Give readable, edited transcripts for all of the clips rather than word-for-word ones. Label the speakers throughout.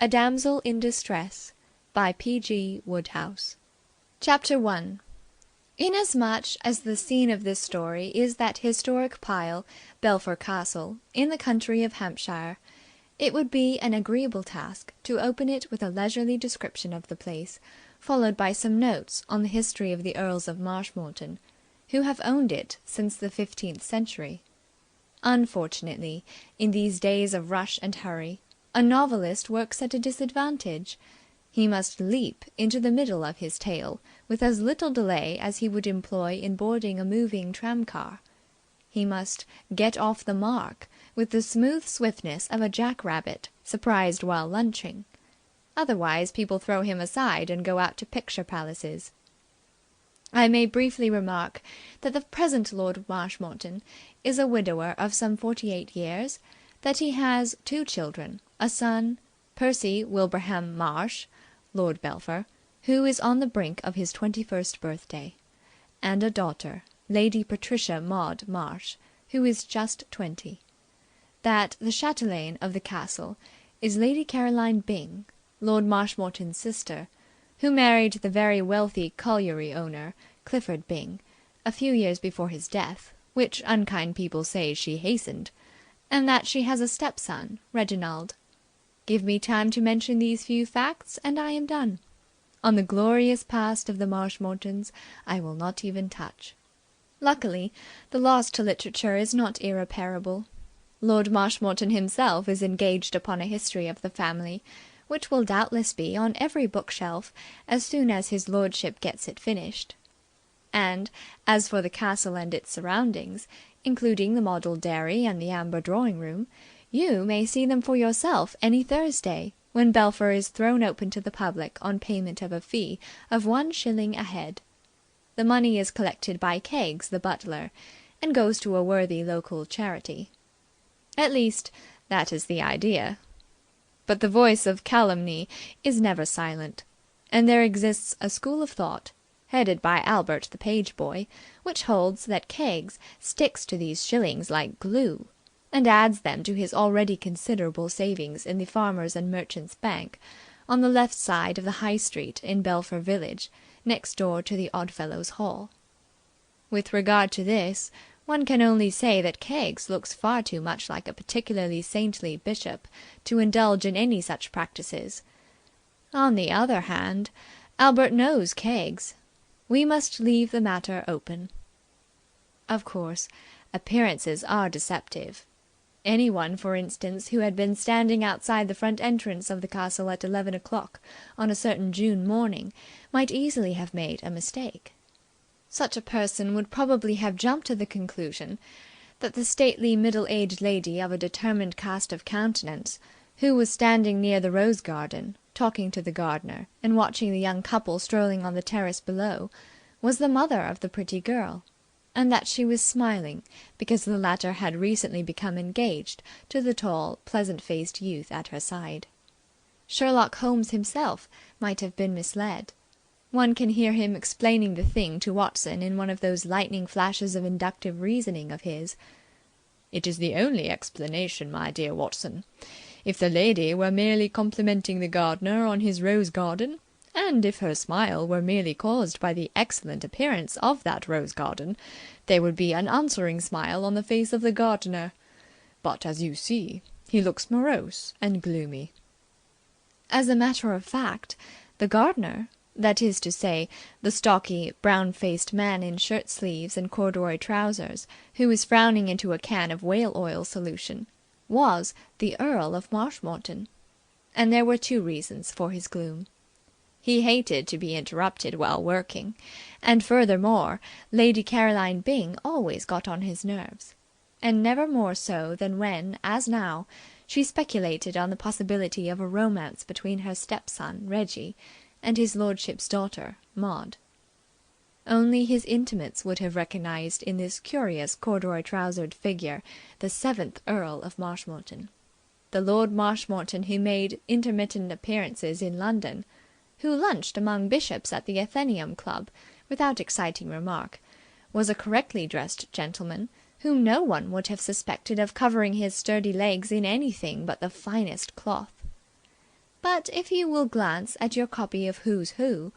Speaker 1: A Damsel in Distress by P.G. Wodehouse. Chapter 1. Inasmuch as the scene of this story is that historic pile, Belpher Castle, in the county of Hampshire, it would be an agreeable task to open it with a leisurely description of the place, followed by some notes on the history of the Earls of Marshmoreton, who have owned it since the 15th century. Unfortunately, in these days of rush and hurry, a novelist works at a disadvantage. He must leap into the middle of his tale with as little delay as he would employ in boarding a moving tram-car. He must get off the mark with the smooth swiftness of a jack-rabbit surprised while lunching. Otherwise people throw him aside and go out to picture palaces. I may briefly remark that the present Lord Marshmoreton is a widower of some 48 years, that he has 2 children, a son, Percy Wilbraham Marsh, Lord Belpher, who is on the brink of his 21st birthday, and a daughter, Lady Patricia Maud Marsh, who is just 20. That the chatelaine of the castle is Lady Caroline Byng, Lord Marshmoreton's sister, who married the very wealthy colliery owner, Clifford Byng, a few years before his death, which unkind people say she hastened, and that she has a stepson, Reginald. Give me time to mention these few facts, and I am done. On the glorious past of the Marshmoretons I will not even touch. Luckily, the loss to literature is not irreparable. Lord Marshmoreton himself is engaged upon a history of the family, which will doubtless be on every bookshelf as soon as his lordship gets it finished. And, as for the castle and its surroundings, including the model dairy and the amber drawing-room, you may see them for yourself any Thursday, when Belpher is thrown open to the public on payment of a fee of 1 shilling a head. The money is collected by Keggs, the butler, and goes to a worthy local charity. At least, that is the idea. But the voice of calumny is never silent, and there exists a school of thought, headed by Albert the page-boy, which holds that Keggs sticks to these shillings like glue, and adds them to his already considerable savings in the Farmers' and Merchants' Bank, on the left side of the High Street in Belpher village, next door to the Oddfellows' Hall. With regard to this, one can only say that Keggs looks far too much like a particularly saintly bishop to indulge in any such practices. On the other hand, Albert knows Keggs. We must leave the matter open. Of course, appearances are deceptive. Anyone, for instance, who had been standing outside the front entrance of the castle at 11 o'clock on a certain June morning might easily have made a mistake. Such a person would probably have jumped to the conclusion that the stately middle-aged lady of a determined cast of countenance, who was standing near the rose garden, talking to the gardener and watching the young couple strolling on the terrace below, was the mother of the pretty girl, and that she was smiling because the latter had recently become engaged to the tall, pleasant-faced youth at her side. Sherlock Holmes himself might have been misled. One can hear him explaining the thing to Watson in one of those lightning flashes of inductive reasoning of his. "It is the only explanation, my dear Watson. If the lady were merely complimenting the gardener on his rose garden, and if her smile were merely caused by the excellent appearance of that rose garden, there would be an answering smile on the face of the gardener. But, as you see, he looks morose and gloomy." As a matter of fact, the gardener, that is to say, the stocky, brown-faced man in shirt-sleeves and corduroy trousers, who was frowning into a can of whale-oil solution, was the Earl of Marshmoreton. And there were 2 reasons for his gloom. He hated to be interrupted while working, and furthermore, Lady Caroline Byng always got on his nerves, and never more so than when, as now, she speculated on the possibility of a romance between her stepson, Reggie, and his lordship's daughter, Maud. Only his intimates would have recognized in this curious corduroy-trousered figure the 7th Earl of Marshmoreton, the Lord Marshmoreton who made intermittent appearances in London, who lunched among bishops at the Athenaeum Club without exciting remark, was a correctly dressed gentleman whom no one would have suspected of covering his sturdy legs in anything but the finest cloth. But if you will glance at your copy of Who's Who,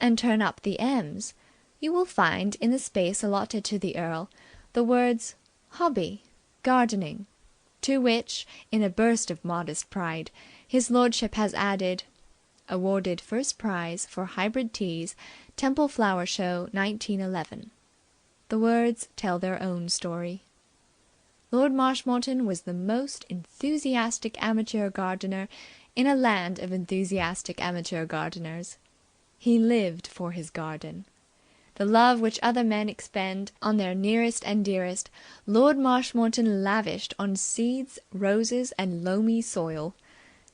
Speaker 1: and turn up the M's, you will find in the space allotted to the Earl the words Hobby, Gardening, to which, in a burst of modest pride, his lordship has added Awarded first prize for hybrid teas, Temple Flower Show 1911. The words tell their own story. Lord Marshmoreton was the most enthusiastic amateur gardener in a land of enthusiastic amateur gardeners. He lived for his garden. The love which other men expend on their nearest and dearest, Lord Marshmoreton lavished on seeds, roses, and loamy soil.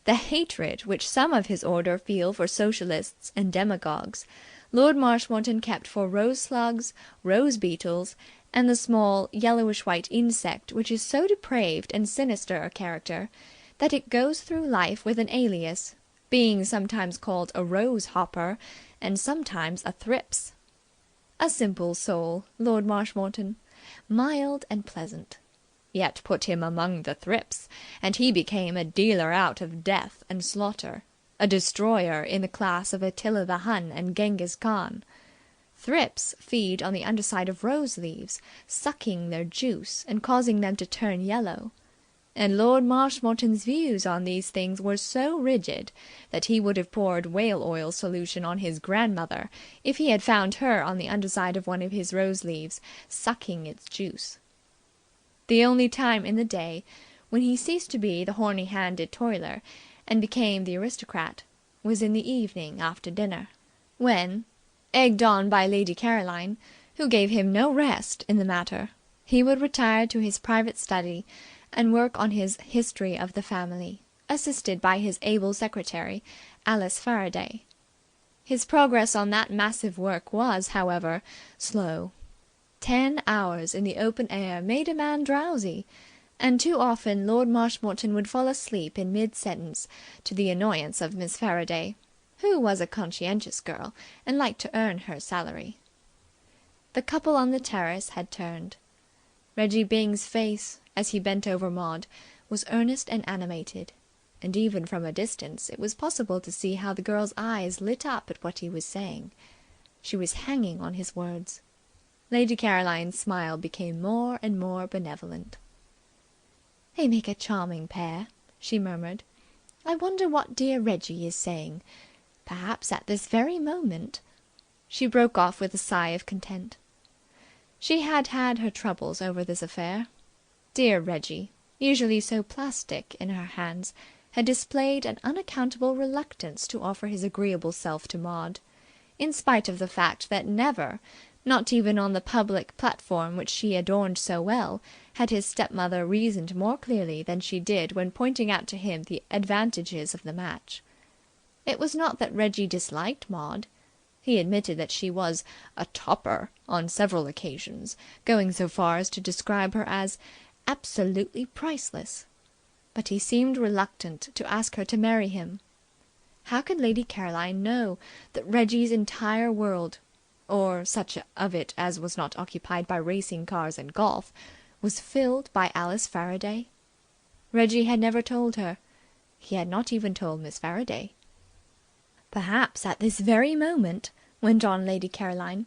Speaker 1: The hatred which some of his order feel for socialists and demagogues, Lord Marshmoreton kept for rose slugs, rose beetles, and the small yellowish-white insect which is so depraved and sinister a character that it goes through life with an alias, being sometimes called a rose hopper and sometimes a thrips. A simple soul, Lord Marshmoreton, mild and pleasant. Yet put him among the thrips, and he became a dealer out of death and slaughter, a destroyer in the class of Attila the Hun and Genghis Khan. Thrips feed on the underside of rose leaves, sucking their juice and causing them to turn yellow. And Lord Marshmoreton's views on these things were so rigid that he would have poured whale oil solution on his grandmother if he had found her on the underside of one of his rose leaves, sucking its juice. The only time in the day when he ceased to be the horny-handed toiler and became the aristocrat was in the evening after dinner, when, egged on by Lady Caroline, who gave him no rest in the matter, he would retire to his private study and work on his History of the Family, assisted by his able secretary, Alice Faraday. His progress on that massive work was, however, slow. 10 hours in the open air made a man drowsy, and too often Lord Marshmoreton would fall asleep in mid-sentence to the annoyance of Miss Faraday, who was a conscientious girl and liked to earn her salary. The couple on the terrace had turned. Reggie Byng's face, as he bent over Maud, was earnest and animated, and even from a distance it was possible to see how the girl's eyes lit up at what he was saying. She was hanging on his words. Lady Caroline's smile became more and more benevolent. "They make a charming pair," she murmured. "I wonder what dear Reggie is saying. Perhaps at this very moment..." She broke off with a sigh of content. She had had her troubles over this affair. Dear Reggie, usually so plastic in her hands, had displayed an unaccountable reluctance to offer his agreeable self to Maud, in spite of the fact that never, not even on the public platform which she adorned so well, had his stepmother reasoned more clearly than she did when pointing out to him the advantages of the match. It was not that Reggie disliked Maud. He admitted that she was a topper on several occasions, going so far as to describe her as absolutely priceless. But he seemed reluctant to ask her to marry him. How could Lady Caroline know that Reggie's entire world, or such of it as was not occupied by racing cars and golf, was filled by Alice Faraday? Reggie had never told her. He had not even told Miss Faraday. "Perhaps at this very moment," went on Lady Caroline,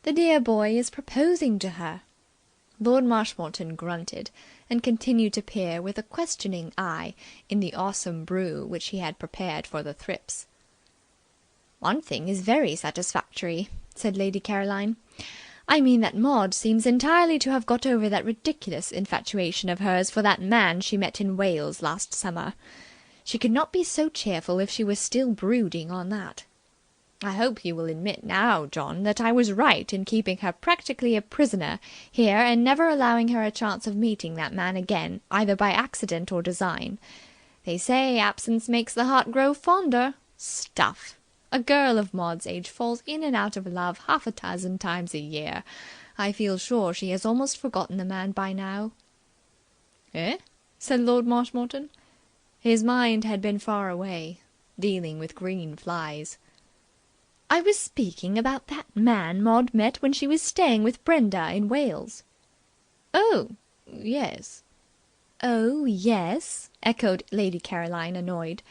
Speaker 1: "the dear boy is proposing to her." Lord Marshmoreton grunted and continued to peer with a questioning eye in the awesome brew which he had prepared for the thrips. "One thing is very satisfactory," said Lady Caroline. "I mean that Maud seems entirely to have got over that ridiculous infatuation of hers for that man she met in Wales last summer. She could not be so cheerful if she was still brooding on that. I hope you will admit now, John, that I was right in keeping her practically a prisoner here and never allowing her a chance of meeting that man again, either by accident or design. They say absence makes the heart grow fonder. Stuff! A girl of Maud's age falls in and out of love half a dozen times a year. I feel sure she has almost forgotten the man by now." "Eh?" said Lord Marshmoreton. His mind had been far away, dealing with green flies. "I was speaking about that man Maud met when she was staying with Brenda in Wales." "Oh, yes." "Oh, yes," echoed Lady Caroline, annoyed.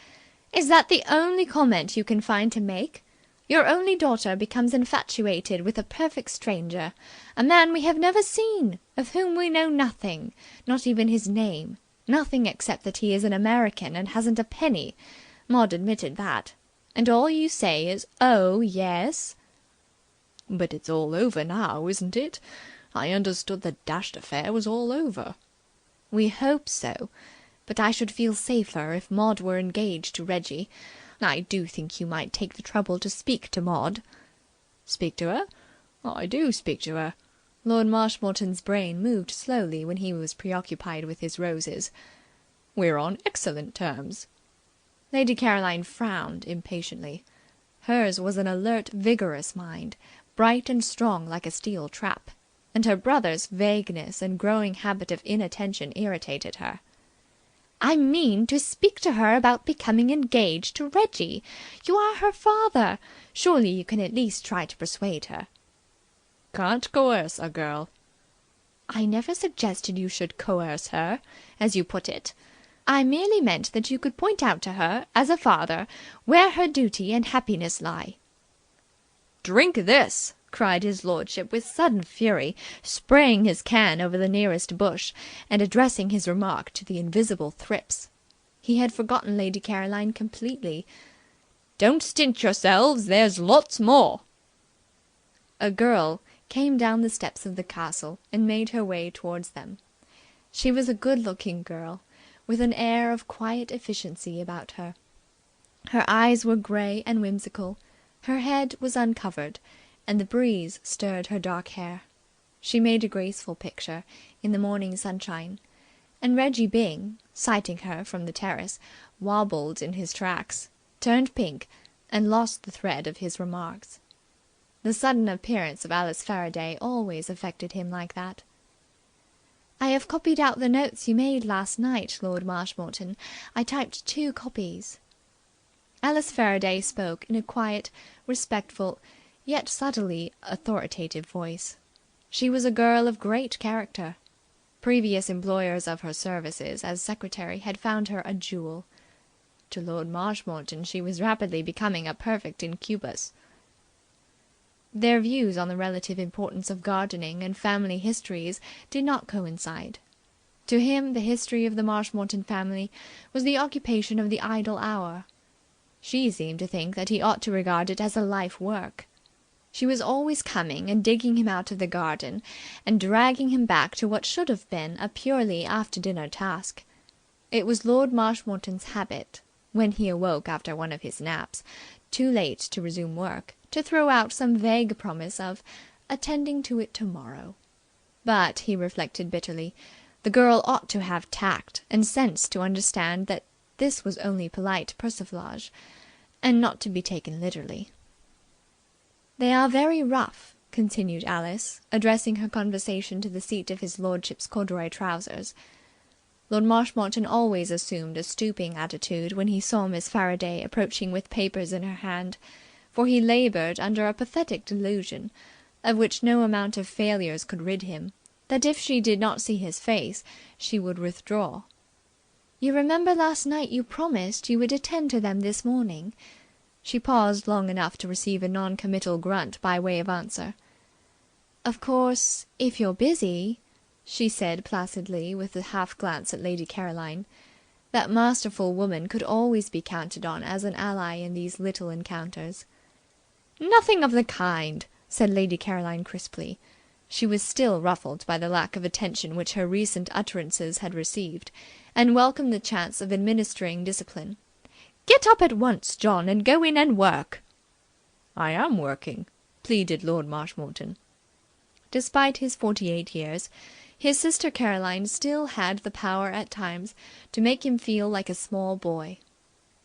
Speaker 1: Is that the only comment you can find to make? Your only daughter becomes infatuated with a perfect stranger, a man we have never seen, of whom we know nothing, not even his name, nothing except that he is an American and hasn't a penny. Maud admitted that. And all you say is 'Oh, yes'."
Speaker 2: "But it's all over now, isn't it? I understood the dashed affair was all over."
Speaker 1: "We hope so. But I should feel safer if Maud were engaged to Reggie. I do think you might take the trouble to speak to Maud."
Speaker 2: "Speak to her? I do speak to her."
Speaker 1: Lord Marshmoreton's brain moved slowly when he was preoccupied with his roses.
Speaker 2: "We're on excellent terms."
Speaker 1: Lady Caroline frowned impatiently. Hers was an alert, vigorous mind, bright and strong like a steel trap, and her brother's vagueness and growing habit of inattention irritated her. "I mean to speak to her about becoming engaged to Reggie. You are her father. Surely you can at least try to persuade her."
Speaker 2: "Can't coerce a girl."
Speaker 1: "I never suggested you should coerce her, as you put it. I merely meant that you could point out to her, as a father, where her duty and happiness lie."
Speaker 2: "Drink this!"
Speaker 1: cried his lordship with sudden fury, spraying his can over the nearest bush, and addressing his remark to the invisible thrips. He had forgotten Lady Caroline completely.
Speaker 2: "Don't stint yourselves. There's lots more."
Speaker 1: A girl came down the steps of the castle and made her way towards them. She was a good-looking girl, with an air of quiet efficiency about her. Her eyes were grey and whimsical, her head was uncovered, and the breeze stirred her dark hair. She made a graceful picture in the morning sunshine, and Reggie Byng, sighting her from the terrace, wobbled in his tracks, turned pink, and lost the thread of his remarks. The sudden appearance of Alice Faraday always affected him like that. "I have copied out the notes you made last night, Lord Marshmoreton. I typed 2 copies." Alice Faraday spoke in a quiet, respectful, yet subtly authoritative voice. She was a girl of great character. Previous employers of her services as secretary had found her a jewel. To Lord Marshmoreton she was rapidly becoming a perfect incubus. Their views on the relative importance of gardening and family histories did not coincide. To him the history of the Marshmoreton family was the occupation of the idle hour. She seemed to think that he ought to regard it as a life work. She was always coming and digging him out of the garden, and dragging him back to what should have been a purely after-dinner task. It was Lord Marshmoreton's habit, when he awoke after one of his naps, too late to resume work, to throw out some vague promise of attending to it tomorrow. But, he reflected bitterly, the girl ought to have tact and sense to understand that this was only polite persiflage, and not to be taken literally. "They are very rough," continued Alice, addressing her conversation to the seat of his lordship's corduroy trousers. Lord Marshmoreton always assumed a stooping attitude when he saw Miss Faraday approaching with papers in her hand, for he laboured under a pathetic delusion, of which no amount of failures could rid him, that if she did not see his face she would withdraw. "You remember last night you promised you would attend to them this morning?" She paused long enough to receive a non-committal grunt by way of answer. "Of course, if you're busy," she said placidly, with a half-glance at Lady Caroline. That masterful woman could always be counted on as an ally in these little encounters. "Nothing of the kind," said Lady Caroline crisply. She was still ruffled by the lack of attention which her recent utterances had received, and welcomed the chance of administering discipline. "Get up at once, John, and go in and work."
Speaker 2: "I am working," pleaded Lord Marshmoreton.
Speaker 1: Despite his 48 years, his sister Caroline still had the power at times to make him feel like a small boy.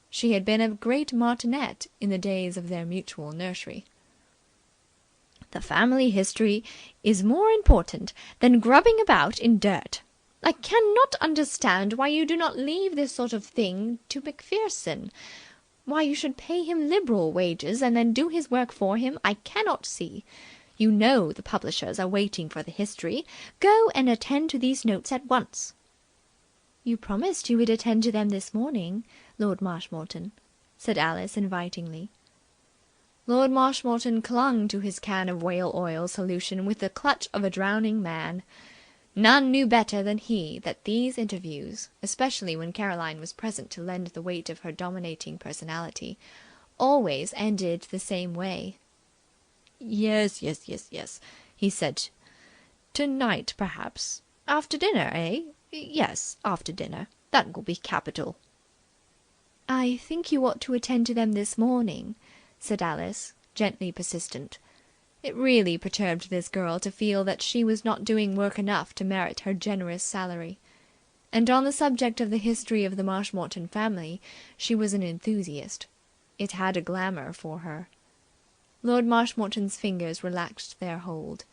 Speaker 1: She had been a great martinet in the days of their mutual nursery. "The family history is more important than grubbing about in dirt. I cannot understand why you do not leave this sort of thing to Macpherson. Why you should pay him liberal wages and then do his work for him, I cannot see. You know the publishers are waiting for the history. Go and attend to these notes at once." "You promised you would attend to them this morning, Lord Marshmoreton." said Alice invitingly. Lord Marshmoreton clung to his can of whale oil solution with the clutch of a drowning man. None knew better than he that these interviews, especially when Caroline was present to lend the weight of her dominating personality, always ended the same way.
Speaker 2: Yes, he said. Tonight, perhaps. After dinner, eh? Yes, after dinner. That will be capital.
Speaker 1: I think you ought to attend to them this morning, said Alice, gently persistent. It really perturbed this girl to feel that she was not doing work enough to merit her generous salary. And on the subject of the history of the Marshmoreton family she was an enthusiast. It had a glamour for her. Lord Marshmoreton's fingers relaxed their hold.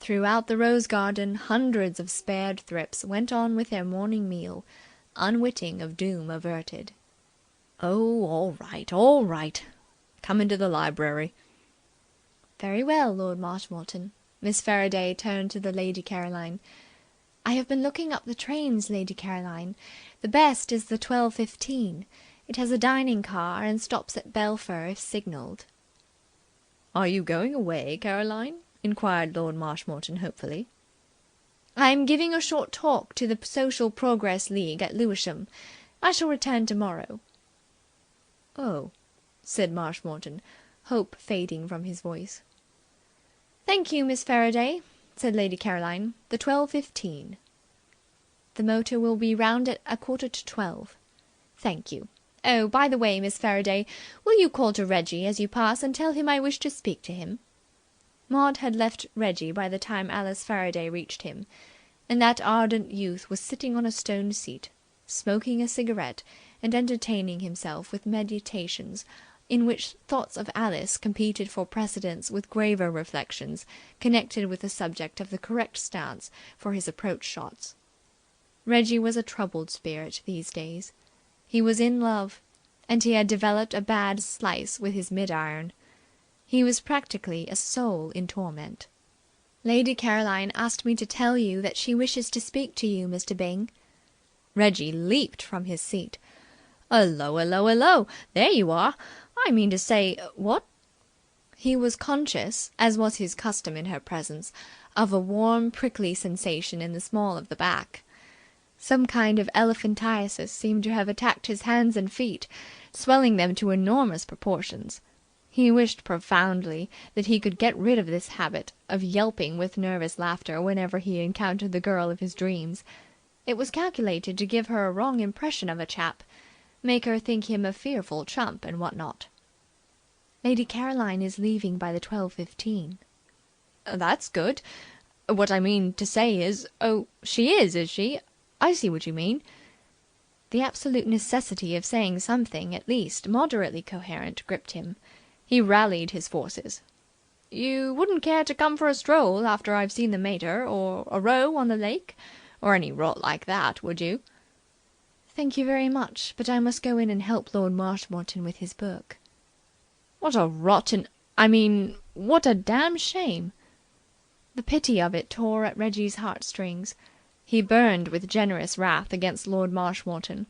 Speaker 1: Throughout the rose garden hundreds of spared thrips went on with their morning meal, unwitting of doom averted.
Speaker 2: Oh, all right. Come into the library.
Speaker 1: Very well, Lord Marshmoreton. Miss Faraday turned to the Lady Caroline. I have been looking up the trains, Lady Caroline. The best is the 12:15. It has a dining car and stops at Belpher if signalled.
Speaker 2: Are you going away, Caroline? Inquired Lord Marshmoreton hopefully.
Speaker 1: I am giving a short talk to the Social Progress League at Lewisham. I shall return tomorrow.
Speaker 2: Oh, said Marshmoreton, hope fading from his voice.
Speaker 1: Thank you, Miss Faraday, said Lady Caroline. The 12:15. The motor will be round at 11:45. Thank you. Oh, by the way, Miss Faraday, will you call to Reggie as you pass and tell him I wish to speak to him? Maud had left Reggie by the time Alice Faraday reached him, and that ardent youth was sitting on a stone seat, smoking a cigarette and entertaining himself with meditations in which thoughts of Alice competed for precedence with graver reflections connected with the subject of the correct stance for his approach shots. Reggie was a troubled spirit these days. He was in love, and he had developed a bad slice with his mid-iron. He was practically a soul in torment. Lady Caroline asked me to tell you that she wishes to speak to you, Mr. Byng.
Speaker 2: Reggie leaped from his seat. Hello! There you are! I mean to say, what?
Speaker 1: He was conscious, as was his custom in her presence, of a warm, prickly sensation in the small of the back. Some kind of elephantiasis seemed to have attacked his hands and feet, swelling them to enormous proportions. He wished profoundly that he could get rid of this habit of yelping with nervous laughter whenever he encountered the girl of his dreams. It was calculated to give her a wrong impression of a chap, make her think him a fearful chump and what not. Lady Caroline is leaving by the 12:15.
Speaker 2: That's good. What I mean to say is... Oh, she is she? I see what you mean.
Speaker 1: The absolute necessity of saying something at least moderately coherent gripped him. He rallied his forces.
Speaker 2: You wouldn't care to come for a stroll after I've seen the mater, or a row on the lake, or any rot like that, would you?
Speaker 1: Thank you very much, but I must go in and help Lord Marshmoreton with his book.
Speaker 2: What a rotten... what a damn shame.
Speaker 1: The pity of it tore at Reggie's heartstrings. He burned with generous wrath against Lord Marshmoreton,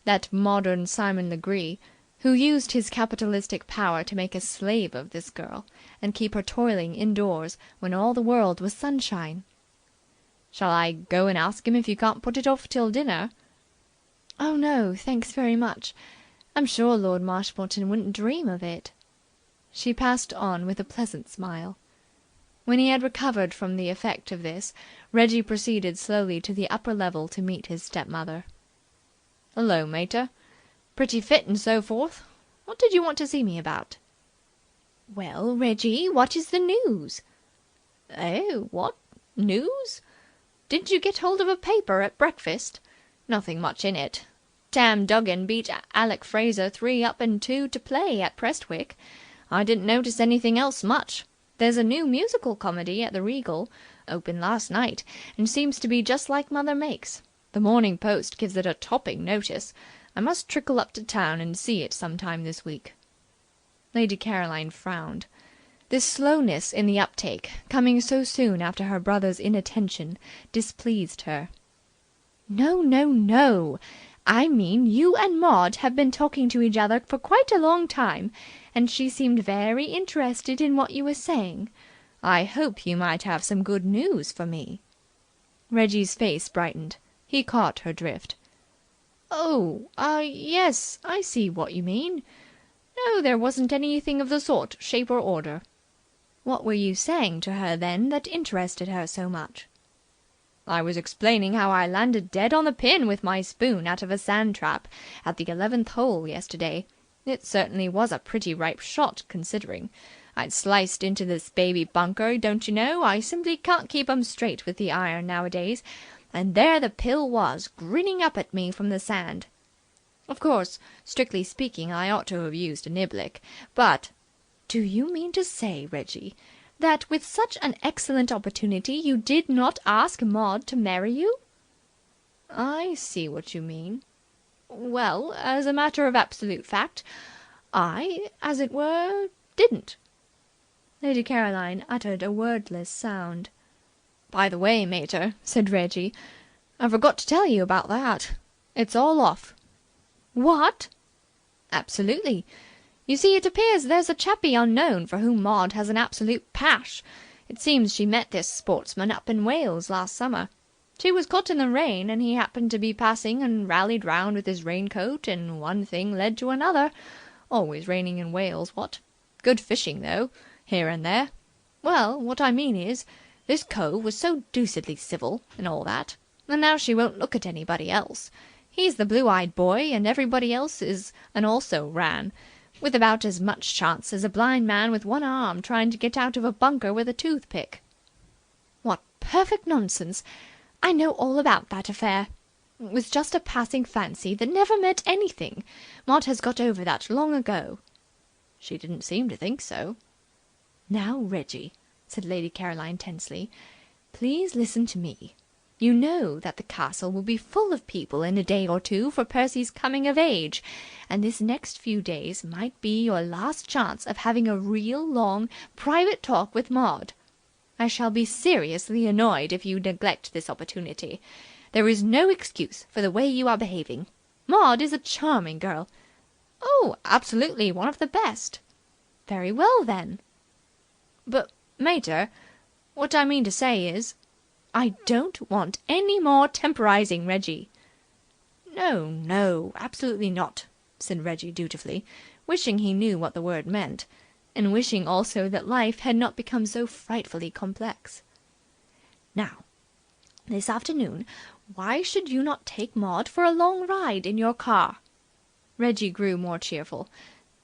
Speaker 1: that modern Simon Legree, who used his capitalistic power to make a slave of this girl and keep her toiling indoors when all the world was sunshine.
Speaker 2: Shall I go and ask him if you can't put it off till dinner?
Speaker 1: Oh, no, thanks very much. I'm sure Lord Marshmoreton wouldn't dream of it. She passed on with a pleasant smile. When he had recovered from the effect of this, Reggie proceeded slowly to the upper level to meet his stepmother.
Speaker 2: Hello, mater. Pretty fit and so forth. What did you want to see me about?
Speaker 1: Well, Reggie, what is the news?
Speaker 2: What? News? Didn't you get hold of a paper at breakfast? Nothing much in it. Tam Duggan beat Alec Fraser 3-2 to play at Prestwick. I didn't notice anything else much. There's a new musical comedy at the Regal. Opened last night, and seems to be just like Mother Makes. The Morning Post gives it a topping notice. I must trickle up to town and see it some time this week.
Speaker 1: Lady Caroline frowned. This slowness in the uptake, coming so soon after her brother's inattention, displeased her. No!
Speaker 2: I mean, you and Maud have been talking to each other for quite a long time, and she seemed very interested in what you were saying. I hope you might have some good news for me." Reggie's face brightened. He caught her drift. "Oh, yes, I see what you mean. No, there wasn't anything of the sort, shape or order." "What were you saying to her, then, that interested her so much?" "I was explaining how I landed dead on the pin with my spoon out of a sand trap at the 11th hole yesterday. It certainly was a pretty ripe shot, considering. I'd sliced into this baby bunker, don't you know, I simply can't keep 'em straight with the iron nowadays, and there the pill was, grinning up at me from the sand. Of course, strictly speaking, I ought to have used a niblick, but—" "Do you mean to say, Reggie, that with such an excellent opportunity you did not ask Maud to marry you?" "I see what you mean. Well, as a matter of absolute fact, I, as it were, didn't." Lady Caroline uttered a wordless sound. "By the way, mater," said Reggie, "I forgot to tell you about that. It's all off." "What?" "Absolutely. You see, it appears there's a chappie unknown for whom Maud has an absolute pash. It seems she met this sportsman up in Wales last summer. She was caught in the rain, and he happened to be passing and rallied round with his raincoat, and one thing led to another. Always raining in Wales, what? Good fishing, though, here and there. Well, what I mean is, this cove was so deucedly civil, and all that, and now she won't look at anybody else. He's the blue-eyed boy, and everybody else is and also ran, with about as much chance as a blind man with one arm trying to get out of a bunker with a toothpick." "What perfect nonsense! I know all about that affair. It was just a passing fancy that never meant anything. Maud has got over that long ago." "She didn't seem to think so." "Now, Reggie," said Lady Caroline tensely, "please listen to me. You know that the castle will be full of people in a day or two for Percy's coming of age, and this next few days might be your last chance of having a real long, private talk with Maud. I shall be seriously annoyed if you neglect this opportunity. There is no excuse for the way you are behaving. Maud is a charming girl." "Oh, absolutely one of the best." "Very well, then." "But, mater, what I mean to say is—"
Speaker 1: "I don't want any more temporizing, Reggie."
Speaker 2: "No, no, absolutely not," said Reggie dutifully, wishing he knew what the word meant, and wishing also that life had not become so frightfully complex. "Now, this afternoon, why should you not take Maud for a long ride in your car?" Reggie grew more cheerful.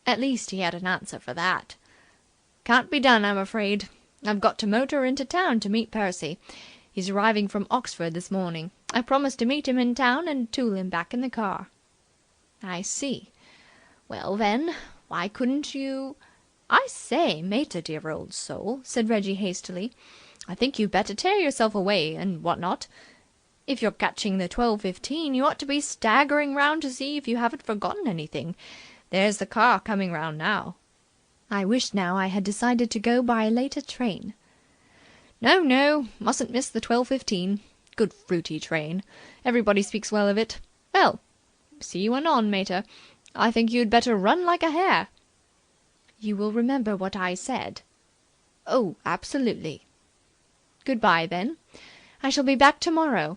Speaker 2: At least he had an answer for that. "Can't be done, I'm afraid. I've got to motor into town to meet Percy. He's arriving from Oxford this morning. I promised to meet him in town and tool him back in the car." "I see. Well, then, why couldn't you—" "I say, mater, dear old soul," said Reggie hastily, "I think you'd better tear yourself away and what not. If you're catching the 12:15, you ought to be staggering round to see if you haven't forgotten anything. There's the car coming round now."
Speaker 1: I wish now I had decided to go by a later train.
Speaker 2: "No, no, mustn't miss the 12:15. Good fruity train. Everybody speaks well of it. Well, see you anon, mater. I think you'd better run like a hare."
Speaker 1: "You will remember what I said?"
Speaker 2: "Oh, absolutely."
Speaker 1: "Good-bye, then. I shall be back tomorrow."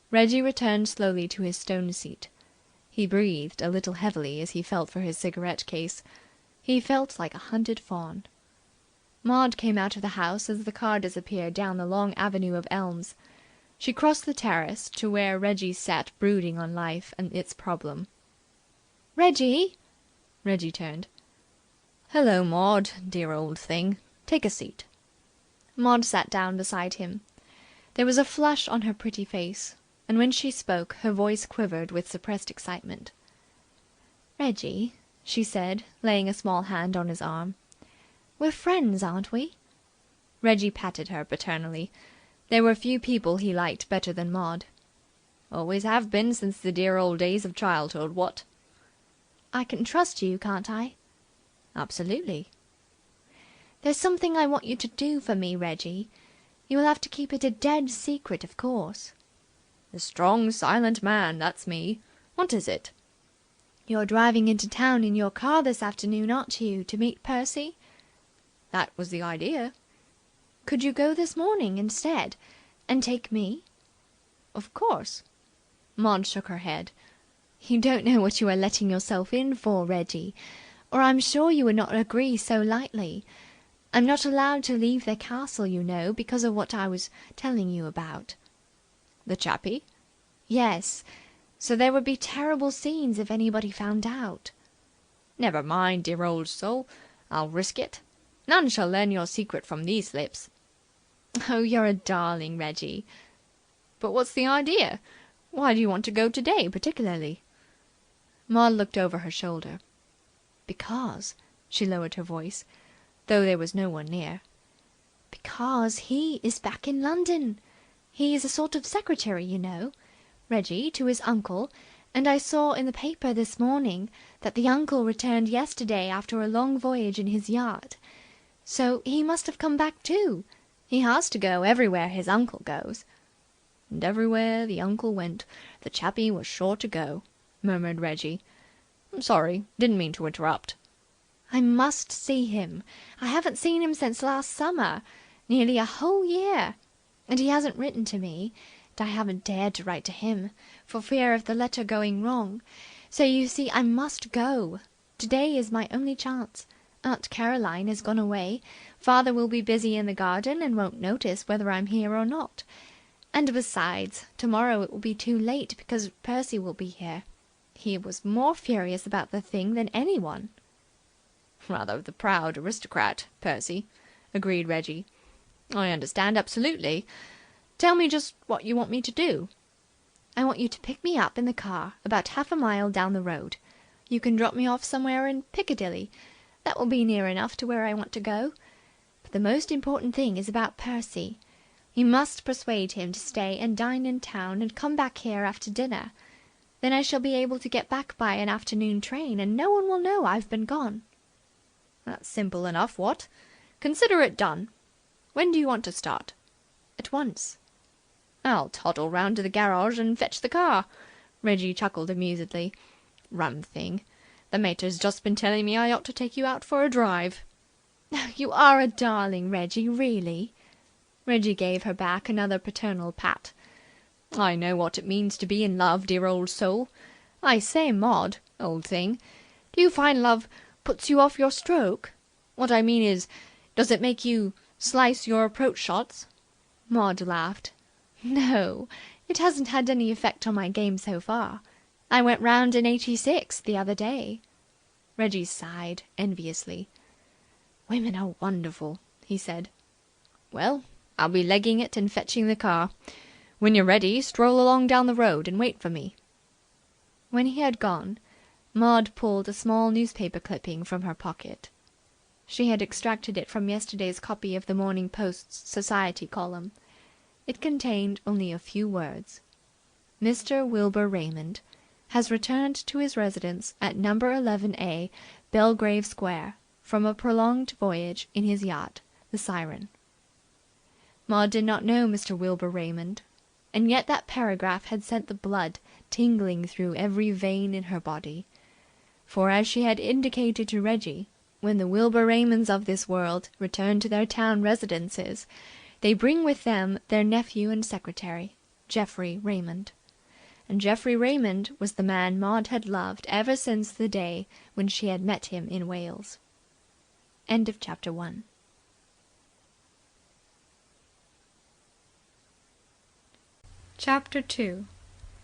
Speaker 1: Reggie returned slowly to his stone seat. He breathed a little heavily as he felt for his cigarette case. He felt like a hunted fawn. Maud came out of the house as the car disappeared down the long avenue of elms. She crossed the terrace to where Reggie sat brooding on life and its problem. "Reggie!" Reggie turned.
Speaker 2: "Hello, Maud, dear old thing. Take a seat."
Speaker 1: Maud sat down beside him. There was a flush on her pretty face, and when she spoke her voice quivered with suppressed excitement. "Reggie," she said, laying a small hand on his arm, "we're friends, aren't we?" Reggie patted her paternally. There were few people he liked better than Maud.
Speaker 2: "Always have been since the dear old days of childhood, what?"
Speaker 1: "I can trust you, can't I?"
Speaker 2: "Absolutely."
Speaker 1: "There's something I want you to do for me, Reggie. You will have to keep it a dead secret, of course."
Speaker 2: "The strong, silent man, that's me. What is it?"
Speaker 1: "You're driving into town in your car this afternoon, aren't you, to meet Percy?"
Speaker 2: "That was the idea."
Speaker 1: "Could you go this morning instead, and take me?"
Speaker 2: "Of course." Maud shook her head.
Speaker 1: "You don't know what you are letting yourself in for, Reggie, or I'm sure you would not agree so lightly. I'm not allowed to leave the castle, you know, because of what I was telling you about."
Speaker 2: "The chappie?"
Speaker 1: "Yes. So there would be terrible scenes if anybody found out."
Speaker 2: "Never mind, dear old soul. I'll risk it. None shall learn your secret from these lips."
Speaker 1: "Oh, you're a darling, Reggie."
Speaker 2: "But what's the idea? Why do you want to go today, particularly?"
Speaker 1: Maud looked over her shoulder. "Because," she lowered her voice, though there was no one near, "because he is back in London. He is a sort of secretary, you know, Reggie, to his uncle, and I saw in the paper this morning that the uncle returned yesterday after a long voyage in his yacht. So he must have come back too. He has to go everywhere his uncle goes."
Speaker 2: "And everywhere the uncle went, the chappie was sure to go," murmured Reggie. "I'm sorry. Didn't mean to interrupt."
Speaker 1: "I must see him. I haven't seen him since last summer. Nearly a whole year. And he hasn't written to me, and I haven't dared to write to him, for fear of the letter going wrong. So you see I must go. Today is my only chance. Aunt Caroline has gone away. Father will be busy in the garden and won't notice whether I'm here or not. And besides, tomorrow it will be too late because Percy will be here. He was more furious about the thing than anyone."
Speaker 2: "Rather the proud aristocrat, Percy," agreed Reggie. "I understand absolutely. Tell me just what you want me to do."
Speaker 1: "I want you to pick me up in the car about half a mile down the road. You can drop me off somewhere in Piccadilly. That will be near enough to where I want to go. But the most important thing is about Percy. You must persuade him to stay and dine in town and come back here after dinner. Then I shall be able to get back by an afternoon train, and no one will know I've been gone."
Speaker 2: "That's simple enough, what? Consider it done. When do you want to start?"
Speaker 1: "At once."
Speaker 2: "I'll toddle round to the garage and fetch the car." Reggie chuckled amusedly. "Rum thing. The mater's just been telling me I ought to take you out for a drive."
Speaker 1: "You are a darling, Reggie, really." Reggie gave her back another paternal pat.
Speaker 2: "I know what it means to be in love, dear old soul. I say, Maud, old thing, do you find love puts you off your stroke? What I mean is, does it make you slice your approach shots?"
Speaker 1: Maud laughed. "No, it hasn't had any effect on my game so far. I went round in 86 the other day." Reggie sighed enviously.
Speaker 2: "Women are wonderful," he said. "Well, I'll be legging it and fetching the car. When you're ready, stroll along down the road and wait for me."
Speaker 1: When he had gone, Maud pulled a small newspaper clipping from her pocket. She had extracted it from yesterday's copy of the Morning Post's Society column. It contained only a few words. "Mr. Wilbur Raymond has returned to his residence at No. 11A, Belgrave Square, from a prolonged voyage in his yacht, the Siren." Maud did not know Mr. Wilbur Raymond, and yet that paragraph had sent the blood tingling through every vein in her body. For, as she had indicated to Reggie, when the Wilbur Raymonds of this world return to their town residences, they bring with them their nephew and secretary, Geoffrey Raymond. And Geoffrey Raymond was the man Maud had loved ever since the day when she had met him in Wales. End of Chapter 1. Chapter 2.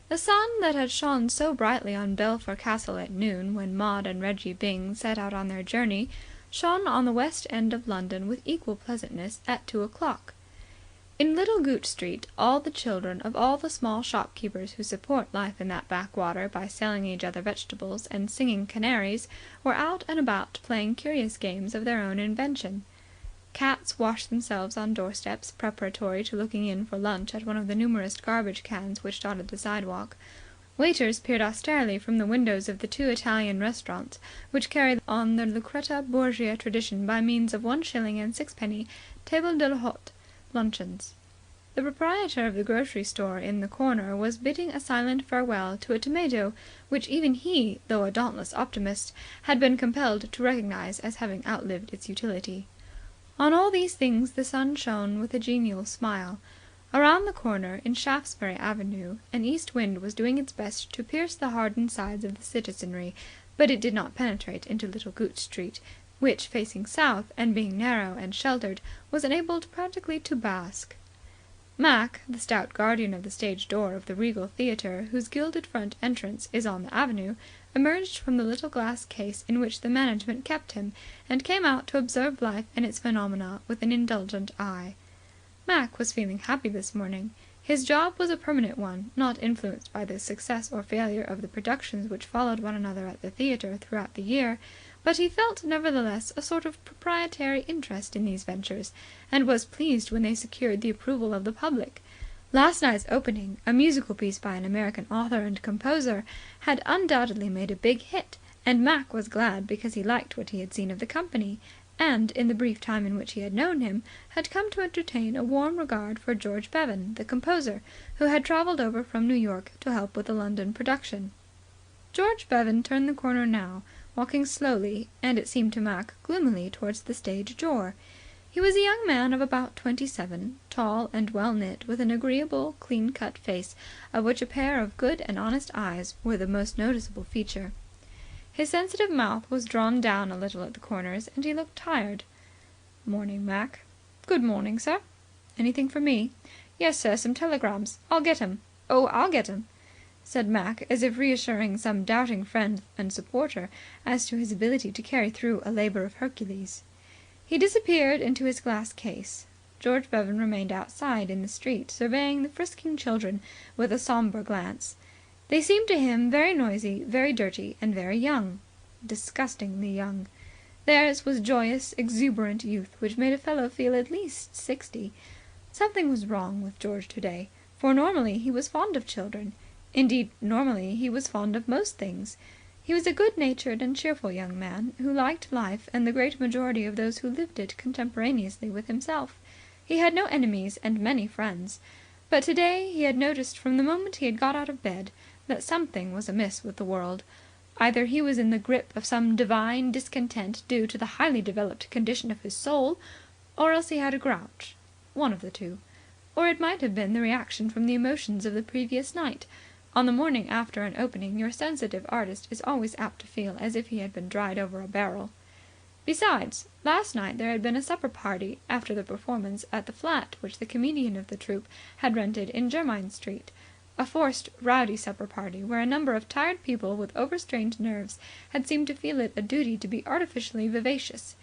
Speaker 1: The sun that had shone so brightly on Belpher Castle at noon, when Maud and Reggie Byng set out on their journey, shone on the West End of London with equal pleasantness at 2 o'clock. In Little Gooch Street all the children of all the small shopkeepers who support life in that backwater by selling each other vegetables and singing canaries were out and about playing curious games of their own invention. Cats washed themselves on doorsteps preparatory to looking in for lunch at one of the numerous garbage cans which dotted the sidewalk. Waiters peered austerely from the windows of the 2 Italian restaurants which carry on the Lucrezia Borgia tradition by means of 1 shilling and 6 penny table d'hôte luncheons. The proprietor of the grocery store in the corner was bidding a silent farewell to a tomato which even he, though a dauntless optimist, had been compelled to recognize as having outlived its utility. On all these things the sun shone with a genial smile. Around the corner in Shaftesbury Avenue an east wind was doing its best to pierce the hardened sides of the citizenry, but it did not penetrate into Little Gooch Street, which, facing south and being narrow and sheltered, was enabled practically to bask. Mac, the stout guardian of the stage door of the Regal Theatre, whose gilded front entrance is on the avenue, emerged from the little glass case in which the management kept him, and came out to observe life and its phenomena with an indulgent eye. Mac was feeling happy this morning. His job was a permanent one, not influenced by the success or failure of the productions which followed one another at the theatre throughout the year, but he felt nevertheless a sort of proprietary interest in these ventures, and was pleased when they secured the approval of the public. Last night's opening, a musical piece by an American author and composer, had undoubtedly made a big hit, and Mac was glad because he liked what he had seen of the company, and, in the brief time in which he had known him, had come to entertain a warm regard for George Bevan, the composer, who had travelled over from New York to help with the London production. George Bevan turned the corner now, walking slowly, and it seemed to Mac gloomily, towards the stage door. He was a young man of about 27, tall and well knit, with an agreeable, clean-cut face, of which a pair of good and honest eyes were the most noticeable feature. His sensitive mouth was drawn down a little at the corners, and he looked tired. "Morning, Mac." "Good morning, sir." "Anything for me?" "Yes, sir, some telegrams. I'll get 'em." "Oh, I'll get 'em," said Mac, as if reassuring some doubting friend and supporter as to his ability to carry through a labour of Hercules. He disappeared into his glass case. George Bevan remained outside in the street, surveying the frisking children with a sombre glance. They seemed to him very noisy, very dirty, and very young. Disgustingly young. Theirs was joyous, exuberant youth which made a fellow feel at least 60. Something was wrong with George today, for normally he was fond of children. Indeed, normally he was fond of most things. He was a good-natured and cheerful young man, who liked life and the great majority of those who lived it contemporaneously with himself. He had no enemies and many friends. But today he had noticed from the moment he had got out of bed that something was amiss with the world. Either he was in the grip of some divine discontent due to the highly developed condition of his soul, or else he had a grouch. One of the two. Or it might have been the reaction from the emotions of the previous night. On the morning after an opening your sensitive artist is always apt to feel as if he had been dried over a barrel. Besides, last night there had been a supper party after the performance at the flat which the comedian of the troupe had rented in Jermyn Street. A forced, rowdy supper party where a number of tired people with overstrained nerves had seemed to feel it a duty to be artificially vivacious.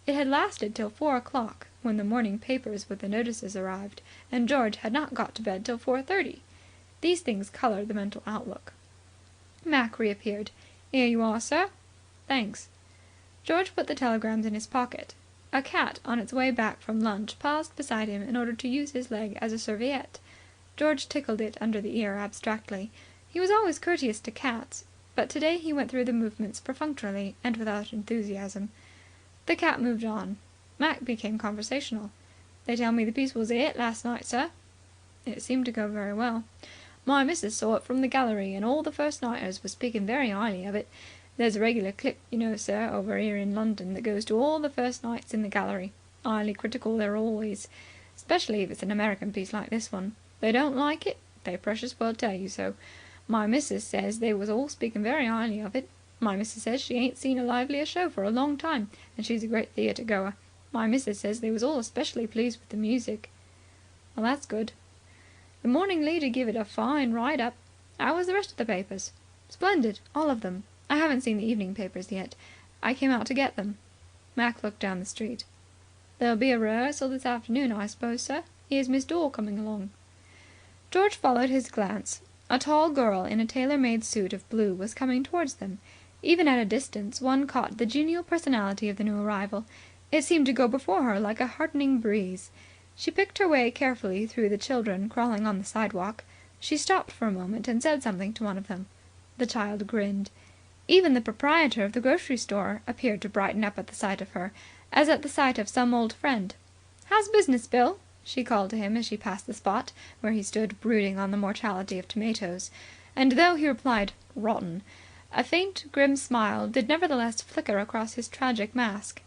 Speaker 1: It had lasted till 4 o'clock, when the morning papers with the notices arrived, and George had not got to bed till 4:30. These things coloured the mental outlook. Mac reappeared. "Here you are, sir." "Thanks." George put the telegrams in his pocket. A cat on its way back from lunch paused beside him in order to use his leg as a serviette. George tickled it under the ear abstractly. He was always courteous to cats, but today he went through the movements perfunctorily and without enthusiasm. The cat moved on. Mac became conversational. "They tell me the piece was a hit last night, sir." "It seemed to go very well." "My missus saw it from the gallery, and all the first-nighters was speaking very highly of it. There's a regular clique, you know, sir, over here in London that goes to all the first nights in the gallery. Highly critical they're always. Especially if it's an American piece like this one. They don't like it, they precious well tell you so. My missus says they was all speaking very highly of it. My missus says she ain't seen a livelier show for a long time, and she's a great theatre goer. My missus says they was all especially pleased with the music." "Well, that's good." "The Morning Leader give it a fine write-up. How was the rest of the papers?" "Splendid. All of them. I haven't seen the evening papers yet. I came out to get them." Mac looked down the street. "There'll be a rehearsal this afternoon, I suppose, sir? Here's Miss Dore coming along." George followed his glance. A tall girl in a tailor-made suit of blue was coming towards them. Even at a distance one caught the genial personality of the new arrival. It seemed to go before her like a heartening breeze. She picked her way carefully through the children crawling on the sidewalk. She stopped for a moment and said something to one of them. The child grinned. Even the proprietor of the grocery store appeared to brighten up at the sight of her, as at the sight of some old friend. "How's business, Bill?" she called to him as she passed the spot where he stood brooding on the mortality of tomatoes; and though he replied "Rotten," a faint, grim smile did nevertheless flicker across his tragic mask.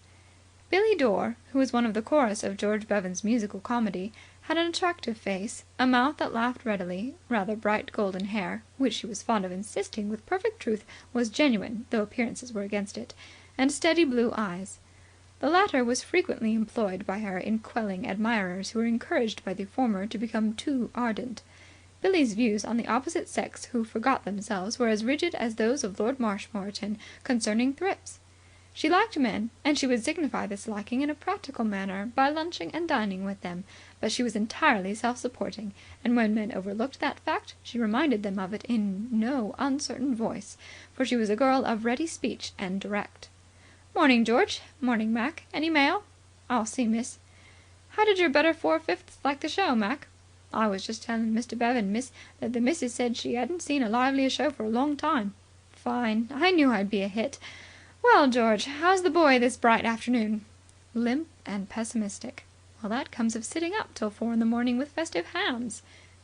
Speaker 1: Billy Dore, who was one of the chorus of George Bevan's musical comedy, had an attractive face, a mouth that laughed readily, rather bright golden hair, which she was fond of insisting with perfect truth was genuine though appearances were against it, and steady blue eyes. The latter was frequently employed by her in quelling admirers who were encouraged by the former to become too ardent. Billy's views on the opposite sex who forgot themselves were as rigid as those of Lord Marshmoreton concerning thrips. She liked men, and she would signify this liking in a practical manner by lunching and dining with them, but she was entirely self-supporting, and when men overlooked that fact she reminded them of it in no uncertain voice, for she was a girl of ready speech and direct. "Morning, George. Morning, Mac. Any mail?" "I'll see, miss." "How did your better 4/5 like the show, Mac?" "I was just telling Mr. Bevan, miss, that the missus said she hadn't seen a livelier show for a long time." "Fine. I knew I'd be a hit. Well, George, how's the boy this bright afternoon?" "Limp and pessimistic." "Well, that comes of sitting up till 4 in the morning with festive hams."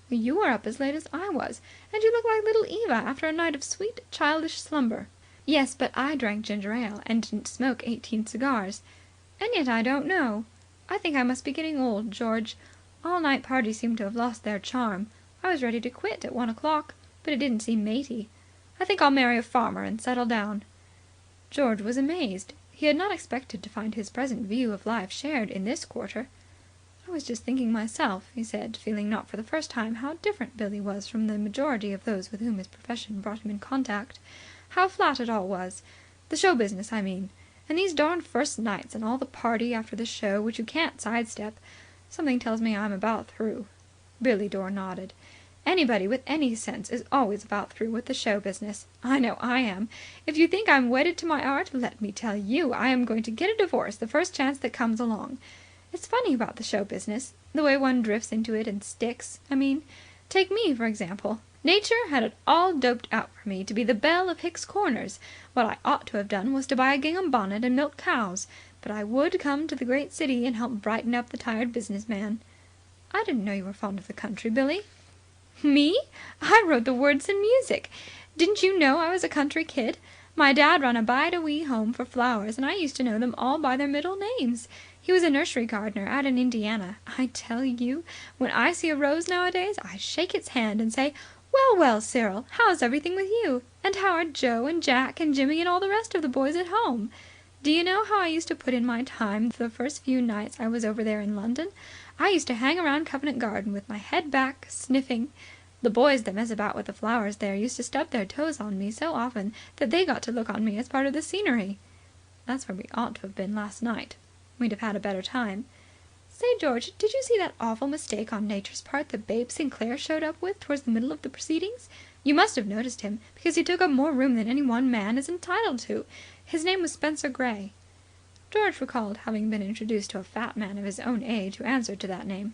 Speaker 1: "You were up as late as I was, and you look like little Eva after a night of sweet, childish slumber." "Yes, but I drank ginger ale and didn't smoke 18 cigars. And yet I don't know. I think I must be getting old, George. All-night parties seem to have lost their charm. I was ready to quit at 1 o'clock, but it didn't seem matey. I think I'll marry a farmer and settle down." George was amazed. He had not expected to find his present view of life shared in this quarter. "I was just thinking myself," he said, feeling not for the first time how different Billy was from the majority of those with whom his profession brought him in contact. How flat it all was. The show business, I mean. And these darned first nights and all the party after the show which you can't sidestep. Something tells me I'm about through." Billy Dore nodded. "Anybody with any sense is always about through with the show business. I know I am. If you think I'm wedded to my art, let me tell you I am going to get a divorce the first chance that comes along. It's funny about the show business, the way one drifts into it and sticks. I mean, take me, for example. Nature had it all doped out for me to be the belle of Hicks Corners. What I ought to have done was to buy a gingham bonnet and milk cows. But I would come to the great city and help brighten up the tired business man." "I didn't know you were fond of the country, Billy." "Me? I wrote the words and music. Didn't you know I was a country kid? My dad ran a bide-a-wee home for flowers, and I used to know them all by their middle names. He was a nursery gardener out in Indiana. I tell you, when I see a rose nowadays, I shake its hand and say, 'Well, well, Cyril, how's everything with you? And how are Joe and Jack and Jimmy and all the rest of the boys at home?' Do you know how I used to put in my time the first few nights I was over there in London? I used to hang around Covent Garden with my head back, sniffing. The boys that mess about with the flowers there used to stub their toes on me so often that they got to look on me as part of the scenery." "That's where we ought to have been last night. We'd have had a better time." "Say, George, did you see that awful mistake on Nature's part that Babe Sinclair showed up with towards the middle of the proceedings? You must have noticed him, because he took up more room than any one man is entitled to. His name was Spencer Gray." George recalled having been introduced to a fat man of his own age who answered to that name.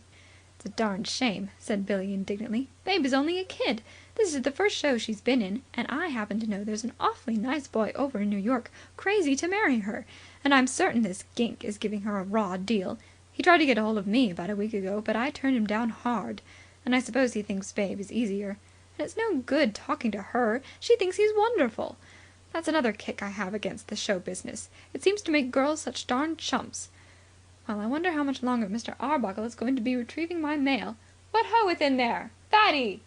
Speaker 1: "It's a darned shame," said Billy indignantly. "Babe is only a kid. This is the first show she's been in, and I happen to know there's an awfully nice boy over in New York crazy to marry her. And I'm certain this gink is giving her a raw deal. He tried to get hold of me about a week ago, but I turned him down hard. And I suppose he thinks Babe is easier. And it's no good talking to her. She thinks he's wonderful. That's another kick I have against the show business. It seems to make girls such darned chumps. Well, I wonder how much longer Mr. Arbuckle is going to be retrieving my mail. What ho within there! Fatty!"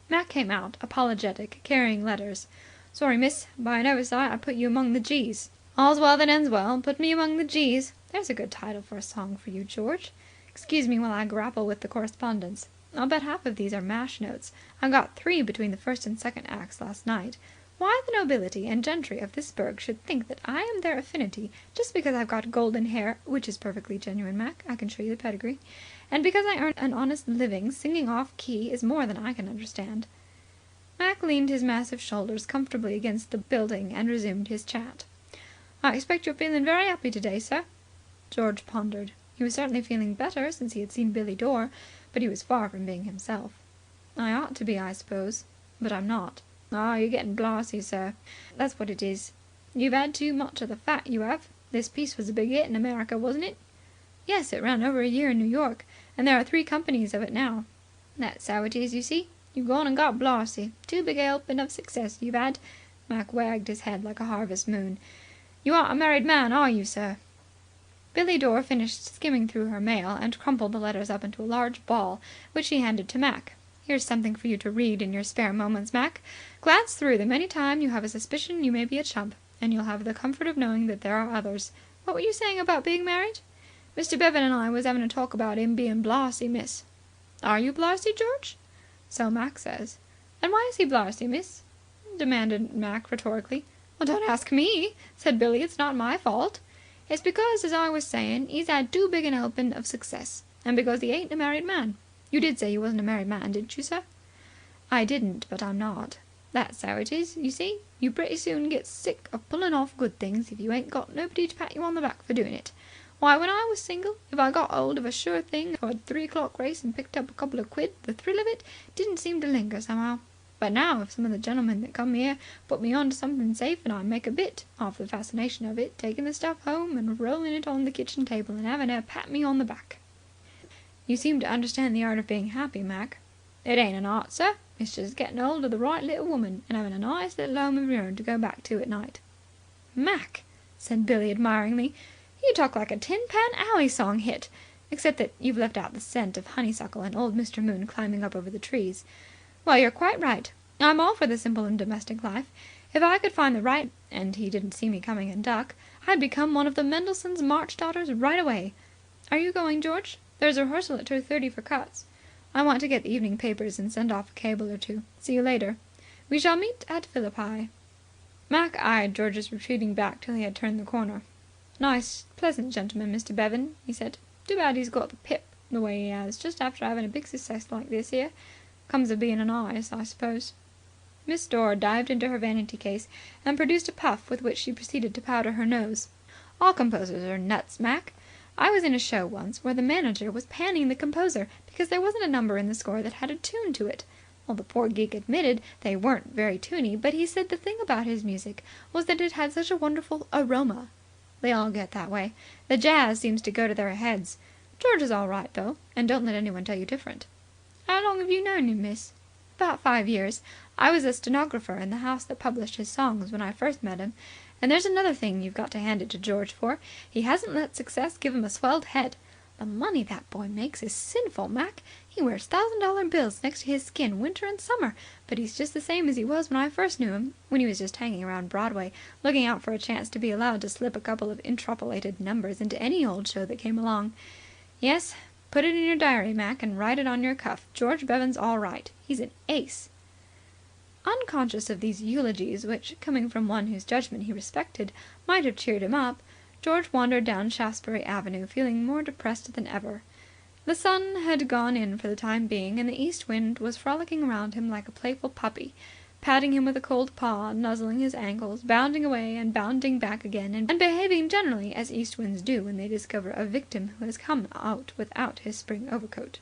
Speaker 1: Mac came out, apologetic, carrying letters. "Sorry, miss, by an oversight I put you among the G's." "All's well that ends well. Put me among the G's. There's a good title for a song for you, George. Excuse me while I grapple with the correspondence. I'll bet half of these are mash notes. I got 3 between the first and second acts last night. Why the nobility and gentry of this burg should think that I am their affinity just because I've got golden hair, which is perfectly genuine, Mac, I can show you the pedigree, and because I earn an honest living singing off key is more than I can understand." Mac leaned his massive shoulders comfortably against the building and resumed his chat. "I expect you're feeling very happy today, sir?" George pondered. He was certainly feeling better since he had seen Billy Dore, but he was far from being himself. "I ought to be, I suppose, but I'm not." "Ah, you're getting blarsy, sir. That's what it is. You've had too much of the fat, you have. This piece was a big hit in America, wasn't it?"
Speaker 3: "Yes, it ran over a year in New York, and there are 3 companies of it now. That's how it is, you see. You've gone and got blarsy. Too big a helping of success you've had." Mac wagged his head like a harvest moon. "You aren't a married man, are you, sir?" Billie Dore finished skimming through her mail and crumpled the letters up into a large ball, which she handed to Mac. "Here's something for you to read in your spare moments, Mac. Glance through them any time you have a suspicion you may be a chump, and you'll have the comfort of knowing that there are others. What were you saying about being married?" "Mr. Bevan and I was having a talk about 'im being blarsy, miss." "Are you blarsy, George?" "So Mac says." "And why is he blarsy, miss?" demanded Mac rhetorically. "Well, don't ask me," said Billie. "It's not my fault." "It's because, as I was saying, 'e's 'ad too big an helping of success. And because he ain't a married man. You did say you wasn't a married man, didn't you, sir?" "I didn't, but I'm not." "That's how it is, you see. You pretty soon get sick of pulling off good things if you ain't got nobody to pat you on the back for doing it. Why, when I was single, if I got hold of a sure thing for a 3 o'clock race and picked up a couple of quid, the thrill of it didn't seem to linger somehow. But now, if some of the gentlemen that come here put me on to something safe, and I make a bit of the fascination of it, taking the stuff home and rolling it on the kitchen table and having her pat me on the back." "You seem to understand the art of being happy, Mac." "It ain't an art, sir. It's just getting hold of the right little woman and having a nice little home of your own to go back to at night." "Mac," said Billie admiringly, "you talk like a Tin Pan Alley song hit, except that you've left out the scent of honeysuckle and old Mr. Moon climbing up over the trees. Well, you're quite right. I'm all for the simple and domestic life. If I could find the right and he didn't see me coming and duck, I'd become one of the Mendelssohn's March daughters right away. Are you going, George? There's a rehearsal at 2:30 for cuts. I want to get the evening papers and send off a cable or two. See you later. We shall meet at Philippi." Mac eyed George's retreating back till he had turned the corner. "Nice, pleasant gentleman, Mr. Bevan," he said. "Too bad he's got the pip the way he has, just after having a big success like this here. Comes of being an artist, I suppose." Miss Dore dived into her vanity case and produced a puff with which she proceeded to powder her nose. "All composers are nuts, Mac. I was in a show once where the manager was panning the composer because there wasn't a number in the score that had a tune to it. Well, the poor geek admitted they weren't very tuney, but he said the thing about his music was that it had such a wonderful aroma. They all get that way. The jazz seems to go to their heads. George is all right, though, and don't let anyone tell you different." "How long have you known him, miss?" "About 5 years. I was a stenographer in the house that published his songs when I first met him. And there's another thing you've got to hand it to George for. He hasn't let success give him a swelled head. The money that boy makes is sinful, Mac. He wears $1,000 bills next to his skin winter and summer, but he's just the same as he was when I first knew him, when he was just hanging around Broadway, looking out for a chance to be allowed to slip a couple of interpolated numbers into any old show that came along. Yes, put it in your diary, Mac, and write it on your cuff. George Bevan's all right. He's an ace." Unconscious of these eulogies which, coming from one whose judgment he respected, might have cheered him up, George wandered down Shaftesbury Avenue feeling more depressed than ever. The sun had gone in for the time being, and the east wind was frolicking round him like a playful puppy, patting him with a cold paw, nuzzling his ankles, bounding away and bounding back again, and behaving generally as east winds do when they discover a victim who has come out without his spring overcoat.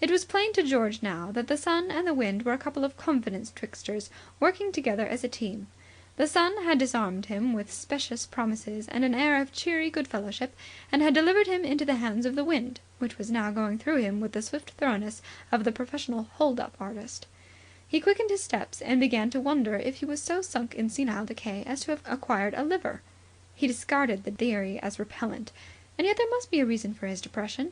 Speaker 3: It was plain to George now that the sun and the wind were a couple of confidence tricksters working together as a team. The sun had disarmed him with specious promises and an air of cheery good fellowship, and had delivered him into the hands of the wind, which was now going through him with the swift thoroughness of the professional hold-up artist. He quickened his steps and began to wonder if he was so sunk in senile decay as to have acquired a liver. He discarded the theory as repellent, and yet there must be a reason for his depression.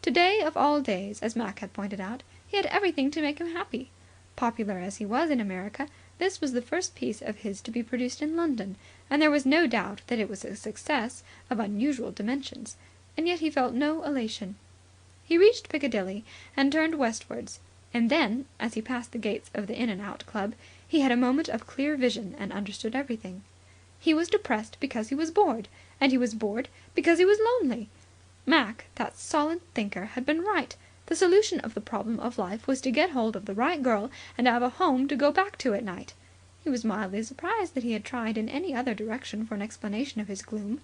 Speaker 3: Today of all days, as Mac had pointed out, he had everything to make him happy. Popular as he was in America, this was the first piece of his to be produced in London, and there was no doubt that it was a success of unusual dimensions. And yet he felt no elation. He reached Piccadilly and turned westwards, and then, as he passed the gates of the In and Out Club, he had a moment of clear vision and understood everything. He was depressed because he was bored, and he was bored because he was lonely. Mac, that solid thinker, had been right. The solution of the problem of life was to get hold of the right girl and have a home to go back to at night. He was mildly surprised that he had tried in any other direction for an explanation of his gloom.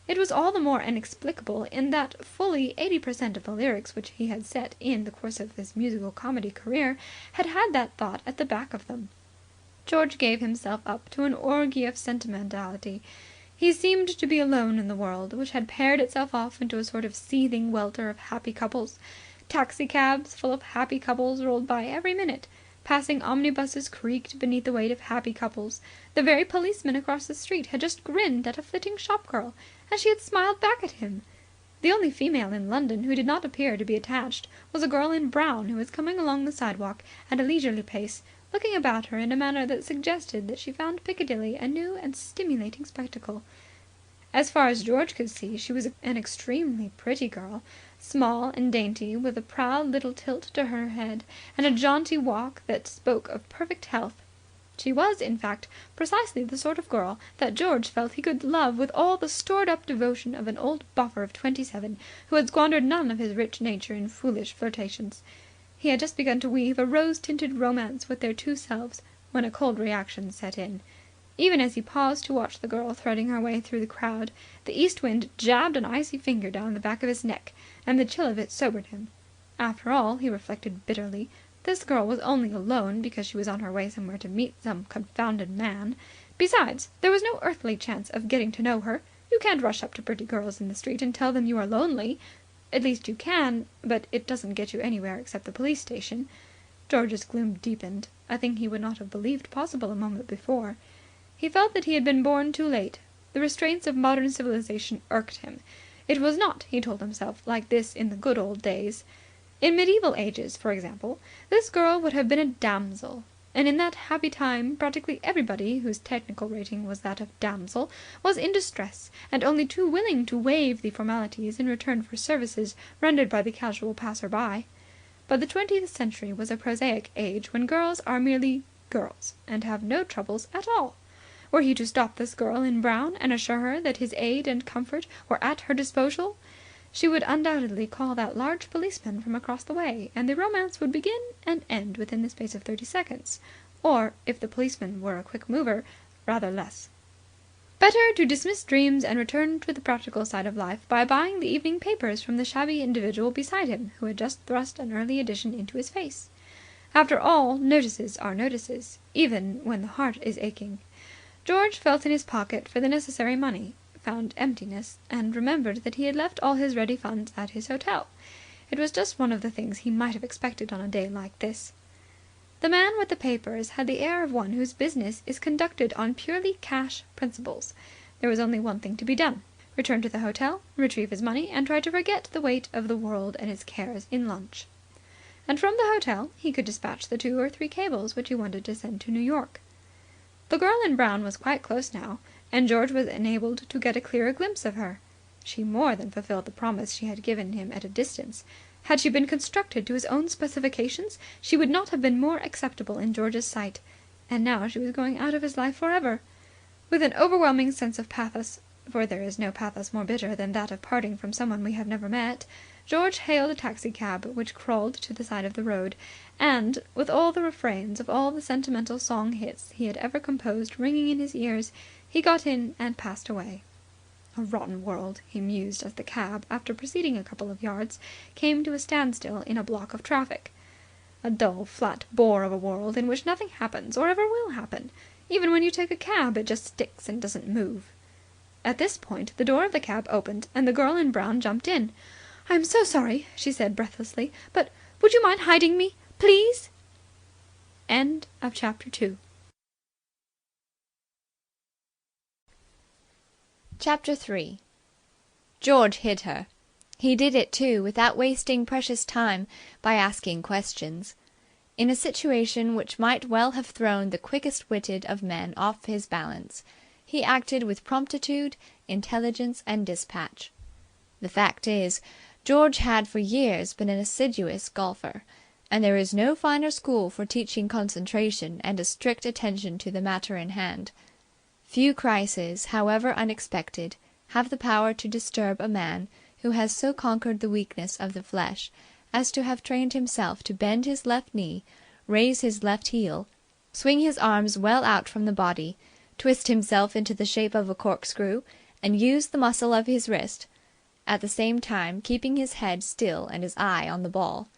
Speaker 3: It was all the more inexplicable in that fully 80% of the lyrics which he had set in the course of his musical comedy career had had that thought at the back of them. George gave himself up to an orgy of sentimentality. He seemed to be alone in the world, which had paired itself off into a sort of seething welter of happy couples. Taxicabs full of happy couples rolled by every minute. Passing omnibuses creaked beneath the weight of happy couples. The very policeman across the street had just grinned at a flitting shopgirl, and she had smiled back at him. The only female in London who did not appear to be attached was a girl in brown who was coming along the sidewalk at a leisurely pace, looking about her in a manner that suggested that she found Piccadilly a new and stimulating spectacle. As far as George could see, she was an extremely pretty girl, small and dainty, with a proud little tilt to her head and a jaunty walk that spoke of perfect health. She was, in fact, precisely the sort of girl that George felt he could love with all the stored-up devotion of an old buffer of 27 who had squandered none of his rich nature in foolish flirtations. He had just begun to weave a rose-tinted romance with their two selves when a cold reaction set in. Even as he paused to watch the girl threading her way through the crowd, the east wind jabbed an icy finger down the back of his neck, and the chill of it sobered him. After all, he reflected bitterly, this girl was only alone because she was on her way somewhere to meet some confounded man. Besides, there was no earthly chance of getting to know her. You can't rush up to pretty girls in the street and tell them you are lonely. At least you can, but it doesn't get you anywhere except the police station. George's gloom deepened, a thing he would not have believed possible a moment before. He felt that he had been born too late. The restraints of modern civilization irked him. It was not, he told himself, like this in the good old days. In medieval ages, for example, this girl would have been a damsel. And in that happy time practically everybody whose technical rating was that of damsel was in distress and only too willing to waive the formalities in return for services rendered by the casual passer-by. But the 20th century was a prosaic age when girls are merely girls and have no troubles at all. Were he to stop this girl in brown and assure her that his aid and comfort were at her disposal, she would undoubtedly call that large policeman from across the way, and the romance would begin and end within the space of 30 seconds. Or, if the policeman were a quick mover, rather less. Better to dismiss dreams and return to the practical side of life by buying the evening papers from the shabby individual beside him who had just thrust an early edition into his face. After all, notices are notices, even when the heart is aching. George felt in his pocket for the necessary money, found emptiness, and remembered that he had left all his ready funds at his hotel. It was just one of the things he might have expected on a day like this. The man with the papers had the air of one whose business is conducted on purely cash principles. There was only one thing to be done: return to the hotel, retrieve his money, and try to forget the weight of the world and its cares in lunch. And from the hotel he could dispatch the 2 or 3 cables which he wanted to send to New York. The girl in brown was quite close now, and George was enabled to get a clearer glimpse of her. She more than fulfilled the promise she had given him at a distance. Had she been constructed to his own specifications, she would not have been more acceptable in George's sight. And now she was going out of his life for ever. With an overwhelming sense of pathos, for there is no pathos more bitter than that of parting from someone we have never met, George hailed a taxicab which crawled to the side of the road, and, with all the refrains of all the sentimental song hits he had ever composed ringing in his ears, he got in and passed away. A rotten world, he mused as the cab, after proceeding a couple of yards, came to a standstill in a block of traffic. A dull, flat bore of a world in which nothing happens or ever will happen. Even when you take a cab, it just sticks and doesn't move. At this point the door of the cab opened, and the girl in brown jumped in. "I am so sorry," she said breathlessly, "but would you mind hiding me, please?" End of chapter 2.
Speaker 1: Chapter 3. George hid her. He did it, too, without wasting precious time by asking questions. In a situation which might well have thrown the quickest-witted of men off his balance, he acted with promptitude, intelligence, and dispatch. The fact is, George had for years been an assiduous golfer, and there is no finer school for teaching concentration and a strict attention to the matter in hand. Few crises, however unexpected, have the power to disturb a man who has so conquered the weakness of the flesh as to have trained himself to bend his left knee, raise his left heel, swing his arms well out from the body, twist himself into the shape of a corkscrew, and use the muscle of his wrist, at the same time keeping his head still and his eye on the ball.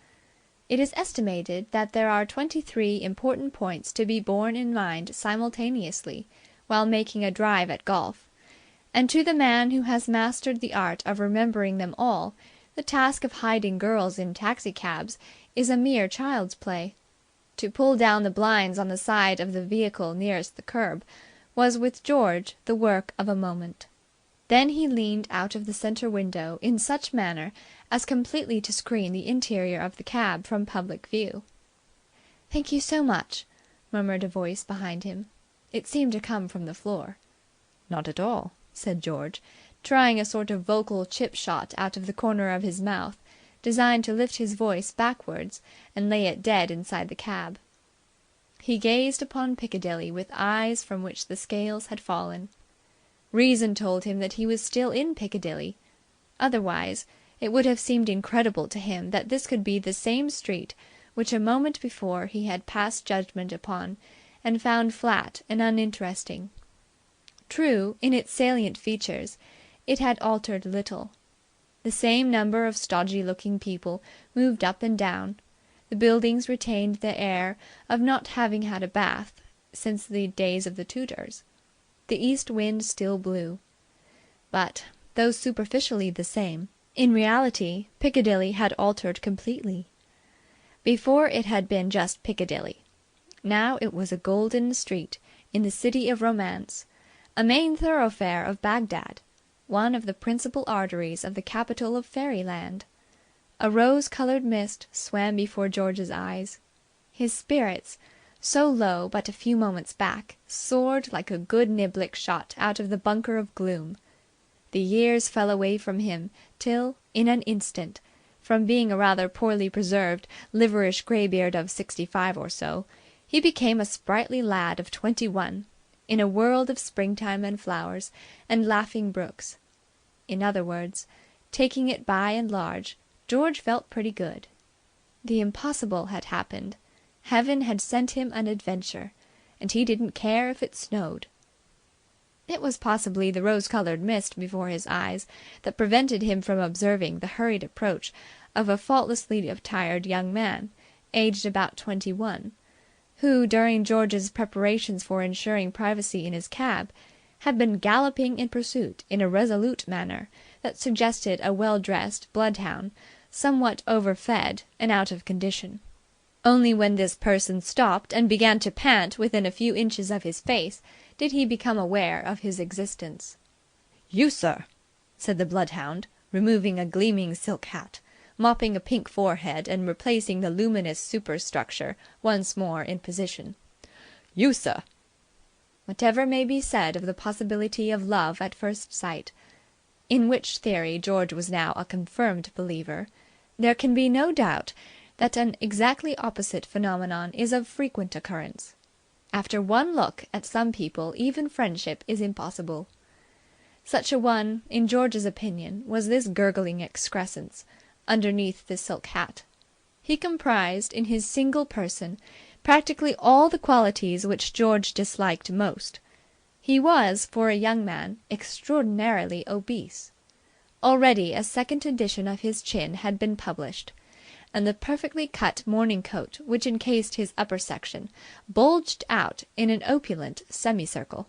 Speaker 1: It is estimated that there are 23 important points to be borne in mind simultaneously while making a drive at golf, and to the man who has mastered the art of remembering them all, the task of hiding girls in taxicabs is a mere child's play. To pull down the blinds on the side of the vehicle nearest the curb was with George the work of a moment. Then he leaned out of the centre window in such manner as completely to screen the interior of the cab from public view. "Thank you so much," murmured a voice behind him. It seemed to come from the floor. "Not at all," said George, trying a sort of vocal chip shot out of the corner of his mouth, designed to lift his voice backwards and lay it dead inside the cab. He gazed upon Piccadilly with eyes from which the scales had fallen. Reason told him that he was still in Piccadilly. Otherwise, it would have seemed incredible to him that this could be the same street which a moment before he had passed judgment upon and found flat and uninteresting. True, in its salient features, it had altered little. The same number of stodgy-looking people moved up and down. The buildings retained the air of not having had a bath since the days of the Tudors. The east wind still blew. But, though superficially the same, in reality Piccadilly had altered completely. Before it had been just Piccadilly. Now it was a golden street in the city of romance, a main thoroughfare of Baghdad, one of the principal arteries of the capital of fairyland. A rose-coloured mist swam before George's eyes. His spirits, so low but a few moments back, soared like a good niblick shot out of the bunker of gloom. The years fell away from him till, in an instant, from being a rather poorly preserved, liverish greybeard of 65 or so, he became a sprightly lad of 21, in a world of springtime and flowers and laughing brooks. In other words, taking it by and large, George felt pretty good. The impossible had happened. Heaven had sent him an adventure, and he didn't care if it snowed. It was possibly the rose-coloured mist before his eyes that prevented him from observing the hurried approach of a faultlessly attired young man, aged about 21, who, during George's preparations for ensuring privacy in his cab, had been galloping in pursuit in a resolute manner that suggested a well-dressed bloodhound, somewhat overfed and out of condition. Only when this person stopped and began to pant within a few inches of his face did he become aware of his existence. "You, sir," said the bloodhound, removing a gleaming silk hat, mopping a pink forehead and replacing the luminous superstructure once more in position. "You, sir." Whatever may be said of the possibility of love at first sight, in which theory George was now a confirmed believer, there can be no doubt that an exactly opposite phenomenon is of frequent occurrence. After one look at some people even friendship is impossible. Such a one, in George's opinion, was this gurgling excrescence underneath the silk hat. He comprised in his single person practically all the qualities which George disliked most. He was, for a young man, extraordinarily obese. Already a second edition of his chin had been published, and the perfectly cut morning coat which encased his upper section bulged out in an opulent semicircle.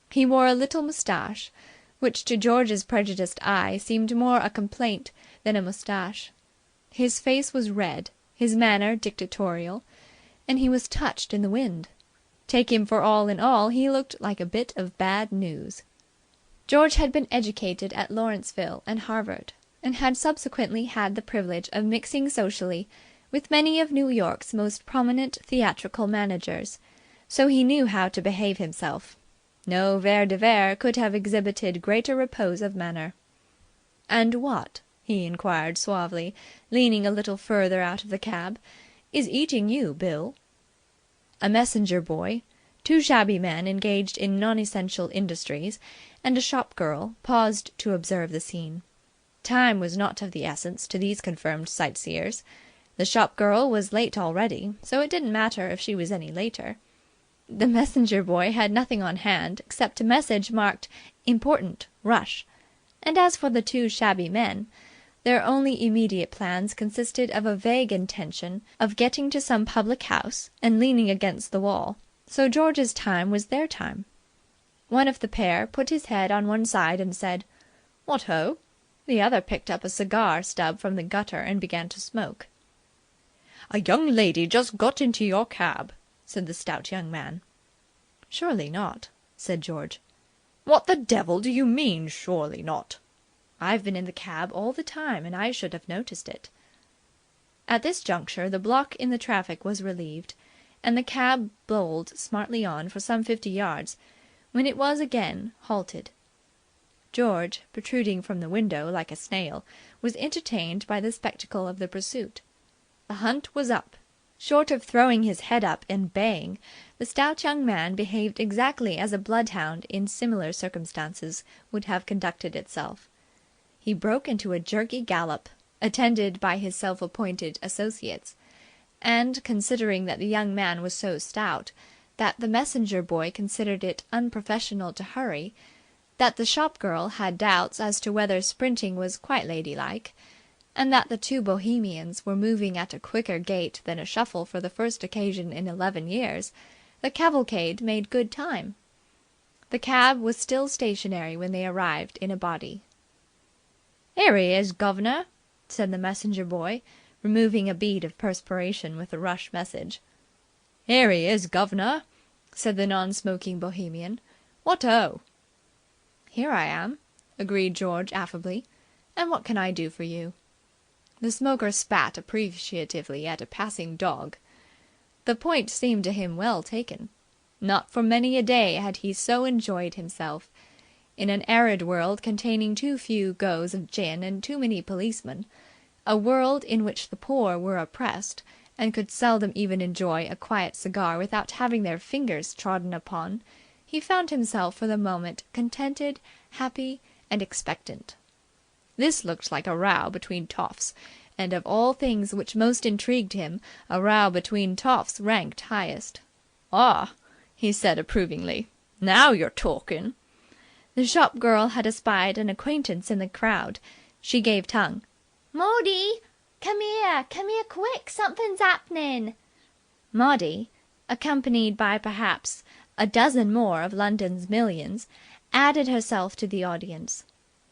Speaker 1: He wore a little moustache, which to George's prejudiced eye seemed more a complaint than a moustache. His face was red, his manner dictatorial, and he was touched in the wind. Take him for all in all, he looked like a bit of bad news. George had been educated at Lawrenceville and Harvard, and had subsequently had the privilege of mixing socially with many of New York's most prominent theatrical managers, so he knew how to behave himself. No Vere de Vere could have exhibited greater repose of manner. "And what," he inquired suavely, leaning a little further out of the cab, "is eating you, Bill?" A messenger boy, two shabby men engaged in non-essential industries, and a shop girl paused to observe the scene. Time was not of the essence to these confirmed sightseers. The shop girl was late already, so it didn't matter if she was any later. The messenger boy had nothing on hand except a message marked "Important. Rush." And as for the two shabby men, their only immediate plans consisted of a vague intention of getting to some public house and leaning against the wall. So George's time was their time.
Speaker 2: One of the pair put his head on one side and said, "What ho!" The other picked up a cigar stub from the gutter and began to smoke. "A young lady just got into your cab," said the stout young man. "Surely not," said George. "What the devil do you mean, surely not?" "I've been in the cab all the time, and I should have noticed it." At this juncture the block in the traffic was relieved, and the cab bowled smartly on for some 50 yards, when it was again halted. George, protruding from the window like a snail, was entertained by the spectacle of the pursuit. The hunt was up. Short of throwing his head up and baying, the stout young man behaved exactly as a bloodhound in similar circumstances would have conducted itself. He broke into a jerky gallop, attended by his self-appointed associates, and, considering that the young man was so stout, that the messenger boy considered it unprofessional to hurry, that the shop girl had doubts as to whether sprinting was quite ladylike, and that the two Bohemians were moving at a quicker gait than a shuffle for the first occasion in 11 years, the cavalcade made good time. The cab was still stationary when they arrived in a body. "Here he is, governor," said the messenger boy, removing a bead of perspiration with the rush message. "Here he is, governor," said the non-smoking Bohemian. "What ho!" "Here I am," agreed George affably. "And what can I do for you?" The smoker spat appreciatively at a passing dog. The point seemed to him well taken. Not for many a day had he so enjoyed himself. In an arid world containing too few goes of gin and too many policemen, a world in which the poor were oppressed and could seldom even enjoy a quiet cigar without having their fingers trodden upon, he found himself for the moment contented, happy, and expectant. This looked like a row between toffs, and of all things which most intrigued him, a row between toffs ranked highest. "Ah!" he said approvingly. "Now you're talking." The shop girl had espied an acquaintance in the crowd. She gave tongue.
Speaker 1: "Maudie! Come here quick! Something's happening!"
Speaker 2: Maudie, accompanied by perhaps a dozen more of London's millions, added herself to the audience.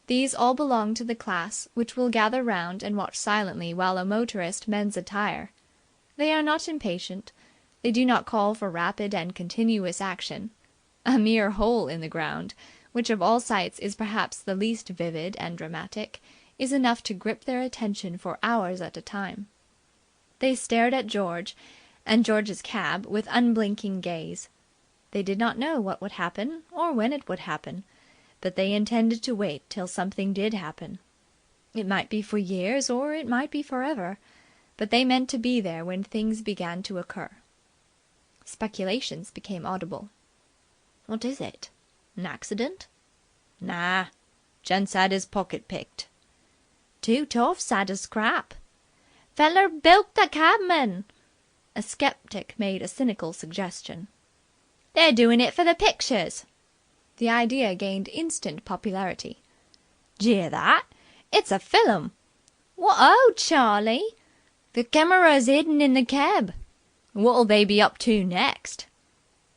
Speaker 2: These all belong to the class which will gather round and watch silently while a motorist mends a tire. They are not impatient. They do not call for rapid and continuous action. A mere hole in the ground, which of all sights is perhaps the least vivid and dramatic, is enough to grip their attention for hours at a time. They stared at George and George's cab with unblinking gaze. They did not know what would happen or when it would happen, but they intended to wait till something did happen. It might be for years or it might be forever, but they meant to be there when things began to occur. Speculations became audible. "What is it? An accident?" "Nah. Gent's had his pocket picked." "Two toffs had a scrap." "Feller bilked the cabman." A sceptic made a cynical suggestion. "They're doing it for the pictures." The idea gained instant popularity. "D'you hear that? It's a fillum." "What ho, Charlie!" "The camera's hidden in the cab." "What'll they be up to next?"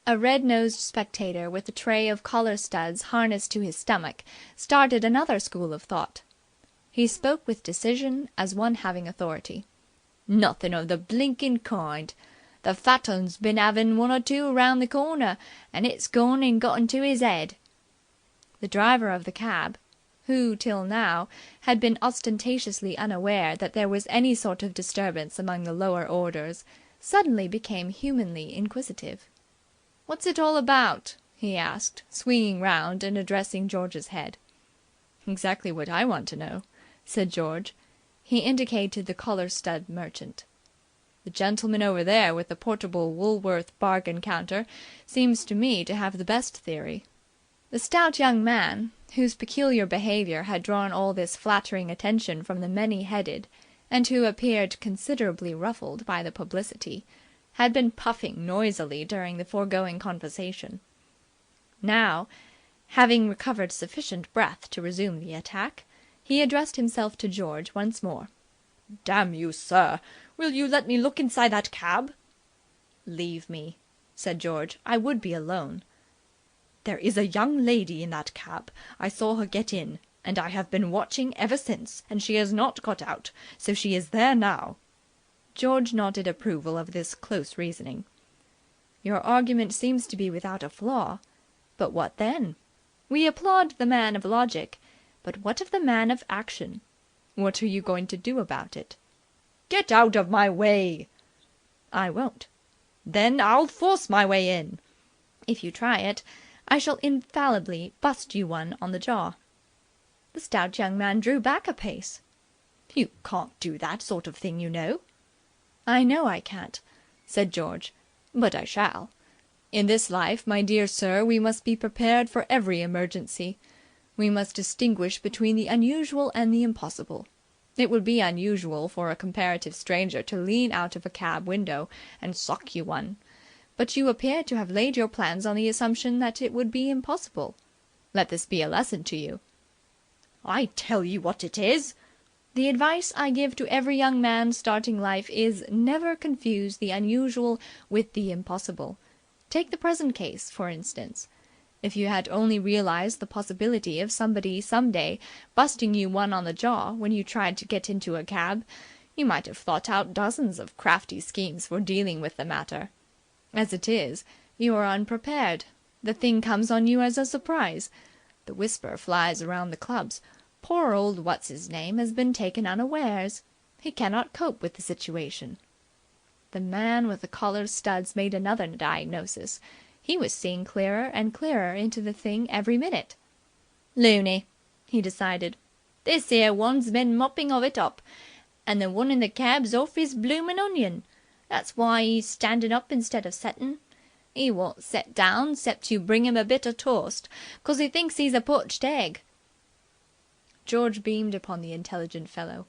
Speaker 2: A red-nosed spectator with a tray of collar studs harnessed to his stomach started another school of thought. He spoke with decision as one having authority. "Nothing of the blinking kind. The fat un's been having one or two round the corner, and it's gone and got into his head." The driver of the cab, who till now had been ostentatiously unaware that there was any sort of disturbance among the lower orders, suddenly became humanly inquisitive. "What's it all about?" he asked, swinging round and addressing George's head. "Exactly what I want to know," said George. He indicated the collar stud merchant. "The gentleman over there with the portable Woolworth bargain counter seems to me to have the best theory." The stout young man, whose peculiar behaviour had drawn all this flattering attention from the many-headed, and who appeared considerably ruffled by the publicity, had been puffing noisily during the foregoing conversation. Now, having recovered sufficient breath to resume the attack, he addressed himself to George once more. "Damn you, sir, will you let me look inside that cab?" "Leave me," said George. "I would be alone." "There is a young lady in that cab. I saw her get in, and I have been watching ever since, and she has not got out. So she is there now." George nodded approval of this close reasoning. "Your argument seems to be without a flaw. But what then? We applaud the man of logic, but what of the man of action? What are you going to do about it?" "Get out of my way!" "I won't." "Then I'll force my way in."
Speaker 1: "If you try it, I shall infallibly bust you one on the jaw." The stout young man drew back a pace.
Speaker 2: "You can't do that sort of thing, you know."
Speaker 1: "I know I can't," said George,
Speaker 2: "but I shall. In this life, my dear sir, we must be prepared for every emergency. We must distinguish between the unusual and the impossible. It would be unusual for a comparative stranger to lean out of a cab window and sock you one. But you appear to have laid your plans on the assumption that it would be impossible. Let this be a lesson to you."
Speaker 4: "I tell you what it is."
Speaker 1: "The advice I give to every young man starting life is never confuse the unusual with the impossible. Take the present case, for instance. If you had only realized the possibility of somebody some day busting you one on the jaw when you tried to get into a cab, you might have thought out dozens of crafty schemes for dealing with the matter. As it is, you are unprepared. The thing comes on you as a surprise. The whisper flies around the clubs. Poor old What's-his-name has been taken unawares. He cannot cope with the situation." The man with the collar studs made another diagnosis. He was seeing clearer and clearer into the thing every minute.
Speaker 4: "Looney,"
Speaker 1: he decided.
Speaker 4: "This 'ere one's been mopping of it up, and the one in the cab's off his bloomin' onion. That's why 'e's standing up instead of settin'. 'E won't set down 'cept you bring 'im a bit of toast, 'cos 'e thinks 'e's a poached egg."
Speaker 1: George beamed upon the intelligent fellow.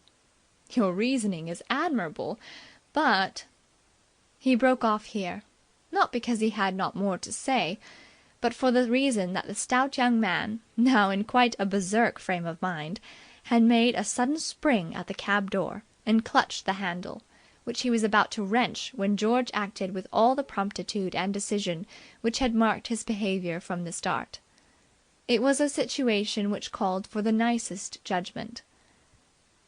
Speaker 1: "Your reasoning is admirable, but—" He broke off here, not because he had not more to say, but for the reason that the stout young man, now in quite a berserk frame of mind, had made a sudden spring at the cab door and clutched the handle, which he was about to wrench when George acted with all the promptitude and decision which had marked his behaviour from the start. It was a situation which called for the nicest judgment.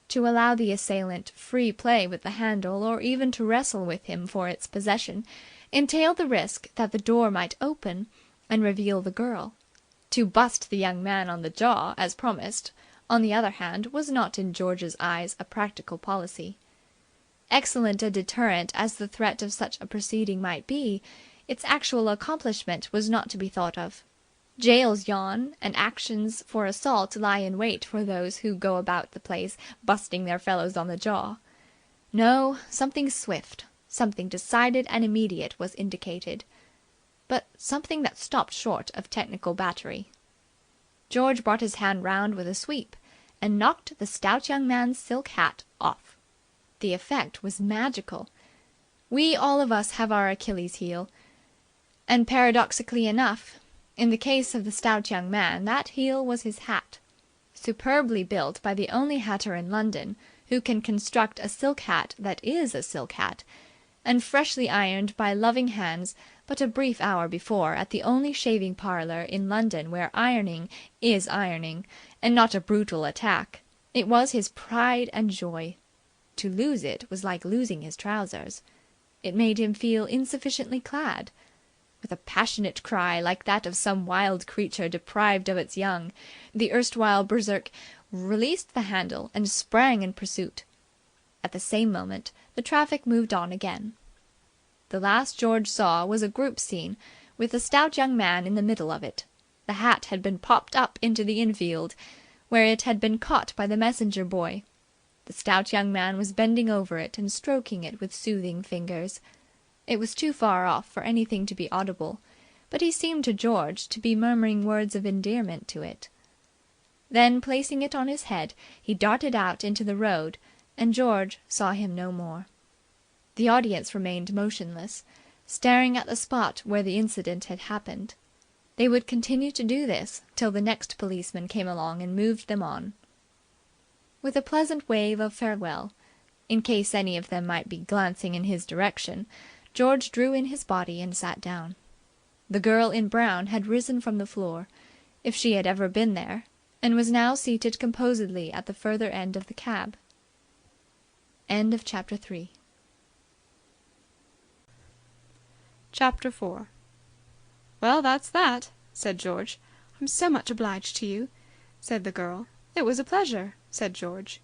Speaker 1: To allow the assailant free play with the handle, or even to wrestle with him for its possession, entailed the risk that the door might open and reveal the girl. To bust the young man on the jaw, as promised, on the other hand, was not in George's eyes a practical policy. Excellent a deterrent as the threat of such a proceeding might be, its actual accomplishment was not to be thought of. Jails yawn, and actions for assault lie in wait for those who go about the place busting their fellows on the jaw. No, something swift, something decided and immediate was indicated, but something that stopped short of technical battery. George brought his hand round with a sweep and knocked the stout young man's silk hat off. The effect was magical. We all of us have our Achilles heel, and paradoxically enough, in the case of the stout young man, that heel was his hat. Superbly built by the only hatter in London who can construct a silk hat that is a silk hat, and freshly ironed by loving hands but a brief hour before at the only shaving parlour in London where ironing is ironing and not a brutal attack, it was his pride and joy. To lose it was like losing his trousers. It made him feel insufficiently clad. With a passionate cry like that of some wild creature deprived of its young, the erstwhile berserk released the handle and sprang in pursuit. At the same moment the traffic moved on again. The last George saw was a group scene, with the stout young man in the middle of it. The hat had been popped up into the infield, where it had been caught by the messenger boy. The stout young man was bending over it and stroking it with soothing fingers. It was too far off for anything to be audible, but he seemed to George to be murmuring words of endearment to it. Then, placing it on his head, he darted out into the road, and George saw him no more. The audience remained motionless, staring at the spot where the incident had happened. They would continue to do this till the next policeman came along and moved them on. With a pleasant wave of farewell, in case any of them might be glancing in his direction, George drew in his body and sat down. The girl in brown had risen from the floor, if she had ever been there, and was now seated composedly at the further end of the cab. End of chapter 3.
Speaker 5: Chapter 4. "Well, that's that," said George. "I'm so much obliged to you," said the girl. "It was a pleasure," said George.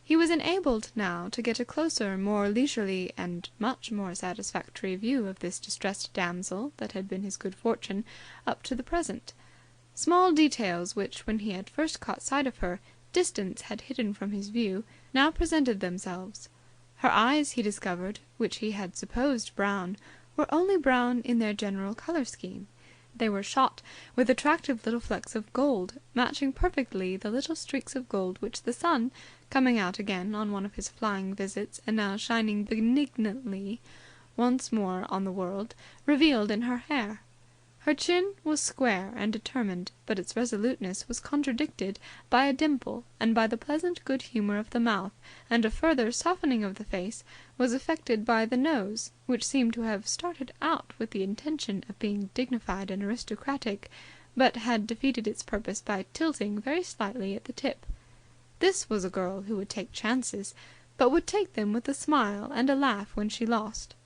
Speaker 5: He was enabled now to get a closer, more leisurely, and much more satisfactory view of this distressed damsel than had been his good fortune up to the present. Small details which, when he had first caught sight of her, distance had hidden from his view, now presented themselves. Her eyes, he discovered, which he had supposed brown, were only brown in their general colour scheme. They were shot with attractive little flecks of gold, matching perfectly the little streaks of gold which the sun, coming out again on one of his flying visits and now shining benignantly once more on the world, revealed in her hair. Her chin was square and determined, but its resoluteness was contradicted by a dimple, and by the pleasant good humour of the mouth, and a further softening of the face was effected by the nose, which seemed to have started out with the intention of being dignified and aristocratic, but had defeated its purpose by tilting very slightly at the tip. This was a girl who would take chances, but would take them with a smile and a laugh when she lost.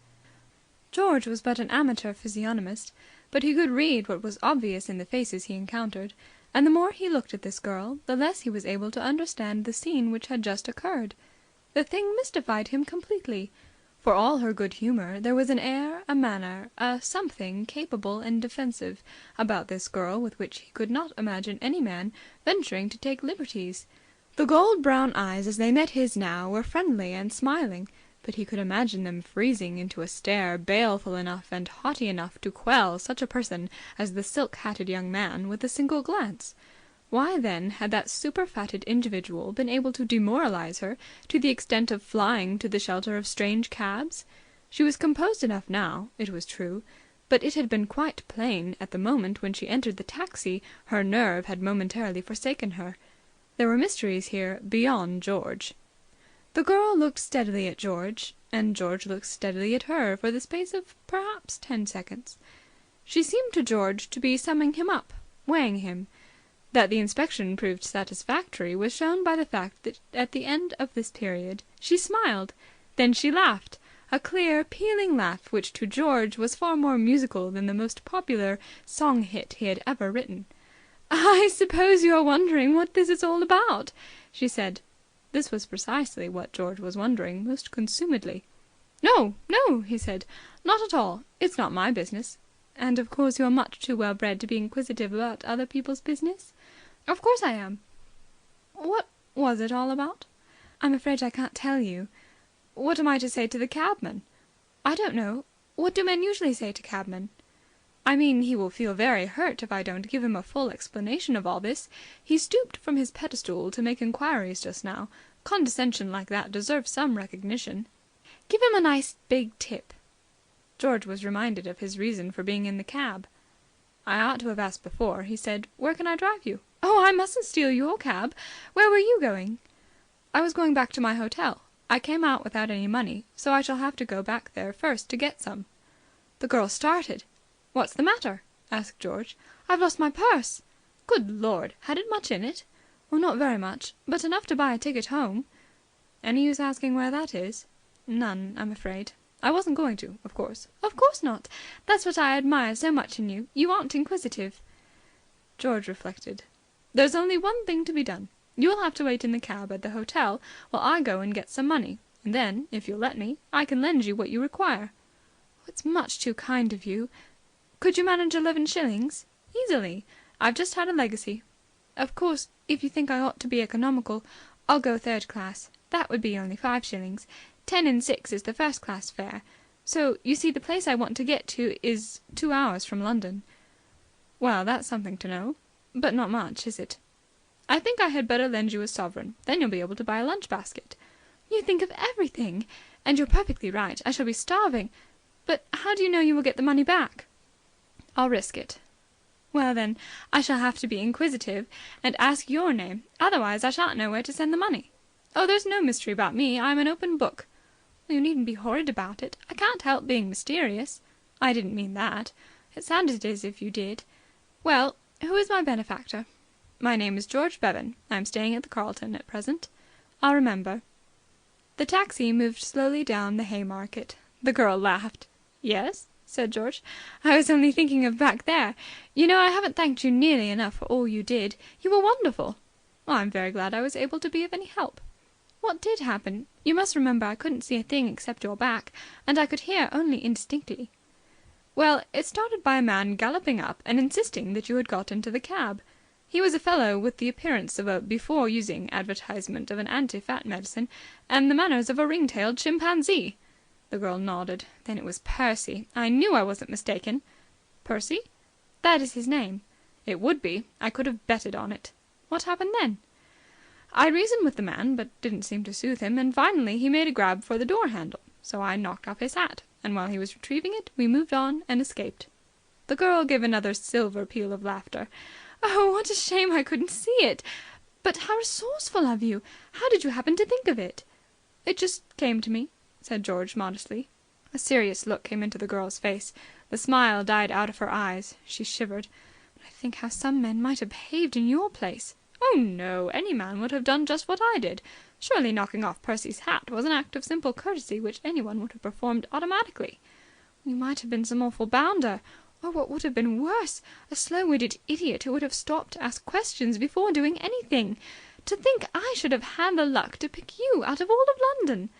Speaker 5: George was but an amateur physiognomist, but he could read what was obvious in the faces he encountered, and the more he looked at this girl, the less he was able to understand the scene which had just occurred. The thing mystified him completely. For all her good humour, there was an air, a manner, a something capable and defensive about this girl with which he could not imagine any man venturing to take liberties. The gold brown eyes, as they met his now, were friendly and smiling, but he could imagine them freezing into a stare baleful enough and haughty enough to quell such a person as the silk-hatted young man with a single glance. Why, then, had that super-fatted individual been able to demoralize her to the extent of flying to the shelter of strange cabs? She was composed enough now, it was true, but it had been quite plain at the moment when she entered the taxi her nerve had momentarily forsaken her. There were mysteries here beyond George. The girl looked steadily at George, and George looked steadily at her for the space of perhaps 10 seconds. She seemed to George to be summing him up, weighing him. That the inspection proved satisfactory was shown by the fact that at the end of this period she smiled. Then she laughed, a clear, pealing laugh which to George was far more musical than the most popular song hit he had ever written. "I suppose you are wondering what this is all about," she said. This was precisely what George was wondering most consumedly. "No, no," he said. "Not at all. It's not my business." "And of course you're much too well bred to be inquisitive about other people's business?" "Of course I am." "What was it all about?" "I'm afraid I can't tell you." "What am I to say to the cabman?" "I don't know. What do men usually say to cabmen?" "I mean, he will feel very hurt if I don't give him a full explanation of all this. He stooped from his pedestal to make inquiries just now. Condescension like that deserves some recognition." "Give him a nice big tip." George was reminded of his reason for being in the cab. "I ought to have asked before," he said. "Where can I drive you?" "Oh, I mustn't steal your cab. Where were you going?" "I was going back to my hotel. I came out without any money, so I shall have to go back there first to get some." The girl started. "What's the matter?" asked George. "I've lost my purse." "Good Lord! Had it much in it?" "Oh, not very much, but enough to buy a ticket home." "Any use asking where that is?" "None, I'm afraid. I wasn't going to, of course." "Of course not. That's what I admire so much in you. You aren't inquisitive." George reflected. "There's only one thing to be done. You'll have to wait in the cab at the hotel while I go and get some money, and then, if you'll let me, I can lend you what you require." "It's much too kind of you. Could you manage 11 shillings?" "Easily. I've just had a legacy." "Of course, if you think I ought to be economical, I'll go 3rd class. That would be only 5 shillings. 10 and 6 is the 1st class fare. So, you see, the place I want to get to is 2 hours from London." "Well, that's something to know. But not much, is it?" "I think I had better lend you a sovereign. Then you'll be able to buy a lunch basket." "You think of everything. And you're perfectly right. I shall be starving. But how do you know you will get the money back?" "I'll risk it." "Well, then, I shall have to be inquisitive and ask your name. Otherwise, I shan't know where to send the money." "Oh, there's no mystery about me. I'm an open book." "You needn't be horrid about it. I can't help being mysterious." "I didn't mean that. It sounded as if you did. Well, who is my benefactor? My name is George Bevan. I am staying at the Carlton at present. I'll remember." The taxi moved slowly down the Haymarket. The girl laughed. "Yes?" said George. "I was only thinking of back there. You know, I haven't thanked you nearly enough for all you did. You were wonderful." "Well, I'm very glad I was able to be of any help." "What did happen? You must remember I couldn't see a thing except your back, and I could hear only indistinctly." "Well, it started by a man galloping up and insisting that you had got into the cab. He was a fellow with the appearance of a before using advertisement of an anti-fat medicine and the manners of a ring-tailed chimpanzee." The girl nodded. "Then it was Percy. I knew I wasn't mistaken." "Percy?" "That is his name." "It would be. I could have betted on it." "What happened then?" "I reasoned with the man, but didn't seem to soothe him, and finally he made a grab for the door handle. So I knocked off his hat, and while he was retrieving it, we moved on and escaped." The girl gave another silver peal of laughter. "Oh, what a shame I couldn't see it! But how resourceful of you! How did you happen to think of it?" "It just came to me," said George modestly. A serious look came into the girl's face. The smile died out of her eyes. She shivered. "But I think how some men might have behaved in your place." "Oh, no. Any man would have done just what I did. Surely knocking off Percy's hat was an act of simple courtesy which anyone would have performed automatically." "You might have been some awful bounder. Or, what would have been worse, a slow-witted idiot who would have stopped to ask questions before doing anything. To think I should have had the luck to pick you out of all of London!"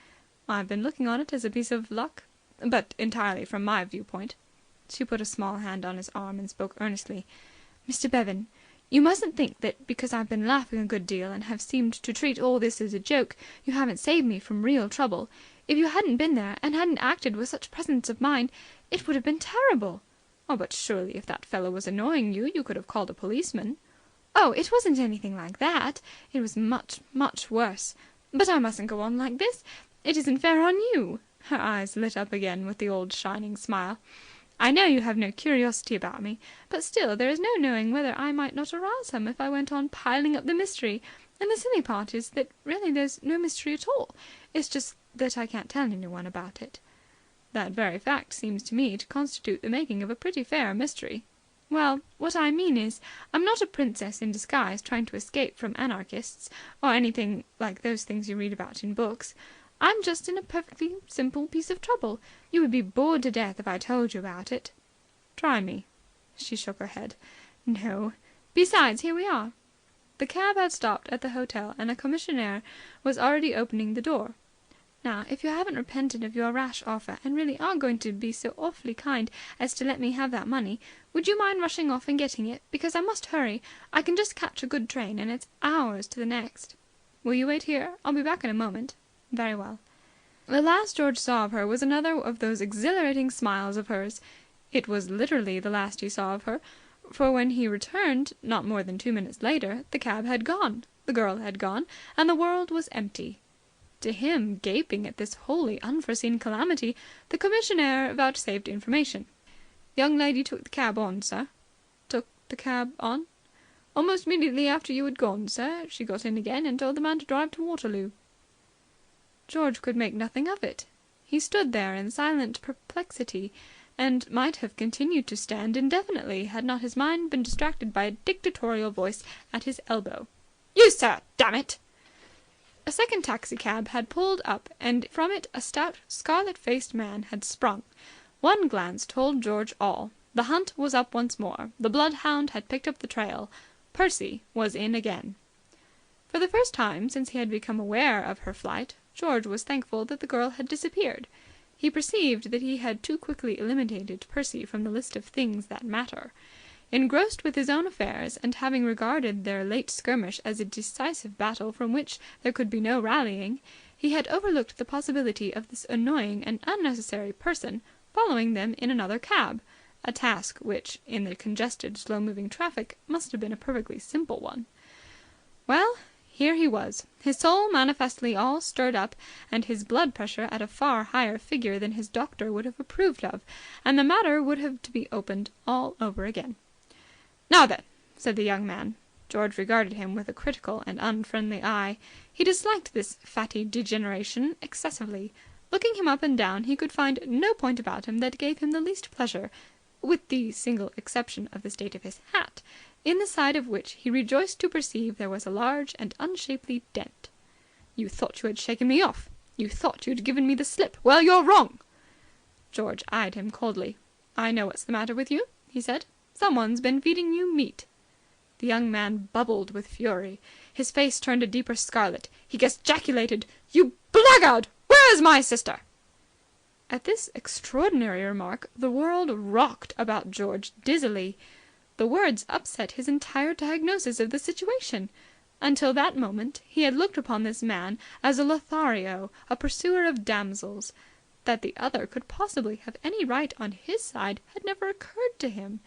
Speaker 5: "I've been looking on it as a piece of luck, but entirely from my viewpoint." She put a small hand on his arm and spoke earnestly. "Mr. Bevan, you mustn't think that because I've been laughing a good deal and have seemed to treat all this as a joke, you haven't saved me from real trouble. If you hadn't been there and hadn't acted with such presence of mind, it would have been terrible." "Oh, but surely if that fellow was annoying you, you could have called a policeman." "Oh, it wasn't anything like that. It was much, much worse. But I mustn't go on like this. It isn't fair on you." Her eyes lit up again with the old shining smile. "I know you have no curiosity about me, but still there is no knowing whether I might not arouse some if I went on piling up the mystery. And the silly part is that really there's no mystery at all. It's just that I can't tell anyone about it." "That very fact seems to me to constitute the making of a pretty fair mystery." "Well, what I mean is, I'm not a princess in disguise trying to escape from anarchists, or anything like those things you read about in books. I'm just in a perfectly simple piece of trouble. You would be bored to death if I told you about it." "Try me." She shook her head. "No. Besides, here we are." The cab had stopped at the hotel and a commissionaire was already opening the door. "Now, if you haven't repented of your rash offer and really are going to be so awfully kind as to let me have that money, would you mind rushing off and getting it? Because I must hurry. I can just catch a good train, and it's hours to the next." "Will you wait here? I'll be back in a moment." "Very well." The last George saw of her was another of those exhilarating smiles of hers. It was literally the last he saw of her, for when he returned, not more than 2 minutes later, the cab had gone, the girl had gone, and the world was empty. To him, gaping at this wholly unforeseen calamity, the commissionaire vouchsafed information. "The young lady took the cab on, sir." "Took the cab on?" "Almost immediately after you had gone, sir. She got in again and told the man to drive to Waterloo." George could make nothing of it. He stood there in silent perplexity, and might have continued to stand indefinitely had not his mind been distracted by a dictatorial voice at his elbow. "You, sir! Damn it!" A second taxicab had pulled up, and from it a stout, scarlet-faced man had sprung. One glance told George all. The hunt was up once more. The bloodhound had picked up the trail. Percy was in again. For the first time since he had become aware of her flight, George was thankful that the girl had disappeared. He perceived that he had too quickly eliminated Percy from the list of things that matter. Engrossed with his own affairs, and having regarded their late skirmish as a decisive battle from which there could be no rallying, he had overlooked the possibility of this annoying and unnecessary person following them in another cab, a task which, in the congested, slow-moving traffic, must have been a perfectly simple one. Well, here he was, his soul manifestly all stirred up, and his blood pressure at a far higher figure than his doctor would have approved of, and the matter would have to be opened all over again. "Now then," said the young man. George regarded him with a critical and unfriendly eye. He disliked this fatty degeneration excessively. Looking him up and down, he could find no point about him that gave him the least pleasure. with the single exception of the state of his hat, in the side of which he rejoiced to perceive there was a large and unshapely dent. "You thought you had shaken me off. You thought you'd given me the slip. Well, you're wrong." George eyed him coldly. "I know what's the matter with you," he said. "Someone's been feeding you meat." The young man bubbled with fury. His face turned a deeper scarlet. He gesticulated. "You blackguard! Where is my sister?" At this extraordinary remark the world rocked about George dizzily. The words upset his entire diagnosis of the situation. Until that moment he had looked upon this man as a Lothario, a pursuer of damsels. That the other could possibly have any right on his side had never occurred to him.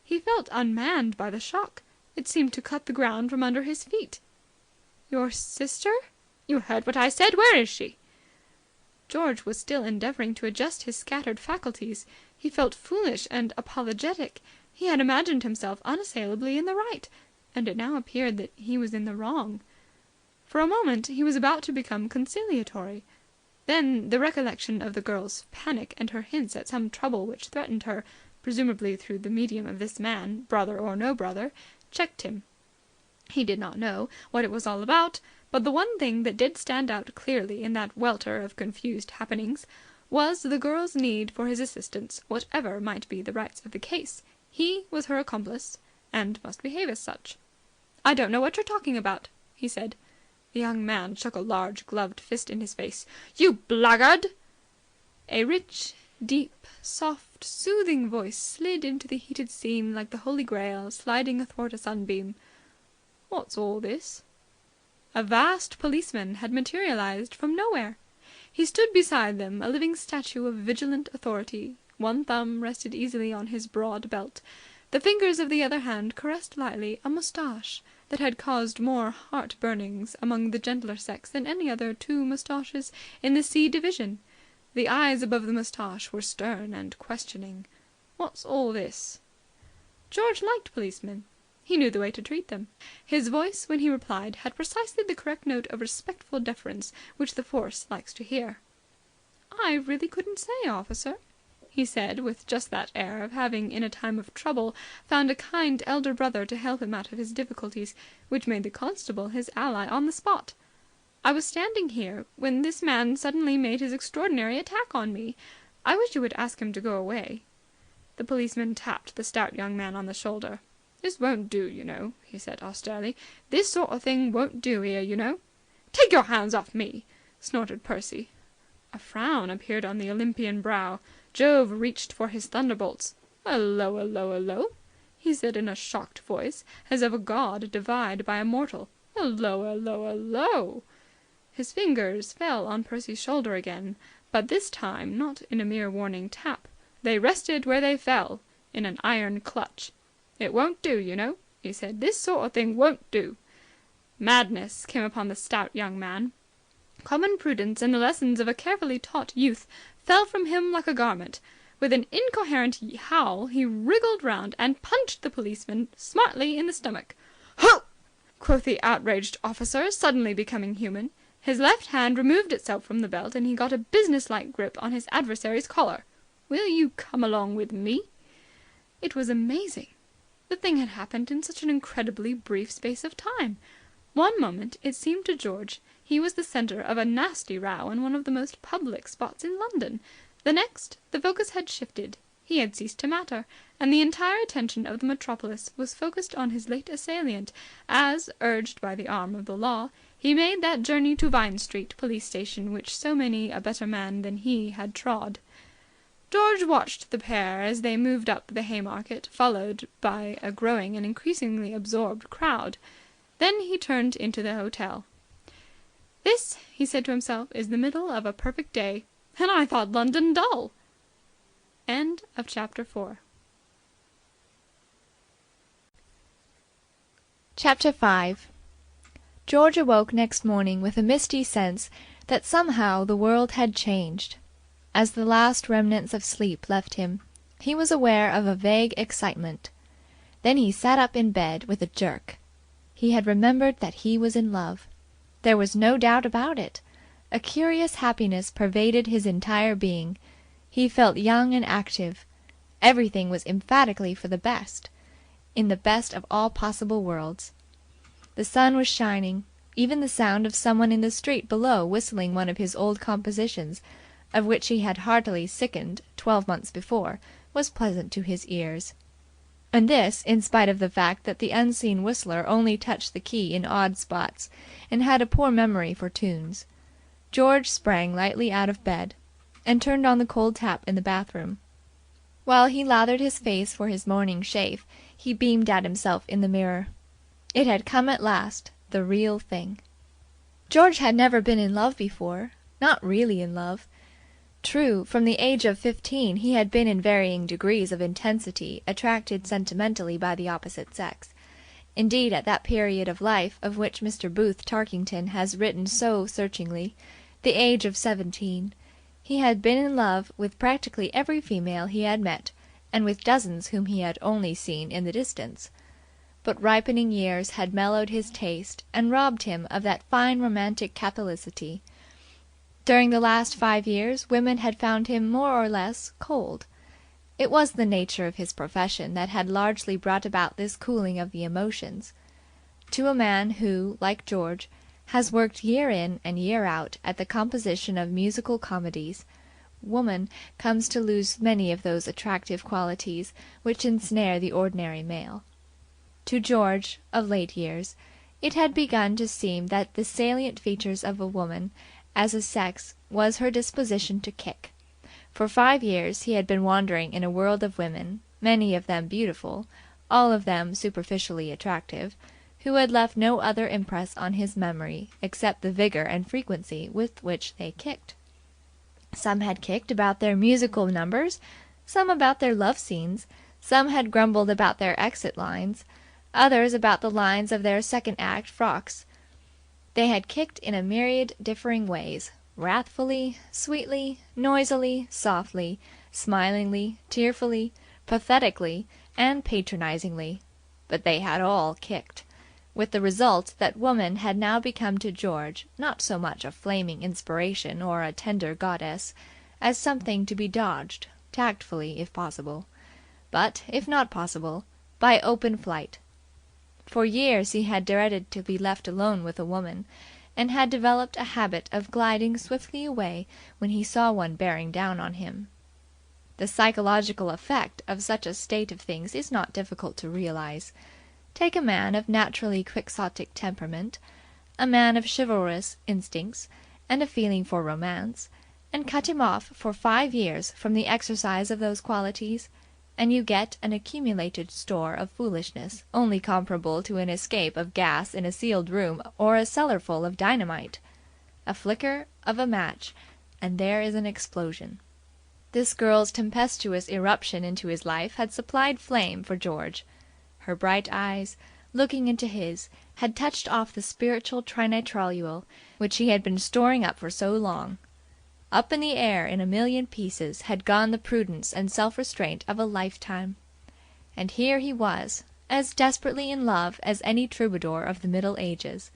Speaker 5: He felt unmanned by the shock. It seemed to cut the ground from under his feet. "Your sister?" "You heard what I said. Where is she?" George was still endeavouring to adjust his scattered faculties. He felt foolish and apologetic. He had imagined himself unassailably in the right, and it now appeared that he was in the wrong. For a moment he was about to become conciliatory. Then the recollection of the girl's panic and her hints at some trouble which threatened her, presumably through the medium of this man, brother or no brother, checked him. He did not know what it was all about, but the one thing that did stand out clearly in that welter of confused happenings was the girl's need for his assistance, whatever might be the rights of the case. He was her accomplice, and must behave as such. "I don't know what you're talking about," he said. The young man shook a large gloved fist in his face. "You blackguard!" A rich, deep, soft, soothing voice slid into the heated scene like the Holy Grail sliding athwart a sunbeam. "What's all this?" A vast policeman had materialized from nowhere. He stood beside them, a living statue of vigilant authority. One thumb rested easily on his broad belt. The fingers of the other hand caressed lightly a moustache that had caused more heart-burnings among the gentler sex than any other two moustaches in the C division. The eyes above the moustache were stern and questioning. "What's all this?" George liked policemen. He knew the way to treat them. His voice, when he replied, had precisely the correct note of respectful deference which the force likes to hear. "I really couldn't say, officer," he said, with just that air of having in a time of trouble found a kind elder brother to help him out of his difficulties, which made the constable his ally on the spot. "I was standing here when this man suddenly made his extraordinary attack on me. I wish you would ask him to go away." The policeman tapped the stout young man on the shoulder. "This won't do, you know," he said austerely. "This sort of thing won't do here, you know." "Take your hands off me!" snorted Percy. A frown appeared on the Olympian brow. Jove reached for his thunderbolts. "Hullo, hullo, hullo!" he said in a shocked voice, as of a god defied by a mortal. "Hullo, hullo, hullo!" His fingers fell on Percy's shoulder again, but this time not in a mere warning tap. They rested where they fell, in an iron clutch. "It won't do, you know," he said. "This sort of thing won't do." Madness came upon the stout young man. Common prudence and the lessons of a carefully taught youth fell from him like a garment. With an incoherent howl he wriggled round and punched the policeman smartly in the stomach. "Ho!" quoth the outraged officer, suddenly becoming human. His left hand removed itself from the belt, and he got a businesslike grip on his adversary's collar. "Will you come along with me?" It was amazing. The thing had happened in such an incredibly brief space of time. One moment, it seemed to George, he was the centre of a nasty row in one of the most public spots in London. The next, the focus had shifted. He had ceased to matter, and the entire attention of the metropolis was focused on his late assailant, as, urged by the arm of the law, he made that journey to Vine Street police station which so many a better man than he had trod. George watched the pair as they moved up the Haymarket, followed by a growing and increasingly absorbed crowd. Then he turned into the hotel. "This," he said to himself, "is the middle of a perfect day. And I thought London dull." End of chapter 4.
Speaker 1: Chapter 5. George awoke next morning with a misty sense that somehow the world had changed. As the last remnants of sleep left him, he was aware of a vague excitement. Then he sat up in bed with a jerk. He had remembered that he was in love. There was no doubt about it. A curious happiness pervaded his entire being. He felt young and active. Everything was emphatically for the best, in the best of all possible worlds. The sun was shining. Even the sound of someone in the street below whistling one of his old compositions, of which he had heartily sickened 12 months before, was pleasant to his ears. And this in spite of the fact that the unseen whistler only touched the key in odd spots and had a poor memory for tunes. George sprang lightly out of bed and turned on the cold tap in the bathroom. While he lathered his face for his morning shave, he beamed at himself in the mirror. It had come at last, the real thing. George had never been in love before, not really in love. True, from the age of 15 he had been in varying degrees of intensity attracted sentimentally by the opposite sex. Indeed, at that period of life of which Mr. Booth Tarkington has written so searchingly, the age of 17, he had been in love with practically every female he had met, and with dozens whom he had only seen in the distance. But ripening years had mellowed his taste and robbed him of that fine romantic catholicity. During the last 5 years women had found him more or less cold. It was the nature of his profession that had largely brought about this cooling of the emotions. To a man who, like George, has worked year in and year out at the composition of musical comedies, woman comes to lose many of those attractive qualities which ensnare the ordinary male. To George, of late years, it had begun to seem that the salient features of a woman as a sex was her disposition to kick. For 5 years he had been wandering in a world of women, many of them beautiful, all of them superficially attractive, who had left no other impress on his memory except the vigor and frequency with which they kicked. Some had kicked about their musical numbers, some about their love scenes, some had grumbled about their exit lines, others about the lines of their second act frocks. They had kicked in a myriad differing ways, wrathfully, sweetly, noisily, softly, smilingly, tearfully, pathetically, and patronizingly, but they had all kicked, with the result that woman had now become to George not so much a flaming inspiration or a tender goddess, as something to be dodged, tactfully if possible, but, if not possible, by open flight. For years he had dreaded to be left alone with a woman, and had developed a habit of gliding swiftly away when he saw one bearing down on him. The psychological effect of such a state of things is not difficult to realize. Take a man of naturally quixotic temperament, a man of chivalrous instincts and a feeling for romance, and cut him off for 5 years from the exercise of those qualities, and you get an accumulated store of foolishness only comparable to an escape of gas in a sealed room or a cellarful of dynamite. A flicker of a match, and there is an explosion. This girl's tempestuous irruption into his life had supplied flame for George. Her bright eyes, looking into his, had touched off the spiritual trinitrotoluol which he had been storing up for so long. Up in the air in a million pieces had gone the prudence and self-restraint of a lifetime. And here he was, as desperately in love as any troubadour of the Middle Ages.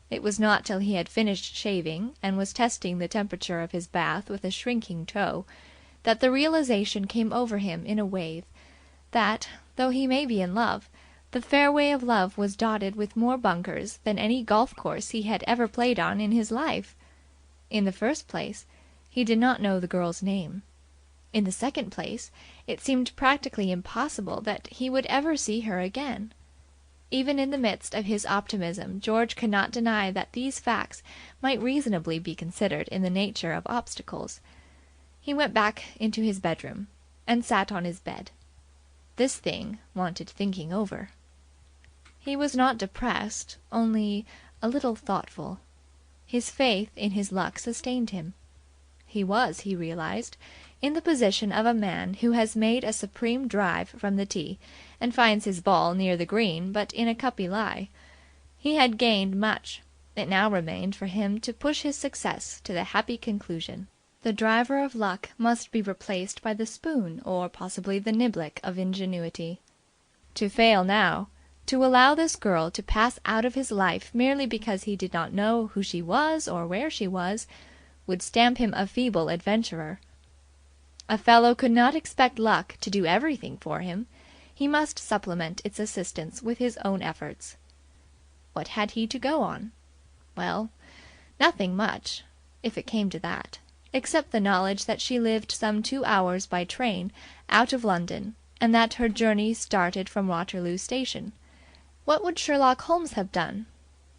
Speaker 1: It was not till he had finished shaving and was testing the temperature of his bath with a shrinking toe that the realization came over him in a wave that, though he may be in love, the fairway of love was dotted with more bunkers than any golf course he had ever played on in his life. In the first place, he did not know the girl's name. In the second place, it seemed practically impossible that he would ever see her again. Even in the midst of his optimism, George could not deny that these facts might reasonably be considered in the nature of obstacles. He went back into his bedroom and sat on his bed. This thing wanted thinking over. He was not depressed, only a little thoughtful. His faith in his luck sustained him. He was, he realized, in the position of a man who has made a supreme drive from the tee and finds his ball near the green but in a cuppy lie. He had gained much. It now remained for him to push his success to the happy conclusion. The driver of luck must be replaced by the spoon or possibly the niblick of ingenuity. To fail now, to allow this girl to pass out of his life merely because he did not know who she was or where she was, would stamp him a feeble adventurer. A fellow could not expect luck to do everything for him. He must supplement its assistance with his own efforts. What had he to go on? Well, nothing much, if it came to that, except the knowledge that she lived some 2 hours by train out of London, and that her journey started from Waterloo Station. What would Sherlock Holmes have done?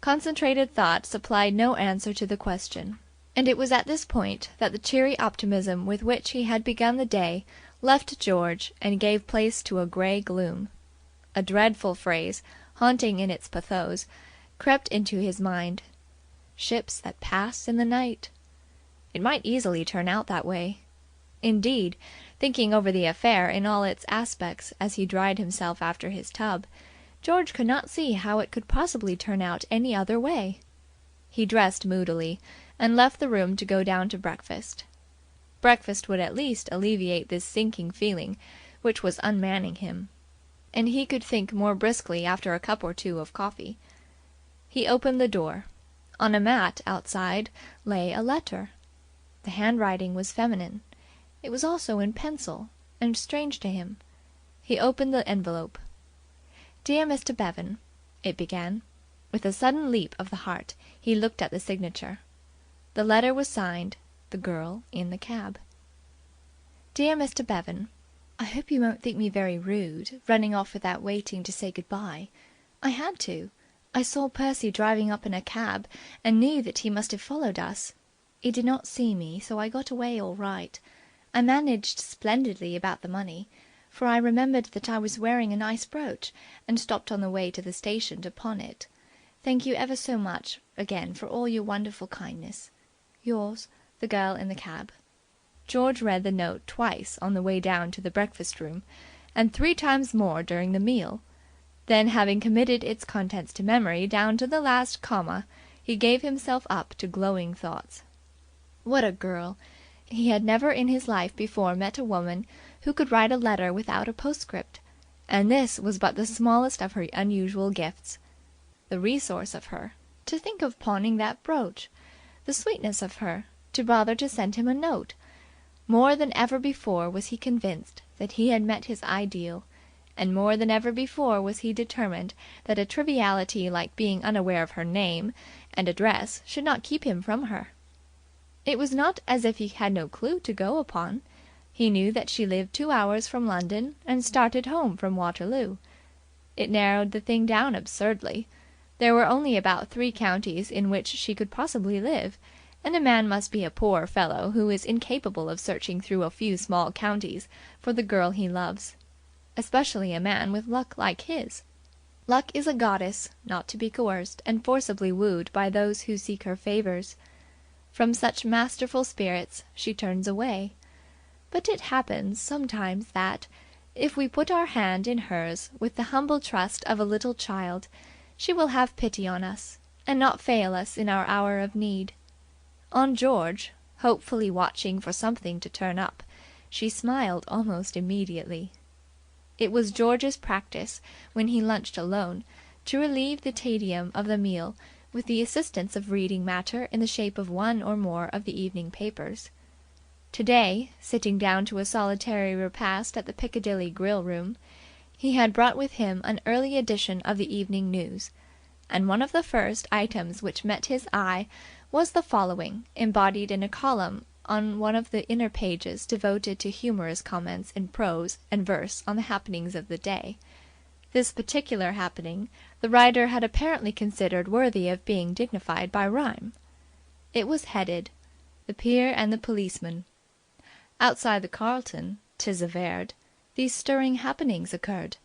Speaker 1: Concentrated thought supplied no answer to the question, and it was at this point that the cheery optimism with which he had begun the day left George and gave place to a grey gloom. A dreadful phrase, haunting in its pathos, crept into his mind. Ships that pass in the night. It might easily turn out that way. Indeed, thinking over the affair in all its aspects as he dried himself after his tub, George could not see how it could possibly turn out any other way. He dressed moodily, and left the room to go down to breakfast. Breakfast would at least alleviate this sinking feeling which was unmanning him, and he could think more briskly after a cup or two of coffee. He opened the door. On a mat outside lay a letter. The handwriting was feminine. It was also in pencil, and strange to him. He opened the envelope. "Dear Mr. Bevan," it began. With a sudden leap of the heart, he looked at the signature. The letter was signed "The Girl in the Cab." "Dear Mr. Bevan, I hope you won't think me very rude, running off without waiting to say good-bye. I had to. I saw Percy driving up in a cab, and knew that he must have followed us. He did not see me, so I got away all right. I managed splendidly about the money, for I remembered that I was wearing a nice brooch, and stopped on the way to the station to pawn it. Thank you ever so much again for all your wonderful kindness. Yours, The Girl in the Cab." George read the note twice on the way down to the breakfast-room, and 3 times more during the meal. Then, having committed its contents to memory down to the last comma, he gave himself up to glowing thoughts. What a girl! He had never in his life before met a woman who could write a letter without a postscript, and this was but the smallest of her unusual gifts. The resource of her, to think of pawning that brooch! The sweetness of her, to bother to send him a note! More than ever before was he convinced that he had met his ideal, and more than ever before was he determined that a triviality like being unaware of her name and address should not keep him from her. It was not as if he had no clue to go upon. He knew that she lived 2 hours from London and started home from Waterloo. It narrowed the thing down absurdly. There were only about 3 counties in which she could possibly live, and a man must be a poor fellow who is incapable of searching through a few small counties for the girl he loves. Especially a man with luck like his. Luck is a goddess, not to be coerced and forcibly wooed by those who seek her favours. From such masterful spirits she turns away. But it happens sometimes that, if we put our hand in hers with the humble trust of a little child, she will have pity on us, and not fail us in our hour of need. On George, hopefully watching for something to turn up, she smiled almost immediately. It was George's practice, when he lunched alone, to relieve the tedium of the meal with the assistance of reading matter in the shape of one or more of the evening papers. Today, sitting down to a solitary repast at the Piccadilly grill-room, he had brought with him an early edition of the Evening News, and one of the first items which met his eye was the following, embodied in a column on one of the inner pages devoted to humorous comments in prose and verse on the happenings of the day. This particular happening the writer had apparently considered worthy of being dignified by rhyme. It was headed, "The Peer and the Policeman." Outside the Carlton, 'tis averred, these stirring happenings occurred.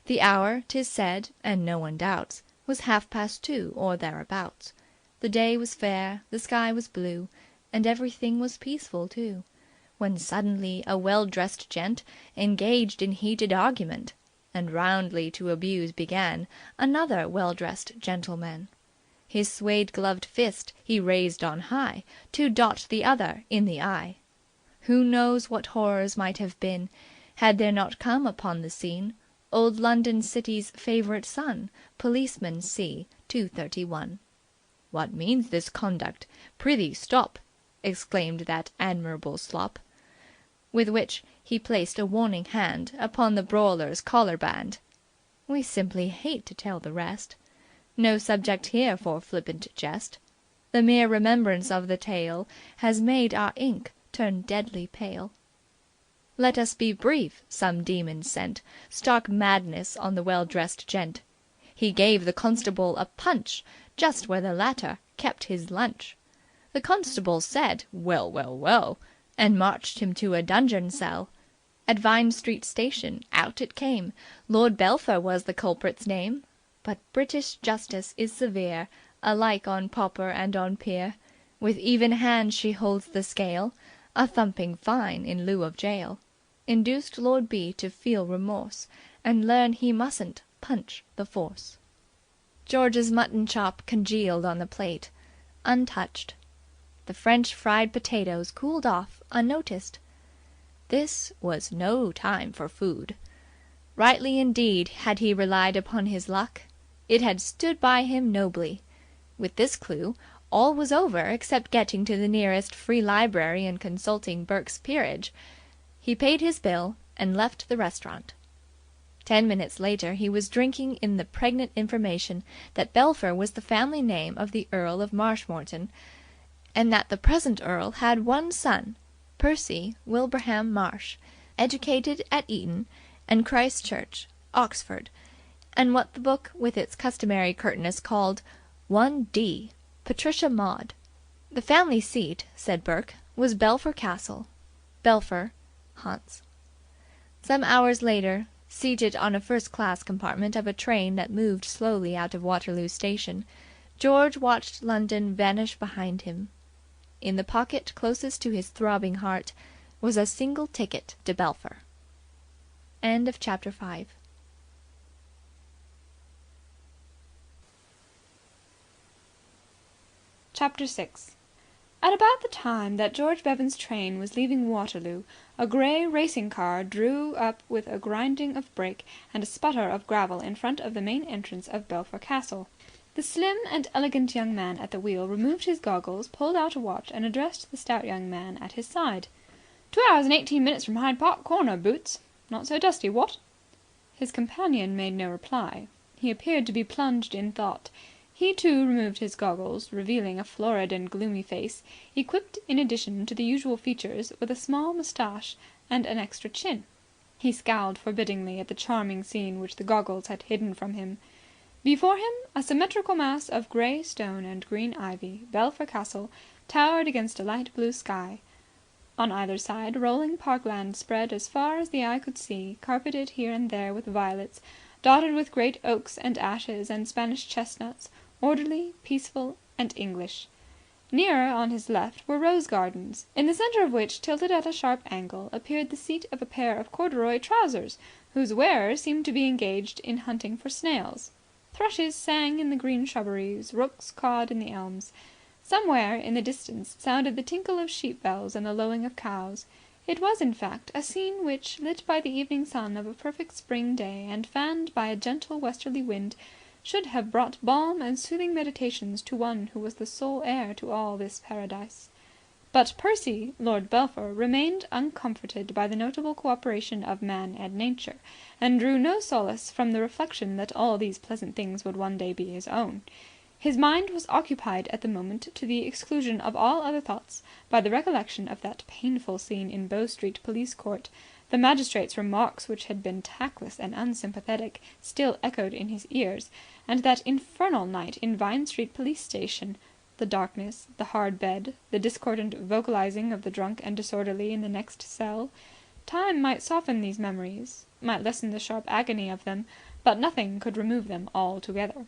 Speaker 1: The hour, 'tis said, and no one doubts, was 2:30 or thereabouts. The day was fair, the sky was blue, and everything was peaceful too, when suddenly a well-dressed gent engaged in heated argument, and roundly to abuse began another well-dressed gentleman. His suede-gloved fist he raised on high to dot the other in the eye. Who knows what horrors might have been, had there not come upon the scene old London City's favourite son, Policeman C. 231. "What means this conduct? Prithee stop!" exclaimed that admirable slop. with which he placed a warning hand upon the brawler's collar band. We simply hate to tell the rest. No subject here for flippant jest. The mere remembrance of the tale has made our ink turn deadly pale. Let us be brief. Some demon sent stark madness on the well-dressed gent. He gave the constable a punch just where the latter kept his lunch. The constable said, "Well, well, well," and marched him to a dungeon cell. At Vine Street Station out it came. Lord Belpher was the culprit's name. But British justice is severe, alike on pauper and on peer. With even hand she holds the scale, a thumping fine in lieu of jail. Induced Lord B. to feel remorse, and learn he mustn't punch the force. George's mutton chop congealed on the plate, untouched. The French fried potatoes cooled off unnoticed. This was no time for food. Rightly indeed had he relied upon his luck. It had stood by him nobly. With this clue, all was over except getting to the nearest Free Library and consulting Burke's Peerage. He paid his bill and left the restaurant. 10 minutes later he was drinking in the pregnant information that Belpher was the family name of the Earl of Marshmoreton, and that the present Earl had one son, Percy Wilbraham Marsh, educated at Eton and Christ Church, Oxford, and what the book with its customary curtness called 1D, Patricia Maud. The family seat, said Burke, was Belpher Castle. Belpher, Hants. Some hours later, seated on a first-class compartment of a train that moved slowly out of Waterloo Station, George watched London vanish behind him. In the pocket closest to his throbbing heart was a single ticket to Belpher. End of chapter 5.
Speaker 5: Chapter 6. At about the time that George Bevan's train was leaving Waterloo, a grey racing car drew up with a grinding of brake and a sputter of gravel in front of the main entrance of Belpher Castle. The slim and elegant young man at the wheel removed his goggles, pulled out a watch, and addressed the stout young man at his side. 2 hours and 18 minutes from Hyde Park Corner, Boots. Not so dusty, what? His companion made no reply. He appeared to be plunged in thought. He, too, removed his goggles, revealing a florid and gloomy face, equipped in addition to the usual features with a small moustache and an extra chin. He scowled forbiddingly at the charming scene which the goggles had hidden from him. Before him, a symmetrical mass of grey stone and green ivy, Belpher Castle, towered against a light blue sky. On either side, rolling parkland spread as far as the eye could see, carpeted here and there with violets, dotted with great oaks and ashes and Spanish chestnuts, orderly, peaceful, and English. Nearer, on his left, were rose gardens, in the centre of which, tilted at a sharp angle, appeared the seat of a pair of corduroy trousers, whose wearer seemed to be engaged in hunting for snails. Thrushes sang in the green shrubberies, rooks cawed in the elms. Somewhere in the distance sounded the tinkle of sheep bells and the lowing of cows. It was, in fact, a scene which, lit by the evening sun of a perfect spring day and fanned by a gentle westerly wind, should have brought balm and soothing meditations to one who was the sole heir to all this paradise. But Percy, Lord Belpher, remained uncomforted by the notable cooperation of man and nature, and drew no solace from the reflection that all these pleasant things would one day be his own. His mind was occupied at the moment, to the exclusion of all other thoughts, by the recollection of that painful scene in Bow Street Police Court. The magistrate's remarks, which had been tactless and unsympathetic, still echoed in his ears, and that infernal night in Vine Street Police Station. The darkness, the hard bed, the discordant vocalizing of the drunk and disorderly in the next cell. Time might soften these memories, might lessen the sharp agony of them, but nothing could remove them altogether.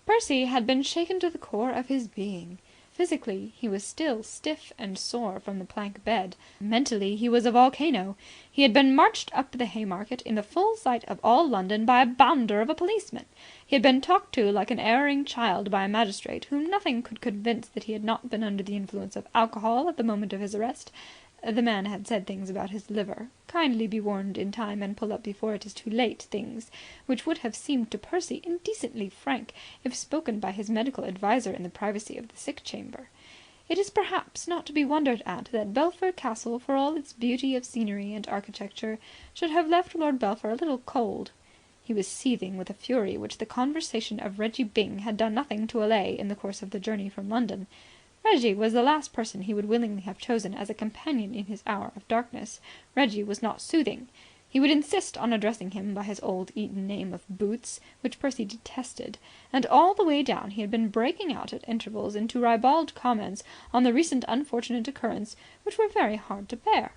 Speaker 5: Percy had been shaken to the core of his being. Physically, he was still stiff and sore from the plank bed. Mentally, he was a volcano. He had been marched up the Haymarket in the full sight of all London by a bounder of a policeman. He had been talked to like an erring child by a magistrate whom nothing could convince that he had not been under the influence of alcohol at the moment of his arrest. The man had said things about his liver, kindly be warned in time and pull up before it is too late things, which would have seemed to Percy indecently frank if spoken by his medical adviser in the privacy of the sick chamber.
Speaker 3: It is perhaps not to be wondered at that Belpher Castle, for all its beauty of scenery and architecture, should have left Lord Belpher a little cold. He was seething with a fury which the conversation of Reggie Byng had done nothing to allay in the course of the journey from London. Reggie was the last person he would willingly have chosen as a companion in his hour of darkness. Reggie was not soothing. He would insist on addressing him by his old Eton name of Boots, which Percy detested, and all the way down he had been breaking out at intervals into ribald comments on the recent unfortunate occurrence which were very hard to bear.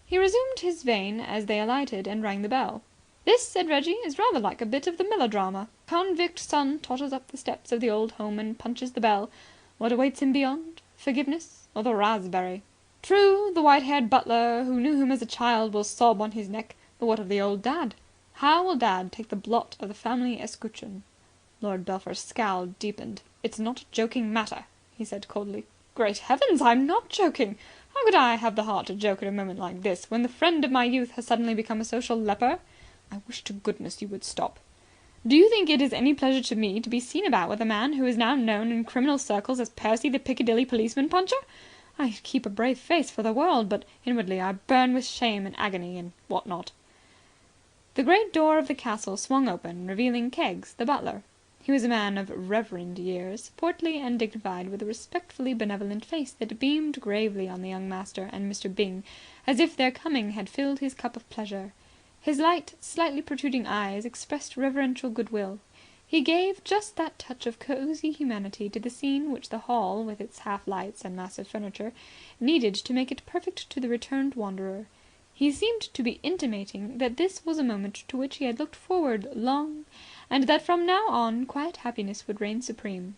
Speaker 3: He resumed his vein as they alighted and rang the bell. "This," said Reggie, "is rather like a bit of the melodrama. Convict son totters up the steps of the old home and punches the bell. What awaits him beyond? Forgiveness or the raspberry? True, the white-haired butler who knew him as a child will sob on his neck. But what of the old dad? How will dad take the blot of the family escutcheon?" Lord Belpher's scowl deepened. "It's not a joking matter," he said coldly. "Great heavens, I'm not joking! How could I have the heart to joke at a moment like this, when the friend of my youth has suddenly become a social leper? I wish to goodness you would stop. Do you think it is any pleasure to me to be seen about with a man who is now known in criminal circles as Percy the Piccadilly policeman puncher? I keep a brave face for the world, but inwardly I burn with shame and agony and what not." The great door of the castle swung open, revealing Keggs, the butler. He was a man of reverend years, portly and dignified, with a respectfully benevolent face that beamed gravely on the young master and Mr. Byng, as if their coming had filled his cup of pleasure. His light, slightly protruding eyes expressed reverential goodwill. He gave just that touch of cosy humanity to the scene which the hall, with its half-lights and massive furniture, needed to make it perfect to the returned wanderer. He seemed to be intimating that this was a moment to which he had looked forward long, and that from now on quiet happiness would reign supreme.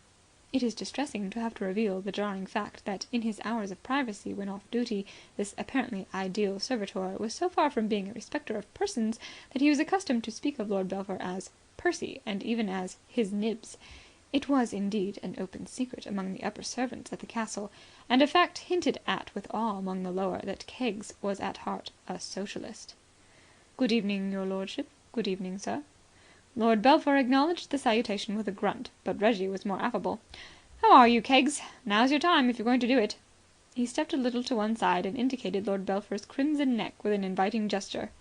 Speaker 3: It is distressing to have to reveal the jarring fact that in his hours of privacy when off duty this apparently ideal servitor was so far from being a respecter of persons that he was accustomed to speak of Lord Belpher as Percy and even as his Nibs. It was indeed an open secret among the upper servants at the castle, and a fact hinted at with awe among the lower, that Keggs was at heart a socialist. "Good evening, your lordship." "Good evening, sir." Lord Belpher acknowledged the salutation with a grunt, but Reggie was more affable. "How are you, Keggs? Now's your time if you're going to do it." He stepped a little to one side and indicated Lord Belpher's crimson neck with an inviting gesture.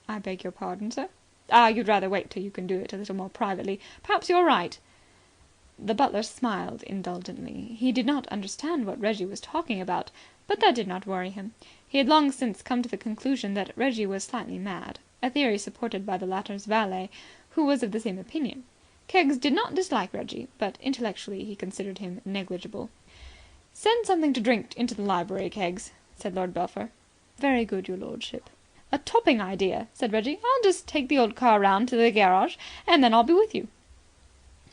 Speaker 3: "I beg your pardon, sir?" "You'd rather wait till you can do it a little more privately. Perhaps you're right." The butler smiled indulgently. He did not understand what Reggie was talking about, but that did not worry him. He had long since come to the conclusion that Reggie was slightly mad, a theory supported by the latter's valet, who was of the same opinion. Keggs did not dislike Reggie, but intellectually he considered him negligible. "Send something to drink into the library, Keggs," said Lord Belpher. "Very good, your lordship." "A topping idea," said Reggie. "I'll just take the old car round to the garage, and then I'll be with you."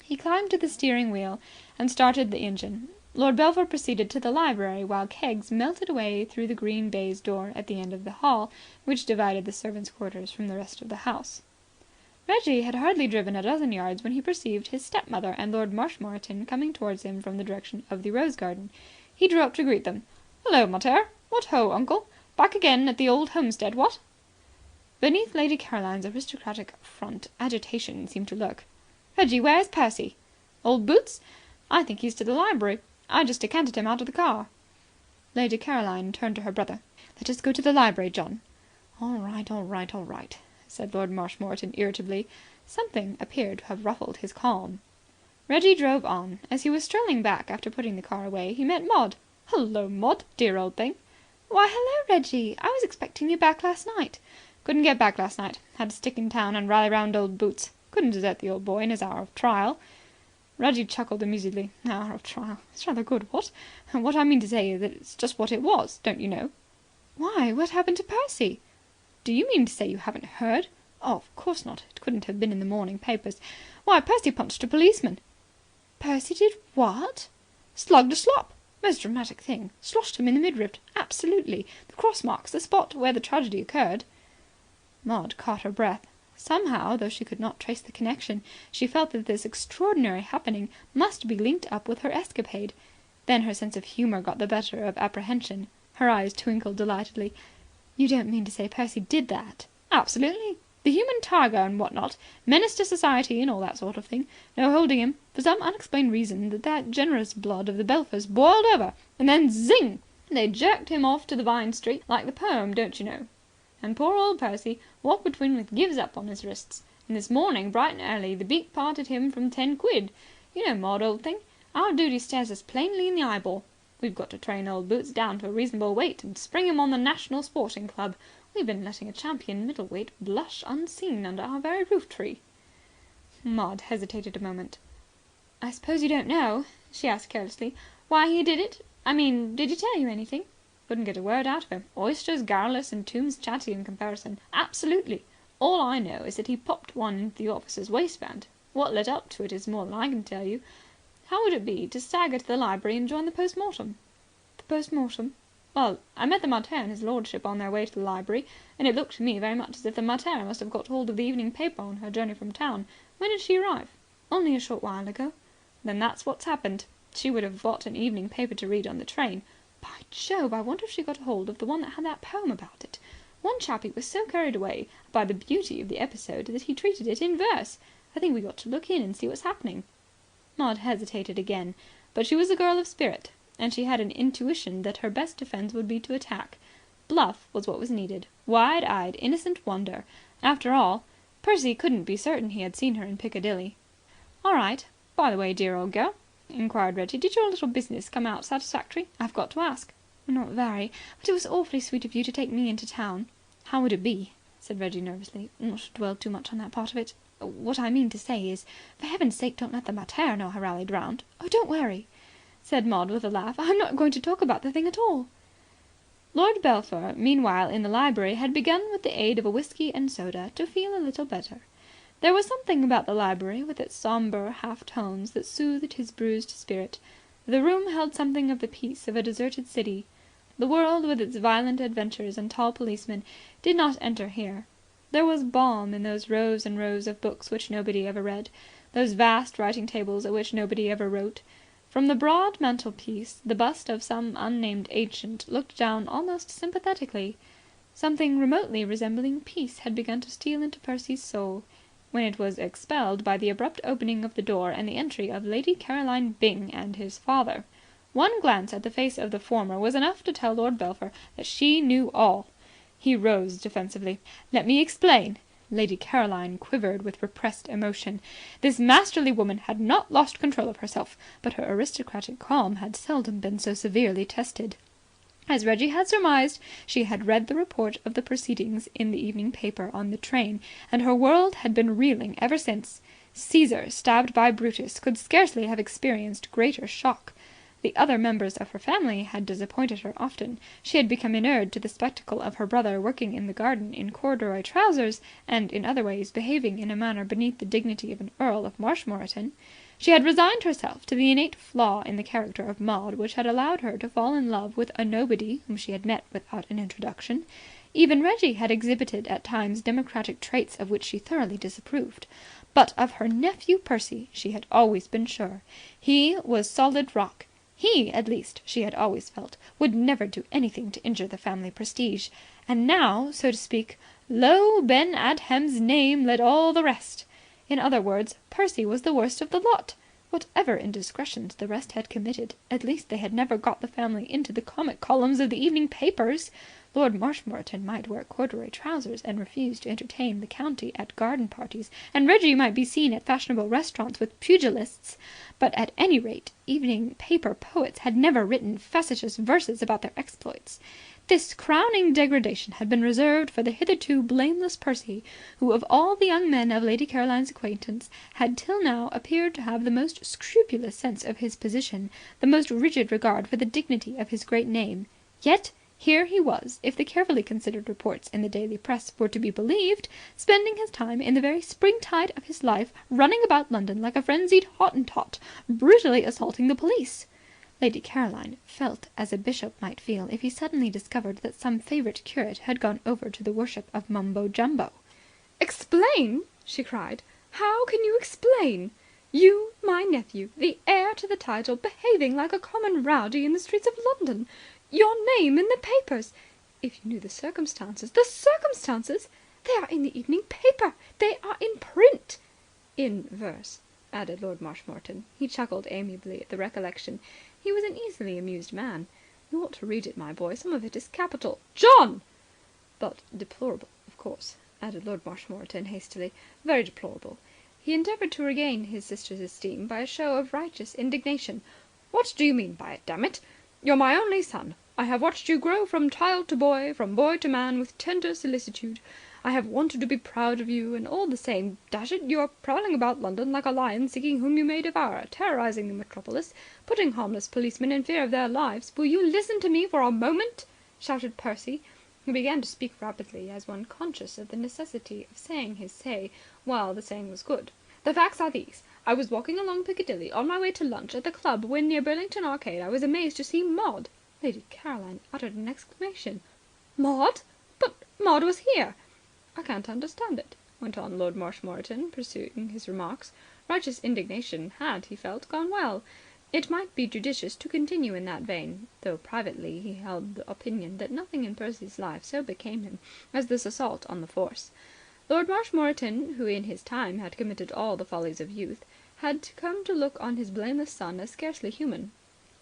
Speaker 3: He climbed to the steering wheel and started the engine. Lord Belpher proceeded to the library, while Keggs melted away through the green baize door at the end of the hall which divided the servants' quarters from the rest of the house. Reggie had hardly driven a dozen yards when he perceived his stepmother and Lord Marshmoreton coming towards him from the direction of the rose garden. He drew up to greet them. "Hullo, mater! What ho, uncle! Back again at the old homestead, what?" Beneath Lady Caroline's aristocratic front, agitation seemed to lurk. "Reggie, where's Percy?" "Old Boots? I think he's to the library. I just decanted him out of the car." Lady Caroline turned to her brother. "Let us go to the library, John." All right," said Lord Marshmoreton irritably. Something appeared to have ruffled his calm. Reggie drove on. As he was strolling back after putting the car away, he met Maud. "Hullo, Maud, dear old thing." "Why, hello, Reggie. I was expecting you back last night."
Speaker 5: "Couldn't get back last night. Had to stick in town and rally round old Boots. Couldn't desert the old boy in his hour of trial." Reggie chuckled amusedly. "Hour of trial. It's rather good, what? What I mean to say is that it's just what it was, don't you know."
Speaker 3: "Why, what happened to Percy?"
Speaker 5: "Do you mean to say you haven't heard? Oh, of course not. It couldn't have been in the morning papers. Why, Percy punched a policeman."
Speaker 3: "Percy did what?"
Speaker 5: "Slugged a slop. Most dramatic thing. Sloshed him in the midriff. Absolutely. The cross marks the spot where the tragedy occurred." Maud caught her breath. Somehow, though she could not trace the connection, she felt that this extraordinary happening must be linked up with her escapade. Then her sense of humour got the better of apprehension. Her eyes twinkled delightedly. "You don't mean to say Percy did that?" "Absolutely. The human tiger and what not. Menace to society and all that sort of thing. No holding him. For some unexplained reason that generous blood of the Belphers boiled over.
Speaker 3: And then zing! They jerked him off to the Vine Street, like the poem, don't you know. And poor old Percy walked between with Gives Up on his wrists. And this morning, bright and early, the beak parted him from 10 quid. You know, Maud, old thing, our duty stares us plainly in the eyeball. We've got to train old Boots down to a reasonable weight and spring him on the National Sporting Club. We've been letting a champion middleweight blush unseen under our very roof tree." Maud hesitated a moment. "I suppose you don't know," she asked carelessly, "why he did it? I mean, did he tell you anything?" "Couldn't get a word out of him. Oysters garrulous and tombs chatty in comparison. Absolutely. All I know is that he popped one into the officer's waistband. What led up to it is more than I can tell you. How would it be to stagger to the library and join the post-mortem?" "The post-mortem?" "Well, I met the mater and his lordship on their way to the library, and it looked to me very much as if the mater must have got hold of the evening paper on her journey from town. When did she arrive?" "Only a short while ago." "Then that's what's happened. She would have bought an evening paper to read on the train. By Jove, I wonder if she got hold of the one that had that poem about it. One chappie was so carried away by the beauty of the episode that he treated it in verse. I think we ought to look in and see what's happening." Maud hesitated again, but she was a girl of spirit, and she had an intuition that her best defence would be to attack. Bluff was what was needed. Wide-eyed, innocent wonder. After all, Percy couldn't be certain he had seen her in Piccadilly. "All right. By the way, dear old girl," inquired Reggie, "did your little business come out satisfactory? I've got to ask." "Not very. But it was awfully sweet of you to take me into town." "How would it be?" said Reggie nervously. "Not to dwell too much on that part of it. What I mean to say is, for heaven's sake don't let the mater know I rallied round." "Oh, don't worry," said Maud with a laugh. "I'm not going to talk about the thing at all." Lord Belpher, meanwhile in the library, had begun with the aid of a whisky and soda to feel a little better. There was something about the library, with its sombre half tones, that soothed his bruised spirit. The room held something of the peace of a deserted city. The world, with its violent adventures and tall policemen, did not enter here. There was balm in those rows and rows of books which nobody ever read, those vast writing tables at which nobody ever wrote. From the broad mantelpiece the bust of some unnamed ancient looked down almost sympathetically. Something remotely resembling peace had begun to steal into Percy's soul, when it was expelled by the abrupt opening of the door and the entry of Lady Caroline Byng and his father. One glance at the face of the former was enough to tell Lord Belpher that she knew all. He rose defensively. "Let me explain." Lady Caroline quivered with repressed emotion. This masterly woman had not lost control of herself, but her aristocratic calm had seldom been so severely tested. As Reggie had surmised, she had read the report of the proceedings in the evening paper on the train, and her world had been reeling ever since. Caesar, stabbed by Brutus, could scarcely have experienced greater shock. The other members of her family had disappointed her often. She had become inured to the spectacle of her brother working in the garden in corduroy trousers and in other ways behaving in a manner beneath the dignity of an Earl of Marshmoreton. She had resigned herself to the innate flaw in the character of Maud which had allowed her to fall in love with a nobody whom she had met without an introduction. Even Reggie had exhibited at times democratic traits of which she thoroughly disapproved. But of her nephew Percy she had always been sure. He was solid rock. He, at least, she had always felt, would never do anything to injure the family prestige. And now, so to speak, lo, Ben Adhem's name led all the rest. In other words, Percy was the worst of the lot. Whatever indiscretions the rest had committed, at least they had never got the family into the comic columns of the evening papers. Lord Marshmoreton might wear corduroy trousers and refuse to entertain the county at garden parties, and Reggie might be seen at fashionable restaurants with pugilists, but at any rate evening paper poets had never written facetious verses about their exploits. This crowning degradation had been reserved for the hitherto blameless Percy, who of all the young men of Lady Caroline's acquaintance had till now appeared to have the most scrupulous sense of his position, the most rigid regard for the dignity of his great name. Yet here he was, if the carefully considered reports in the daily press were to be believed, spending his time in the very springtide of his life, running about London like a frenzied Hottentot, brutally assaulting the police. Lady Caroline felt as a bishop might feel if he suddenly discovered that some favourite curate had gone over to the worship of Mumbo Jumbo. "Explain!" she cried. "How can you explain? You, my nephew, the heir to the title, behaving like a common rowdy in the streets of London. Your name in the papers. If you knew the circumstances. The circumstances! They are in the evening paper. They are in print." "In verse," added Lord Marshmoreton. He chuckled amiably at the recollection.
Speaker 5: He was an easily amused man. You ought to read it, my boy. Some of it is capital. John! But deplorable, of course, added Lord Marshmoreton hastily. Very deplorable. He endeavoured to regain his sister's esteem by a show of righteous indignation. What do you mean by it, damn it? You're my only son. I have watched you grow from child to boy, from boy to man, with tender solicitude. I have wanted to be proud of you, and all the same, dash it, you are prowling about London like a lion seeking whom you may devour, terrorizing the metropolis, putting harmless policemen in fear of their lives. Will you listen to me for a moment? Shouted Percy. He began to speak rapidly, as one conscious of the necessity of saying his say while the saying was good. The facts are these. I was walking along Piccadilly on my way to lunch at the club when near Burlington Arcade I was amazed to see Maud. Lady Caroline uttered an exclamation. Maud? But Maud was here. I can't understand it, went on Lord Marshmoreton, pursuing his remarks. Righteous indignation had, he felt, gone well. It might be judicious to continue in that vein, though privately he held the opinion that nothing in Percy's life so became him as this assault on the force. Lord Marshmoreton, who in his time had committed all the follies of youth, had come to look on his blameless son as scarcely human.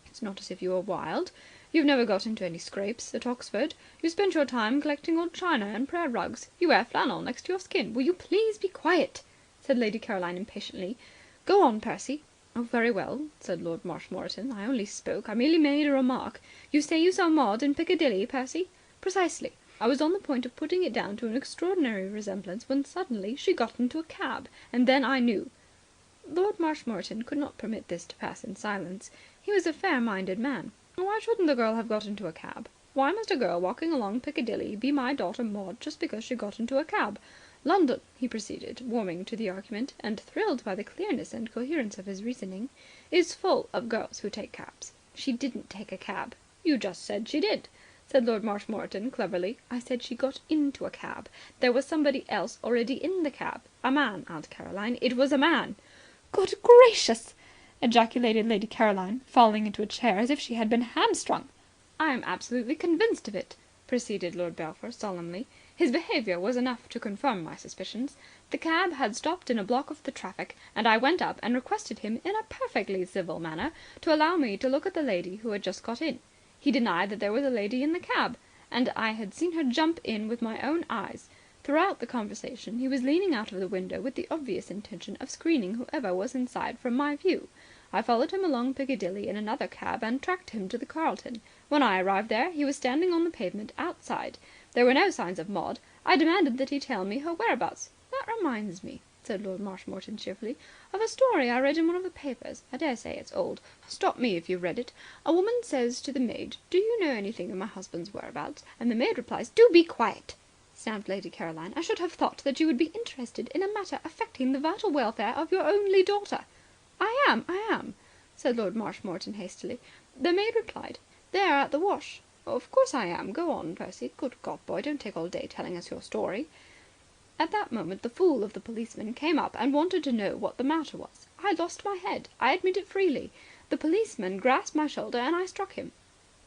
Speaker 5: It's not as if you were wild. You've never got into any scrapes at Oxford. You spent your time collecting old china and prayer rugs. You wear flannel next to your skin. Will you please be quiet? Said Lady Caroline impatiently. Go on, Percy. Oh, very well, said Lord Marshmoreton. I only spoke. I merely made a remark. You say you saw Maud in Piccadilly, Percy? Precisely. I was on the point of putting it down to an extraordinary resemblance when suddenly she got into a cab, and then I knew. Lord Marshmoreton could not permit this to pass in silence. He was a fair-minded man. Why shouldn't the girl have got into a cab? Why must a girl walking along Piccadilly be my daughter Maud just because she got into a cab? London, he proceeded, warming to the argument, and thrilled by the clearness and coherence of his reasoning, is full of girls who take cabs. She didn't take a cab. You just said she did, said Lord Marshmoreton cleverly. I said she got into a cab. There was somebody else already in the cab. A man, Aunt Caroline. It was a man. Good gracious! Ejaculated Lady Caroline, falling into a chair as if she had been hamstrung. I am absolutely convinced of it, proceeded Lord Belpher solemnly. His behaviour was enough to confirm my suspicions. The cab had stopped in a block of the traffic, and I went up and requested him in a perfectly civil manner to allow me to look at the lady who had just got in. He denied that there was a lady in the cab, and I had seen her jump in with my own eyes. Throughout the conversation he was leaning out of the window with the obvious intention of screening whoever was inside from my view. I followed him along Piccadilly in another cab and tracked him to the Carlton. When I arrived there, he was standing on the pavement outside. There were no signs of Maud. I demanded that he tell me her whereabouts. That reminds me, said Lord Marshmoreton cheerfully, of a story I read in one of the papers. I dare say it's old. Stop me if you've read it. A woman says to the maid, "Do you know anything of my husband's whereabouts?" And the maid replies, "Do be quiet," snapped Lady Caroline. "I should have thought that you would be interested in a matter affecting the vital welfare of your only daughter." I am, said Lord Marshmoreton hastily. The maid replied, "There at the wash." "Of course I am. Go on, Percy. Good God, boy, don't take all day telling us your story." At that moment the fool of the policeman came up and wanted to know what the matter was. I lost my head. I admit it freely. The policeman grasped my shoulder and I struck him.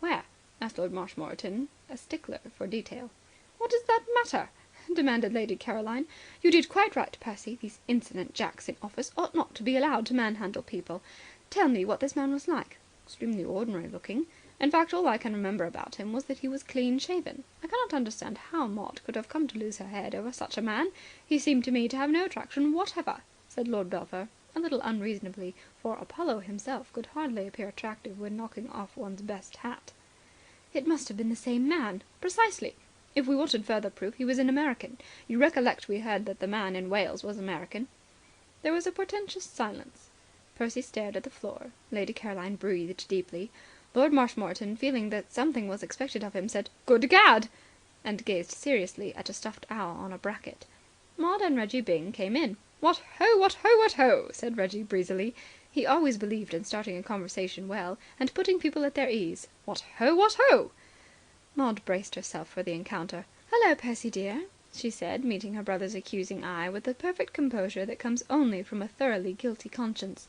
Speaker 5: "Where?" asked Lord Marshmoreton, a stickler for detail. "What does that matter?" demanded Lady Caroline. "You did quite right, Percy. These insolent jacks in office ought not to be allowed to manhandle people. Tell me what this man was like." "Extremely ordinary looking. In fact, all I can remember about him was that he was clean shaven. I cannot understand how Maud could have come to lose her head over such a man. He seemed to me to have no attraction whatever," said Lord Belpher, a little unreasonably, for Apollo himself could hardly appear attractive when knocking off one's best hat. "It must have been the same man." "Precisely. If we wanted further proof, he was an American. You recollect we heard that the man in Wales was American." There was a portentous silence. Percy stared at the floor. Lady Caroline breathed deeply. Lord Marshmoreton, feeling that something was expected of him, said, "Good gad!" and gazed seriously at a stuffed owl on a bracket. Maud and Reggie Byng came in. "What ho! What ho! What ho!" said Reggie breezily. He always believed in starting a conversation well and putting people at their ease. "What ho! What ho!" Maud braced herself for the encounter. "Hullo, Percy dear," she said, meeting her brother's accusing eye with the perfect composure that comes only from a thoroughly guilty conscience.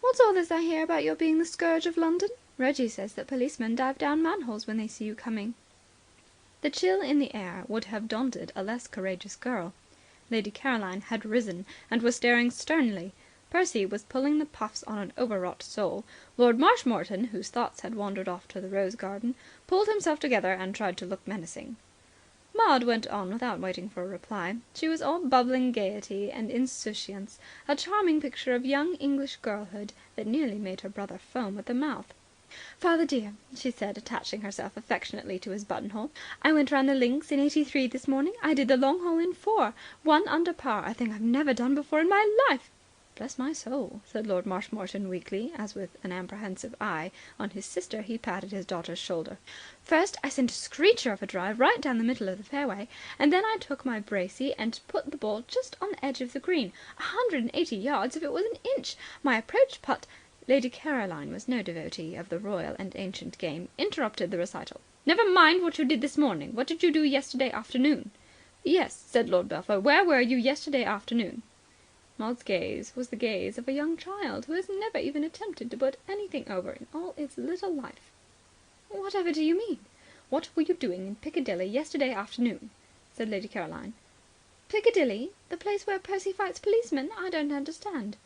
Speaker 5: "What's all this I hear about your being the scourge of London? Reggie says that policemen dive down manholes when they see you coming." The chill in the air would have daunted a less courageous girl. Lady Caroline had risen and was staring sternly. Percy was pulling the puffs on an overwrought soul. Lord Marshmoreton, whose thoughts had wandered off to the rose garden, pulled himself together and tried to look menacing. Maud went on without waiting for a reply. She was all bubbling gaiety and insouciance, a charming picture of young English girlhood that nearly made her brother foam at the mouth. "Father dear," she said, attaching herself affectionately to his buttonhole, "I went round the links in 83 this morning. I did the long hole in 4. 1 under par. A thing I've never done before in my life." "Bless my soul," said Lord Marshmoreton weakly, as with an apprehensive eye on his sister he patted his daughter's shoulder. "First I sent a screecher of a drive right down the middle of the fairway, and then I took my bracy and put the ball just on the edge of the green. 180 yards if it was an inch. My approach putt—" Lady Caroline was no devotee of the royal and ancient game, interrupted the recital. "Never mind what you did this morning. What did you do yesterday afternoon?" "Yes," said Lord Belpher. "Where were you yesterday afternoon?" Maud's gaze was the gaze of a young child who has never even attempted to put anything over in all its little life. "Whatever do you mean? What were you doing in Piccadilly yesterday afternoon?" said Lady Caroline. "Piccadilly? The place where Percy fights policemen? I don't understand."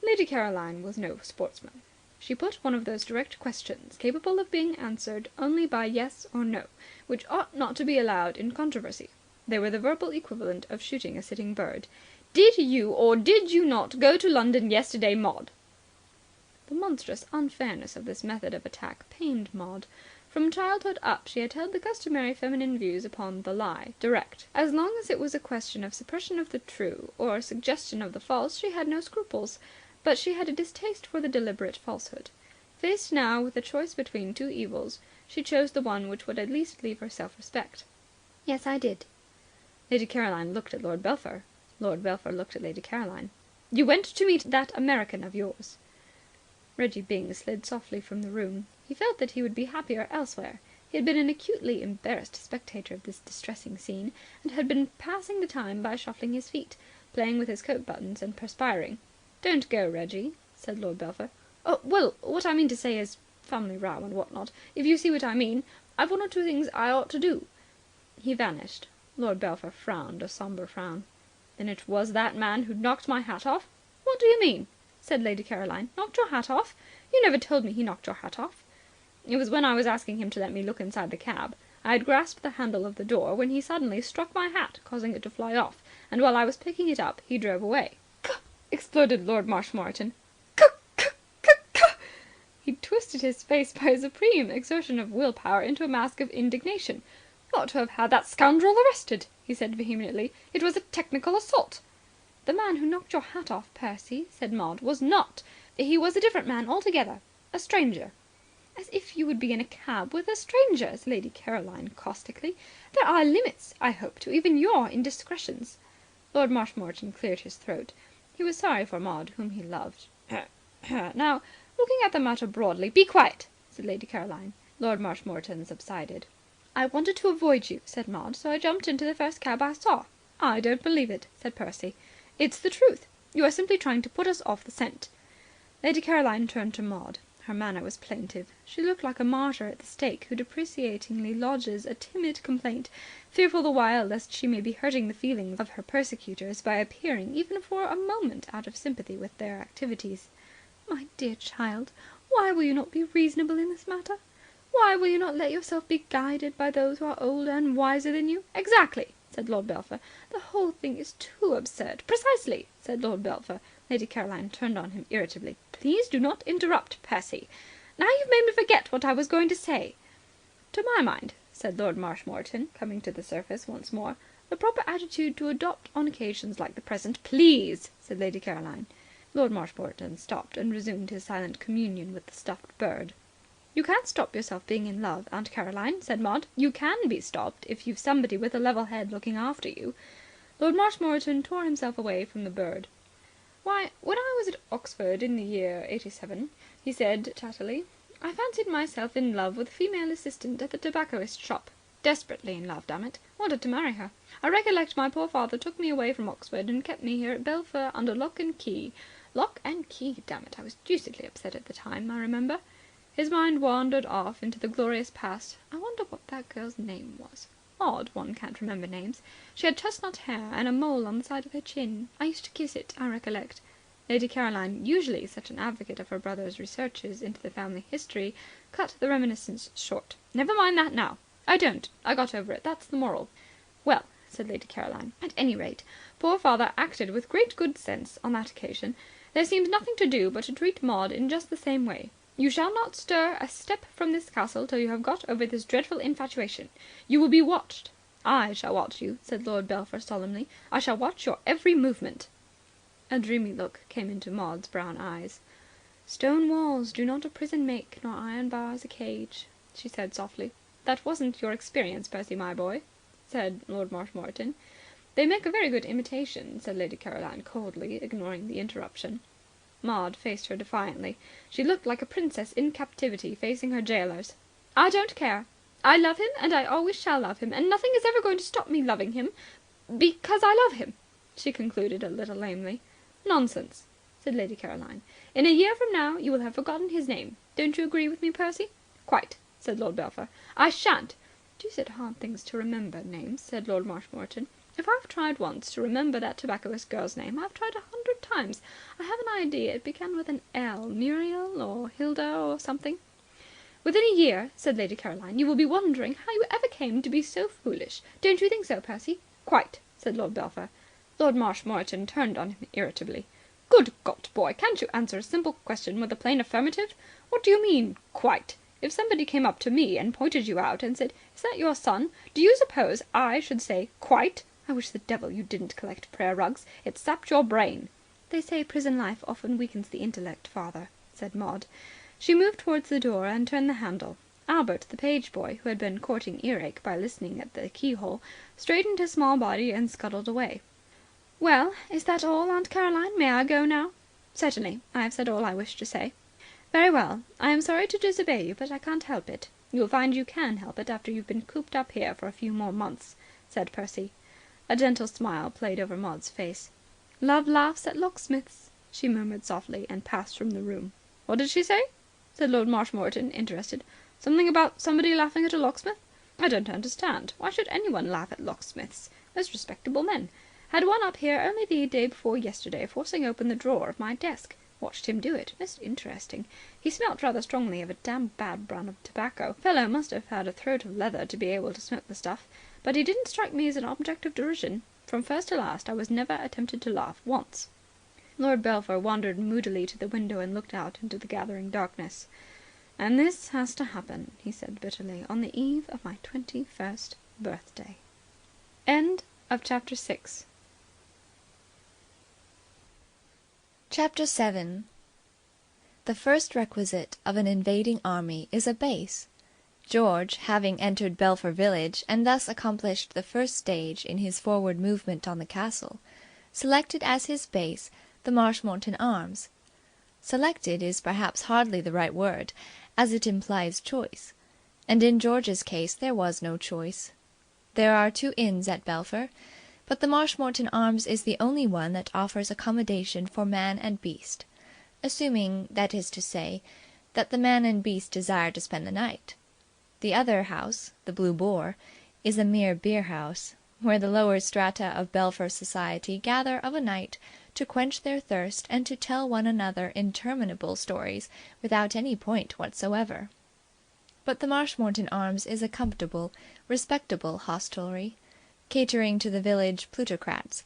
Speaker 5: Lady Caroline was no sportsman. She put one of those direct questions, capable of being answered only by yes or no, which ought not to be allowed in controversy. They were the verbal equivalent of shooting a sitting bird. "Did you or did you not go to London yesterday, Maud?" The monstrous unfairness of this method of attack pained Maud. From childhood up she had held the customary feminine views upon the lie, direct. As long as it was a question of suppression of the true or suggestion of the false, she had no scruples. But she had a distaste for the deliberate falsehood. Faced now with the choice between two evils, she chose the one which would at least leave her self-respect. "Yes, I did." Lady Caroline looked at Lord Belpher. Lord Belpher looked at Lady Caroline. "You went to meet that American of yours." Reggie Byng slid softly from the room. He felt that he would be happier elsewhere. He had been an acutely embarrassed spectator of this distressing scene, and had been passing the time by shuffling his feet, playing with his coat buttons and perspiring. "Don't go, Reggie," said Lord Belpher. "Oh, well, what I mean to say is family row and what not, if you see what I mean. I've one or two things I ought to do." He vanished. Lord Belpher frowned a sombre frown. "Then it was that man who knocked my hat off?" "What do you mean?" said Lady Caroline. "Knocked your hat off? You never told me he knocked your hat off." "It was when I was asking him to let me look inside the cab. I had grasped the handle of the door when he suddenly struck my hat, causing it to fly off, and while I was picking it up he drove away." Exploded Lord Marshmoreton. He twisted his face by a supreme exertion of will power into a mask of indignation. "You ought to have had that scoundrel arrested," he said vehemently. "It was a technical assault." "The man who knocked your hat off, Percy," said Maud, "was not. He was a different man altogether. A stranger." "As if you would be in a cab with a stranger," said Lady Caroline caustically. "There are limits, I hope, to even your indiscretions." Lord Marshmoreton cleared his throat. He was sorry for Maud, whom he loved. "Now, looking at the matter broadly—" "Be quiet!" said Lady Caroline. Lord Marshmoreton subsided. "I wanted to avoid you," said Maud, "so I jumped into the first cab I saw." "I don't believe it," said Percy. "It's the truth. You are simply trying to put us off the scent." Lady Caroline turned to Maud. Her manner was plaintive. She looked like a martyr at the stake who deprecatingly lodges a timid complaint, fearful the while lest she may be hurting the feelings of her persecutors by appearing even for a moment out of sympathy with their activities. "My dear child, why will you not be reasonable in this matter? Why will you not let yourself be guided by those who are older and wiser than you?" "Exactly," said Lord Belpher. "The whole thing is too absurd." "Precisely," said Lord Belpher. Lady Caroline turned on him irritably. "Please do not interrupt, Percy. Now you've made me forget what I was going to say." "To my mind," said Lord Marshmoreton, coming to the surface once more, "the proper attitude to adopt on occasions like the present—" "Please," said Lady Caroline. Lord Marshmoreton stopped and resumed his silent communion with the stuffed bird. "You can't stop yourself being in love, Aunt Caroline," said Maud. "You can be stopped if you've somebody with a level head looking after you." Lord Marshmoreton tore himself away from the bird. "Why, when I was at Oxford in the year 87, he said chattily, I fancied myself in love with a female assistant at the tobacconist's shop. Desperately in love, damn it. Wanted to marry her. I recollect my poor father took me away from Oxford and kept me here at Belpher under lock and key. Lock and key, damn it. I was deucedly upset at the time, I remember." His mind wandered off into the glorious past. "I wonder what that girl's name was. Odd one can't remember names. She had chestnut hair and a mole on the side of her chin. I used to kiss it, I recollect."
Speaker 3: Lady Caroline, usually such an advocate of her brother's researches into the family history, cut the reminiscence short. "Never mind that now." "I don't. I got over it. That's the moral." "Well," said Lady Caroline, "at any rate, poor father acted with great good sense on that occasion. There seems nothing to do but to treat Maud in just the same way. You shall not stir a step from this castle till you have got over this dreadful infatuation. You will be watched." "I shall watch you," said Lord Belpher solemnly. "I shall watch your every movement." A dreamy look came into Maud's brown eyes. "Stone walls do not a prison make, nor iron bars a cage," she said softly. "That wasn't your experience, Percy, my boy," said Lord Marshmoreton. "They make a very good imitation," said Lady Caroline coldly, ignoring the interruption. Maud faced her defiantly. She looked like a princess in captivity facing her jailers. "I don't care. I love him, and I always shall love him, and nothing is ever going to stop me loving him because I love him," she concluded a little lamely. "Nonsense," said Lady Caroline. "In a year from now you will have forgotten his name. Don't you agree with me, Percy?" "Quite," said Lord Belpher. "I shan't." "Deuced hard things to remember, names," said Lord Marshmoreton. "If I've tried once to remember that tobacconist girl's name, I've tried 100 times. I have an idea it began with an L. Muriel or Hilda or something." "Within a year," said Lady Caroline, "you will be wondering how you ever came to be so foolish. Don't you think so, Percy?" "Quite," said Lord Belpher. Lord Marshmoreton turned on him irritably. "Good God, boy, can't you answer a simple question with a plain affirmative? What do you mean, 'quite'? If somebody came up to me and pointed you out and said, 'Is that your son?' do you suppose I should say 'quite'? I wish the devil you didn't collect prayer rugs. It sapped your brain." "They say prison life often weakens the intellect, father," said Maud. She moved towards the door and turned the handle. Albert, the page boy, who had been courting earache by listening at the keyhole, straightened his small body and scuttled away. "Well, is that all, Aunt Caroline? May I go now?" "Certainly. I have said all I wished to say." "Very well. I am sorry to disobey you, but I can't help it." "You'll find you can help it after you've been cooped up here for a few more months," said Percy. A gentle smile played over Maud's face. "Love laughs at locksmiths," she murmured softly, and passed from the room. "What did she say?" said Lord Marshmoreton, interested. "Something about somebody laughing at a locksmith? I don't understand. Why should anyone laugh at locksmiths? Most respectable men. Had one up here only the day before yesterday, forcing open the drawer of my desk. Watched him do it. Most interesting. He smelt rather strongly of a damned bad brand of tobacco. Fellow must have had a throat of leather to be able to smoke the stuff. But he didn't strike me as an object of derision. From first to last I was never tempted to laugh once." Lord Belpher wandered moodily to the window and looked out into the gathering darkness. "And this has to happen," he said bitterly, "on the eve of my 21st birthday." Chapter 6.
Speaker 1: Chapter 7. The first requisite of an invading army is a base. George, having entered Belpher village and thus accomplished the first stage in his forward movement on the castle, selected as his base the Marshmoreton Arms. Selected is perhaps hardly the right word, as it implies choice, and in George's case there was no choice. There are 2 inns at Belpher, but the Marshmoreton Arms is the only one that offers accommodation for man and beast, assuming, that is to say, that the man and beast desire to spend the night. The other house, the Blue Boar, is a mere beerhouse, where the lower strata of Belpher society gather of a night to quench their thirst and to tell one another interminable stories without any point whatsoever. But the Marshmoreton Arms is a comfortable, respectable hostelry, catering to the village plutocrats.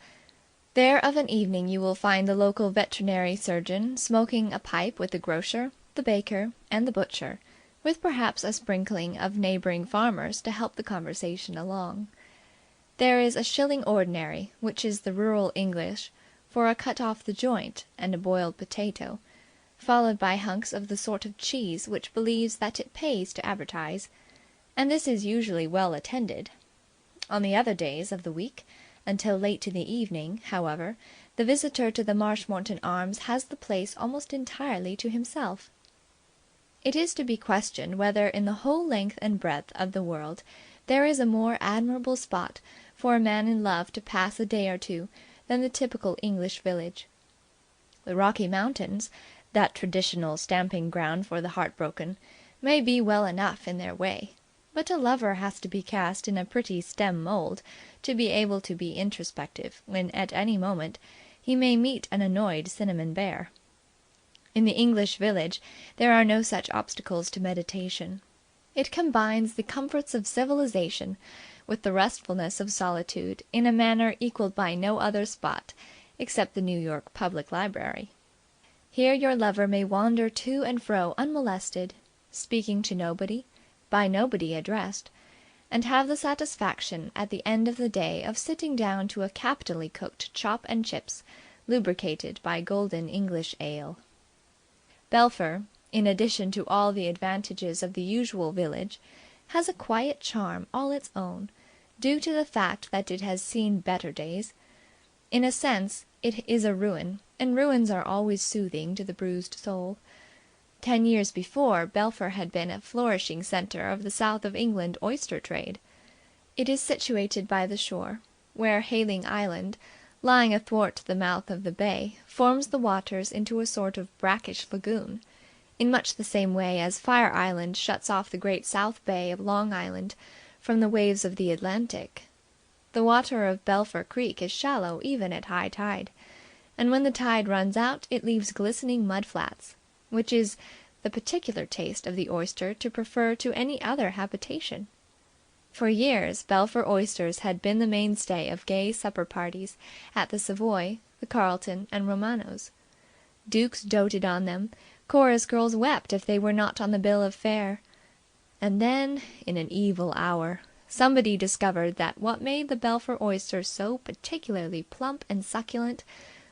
Speaker 1: There of an evening you will find the local veterinary surgeon smoking a pipe with the grocer, the baker, and the butcher, with perhaps a sprinkling of neighbouring farmers to help the conversation along. There is a shilling ordinary, which is the rural English for a cut off the joint and a boiled potato, followed by hunks of the sort of cheese which believes that it pays to advertise, and this is usually well attended. On the other days of the week, until late in the evening, however, the visitor to the Marshmoreton Arms has the place almost entirely to himself. It is to be questioned whether in the whole length and breadth of the world there is a more admirable spot for a man in love to pass a day or two than the typical English village. The Rocky Mountains, that traditional stamping ground for the heartbroken, may be well enough in their way, but a lover has to be cast in a pretty stem mould to be able to be introspective when at any moment he may meet an annoyed cinnamon bear. In the English village there are no such obstacles to meditation. It combines the comforts of civilization with the restfulness of solitude in a manner equalled by no other spot except the New York Public Library. Here your lover may wander to and fro unmolested, speaking to nobody, by nobody addressed, and have the satisfaction at the end of the day of sitting down to a capitally cooked chop and chips, lubricated by golden English ale. Belpher, in addition to all the advantages of the usual village, has a quiet charm all its own, due to the fact that it has seen better days. In a sense, it is a ruin, and ruins are always soothing to the bruised soul. 10 years before, Belpher had been a flourishing centre of the south of England oyster trade. It is situated by the shore, where Hayling Island, lying athwart the mouth of the bay, forms the waters into a sort of brackish lagoon, in much the same way as Fire Island shuts off the great South Bay of Long Island from the waves of the Atlantic. The water of Belpher Creek is shallow even at high tide, and when the tide runs out it leaves glistening mud flats, which is the particular taste of the oyster to prefer to any other habitation. For years Belpher oysters had been the mainstay of gay supper parties at the Savoy, the Carlton, and Romano's. Dukes doted on them, chorus girls wept if they were not on the bill of fare. And then, in an evil hour, somebody discovered that what made the Belpher oyster so particularly plump and succulent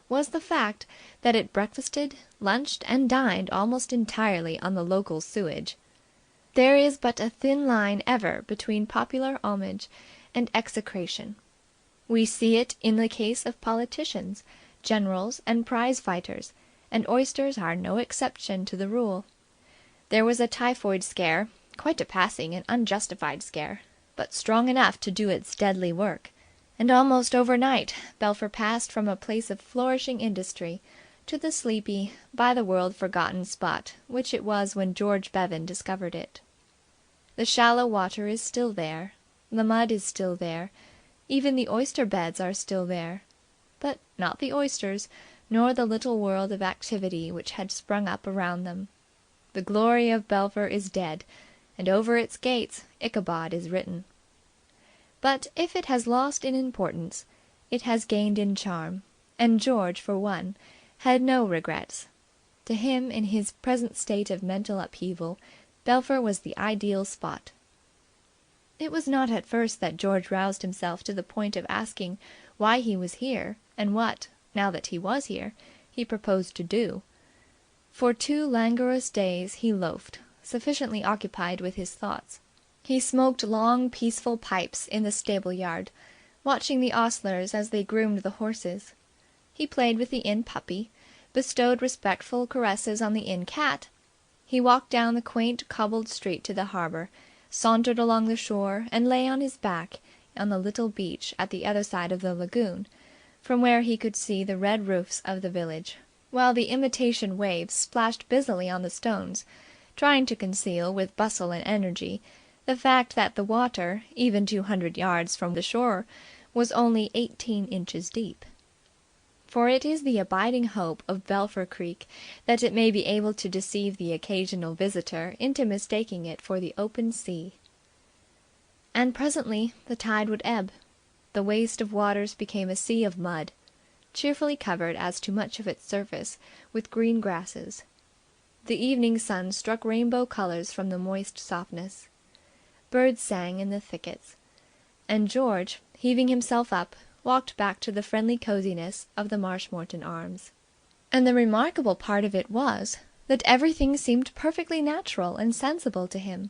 Speaker 1: was the fact that it breakfasted, lunched, and dined almost entirely on the local sewage. There is but a thin line ever between popular homage and execration. We see it in the case of politicians, generals, and prize-fighters, and oysters are no exception to the rule. There was a typhoid scare, quite a passing and unjustified scare, but strong enough to do its deadly work, and almost overnight Belpher passed from a place of flourishing industry to the sleepy, by the world forgotten spot which it was when George Bevan discovered it. The shallow water is still there, the mud is still there, even the oyster beds are still there, but not the oysters, nor the little world of activity which had sprung up around them. The glory of Belpher is dead, and over its gates Ichabod is written. But if it has lost in importance, it has gained in charm, and George, for one, had no regrets. To him, in his present state of mental upheaval, Belpher was the ideal spot. It was not at first that George roused himself to the point of asking why he was here, and what, now that he was here, he proposed to do. For 2 languorous days he loafed, sufficiently occupied with his thoughts. He smoked long, peaceful pipes in the stable-yard, watching the ostlers as they groomed the horses. He played with the inn puppy, bestowed respectful caresses on the inn cat. He walked down the quaint cobbled street to the harbour, sauntered along the shore, and lay on his back on the little beach at the other side of the lagoon, from where he could see the red roofs of the village, while the imitation waves splashed busily on the stones, trying to conceal with bustle and energy the fact that the water, even 200 yards from the shore, was only 18 inches deep. For it is the abiding hope of Belpher Creek that it may be able to deceive the occasional visitor into mistaking it for the open sea. And presently the tide would ebb. The waste of waters became a sea of mud, cheerfully covered as to much of its surface with green grasses. The evening sun struck rainbow colours from the moist softness. Birds sang in the thickets, and George, heaving himself up, walked back to the friendly coziness of the Marshmoreton Arms. And the remarkable part of it was that everything seemed perfectly natural and sensible to him,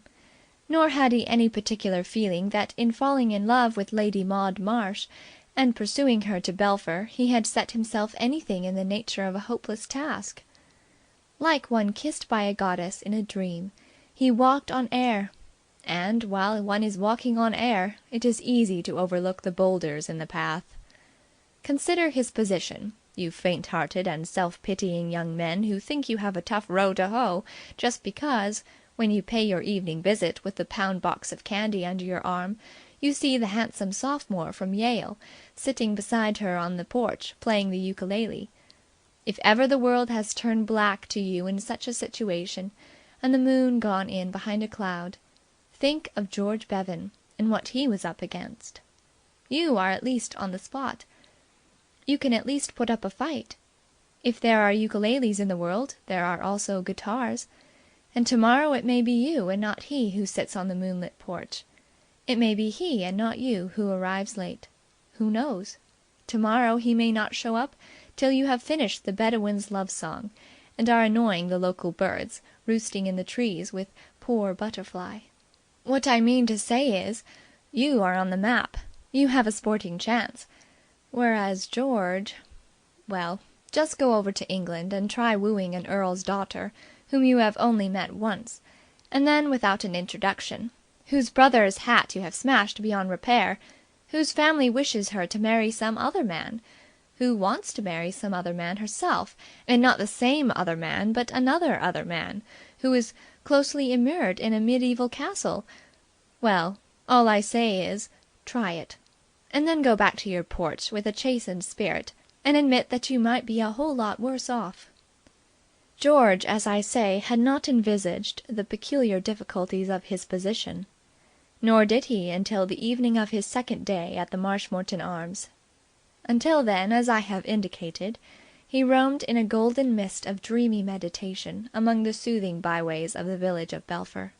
Speaker 1: nor had he any particular feeling that in falling in love with Lady Maud Marsh and pursuing her to Belpher he had set himself anything in the nature of a hopeless task. Like one kissed by a goddess in a dream, he walked on air, and while one is walking on air it is easy to overlook the boulders in the path. Consider his position, you faint-hearted and self-pitying young men who think you have a tough row to hoe just because, when you pay your evening visit with the pound box of candy under your arm, you see the handsome sophomore from Yale sitting beside her on the porch playing the ukulele. If ever the world has turned black to you in such a situation, and the moon gone in behind a cloud, think of George Bevan and what he was up against. You are at least on the spot. You can at least put up a fight. If there are ukuleles in the world, there are also guitars. And tomorrow it may be you and not he who sits on the moonlit porch. It may be he and not you who arrives late. Who knows? Tomorrow he may not show up till you have finished the Bedouin's love song and are annoying the local birds roosting in the trees with Poor Butterfly. What I mean to say is, you are on the map. You have a sporting chance. Whereas George... Well, just go over to England and try wooing an earl's daughter whom you have only met once, and then without an introduction, whose brother's hat you have smashed beyond repair, whose family wishes her to marry some other man, who wants to marry some other man herself, and not the same other man but another other man, who is closely immured in a medieval castle. Well, all I say is, try it, and then go back to your porch with a chastened spirit and admit that you might be a whole lot worse off. George, as I say, had not envisaged the peculiar difficulties of his position, nor did he until the evening of his second day at the Marshmoreton Arms. Until then, as I have indicated, he roamed in a golden mist of dreamy meditation among the soothing byways of the village of Belpher.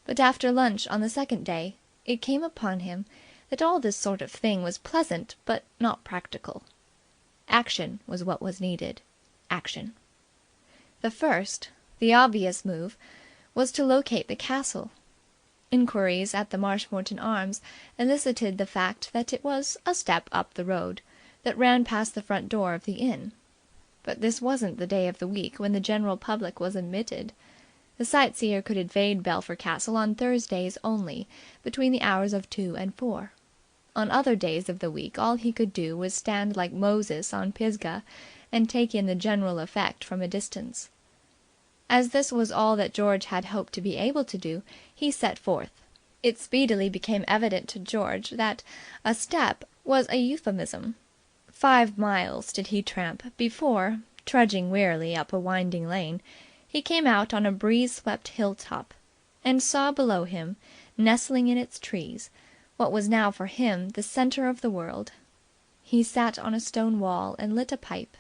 Speaker 1: But after lunch on the second day, it came upon him that all this sort of thing was pleasant but not practical. Action was what was needed. Action. The first, the obvious move, was to locate the castle. Inquiries at the Marshmoreton Arms elicited the fact that it was a step up the road that ran past the front door of the inn. But this wasn't the day of the week when the general public was admitted. The sightseer could invade Belpher Castle on Thursdays only, between the hours of 2 and 4. On other days of the week all he could do was stand like Moses on Pisgah and take in the general effect from a distance. As this was all that George had hoped to be able to do, he set forth. It speedily became evident to George that a step was a euphemism. 5 miles did he tramp before, trudging wearily up a winding lane, he came out on a breeze-swept hill-top, and saw below him, nestling in its trees, what was now for him the centre of the world. He sat on a stone wall and lit a pipe.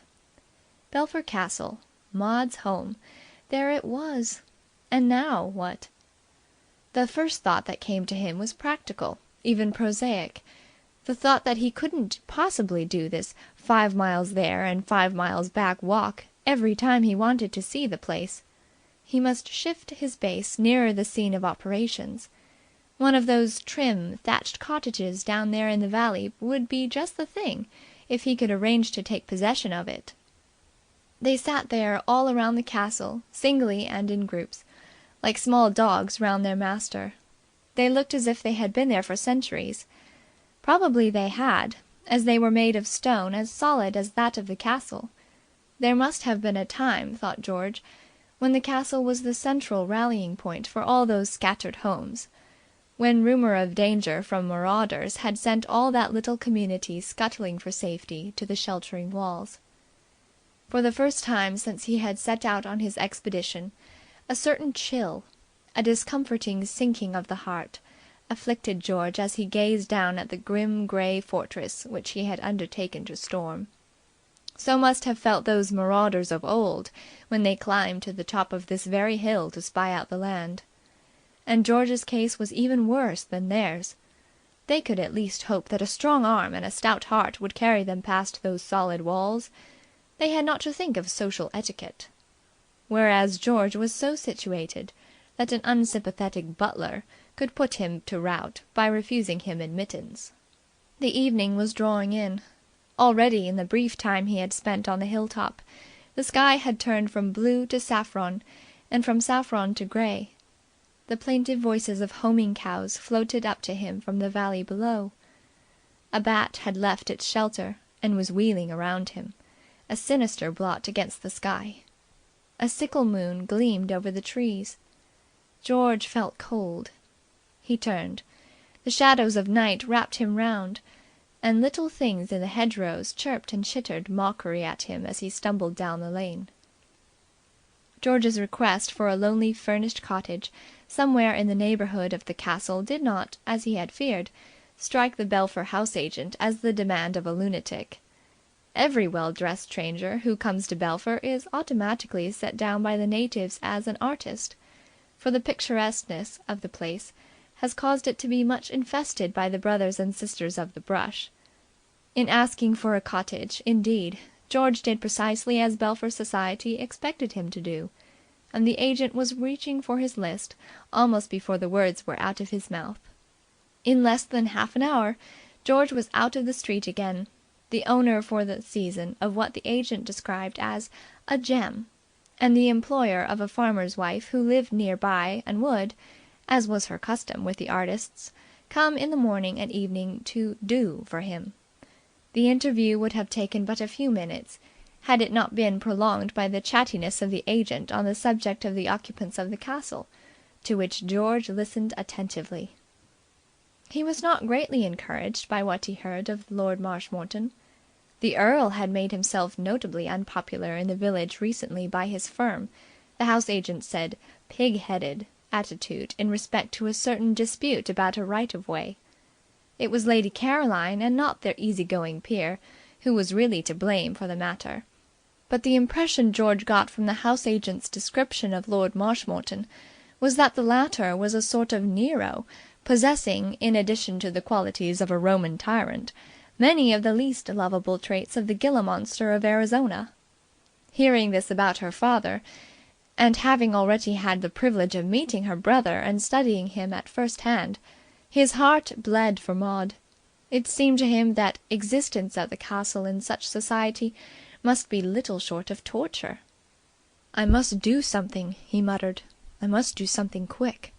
Speaker 1: Belpher Castle, Maud's home, there it was. And now what? The first thought that came to him was practical, even prosaic. The thought that he couldn't possibly do this 5 miles there and 5 miles back walk every time he wanted to see the place. He must shift his base nearer the scene of operations. One of those trim, thatched cottages down there in the valley would be just the thing, if he could arrange to take possession of it. They sat there all around the castle, singly and in groups, like small dogs round their master. They looked as if they had been there for centuries. Probably they had, as they were made of stone as solid as that of the castle. There must have been a time, thought George, when the castle was the central rallying point for all those scattered homes, when rumour of danger from marauders had sent all that little community scuttling for safety to the sheltering walls. For the first time since he had set out on his expedition, a certain chill, a discomforting sinking of the heart, afflicted George as he gazed down at the grim grey fortress which he had undertaken to storm. So must have felt those marauders of old when they climbed to the top of this very hill to spy out the land. And George's case was even worse than theirs. They could at least hope that a strong arm and a stout heart would carry them past those solid walls. They had not to think of social etiquette. Whereas George was so situated that an unsympathetic butler could put him to rout by refusing him admittance. The evening was drawing in. Already, in the brief time he had spent on the hilltop, the sky had turned from blue to saffron, and from saffron to grey. The plaintive voices of homing cows floated up to him from the valley below. A bat had left its shelter and was wheeling around him, a sinister blot against the sky. A sickle moon gleamed over the trees. George felt cold. He turned. The shadows of night wrapped him round, and little things in the hedgerows chirped and chittered mockery at him as he stumbled down the lane. George's request for a lonely furnished cottage somewhere in the neighbourhood of the castle did not, as he had feared, strike the Belpher house agent as the demand of a lunatic. Every well-dressed stranger who comes to Belpher is automatically set down by the natives as an artist, for the picturesqueness of the place has caused it to be much infested by the brothers and sisters of the brush. In asking for a cottage, indeed, George did precisely as Belpher society expected him to do, and the agent was reaching for his list almost before the words were out of his mouth. In less than half an hour, George was out of the street again, the owner for the season of what the agent described as a gem, and the employer of a farmer's wife who lived near by and would, as was her custom with the artists, come in the morning and evening to "do" for him. The interview would have taken but a few minutes, had it not been prolonged by the chattiness of the agent on the subject of the occupants of the castle, to which George listened attentively. He was not greatly encouraged by what he heard of Lord Marshmoreton. The Earl had made himself notably unpopular in the village recently by his firm, the house agent said, pig-headed attitude in respect to a certain dispute about a right-of-way. It was Lady Caroline, and not their easy-going peer, who was really to blame for the matter. But the impression George got from the house agent's description of Lord Marshmoreton was that the latter was a sort of Nero, possessing, in addition to the qualities of a Roman tyrant, many of the least lovable traits of the Gila monster of Arizona. Hearing this about her father, and having already had the privilege of meeting her brother and studying him at first hand, his heart bled for Maud. It seemed to him that existence at the castle in such society must be little short of torture. "I must do something," he muttered. "I must do something quick."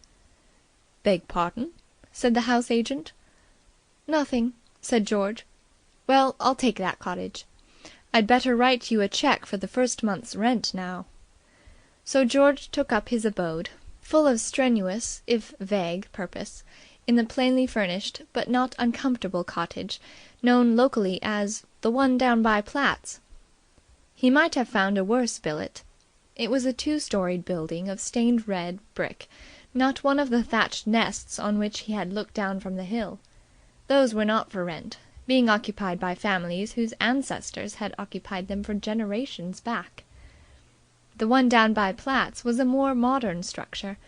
Speaker 1: "Beg pardon?" said the house agent. "Nothing," said George. "Well, I'll take that cottage. I'd better write you a cheque for the first month's rent now." So George took up his abode, full of strenuous, if vague, purpose, in the plainly furnished but not uncomfortable cottage known locally as the one down by Platt's. He might have found a worse billet. It was a 2-storied building of stained red brick, not one of the thatched nests on which he had looked down from the hill. Those were not for rent, being occupied by families whose ancestors had occupied them for generations back. The one down by Platt's was a more modern structure,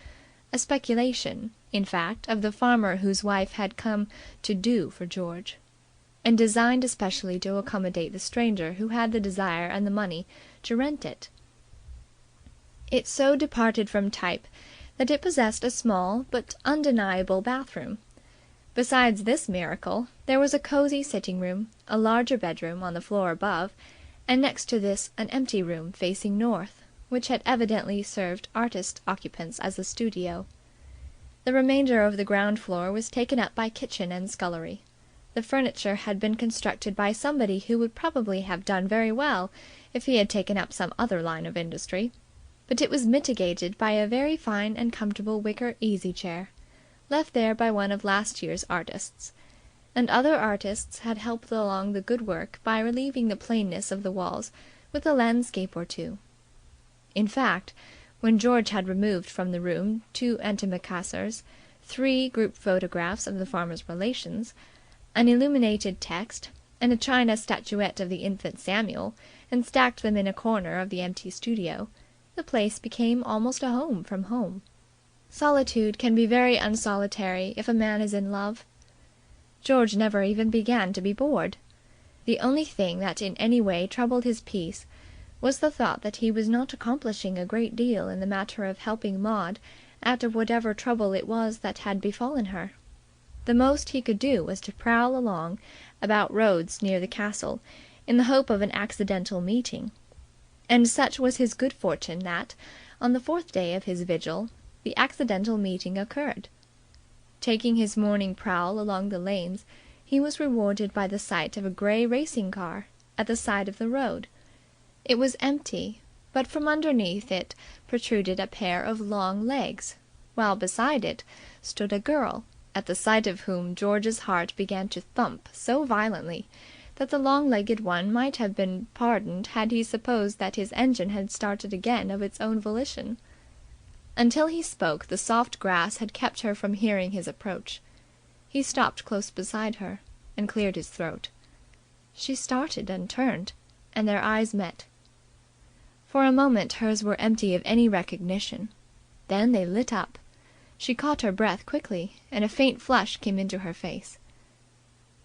Speaker 1: a speculation, in fact, of the farmer whose wife had come to "do" for George, and designed especially to accommodate the stranger who had the desire and the money to rent it. It so departed from type that it possessed a small but undeniable bathroom. Besides this miracle, there was a cosy sitting-room, a larger bedroom on the floor above, and next to this an empty room facing north, which had evidently served artist occupants as a studio. The remainder of the ground floor was taken up by kitchen and scullery. The furniture had been constructed by somebody who would probably have done very well if he had taken up some other line of industry, but it was mitigated by a very fine and comfortable wicker easy-chair, left there by one of last year's artists, and other artists had helped along the good work by relieving the plainness of the walls with a landscape or two. In fact, when George had removed from the room 2 antimacassars, 3 group photographs of the farmer's relations, an illuminated text, and a china statuette of the infant Samuel, and stacked them in a corner of the empty studio, the place became almost a home from home. Solitude can be very unsolitary if a man is in love. George never even began to be bored. The only thing that in any way troubled his peace was the thought that he was not accomplishing a great deal in the matter of helping Maud out of whatever trouble it was that had befallen her. The most he could do was to prowl along about roads near the castle in the hope of an accidental meeting. And such was his good fortune that, on the 4th day of his vigil, the accidental meeting occurred. Taking his morning prowl along the lanes, he was rewarded by the sight of a grey racing car at the side of the road. It was empty, but from underneath it protruded a pair of long legs, while beside it stood a girl, at the sight of whom George's heart began to thump so violently that the long-legged one might have been pardoned had he supposed that his engine had started again of its own volition. Until he spoke, the soft grass had kept her from hearing his approach. He stopped close beside her and cleared his throat. She started and turned, and their eyes met. For a moment hers were empty of any recognition. Then they lit up. She caught her breath quickly, and a faint flush came into her face.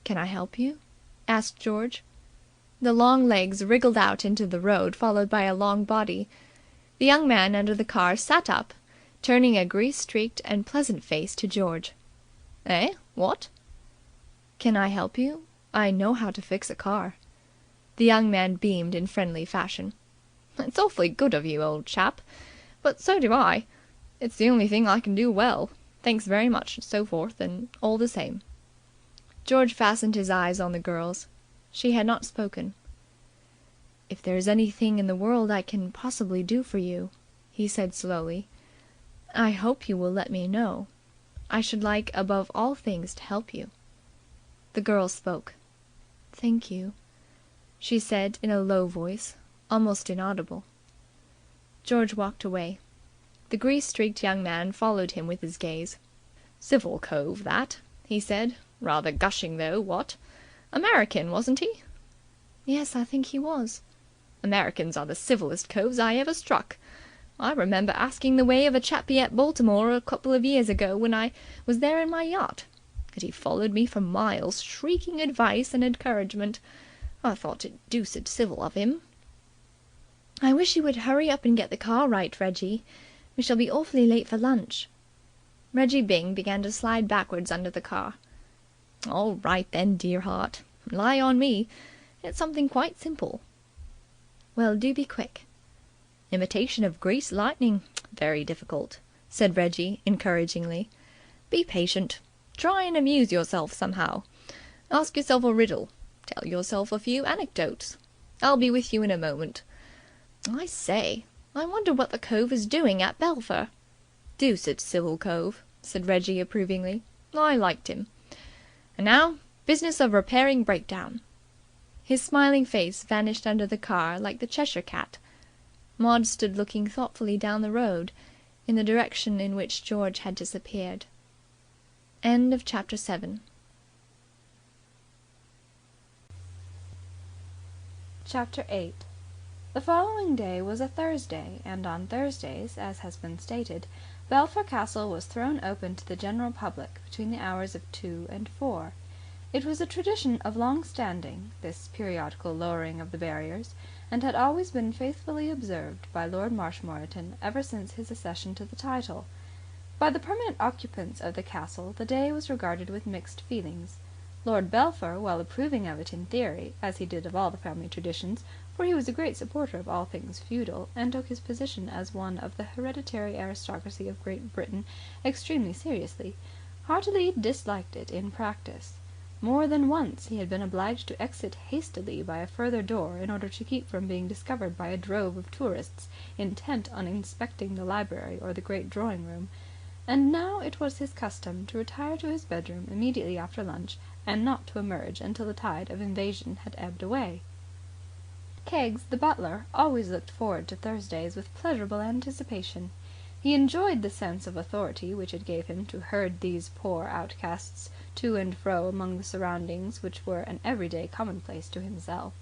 Speaker 1: "Can I help you?" asked George. The long legs wriggled out into the road, followed by a long body. The young man under the car sat up, turning a grease-streaked and pleasant face to George. "Eh? What?" "Can I help you? I know how to fix a car." The young man beamed in friendly fashion. "It's awfully good of you, old chap. But so do I. It's the only thing I can do well. Thanks very much, and so forth, and all the same." George fastened his eyes on the girl's. She had not spoken. "If there is anything in the world I can possibly do for you," he said slowly, "I hope you will let me know. I should like above all things to help you." The girl spoke. "Thank you," she said in a low voice, almost inaudible. George walked away. The grease-streaked young man followed him with his gaze. "Civil cove, that," he said. "Rather gushing, though, what? American, wasn't he?" "Yes, I think he was." "Americans are the civillest coves I ever struck. I remember asking the way of a chappie at Baltimore a couple of years ago when I was there in my yacht, and he followed me for miles, shrieking advice and encouragement. I thought it deuced civil of him." "I wish you would hurry up and get the car right, Reggie. We shall be awfully late for lunch." Reggie Byng began to slide backwards under the car. "All right then, dear heart. Lie on me. It's something quite simple." "Well, do be quick." "Imitation of greased lightning. Very difficult," said Reggie encouragingly. "Be patient. Try and amuse yourself somehow. Ask yourself a riddle. Tell yourself a few anecdotes. I'll be with you in a moment. I say, I wonder what the cove is doing at Belpher." "Deuced civil cove," said Reggie approvingly. "I liked him. And now, business of repairing breakdown." His smiling face vanished under the car like the Cheshire cat. Maud stood looking thoughtfully down the road in the direction in which George had disappeared. Chapter 8.
Speaker 5: The following day was a Thursday, and on Thursdays, as has been stated, Belpher Castle was thrown open to the general public between the hours of 2 and 4. It was a tradition of long standing, this periodical lowering of the barriers, and had always been faithfully observed by Lord Marshmoreton ever since his accession to the title. By the permanent occupants of the castle the day was regarded with mixed feelings. Lord Belpher, while approving of it in theory, as he did of all the family traditions, for he was a great supporter of all things feudal, and took his position as one of the hereditary aristocracy of Great Britain extremely seriously, heartily disliked it in practice. More than once he had been obliged to exit hastily by a further door in order to keep from being discovered by a drove of tourists intent on inspecting the library or the great drawing-room. And now it was his custom to retire to his bedroom immediately after lunch, and not to emerge until the tide of invasion had ebbed away. Keggs, the butler, always looked forward to Thursdays with pleasurable anticipation. He enjoyed the sense of authority which it gave him to herd these poor outcasts to and fro among the surroundings which were an everyday commonplace to himself.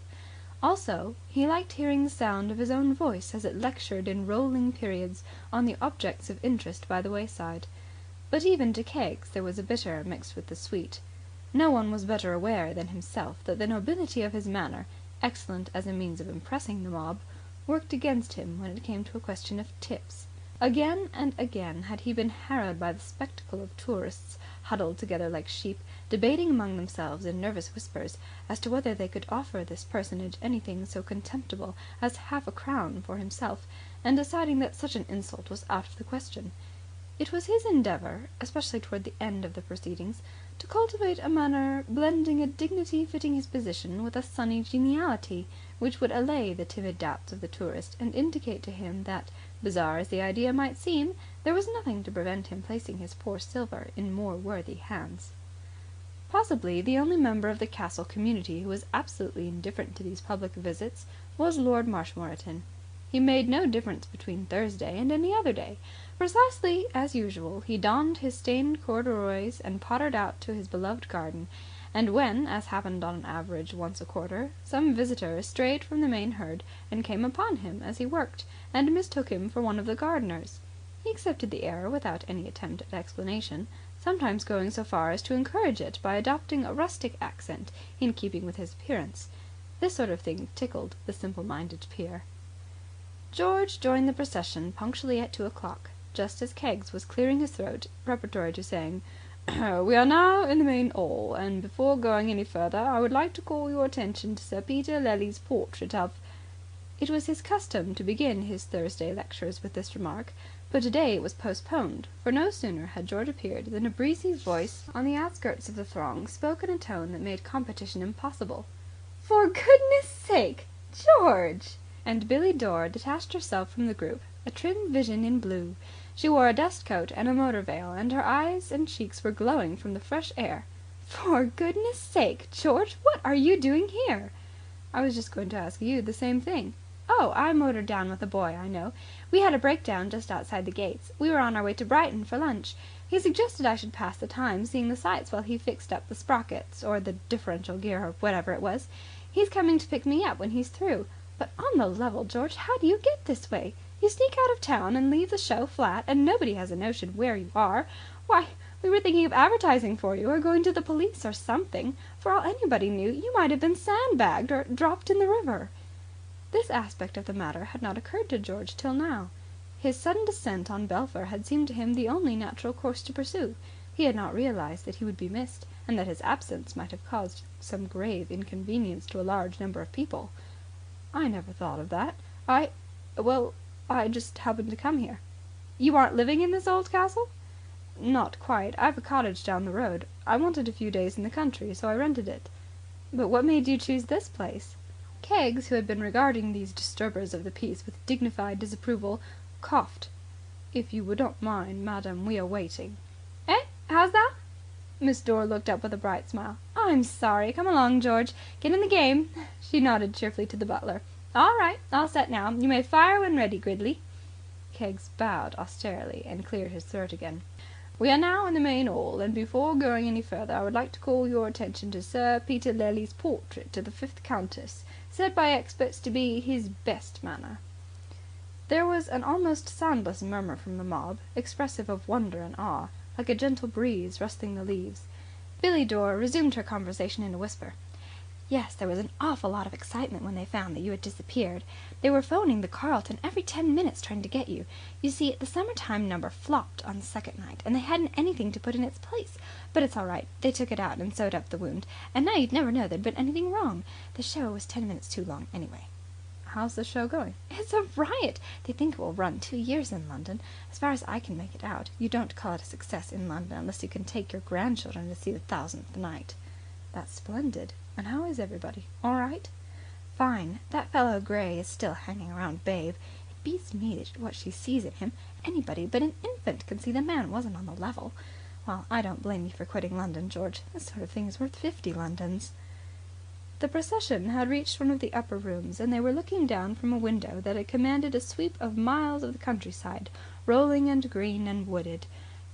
Speaker 5: Also, he liked hearing the sound of his own voice as it lectured in rolling periods on the objects of interest by the wayside. But even to Keggs there was a bitter mixed with the sweet. No one was better aware than himself that the nobility of his manner, excellent as a means of impressing the mob, worked against him when it came to a question of tips. Again and again had he been harrowed by the spectacle of tourists, huddled together like sheep, debating among themselves in nervous whispers as to whether they could offer this personage anything so contemptible as half a crown for himself, and deciding that such an insult was out of the question. It was his endeavour, especially toward the end of the proceedings, to cultivate a manner blending a dignity fitting his position with a sunny geniality which would allay the timid doubts of the tourist and indicate to him that, bizarre as the idea might seem, there was nothing to prevent him placing his poor silver in more worthy hands. Possibly the only member of the castle community who was absolutely indifferent to these public visits was Lord Marshmoreton. He made no difference between Thursday and any other day. Precisely as usual, he donned his stained corduroys and pottered out to his beloved garden, and when, as happened on an average once a quarter, some visitor strayed from the main herd and came upon him as he worked, and mistook him for one of the gardeners, he accepted the error without any attempt at explanation, sometimes going so far as to encourage it by adopting a rustic accent in keeping with his appearance. This sort of thing tickled the simple-minded peer. George joined the procession punctually at 2 o'clock, just as Keggs was clearing his throat preparatory to saying, "We are now in the main hall, and before going any further I would like to call your attention to Sir Peter Lely's portrait of—" It was his custom to begin his Thursday lectures with this remark, but today it was postponed, for no sooner had George appeared than a breezy voice on the outskirts of the throng spoke in a tone that made competition impossible. "For goodness' sake, George!" And Billie Dore detached herself from the group, a trim vision in blue. She wore a dust coat and a motor veil, and her eyes and cheeks were glowing from the fresh air. "For goodness' sake, George, what are you doing here?" "I was just going to ask you the same thing." "Oh, I motored down with a boy I know. We had a breakdown just outside the gates. We were on our way to Brighton for lunch. He suggested I should pass the time seeing the sights while he fixed up the sprockets, or the differential gear, or whatever it was. He's coming to pick me up when he's through. But on the level, George, how do you get this way? You sneak out of town and leave the show flat, and nobody has a notion where you are. Why, we were thinking of advertising for you, or going to the police, or something. For all anybody knew, you might have been sandbagged or dropped in the river." This aspect of the matter had not occurred to George till now. His sudden descent on Belpher had seemed to him the only natural course to pursue. He had not realized that he would be missed, and that his absence might have caused some grave inconvenience to a large number of people. "I never thought of that. I just happened to come here." "You aren't living in this old castle?" "Not quite. I've a cottage down the road. I wanted a few days in the country, so I rented it." "But what made you choose this place?" Keggs, who had been regarding these disturbers of the peace with dignified disapproval, coughed. "If you would not mind, madam, we are waiting." "Eh? How's that?" Miss Dore looked up with a bright smile. "I'm sorry. Come along, George. Get in the game." She nodded cheerfully to the butler. "All right. All set now. You may fire when ready, Gridley." Keggs bowed austerely and cleared his throat again. "We are now in the main hall, and before going any further I would like to call your attention to Sir Peter Lely's portrait of the 5th Countess, said by experts to be his best manner." There was an almost soundless murmur from the mob, expressive of wonder and awe, like a gentle breeze rustling the leaves. Billie Dore resumed her conversation in a whisper. "Yes, there was an awful lot of excitement when they found that you had disappeared. They were phoning the Carlton every 10 minutes trying to get you. You see, the summertime number flopped on the second night, and they hadn't anything to put in its place. But it's all right. They took it out and sewed up the wound, and now you'd never know there'd been anything wrong. The show was 10 minutes too long anyway." "How's the show going?" "It's a riot. They think it will run 2 years in London. As far as I can make it out, you don't call it a success in London unless you can take your grandchildren to see the 1000th night." "That's splendid. And how is everybody? All right?" "Fine. That fellow Gray is still hanging around Babe. It beats me what she sees in him. Anybody but an infant can see the man wasn't on the level. Well, I don't blame you for quitting London, George. This sort of thing is worth 50 Londons." The procession had reached one of the upper rooms, and they were looking down from a window that had commanded a sweep of miles of the countryside, rolling and green and wooded.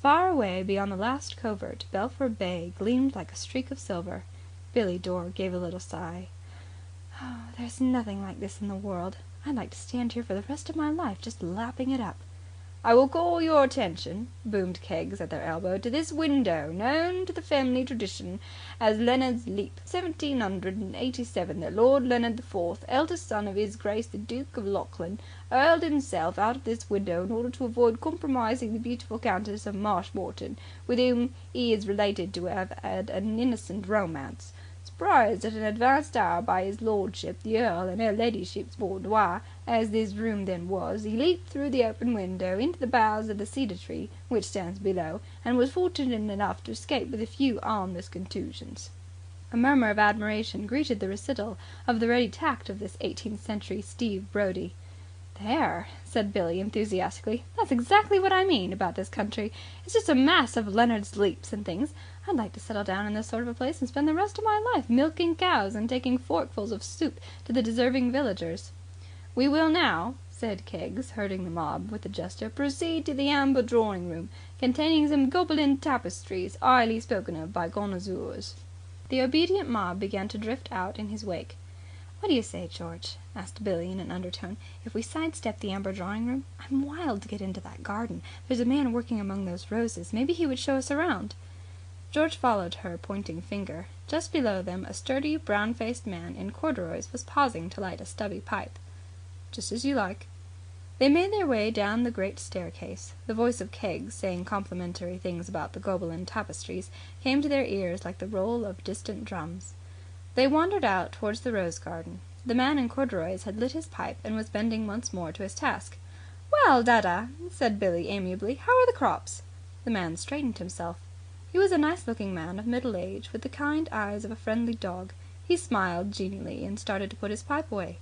Speaker 5: Far away beyond the last covert, Belpher Bay gleamed like a streak of silver. Billie Dore gave a little sigh. "Oh, there's nothing like this in the world. I'd like to stand here for the rest of my life just lapping it up." "I will call your attention," boomed Keggs at their elbow, "to this window, known to the family tradition as Leonard's Leap. 1787 that Lord Leonard IV, eldest son of His Grace the Duke of Lachlan, hurled himself out of this window in order to avoid compromising the beautiful Countess of Marshmoreton, with whom he is related to have had an innocent romance. Surprised at an advanced hour by his lordship, the Earl, and her ladyship's boudoir, as this room then was, he leaped through the open window into the boughs of the cedar tree, which stands below, and was fortunate enough to escape with a few harmless contusions." A murmur of admiration greeted the recital of the ready tact of this 18th century Steve Brodie. "There!" said Billy enthusiastically. "That's exactly what I mean about this country. It's just a mass of Leonard's Leaps and things. I'd like to settle down in this sort of a place and spend the rest of my life milking cows and taking forkfuls of soup to the deserving villagers." "We will now," said Keggs, herding the mob with a gesture, "proceed to the amber drawing room, containing some Gobelin tapestries, highly spoken of by connoisseurs." The obedient mob began to drift out in his wake. "What do you say, George," asked Billy in an undertone, "if we sidestep the amber drawing room? I'm wild to get into that garden. There's a man working among those roses. Maybe he would show us around." George followed her pointing finger. Just below them a sturdy, brown-faced man in corduroys was pausing to light a stubby pipe. "Just as you like." They made their way down the great staircase. The voice of Keggs, saying complimentary things about the Gobelin tapestries, came to their ears like the roll of distant drums. They wandered out towards the rose garden. The man in corduroys had lit his pipe and was bending once more to his task. "Well, Dada," said Billy amiably, "how are the crops?" The man straightened himself. He was a nice-looking man of middle age, with the kind eyes of a friendly dog. He smiled genially and started to put his pipe away.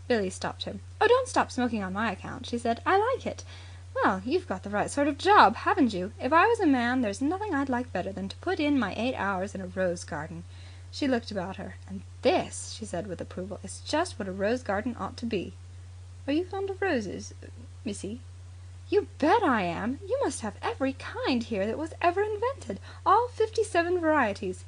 Speaker 5: Billy stopped him. "Oh, don't stop smoking on my account," she said. "I like it. Well, you've got the right sort of job, haven't you? If I was a man, there's nothing I'd like better than to put in my 8 hours in a rose garden." She looked about her. "And this," she said with approval, "is just what a rose garden ought to be." "Are you fond of roses, missy?" "You bet I am. You must have every kind here that was ever invented. All 57 varieties."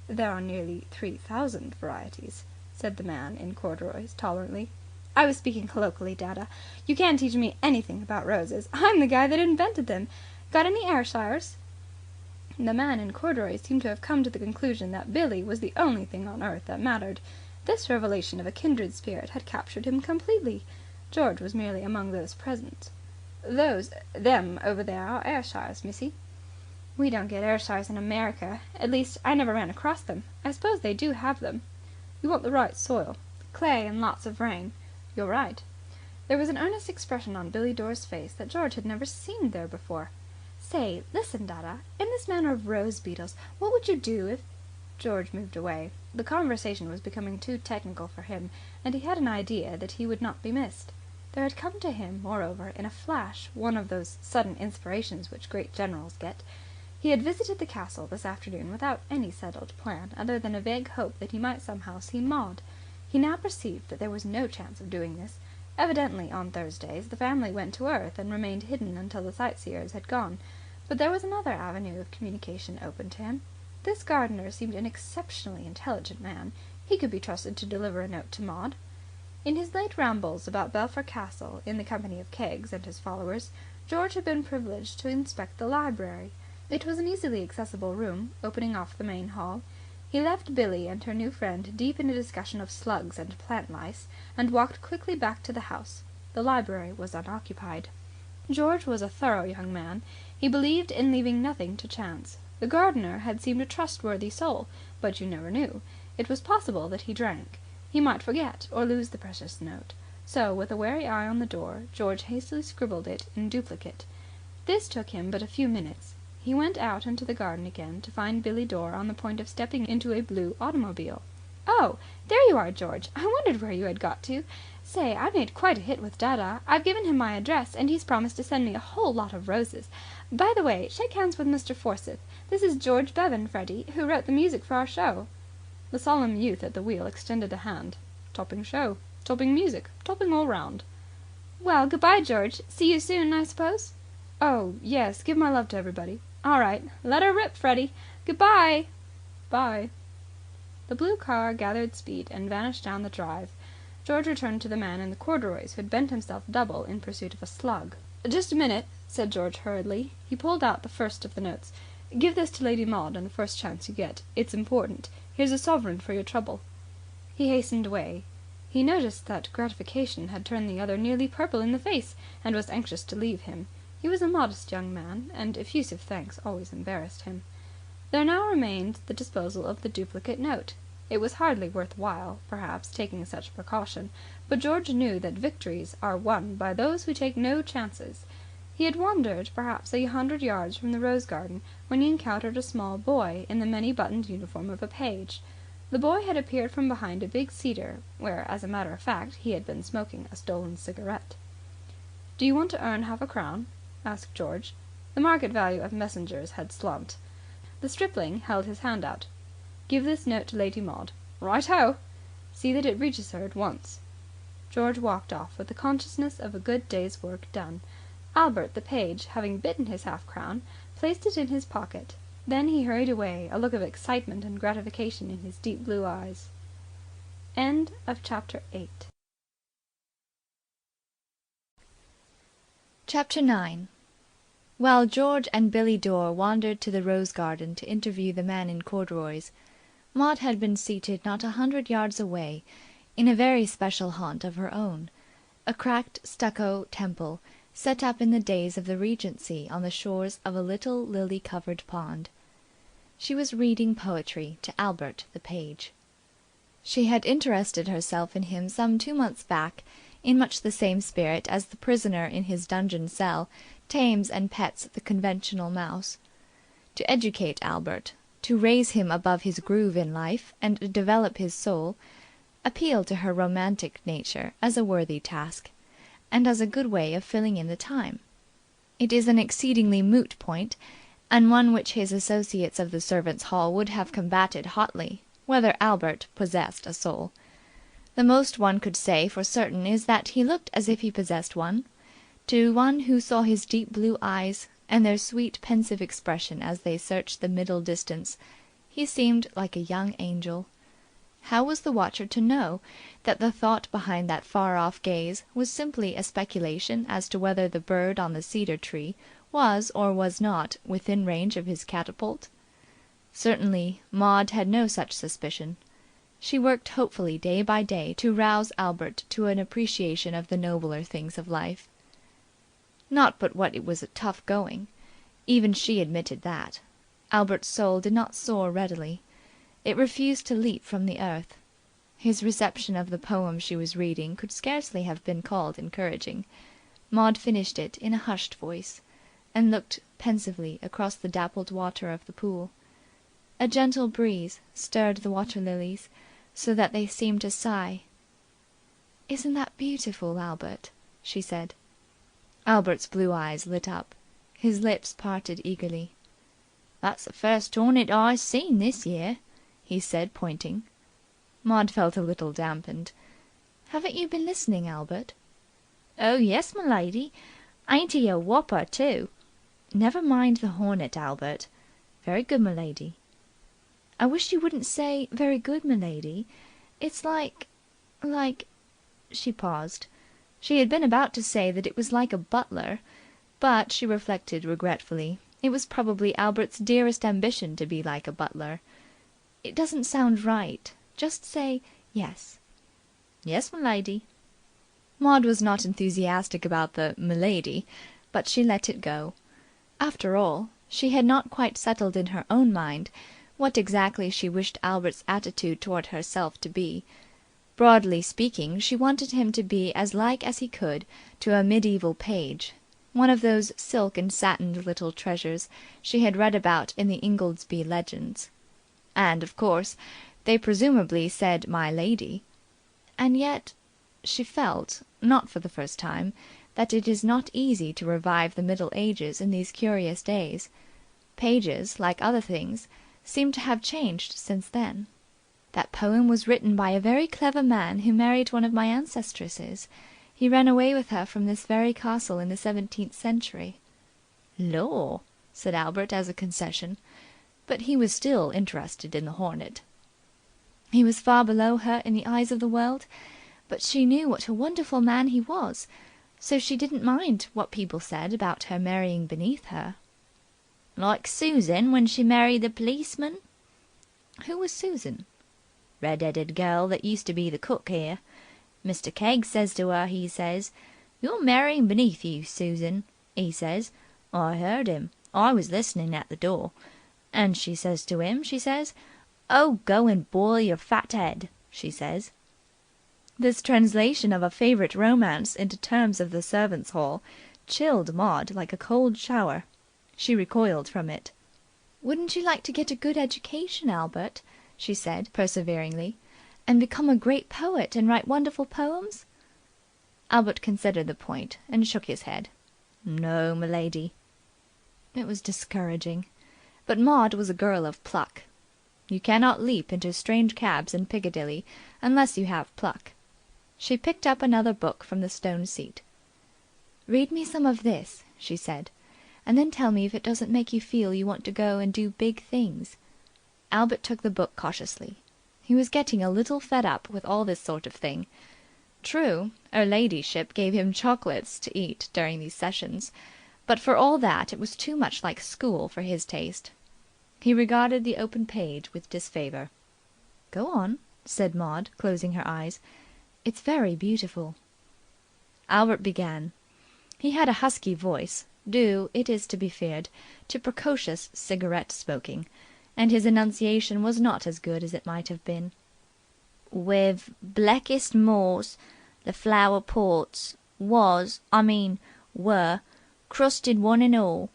Speaker 5: "There are nearly 3,000 varieties," said the man in corduroys tolerantly. "I was speaking colloquially, Dada. You can't teach me anything about roses. I'm the guy that invented them. Got any Ayrshires?" The man in corduroys seemed to have come to the conclusion that Billy was the only thing on earth that mattered. This revelation of a kindred spirit had captured him completely. George was merely among those present. "Them over there are Ayrshires, missy." "We don't get Ayrshires in America. At least, I never ran across them. I suppose they do have them." "You want the right soil." "Clay and lots of rain." "You're right." There was an earnest expression on Billy Dore's face that George had never seen there before. "Say, listen, Dada. In this matter of rose beetles, what would you do if—" George moved away. The conversation was becoming too technical for him, and he had an idea that he would not be missed. There had come to him, moreover, in a flash, one of those sudden inspirations which great generals get. He had visited the castle this afternoon without any settled plan other than a vague hope that he might somehow see Maud. He now perceived that there was no chance of doing this. Evidently, on Thursdays, the family went to earth and remained hidden until the sightseers had gone. But there was another avenue of communication open to him. This gardener seemed an exceptionally intelligent man. He could be trusted to deliver a note to Maud. In his late rambles about Belpher Castle, in the company of Keggs and his followers, George had been privileged to inspect the library. It was an easily accessible room, opening off the main hall. He left Billy and her new friend deep in a discussion of slugs and plant lice, and walked quickly back to the house. The library was unoccupied. George was a thorough young man. He believed in leaving nothing to chance. The gardener had seemed a trustworthy soul, but you never knew. It was possible that he drank. He might forget or lose the precious note. So, with a wary eye on the door, George hastily scribbled it in duplicate. This took him but a few minutes. He went out into the garden again to find Billy Dore on the point of stepping into a blue automobile. "Oh, there you are, George. I wondered where you had got to. Say, I made quite a hit with Dada. I've given him my address, and he's promised to send me a whole lot of roses. By the way, shake hands with Mr. Forsyth. This is George Bevan, Freddie, who wrote the music for our show." The solemn youth at the wheel extended a hand. "Topping show. Topping music. Topping all round." "Well, good-bye, George. See you soon, I suppose?" "Oh, yes. Give my love to everybody." "All right. Let her rip, Freddie. Good-bye." "Bye." The blue car gathered speed and vanished down the drive. George returned to the man in the corduroys who had bent himself double in pursuit of a slug. "Just a minute," said George hurriedly. He pulled out the first of the notes. "Give this to Lady Maud on the first chance you get. It's important. Here's a sovereign for your trouble." He hastened away. He noticed that gratification had turned the other nearly purple in the face, and was anxious to leave him. He was a modest young man, and effusive thanks always embarrassed him. There now remained the disposal of the duplicate note. It was hardly worth while, perhaps, taking such precaution, but George knew that victories are won by those who take no chances. He had wandered perhaps 100 yards from the rose garden when he encountered a small boy in the many-buttoned uniform of a page. The boy had appeared from behind a big cedar, where, as a matter of fact, he had been smoking a stolen cigarette. "Do you want to earn half a crown?" asked George. The market value of messengers had slumped. The stripling held his hand out. "Give this note to Lady Maud." "Right ho!" "See that it reaches her at once." George walked off with the consciousness of a good day's work done. Albert, the page, having bitten his half-crown, placed it in his pocket. Then he hurried away, a look of excitement and gratification in his deep blue eyes. Chapter
Speaker 1: 9. While George and Billy Dore wandered to the rose garden to interview the man in corduroys, Maud had been seated not 100 yards away, in a very special haunt of her own, a cracked stucco temple set up in the days of the Regency on the shores of a little lily-covered pond. She was reading poetry to Albert the page. She had interested herself in him some 2 months back in much the same spirit as the prisoner in his dungeon cell tames and pets the conventional mouse. To educate Albert, to raise him above his groove in life and develop his soul, appealed to her romantic nature as a worthy task, and as a good way of filling in the time. It is an exceedingly moot point, and one which his associates of the servants' hall would have combated hotly, whether Albert possessed a soul. The most one could say for certain is that he looked as if he possessed one. To one who saw his deep blue eyes and their sweet pensive expression as they searched the middle distance, he seemed like a young angel. How was the watcher to know that the thought behind that far-off gaze was simply a speculation as to whether the bird on the cedar tree was or was not within range of his catapult? Certainly Maud had no such suspicion. She worked hopefully day by day to rouse Albert to an appreciation of the nobler things of life. Not but what it was tough going. Even she admitted that. Albert's soul did not soar readily. It refused to leap from the earth. His reception of the poem she was reading could scarcely have been called encouraging. Maud finished it in a hushed voice, and looked pensively across the dappled water of the pool. A gentle breeze stirred the water-lilies, so that they seemed to sigh. "Isn't that beautiful, Albert?" she said. Albert's blue eyes lit up. His lips parted eagerly. "That's the first hornet I seen this year," he said, pointing. Maud felt a little dampened. "Haven't you been listening, Albert?"
Speaker 4: "Oh, yes, m'lady. Ain't he a whopper, too? Never mind the hornet, Albert. Very good, m'lady."
Speaker 1: "I wish you wouldn't say 'very good, m'lady'. It's like... She paused. She had been about to say that it was like a butler, but, she reflected regretfully, it was probably Albert's dearest ambition to be like a butler. It doesn't sound right. Just say yes.
Speaker 4: "Yes, m'lady."
Speaker 1: Maud was not enthusiastic about the "m'lady", but she let it go. After all, she had not quite settled in her own mind what exactly she wished Albert's attitude toward herself to be. Broadly speaking, she wanted him to be as like as he could to a medieval page, one of those silk and satined little treasures she had read about in the Ingoldsby Legends. And, of course, they presumably said "my lady". And yet, she felt, not for the first time, that it is not easy to revive the Middle Ages in these curious days. Pages, like other things, seemed to have changed since then. "That poem was written by a very clever man who married one of my ancestresses. He ran away with her from this very castle in the 17th century."
Speaker 4: "Lor!"
Speaker 1: said Albert as a concession, but he was still interested in the hornet. "He was far below her in the eyes of the world, but she knew what a wonderful man he was, so she didn't mind what people said about her marrying beneath her."
Speaker 4: "Like Susan when she married the policeman?"
Speaker 1: "Who was Susan?"
Speaker 4: "Red-headed girl that used to be the cook here. Mr. Keggs says to her, he says, 'You're marrying beneath you, Susan,' he says. I heard him. I was listening at the door. And she says to him, she says, 'Oh, go and boil your fat head,' she says." This translation of a favourite romance into terms of the servants' hall chilled Maud like a cold shower. She recoiled from it.
Speaker 1: "Wouldn't you like to get a good education, Albert," she said perseveringly, "and become a great poet and write wonderful poems?"
Speaker 2: Albert considered the point and shook his head. "No, m'lady." It was discouraging. But Maud was a girl of pluck. You cannot leap into strange cabs in Piccadilly unless you have pluck. She picked up another book from the stone seat. "Read me some of this," she said, "and then tell me if it doesn't make you feel you want to go and do big things." Albert took the book cautiously. He was getting a little fed up with all this sort of thing. True, her ladyship gave him chocolates to eat during these sessions, but for all that it was too much like school for his taste. He regarded the open page with disfavour. "Go on," said Maud, closing her eyes. "It's very beautiful." Albert began. He had a husky voice, due, it is to be feared, to precocious cigarette smoking, and his enunciation was not as good as it might have been. "With blackest moors, the flower pots were, crusted one and all.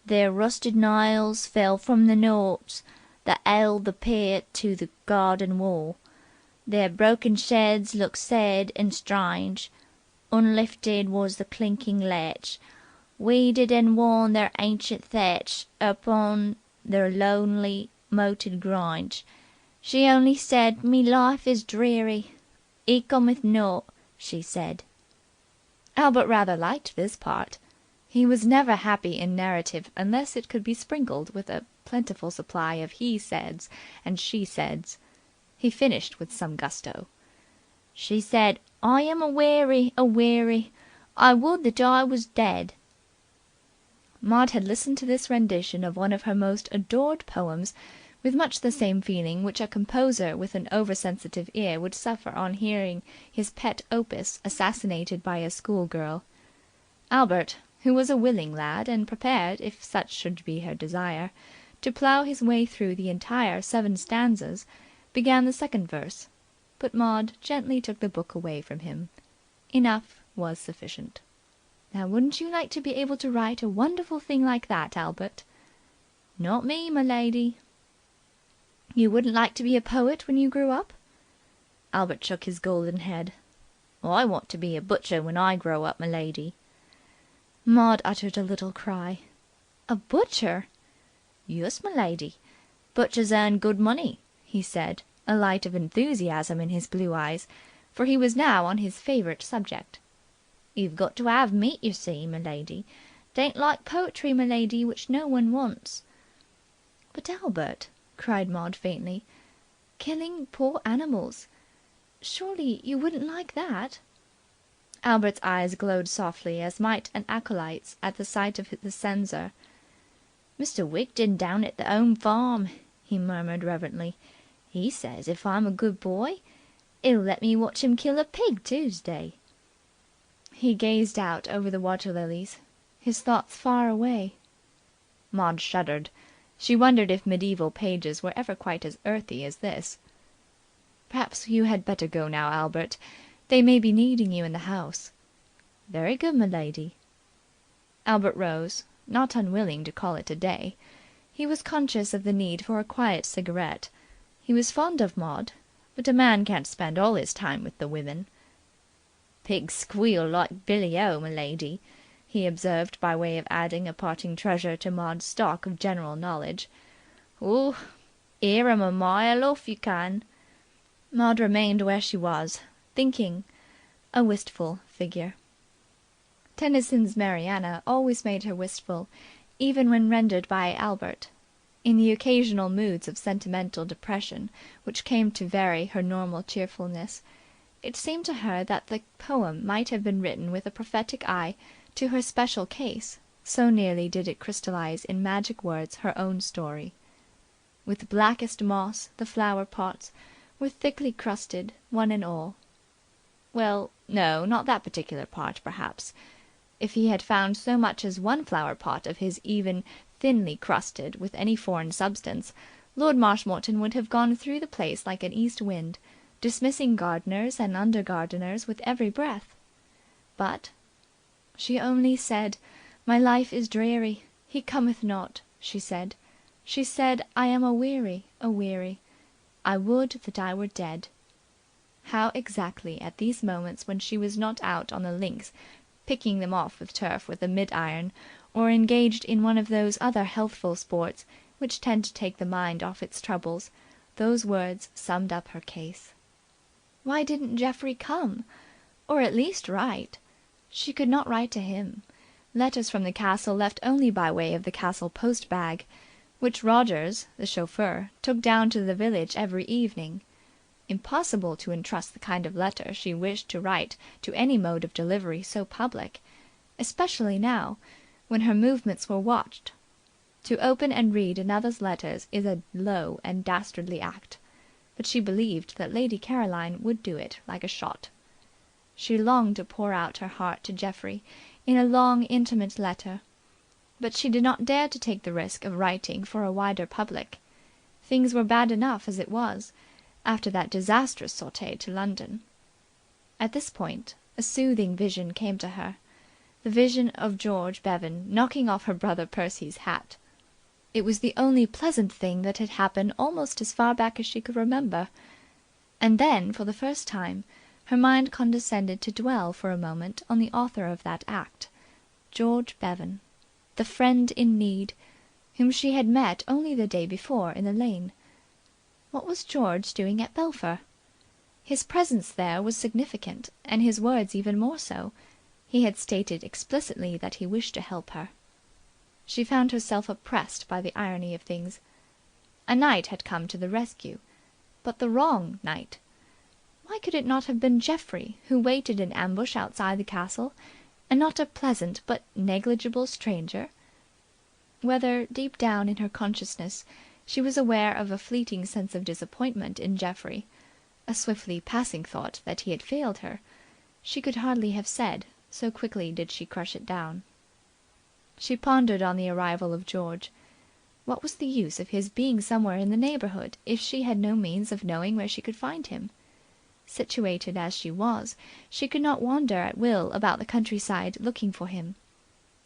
Speaker 2: Their rusted nails fell from the knobs that held the pit to the garden wall. Their broken sheds looked sad and strange. Unlifted was the clinking latch. Weeded and worn their ancient thatch upon their lonely moated grange. She only said, 'Me life is dreary. He cometh not,' she said." Albert rather liked this part. He was never happy in narrative unless it could be sprinkled with a plentiful supply of he-saids and she-saids. He finished with some gusto. "She said, 'I am aweary, aweary. I would that I was dead.'" Maud had listened to this rendition of one of her most adored poems with much the same feeling which a composer with an oversensitive ear would suffer on hearing his pet opus assassinated by a schoolgirl. Albert, who was a willing lad and prepared, if such should be her desire, to plough his way through the entire 7 stanzas, began the second verse, but Maud gently took the book away from him. Enough was sufficient. "Now, wouldn't you like to be able to write a wonderful thing like that, Albert?" "Not me, m'lady." "You wouldn't like to be a poet when you grew up?" Albert shook his golden head. "I want to be a butcher when I grow up, m'lady." Maud uttered a little cry. "A butcher?" "Yus, m'lady. Butchers earn good money," he said, a light of enthusiasm in his blue eyes, for he was now on his favourite subject. "You've got to 'ave meat, you see, m'lady. 'Tain't like poetry, m'lady, which no one wants." "But, Albert," cried Maud faintly, "killing poor animals. Surely you wouldn't like that?" Albert's eyes glowed softly as might an acolyte's at the sight of the censer. "Mr. Wigton down at the 'Ome Farm," he murmured reverently. "He says if I'm a good boy, 'e'll let me watch him kill a pig Tuesday." He gazed out over the water lilies, his thoughts far away. Maud shuddered. She wondered if medieval pages were ever quite as earthy as this. "Perhaps you had better go now, Albert. They may be needing you in the house." "Very good, m'lady." Albert rose, not unwilling to call it a day. He was conscious of the need for a quiet cigarette. He was fond of Maud, but a man can't spend all his time with the women. "Pigs squeal like Billy-O, m'lady," he observed by way of adding a parting treasure to Maud's stock of general knowledge. "Oh, 'ear 'em a mile off you can." Maud remained where she was, thinking, a wistful figure. Tennyson's Mariana always made her wistful, even when rendered by Albert. In the occasional moods of sentimental depression which came to vary her normal cheerfulness, it seemed to her that the poem might have been written with a prophetic eye to her special case, so nearly did it crystallize in magic words her own story. "With blackest moss the flower pots were thickly crusted, one and all." Well, no, not that particular part, perhaps. If he had found so much as one flower pot of his even thinly crusted with any foreign substance, Lord Marshmoreton would have gone through the place like an east wind, dismissing gardeners and under-gardeners with every breath. But she only said, "My life is dreary. He cometh not," she said. She said, "I am aweary, aweary. I would that I were dead."
Speaker 1: How exactly at these moments when she was not out on the links picking them off with turf with a mid-iron, or engaged in one of those other healthful sports which tend to take the mind off its troubles, those words summed up her case. Why didn't Geoffrey come? Or at least write? She could not write to him. Letters from the castle left only by way of the castle post-bag, which Rogers, the chauffeur, took down to the village every evening. Impossible to entrust the kind of letter she wished to write to any mode of delivery so public, especially now, when her movements were watched. To open and read another's letters is a low and dastardly act, but she believed that Lady Caroline would do it like a shot. She longed to pour out her heart to Geoffrey in a long, intimate letter, but she did not dare to take the risk of writing for a wider public. Things were bad enough as it was, after that disastrous sortie to London. At this point a soothing vision came to her, the vision of George Bevan knocking off her brother Percy's hat. It was the only pleasant thing that had happened almost as far back as she could remember. And then, for the first time, her mind condescended to dwell for a moment on the author of that act, George Bevan, the friend in need, whom she had met only the day before in the lane. What was George doing at Belpher? His presence there was significant, and his words even more so. He had stated explicitly that he wished to help her. She found herself oppressed by the irony of things. A knight had come to the rescue, but the wrong knight. Why could it not have been Geoffrey who waited in ambush outside the castle, and not a pleasant but negligible stranger? Whether, deep down in her consciousness, she was aware of a fleeting sense of disappointment in Geoffrey, a swiftly passing thought that he had failed her, she could hardly have said, so quickly did she crush it down. She pondered on the arrival of George. What was the use of his being somewhere in the neighbourhood if she had no means of knowing where she could find him? Situated as she was, she could not wander at will about the countryside looking for him.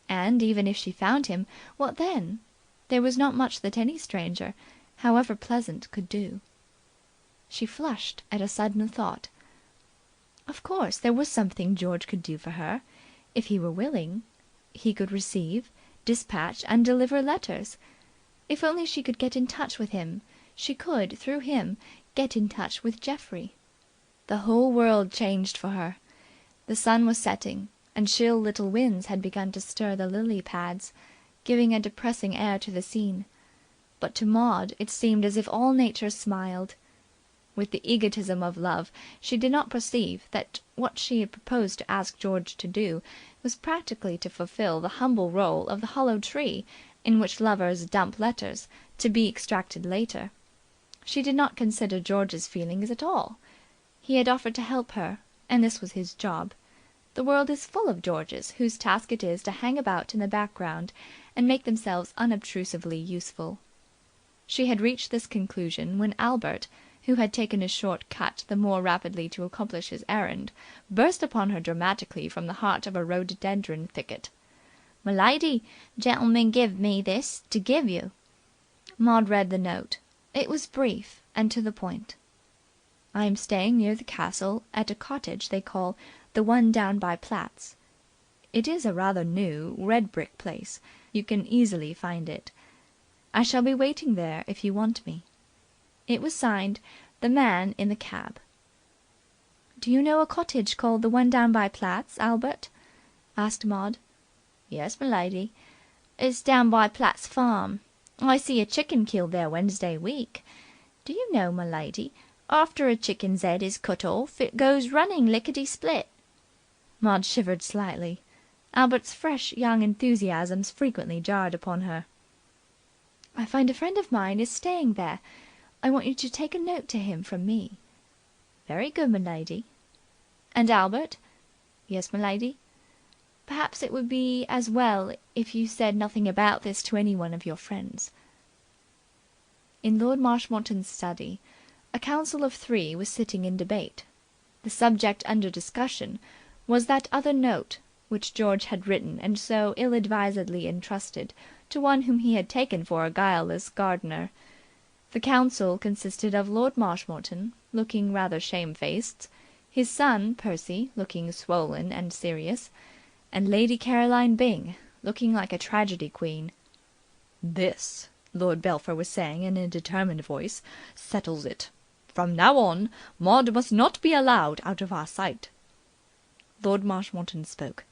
Speaker 1: And even if she found him, what then? There was not much that any stranger, however pleasant, could do. She flushed at a sudden thought. Of course, there was something George could do for her, if he were willing. He could receive, dispatch and deliver letters. If only she could get in touch with him, she could, through him, get in touch with Geoffrey. The whole world changed for her. The sun was setting, and chill little winds had begun to stir the lily pads, giving a depressing air to the scene. But to Maud it seemed as if all nature smiled. With the egotism of love, she did not perceive that what she had proposed to ask George to do was practically to fulfil the humble role of the hollow tree in which lovers dump letters, to be extracted later. She did not consider George's feelings at all. He had offered to help her, and this was his job. The world is full of Georges whose task it is to hang about in the background and make themselves unobtrusively useful. She had reached this conclusion when Albert, who had taken a short cut the more rapidly to accomplish his errand, burst upon her dramatically from the heart of a rhododendron thicket. "M'lady, gentleman give me this to give you." Maud read the note. It was brief and to the point. "I am staying near the castle at a cottage they call the one down by Platt's. It is a rather new, red brick place. You can easily find it. I shall be waiting there if you want me." It was signed "The Man in the Cab." "Do you know a cottage called the one down by Platt's, Albert?" asked Maud. "Yes, m'lady. It's down by Platt's farm. I see a chicken killed there Wednesday week. Do you know, m'lady, after a chicken's head is cut off, it goes running lickety-split?" Maud shivered slightly. Albert's fresh young enthusiasms frequently jarred upon her. "I find a friend of mine is staying there. I want you to take a note to him from me." "Very good, m'lady." "And Albert?" "Yes, m'lady." "Perhaps it would be as well if you said nothing about this to any one of your friends." In Lord Marshmoreton's study, a council of three was sitting in debate. The subject under discussion was that other note which George had written and so ill-advisedly entrusted to one whom he had taken for a guileless gardener. The council consisted of Lord Marshmoreton, looking rather shamefaced, his son, Percy, looking swollen and serious, and Lady Caroline Byng, looking like a tragedy queen.
Speaker 4: "This," Lord Belpher was saying in a determined voice, "settles it. From now on, Maud must not be allowed out of our sight." Lord Marshmoreton spoke.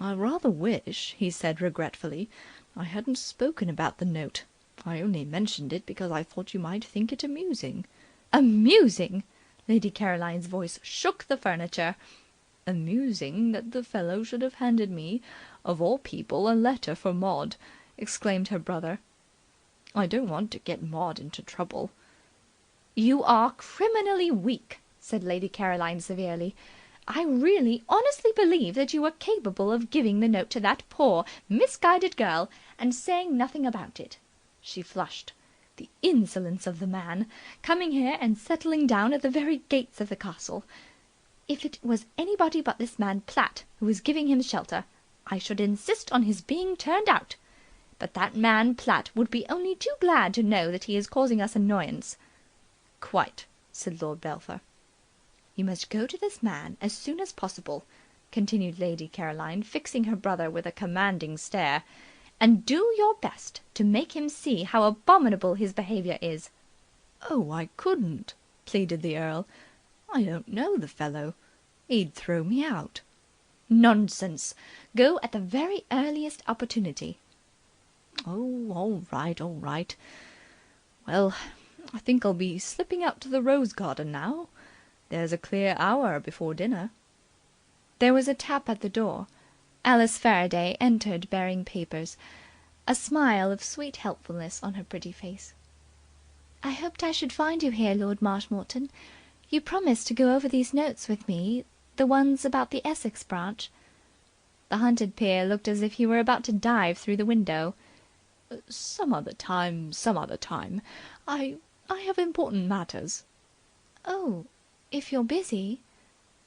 Speaker 4: "I rather wish," he said regretfully, "I hadn't spoken about the note. I only mentioned it because I thought you might think it amusing."
Speaker 1: Amusing! Lady Caroline's voice shook the furniture.
Speaker 4: "Amusing that the fellow should have handed me, of all people, a letter for Maud," exclaimed her brother. "I don't want to get Maud into trouble."
Speaker 1: You are criminally weak, said Lady Caroline severely. I really honestly believe that you were capable of giving the note to that poor, misguided girl and saying nothing about it. She flushed. The insolence of the man, coming here and settling down at the very gates of the castle. If it was anybody but this man Platt who was giving him shelter, I should insist on his being turned out. But that man Platt would be only too glad to know that he is causing us annoyance.
Speaker 4: "Quite," said Lord Belpher.
Speaker 1: You must go to this man as soon as possible, continued Lady Caroline, fixing her brother with a commanding stare, and do your best to make him see how abominable his behaviour is.
Speaker 4: "Oh, I couldn't," pleaded the earl. "I don't know the fellow. He'd throw me out."
Speaker 1: Nonsense. Go at the very earliest opportunity.
Speaker 4: "Oh, all right, all right. Well, I think I'll be slipping out to the rose garden now. There's a clear hour before dinner."
Speaker 1: There was a tap at the door. Alice Faraday entered bearing papers, a smile of sweet helpfulness on her pretty face. I hoped I should find you here, Lord Marshmoreton. You promised to go over these notes with me, the ones about the Essex branch. The hunted peer looked as if he were about to dive through the window.
Speaker 4: Some other time, some other time. I have important matters."
Speaker 1: Oh, if you're busy.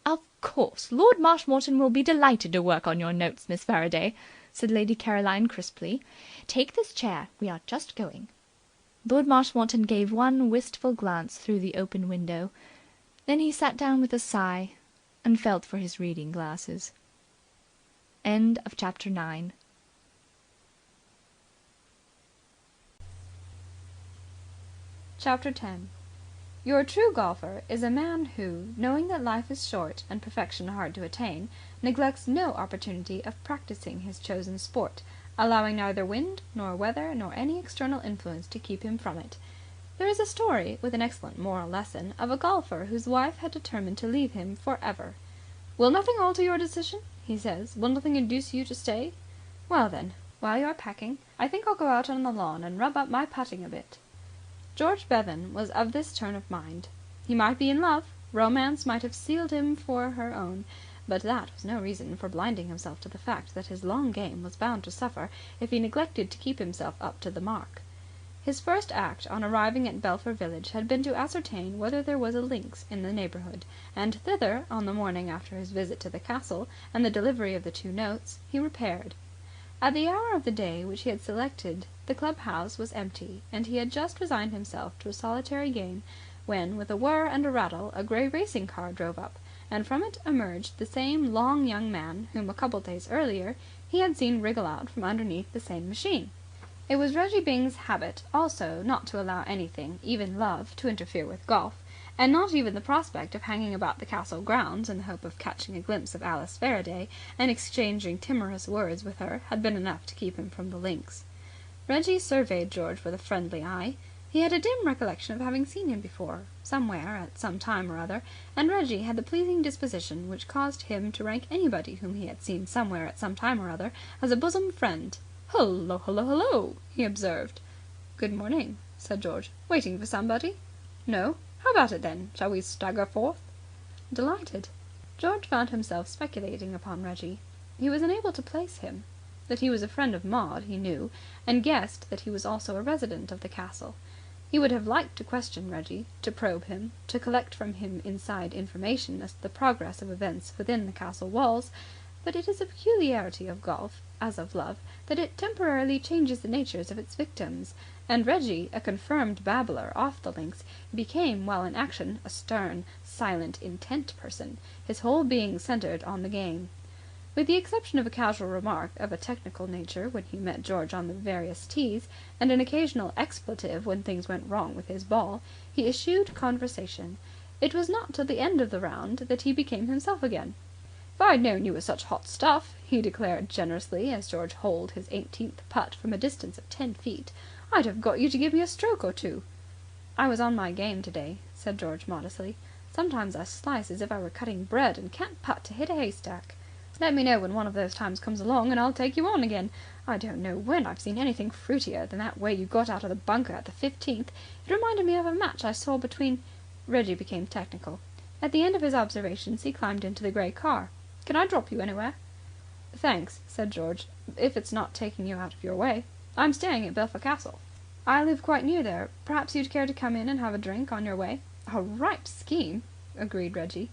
Speaker 4: "Of course, Lord Marshmoreton will be delighted to work on your notes, Miss Faraday," said Lady Caroline crisply.
Speaker 1: Take this chair. We are just going. Lord Marshmoreton gave one wistful glance through the open window. Then he sat down with a sigh and felt for his reading glasses. Chapter 10.
Speaker 5: Your true golfer is a man who, knowing that life is short and perfection hard to attain, neglects no opportunity of practising his chosen sport, allowing neither wind nor weather nor any external influence to keep him from it. There is a story, with an excellent moral lesson, of a golfer whose wife had determined to leave him for ever. "Will nothing alter your decision?" he says. "Will nothing induce you to stay? Well then, while you are packing, I think I'll go out on the lawn and rub up my putting a bit." George Bevan was of this turn of mind. He might be in love, romance might have sealed him for her own, but that was no reason for blinding himself to the fact that his long game was bound to suffer if he neglected to keep himself up to the mark. His first act on arriving at Belpher village had been to ascertain whether there was a links in the neighbourhood, and thither, on the morning after his visit to the castle and the delivery of the two notes, he repaired. At the hour of the day which he had selected, the club house was empty, and he had just resigned himself to a solitary game when, with a whir and a rattle, a grey racing car drove up, and from it emerged the same long young man whom a couple of days earlier he had seen wriggle out from underneath the same machine. It was Reggie Byng's habit also not to allow anything, even love, to interfere with golf, and not even the prospect of hanging about the castle grounds in the hope of catching a glimpse of Alice Faraday and exchanging timorous words with her had been enough to keep him from the links. Reggie surveyed George with a friendly eye. He had a dim recollection of having seen him before, somewhere, at some time or other, and Reggie had the pleasing disposition which caused him to rank anybody whom he had seen somewhere at some time or other as a bosom friend. "Hullo, hullo, hullo!" he observed. "Good morning," said George. "Waiting for somebody?" "No. How about it then? Shall we stagger forth?" "Delighted." George found himself speculating upon Reggie. He was unable to place him. That he was a friend of Maud he knew, and guessed that he was also a resident of the castle. He would have liked to question Reggie, to probe him, to collect from him inside information as to the progress of events within the castle walls, but it is a peculiarity of golf as of love, that it temporarily changes the natures of its victims, and Reggie, a confirmed babbler off the links, became, while in action, a stern, silent, intent person, his whole being centred on the game. With the exception of a casual remark of a technical nature when he met George on the various tees, and an occasional expletive when things went wrong with his ball, he eschewed conversation. It was not till the end of the round that he became himself again. "If I'd known you were such hot stuff," he declared generously, as George holed his 18th putt from a distance of 10 feet, "I'd have got you to give me a stroke or two." "I was on my game today," said George modestly. "Sometimes I slice as if I were cutting bread and can't putt to hit a haystack. Let me know when one of those times comes along and I'll take you on again. I don't know when I've seen anything fruitier than that way you got out of the bunker at the 15th. It reminded me of a match I saw between—" Reggie became technical. At the end of his observations he climbed into the grey car. "Can I drop you anywhere?" "Thanks," said George, "if it's not taking you out of your way. I'm staying at Belpher Castle." "I live quite near there. Perhaps you'd care to come in and have a drink on your way?" "A ripe scheme," agreed Reggie.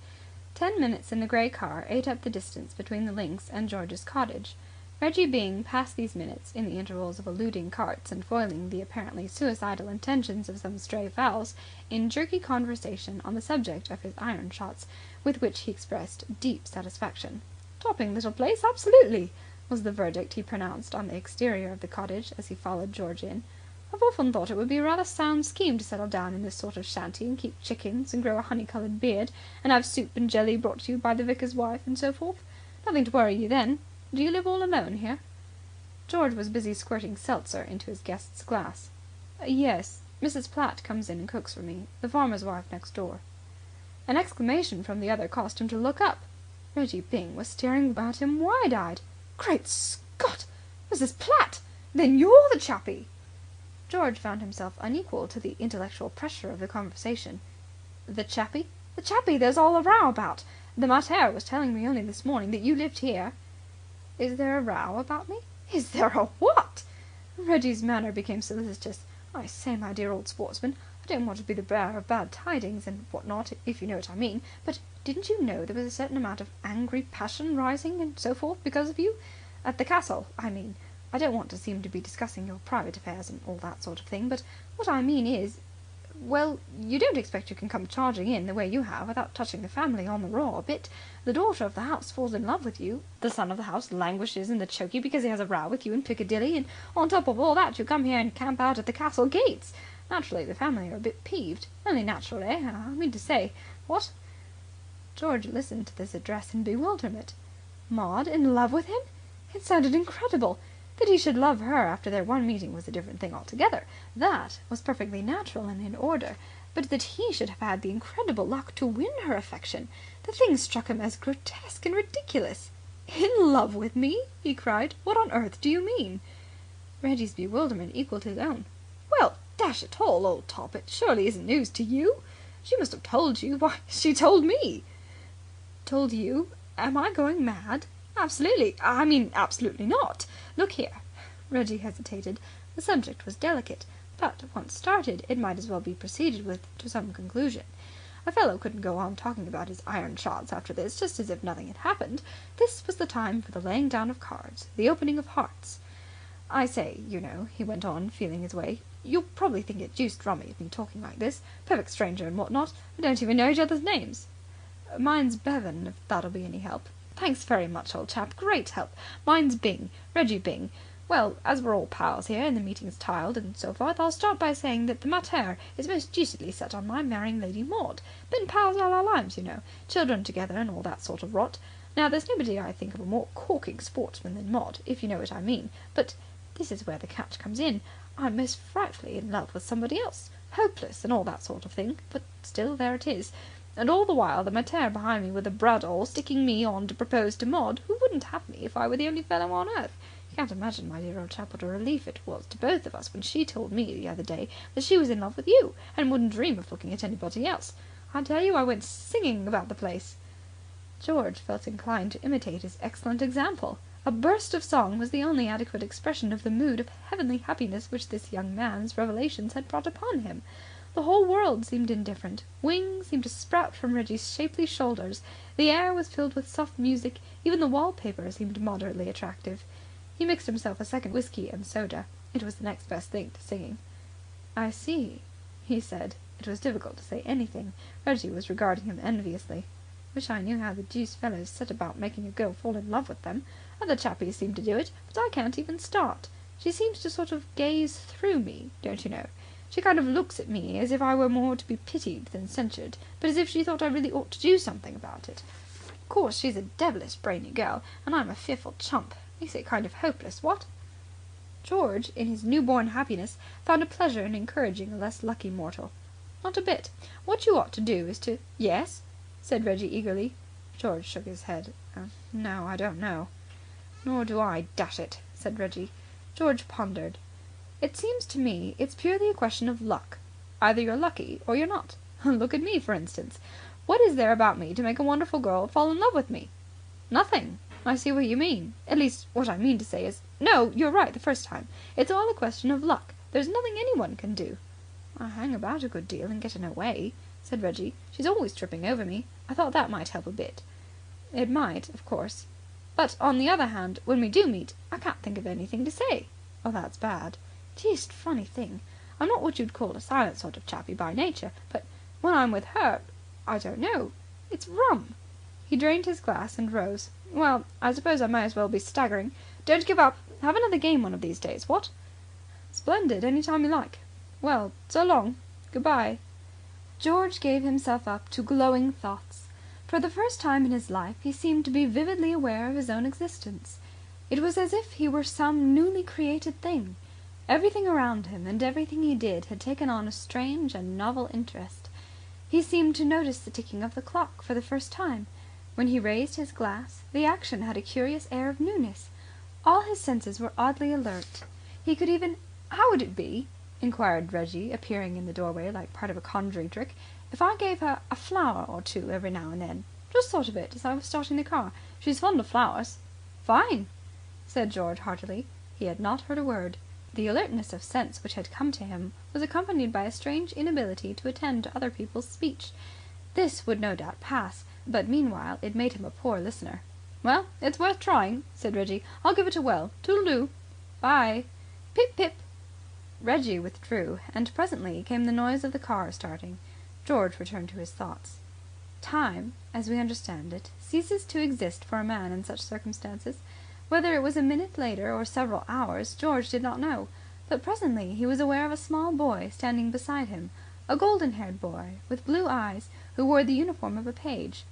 Speaker 5: 10 minutes in the grey car ate up the distance between the links and George's cottage. Reggie Byng passed these minutes, in the intervals of eluding carts and foiling the apparently suicidal intentions of some stray fowls, in jerky conversation on the subject of his iron shots, with which he expressed deep satisfaction. "Topping little place, absolutely," was the verdict he pronounced on the exterior of the cottage as he followed George in. "I've often thought it would be a rather sound scheme to settle down in this sort of shanty and keep chickens and grow a honey-coloured beard and have soup and jelly brought to you by the vicar's wife and so forth. Nothing to worry you then. Do you live all alone here?" George was busy squirting seltzer into his guest's glass. "Yes. Mrs. Platt comes in and cooks for me. The farmer's wife next door." An exclamation from the other caused him to look up. Reggie Byng was staring at him wide-eyed. "Great Scott! Mrs. Platt! Then you're the chappie!" George found himself unequal to the intellectual pressure of the conversation. "The chappie?" "The chappie there's all a row about. The mater was telling me only this morning that you lived here." "Is there a row about me?" "Is there a what?" Reggie's manner became solicitous. "I say, my dear old sportsman, I don't want to be the bearer of bad tidings and what not, if you know what I mean, but didn't you know there was a certain amount of angry passion rising and so forth because of you? At the castle, I mean. I don't want to seem to be discussing your private affairs and all that sort of thing, but what I mean is, well, you don't expect you can come charging in the way you have without touching the family on the raw a bit. The daughter of the house falls in love with you. The son of the house languishes in the chokey because he has a row with you in Piccadilly, and on top of all that you come here and camp out at the castle gates. Naturally, the family are a bit peeved. Only natural, eh? I mean to say, what?" George listened to this address in bewilderment. Maud in love with him? It sounded incredible. That he should love her after their one meeting was a different thing altogether. That was perfectly natural and in order. But that he should have had the incredible luck to win her affection, the thing struck him as grotesque and ridiculous. "In love with me?" he cried. "What on earth do you mean?" Reggie's bewilderment equalled his own. "Well, dash it all, old top, it surely isn't news to you? She must have told you. Why, she told me." "Told you? Am I going mad?" "Absolutely. I mean, absolutely not. Look here." Reggie hesitated. The subject was delicate, but, once started, it might as well be proceeded with to some conclusion. A fellow couldn't go on talking about his iron shots after this, just as if nothing had happened. This was the time for the laying down of cards, the opening of hearts. "I say, you know," he went on, feeling his way, "you'll probably think it deuced rummy of me talking like this. Perfect stranger and what not. We don't even know each other's names." "Mine's Bevan, if that'll be any help." "Thanks very much, old chap. Great help. Mine's Byng. Reggie Byng. Well, as we're all pals here and the meeting's tiled and so forth, I'll start by saying that the mater is most deucedly set on my marrying Lady Maud. Been pals all our lives, you know. Children together and all that sort of rot. Now, there's nobody I think of a more corking sportsman than Maud, if you know what I mean. But this is where the catch comes in. I'm most frightfully in love with somebody else. Hopeless and all that sort of thing. But still, there it is. And all the while the mater behind me with a bradawl sticking me on to propose to Maud, who wouldn't have me if I were the only fellow on earth. You can't imagine, my dear old chap, what a relief it was to both of us when she told me the other day that she was in love with you and wouldn't dream of looking at anybody else. I tell you, I went singing about the place." George felt inclined to imitate his excellent example. A burst of song was the only adequate expression of the mood of heavenly happiness which this young man's revelations had brought upon him. The whole world seemed indifferent. Wings seemed to sprout from Reggie's shapely shoulders. The air was filled with soft music. Even the wallpaper seemed moderately attractive.
Speaker 3: He mixed himself a second whisky and soda. It was the next best thing to singing. "I see," he said. It was difficult to say anything. Reggie was regarding him enviously. "Wish I knew how the deuce fellows set about making a girl fall in love with them. Other chappies seem to do it, but I can't even start. She seems to sort of gaze through me, don't you know. She kind of looks at me as if I were more to be pitied than censured, but as if she thought I really ought to do something about it. Of course, she's a devilish brainy girl, and I'm a fearful chump. Makes it kind of hopeless, what?" George, in his newborn happiness, found a pleasure in encouraging a less lucky mortal. "Not a bit. What you ought to do is to—" "Yes?" said Reggie eagerly. George shook his head. "No, I don't know." "Nor do I, dash it," said Reggie. George pondered. "It seems to me it's purely a question of luck. Either you're lucky or you're not. Look at me, for instance. What is there about me to make a wonderful girl fall in love with me? Nothing. I see what you mean. At least, what I mean to say is... No, you're right the first time. It's all a question of luck. There's nothing anyone can do." "I hang about a good deal and get in her way," said Reggie. "She's always tripping over me. I thought that might help a bit." "It might, of course. But, on the other hand, when we do meet, I can't think of anything to say." "Oh, that's bad." "Deuced funny thing. I'm not what you'd call a silent sort of chappie by nature, but when I'm with her, I don't know. It's rum." He drained his glass and rose. "Well, I suppose I may as well be staggering. Don't give up. Have another game one of these days, what?" "Splendid. Any time you like." "Well, so long. Good-bye." George gave himself up to glowing thoughts. For the first time in his life he seemed to be vividly aware of his own existence. It was as if he were some newly created thing. Everything around him and everything he did had taken on a strange and novel interest. He seemed to notice the ticking of the clock for the first time. When he raised his glass, the action had a curious air of newness. All his senses were oddly alert. He could even... "How would it be," inquired Reggie, appearing in the doorway like part of a conjuring trick, "if I gave her a flower or two every now and then? Just thought of it as I was starting the car. She's fond of flowers." "Fine," said George heartily. He had not heard a word. The alertness of sense which had come to him was accompanied by a strange inability to attend to other people's speech. This would no doubt pass, but meanwhile it made him a poor listener. "Well, it's worth trying," said Reggie. "I'll give it a whirl. Toodle-doo." "Bye." "Pip pip." Reggie withdrew, and presently came the noise of the car starting. George returned to his thoughts. Time, as we understand it, ceases to exist for a man in such circumstances. Whether it was a minute later or several hours, George did not know. But presently he was aware of a small boy standing beside him, a golden-haired boy with blue eyes who wore the uniform of a page.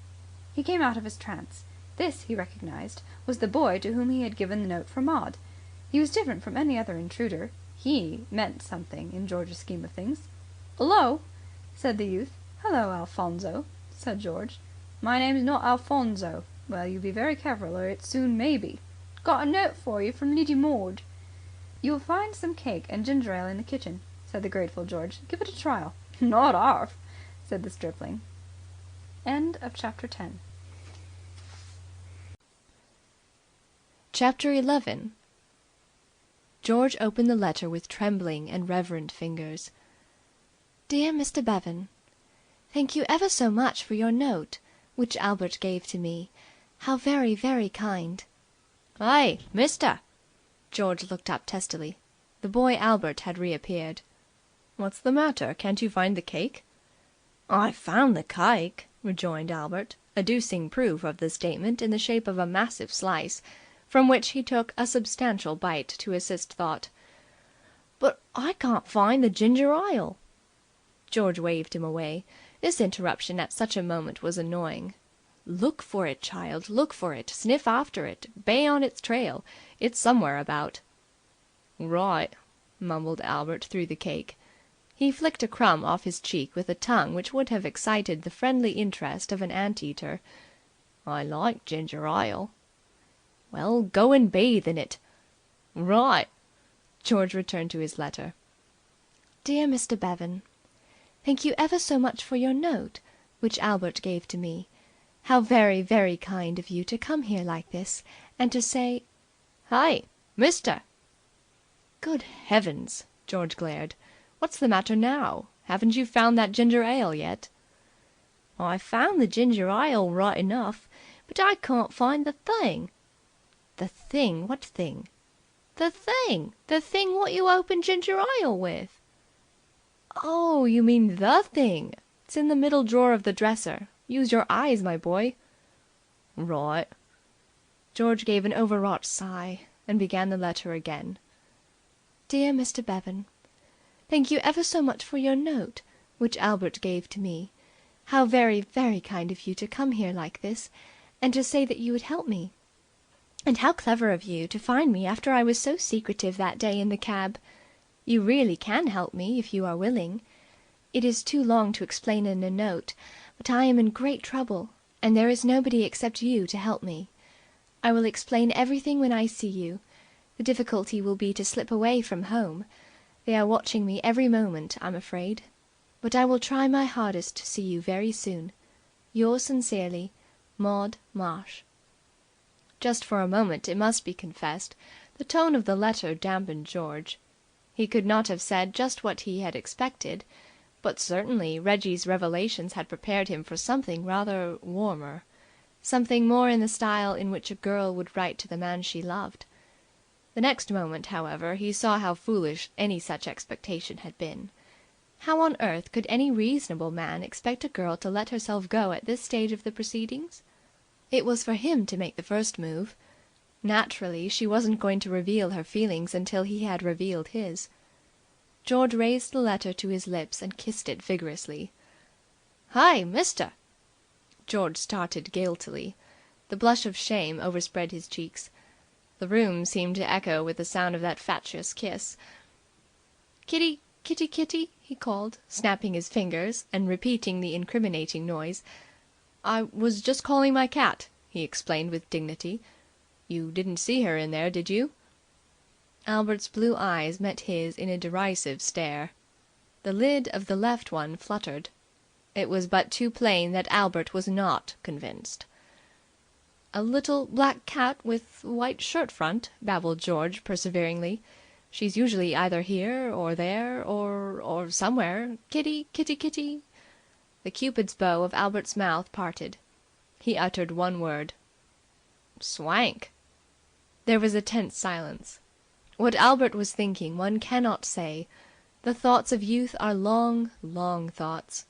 Speaker 3: He came out of his trance. This, he recognized, was the boy to whom he had given the note for Maud. He was different from any other intruder. He meant something in George's scheme of things. "Hullo!" said the youth. "Hello, Alphonso," said George. "My name's not Alphonso." "Well, you be very careful, or it soon may be." "Got a note for you from Lidy Maud." "You'll find some cake and ginger ale in the kitchen," said the grateful George. "Give it a trial." "Not 'arf," said the stripling. End of chapter 10.
Speaker 1: Chapter 11. George opened the letter with trembling and reverent fingers. Dear Mr. Bevan, thank you ever so much for your note, which Albert gave to me. How very, very kind.
Speaker 2: "Hey, mister!"
Speaker 1: George looked up testily. The boy Albert had reappeared.
Speaker 4: What's the matter? Can't you find the cake?
Speaker 2: "I found the cake,"
Speaker 4: rejoined Albert, adducing proof of the statement in the shape of a massive slice, from which he took a substantial bite to assist thought.
Speaker 2: "but I can't find the ginger ale."
Speaker 4: George waved him away. This interruption at such a moment was annoying. Look for it, child. Look for it. Sniff after it. Bay on its trail. It's somewhere about.
Speaker 2: "Right,"
Speaker 4: mumbled Albert through the cake. He flicked a crumb off his cheek with a tongue which would have excited the friendly interest of an ant-eater.
Speaker 2: "I like ginger ale."
Speaker 4: Well, go and bathe in it.
Speaker 2: "Right."
Speaker 4: George returned to his letter. Dear Mr. Bevan, thank you ever so much for your note, which Albert gave to me. How very, very kind of you to come here like this, and to say...
Speaker 2: "Hey, mister!"
Speaker 4: Good heavens! George glared. What's the matter now? Haven't you found that ginger ale yet?
Speaker 2: "I found the ginger ale right enough, but I can't find the thing."
Speaker 4: The thing? What thing?
Speaker 2: The thing! The thing what you open ginger ale with."
Speaker 1: "Oh, you mean the thing. It's in the middle drawer of the dresser. Use your eyes, my boy."
Speaker 2: "Right."
Speaker 1: George gave an overwrought sigh, and began the letter again. "Dear Mr. Bevan, thank you ever so much for your note, which Albert gave to me. How very, very kind of you to come here like this, and to say that you would help me. And how clever of you to find me after I was so secretive that day in the cab. You really can help me if you are willing. It is too long to explain in a note, but I am in great trouble, and there is nobody except you to help me. I will explain everything when I see you. The difficulty will be to slip away from home. They are watching me every moment, I'm afraid. But I will try my hardest to see you very soon. Yours sincerely, Maud Marsh." Just for a moment, it must be confessed, the tone of the letter dampened George. He could not have said just what he had expected, but certainly Reggie's revelations had prepared him for something rather warmer, something more in the style in which a girl would write to the man she loved. The next moment, however, he saw how foolish any such expectation had been. How on earth could any reasonable man expect a girl to let herself go at this stage of the proceedings? It was for him to make the first move. Naturally, she wasn't going to reveal her feelings until he had revealed his. George raised the letter to his lips and kissed it vigorously.
Speaker 2: "Hi, mister!"
Speaker 1: George started guiltily. The blush of shame overspread his cheeks. The room seemed to echo with the sound of that fatuous kiss. "Kitty, kitty, kitty!" he called, snapping his fingers and repeating the incriminating noise.
Speaker 2: "I was just calling my cat," he explained with dignity. "You didn't see her in there, did you?"
Speaker 1: Albert's blue eyes met his in a derisive stare. The lid of the left one fluttered. It was but too plain that Albert was not convinced.
Speaker 2: "A little black cat with white shirt front," babbled George perseveringly. "She's usually either here or there or somewhere. Kitty, kitty, kitty!" The Cupid's bow of Albert's mouth parted. He uttered one word. "Swank!" There was a tense silence. What Albert was thinking one cannot say. The thoughts of youth are long, long thoughts.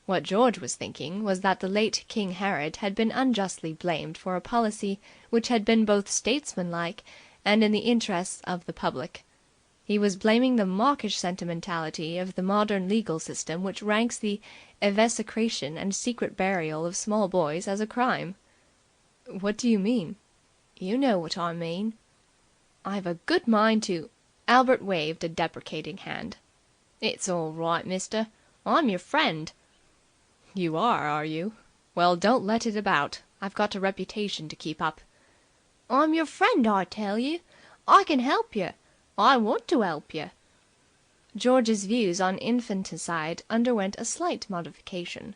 Speaker 2: What George was thinking was that the late King Herod had been unjustly blamed for a policy which had been both statesmanlike and in the interests of the public. He was blaming the mawkish sentimentality of the modern legal system which ranks the evisceration and secret burial of small boys as a crime.
Speaker 1: "What do you mean?"
Speaker 2: "You know what I mean."
Speaker 1: "I've a good mind to—"
Speaker 2: Albert waved a deprecating hand. "It's all right, mister. I'm your friend."
Speaker 1: "You are you? Well, don't let it about. I've got a reputation to keep up."
Speaker 2: "I'm your friend, I tell you. I can help you. I want to help you."
Speaker 1: George's views on infanticide underwent a slight modification.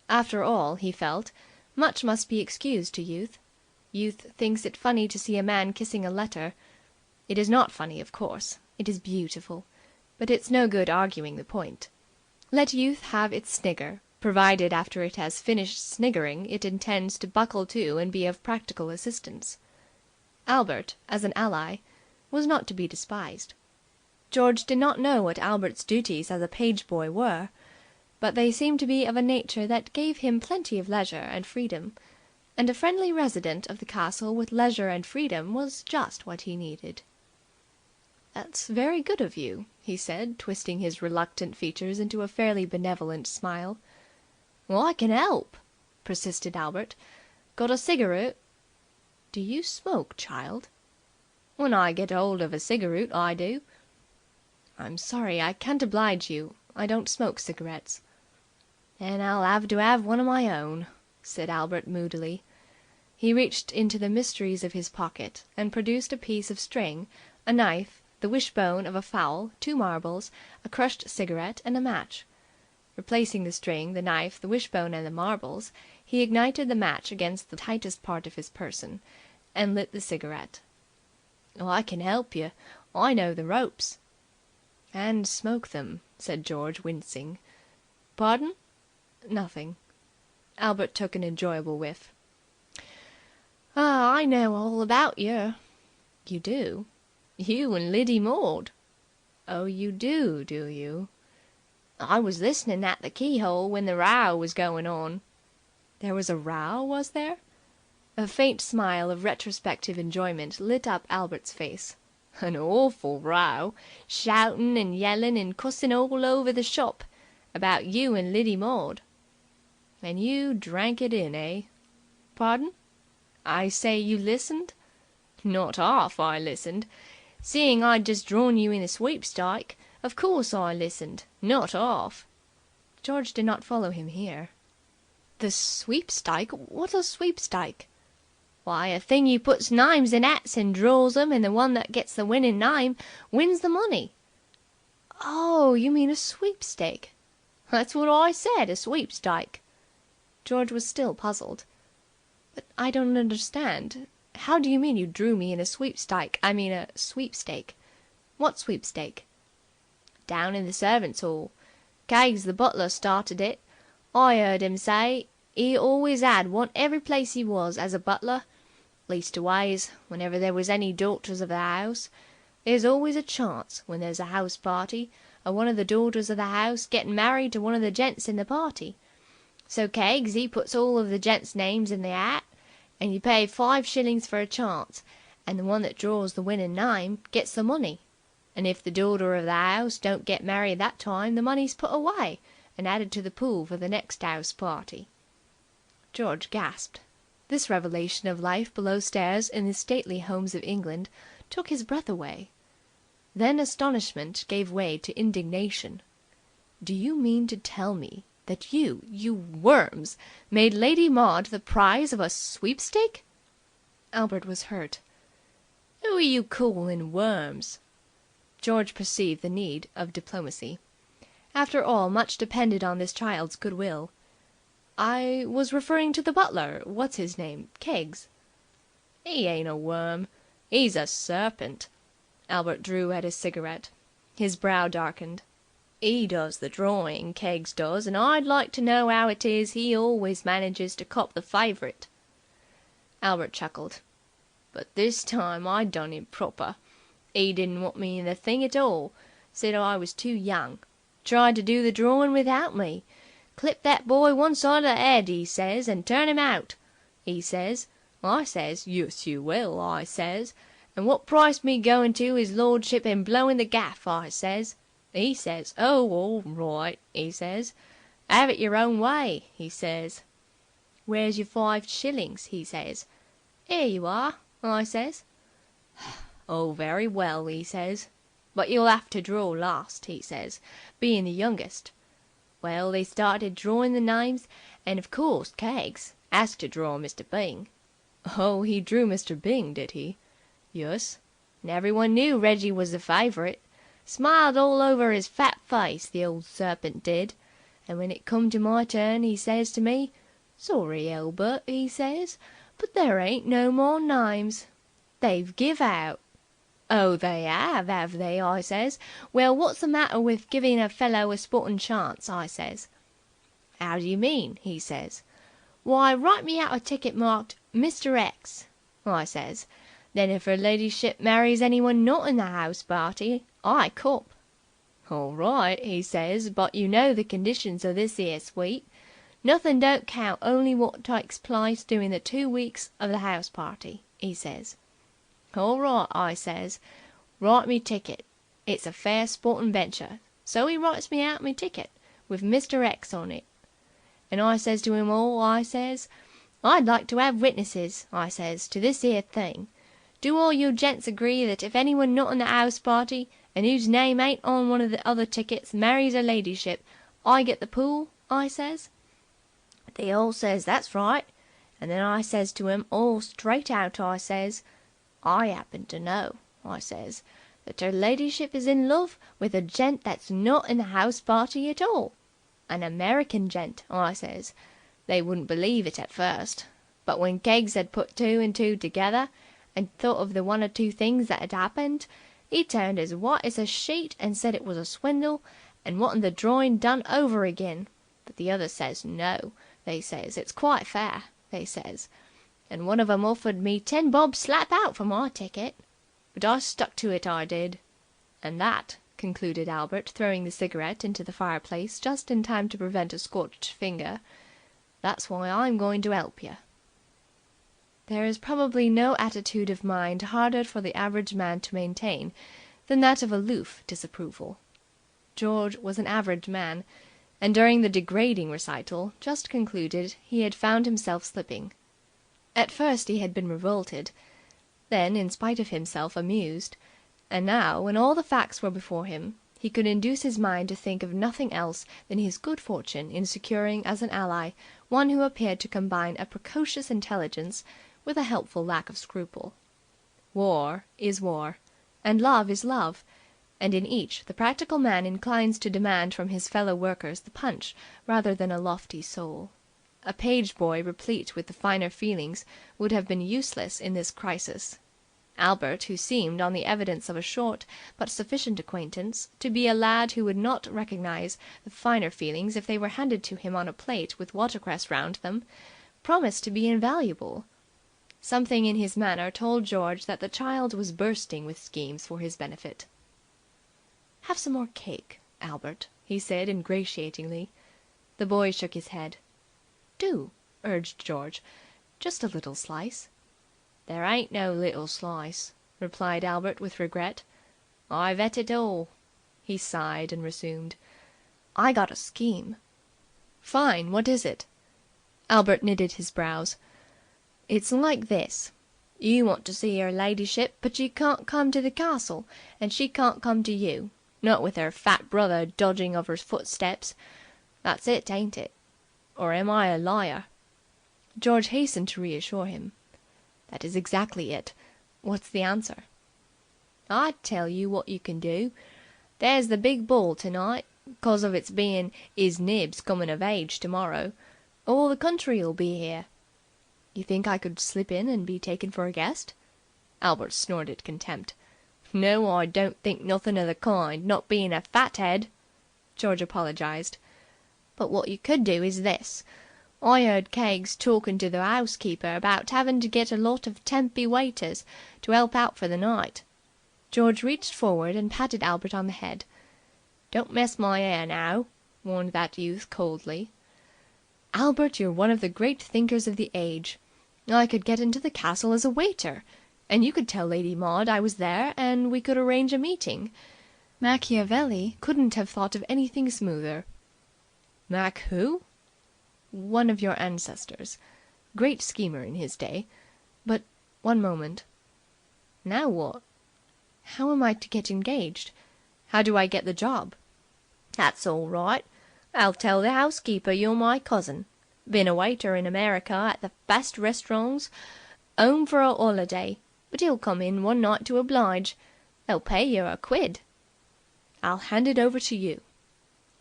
Speaker 1: After all, he felt, much must be excused to youth. Youth thinks it funny to see a man kissing a letter. It is not funny, of course. It is beautiful. But it's no good arguing the point. Let youth have its snigger, provided after it has finished sniggering it intends to buckle to and be of practical assistance. Albert, as an ally, was not to be despised. George did not know what Albert's duties as a page boy were, but they seemed to be of a nature that gave him plenty of leisure and freedom, and a friendly resident of the castle with leisure and freedom was just what he needed.
Speaker 2: "That's very good of you," he said, twisting his reluctant features into a fairly benevolent smile.
Speaker 1: "I can help," persisted Albert.
Speaker 2: "Got a cigarette?"
Speaker 1: "Do you smoke, child?"
Speaker 2: "When I get hold of a cigarette, I do."
Speaker 1: "I'm sorry I can't oblige you. I don't smoke cigarettes."
Speaker 2: "Then I'll have to have one of my own," said Albert moodily.
Speaker 1: He reached into the mysteries of his pocket and produced a piece of string, a knife, the wishbone of a fowl, 2 marbles, a crushed cigarette, and a match. Replacing the string, the knife, the wishbone, and the marbles, he ignited the match against the tightest part of his person, and lit the cigarette.
Speaker 2: "I can help you. I know the ropes."
Speaker 1: "And smoke them," said George, wincing.
Speaker 2: "Pardon?"
Speaker 1: "Nothing." Albert took an enjoyable whiff.
Speaker 2: "Ah, I know all about you."
Speaker 1: "You do?"
Speaker 2: You and Liddy Maud." "Oh, you do, do you?" "I was listening at the keyhole when the row was going on." "There was a row, was there?" A faint smile of retrospective enjoyment lit up Albert's face. "An awful row. Shouting and yelling and cussing all over the shop. About you and Liddy Maud." "And you drank it in, eh?" "Pardon?" "I say you listened?" "Not half I listened. Seeing I'd just drawn you in a sweepstike, of course I listened. Not half." George did not follow him here. "The sweepstike? What's a sweepstike?" "Why, a thing you puts names in 'ats and draws 'em, and the one that gets the winning name wins the money." "Oh, you mean a sweepstake." "That's what I said. A sweepstike." George was still puzzled. "But I don't understand. How do you mean you drew me in a sweepstike? I mean a sweepstake. What sweepstake?" "Down in the servants' 'all. Keggs, the butler, started it. I 'eard 'im say 'e always 'ad one every place 'e was as a butler. Leastways, whenever there was any daughters of the 'ouse. There's always a chance, when there's a 'ouse party, of one of the daughters of the 'ouse getting married to one of the gents in the party. So Keggs 'e puts all of the gents' names in the 'at, and you pay 5 shillings for a chance, and the one that draws the winning name gets the money. And if the daughter of the 'ouse don't get married that time, the money's put away and added to the pool for the next 'ouse party." George gasped. This revelation of life below stairs in the stately homes of England took his breath away. Then astonishment gave way to indignation. "Do you mean to tell me that you worms, made Lady Maud the prize of a sweepstake?" Albert was hurt. "Who are you calling worms?" George perceived the need of diplomacy. After all, much depended on this child's goodwill. "I was referring to the butler. What's his name? Keggs." "He ain't a worm. He's a serpent." Albert drew at his cigarette. His brow darkened. "He does the drawing, Keggs does, and I'd like to know how it is he always manages to cop the favourite." Albert chuckled. "But this time I done him proper. He didn't want me in the thing at all. Said I was too young. Tried to do the drawing without me. 'Clip that boy one side of the 'ead,' 'e says, 'and turn 'im out,' 'e says. I says, 'Yus, you will,' I says. 'And what price me going to 'is lordship and blowing the gaff?' I says. 'E says, 'Oh, all right,' 'e says. 'Have it your own way,' 'e says. 'Where's your 5 shillings?' he says. 'Here you are,' I says. 'Oh, very well,' 'e says. 'But you'll 'ave to draw last,' he says, 'being the youngest.' Well, they started drawing the names, and of course Keggs has to draw Mr. Byng." "Oh, he drew Mr. Byng, did he?" "Yus. And everyone knew Reggie was the favourite. Smiled all over his fat face, the old serpent did. And when it come to my turn, he says to me, 'Sorry, Elbert,' he says, 'but there ain't no more names. They've give out.' 'Oh, they 'ave they?' I says. 'Well, what's the matter with giving a fellow a sporting chance?' I says. 'How do you mean?' he says. 'Why, write me out a ticket marked Mr. X,' I says. 'Then if 'er ladyship marries anyone not in the 'ouse party, I cop.' 'All right,' he says, 'but you know the conditions of this 'ere sweep. Nothing don't count only what takes place during the 2 weeks of the 'ouse party,' he says. 'All right,' I says. 'Write me ticket. It's a fair sporting venture.' So he writes me out me ticket, with Mr. X on it. And I says to 'em all, I says, 'I'd like to 'ave witnesses,' I says, 'to this 'ere thing. Do all you gents agree that if anyone not in the 'ouse party, and whose name ain't on one of the other tickets, marries 'er ladyship, I get the pool?' I says. They all says that's right. And then I says to 'em all straight out, I says, 'I 'appen to know,' I says, 'that 'er ladyship is in love with a gent that's not in the 'ouse party at all. An American gent,' I says. They wouldn't believe it at first. But when Keggs had put 2 and 2 together, and thought of the 1 or 2 things that had happened, he turned as white as a sheet and said it was a swindle and wanted the drawing done over again. But the others says no. They says it's quite fair, they says. And one of 'em offered me 10 bob slap out for my ticket." But I stuck to it, I did. And that," concluded Albert, throwing the cigarette into the fireplace just in time to prevent a scorched finger, "that's why I'm going to help you." There is probably no attitude of mind harder for the average man to maintain than that of aloof disapproval. George was an average man, and during the degrading recital just concluded he had found himself slipping. At first he had been revolted, then, in spite of himself, amused, and now, when all the facts were before him, he could induce his mind to think of nothing else than his good fortune in securing as an ally one who appeared to combine a precocious intelligence with a helpful lack of scruple. War is war, and love is love, and in each the practical man inclines to demand from his fellow workers the punch rather than a lofty soul. A page boy replete with the finer feelings would have been useless in this crisis. Albert, who seemed, on the evidence of a short but sufficient acquaintance, to be a lad who would not recognize the finer feelings if they were handed to him on a plate with watercress round them, promised to be invaluable. Something in his manner told George that the child was bursting with schemes for his benefit. "Have some more cake, Albert," he said ingratiatingly. The boy shook his head. "Do," urged George. "Just a little slice." "There ain't no little slice," replied Albert with regret. "I've et it all." He sighed and resumed. "I got a scheme." "Fine. What is it?" Albert knitted his brows. "It's like this. You want to see her ladyship, but you can't come to the castle, and she can't come to you, not with her fat brother dodging of her footsteps. That's it, ain't it? Or am I a liar?" George hastened to reassure him. "That is exactly it. What's the answer?" "I tell you what you can do. There's the big ball tonight. 'Cause of its being 'is Nibs coming of age tomorrow, all the country'll be here." "You think I could slip in and be taken for a guest?" Albert snorted contempt. "No, I don't think nothing of the kind, not being a fathead." George apologized. "But what you could do is this. I heard Keggs talking to the housekeeper about having to get a lot of tempy waiters to help out for the night." George reached forward and patted Albert on the head. "Don't mess my hair now," warned that youth coldly. "Albert, you're one of the great thinkers of the age. I could get into the castle as a waiter, and you could tell Lady Maud I was there, and we could arrange a meeting. Machiavelli couldn't have thought of anything smoother." "Mac who?" "One of your ancestors. Great schemer in his day. But one moment." "Now what?" "How am I to get engaged? How do I get the job?" "That's all right. I'll tell the housekeeper you're my cousin. Been a waiter in America at the best restaurants. 'Ome for a 'oliday, but he'll come in one night to oblige. They'll pay you a quid." "I'll hand it over to you."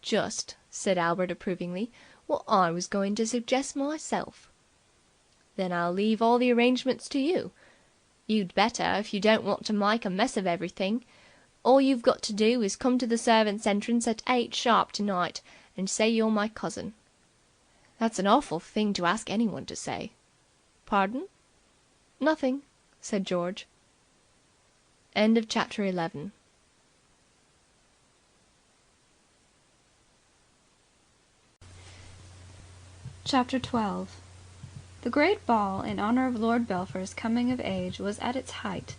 Speaker 2: "Just," said Albert approvingly, "what I was going to suggest myself." "Then I'll leave all the arrangements to you." "You'd better, if you don't want to make a mess of everything. All you've got to do is come to the servants' entrance at 8 sharp tonight and say you're my cousin." "That's an awful thing to ask anyone to say." "Pardon?" "Nothing," said George. End of chapter 11.
Speaker 5: Chapter 12. The great ball in honour of Lord Belpher's coming of age was at its height.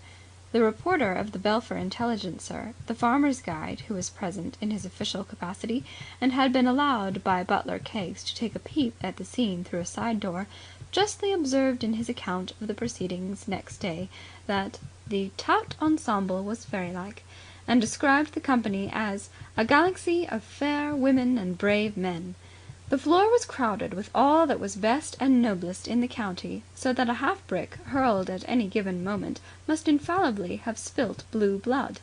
Speaker 5: The reporter of the Belpher Intelligencer, the farmer's guide, who was present in his official capacity and had been allowed by butler Keggs to take a peep at the scene through a side door, justly observed in his account of the proceedings next day that the tout ensemble was fairylike, and described the company as a galaxy of fair women and brave men. The floor was crowded with all that was best and noblest in the county, so that a half brick hurled at any given moment must infallibly have spilt blue blood.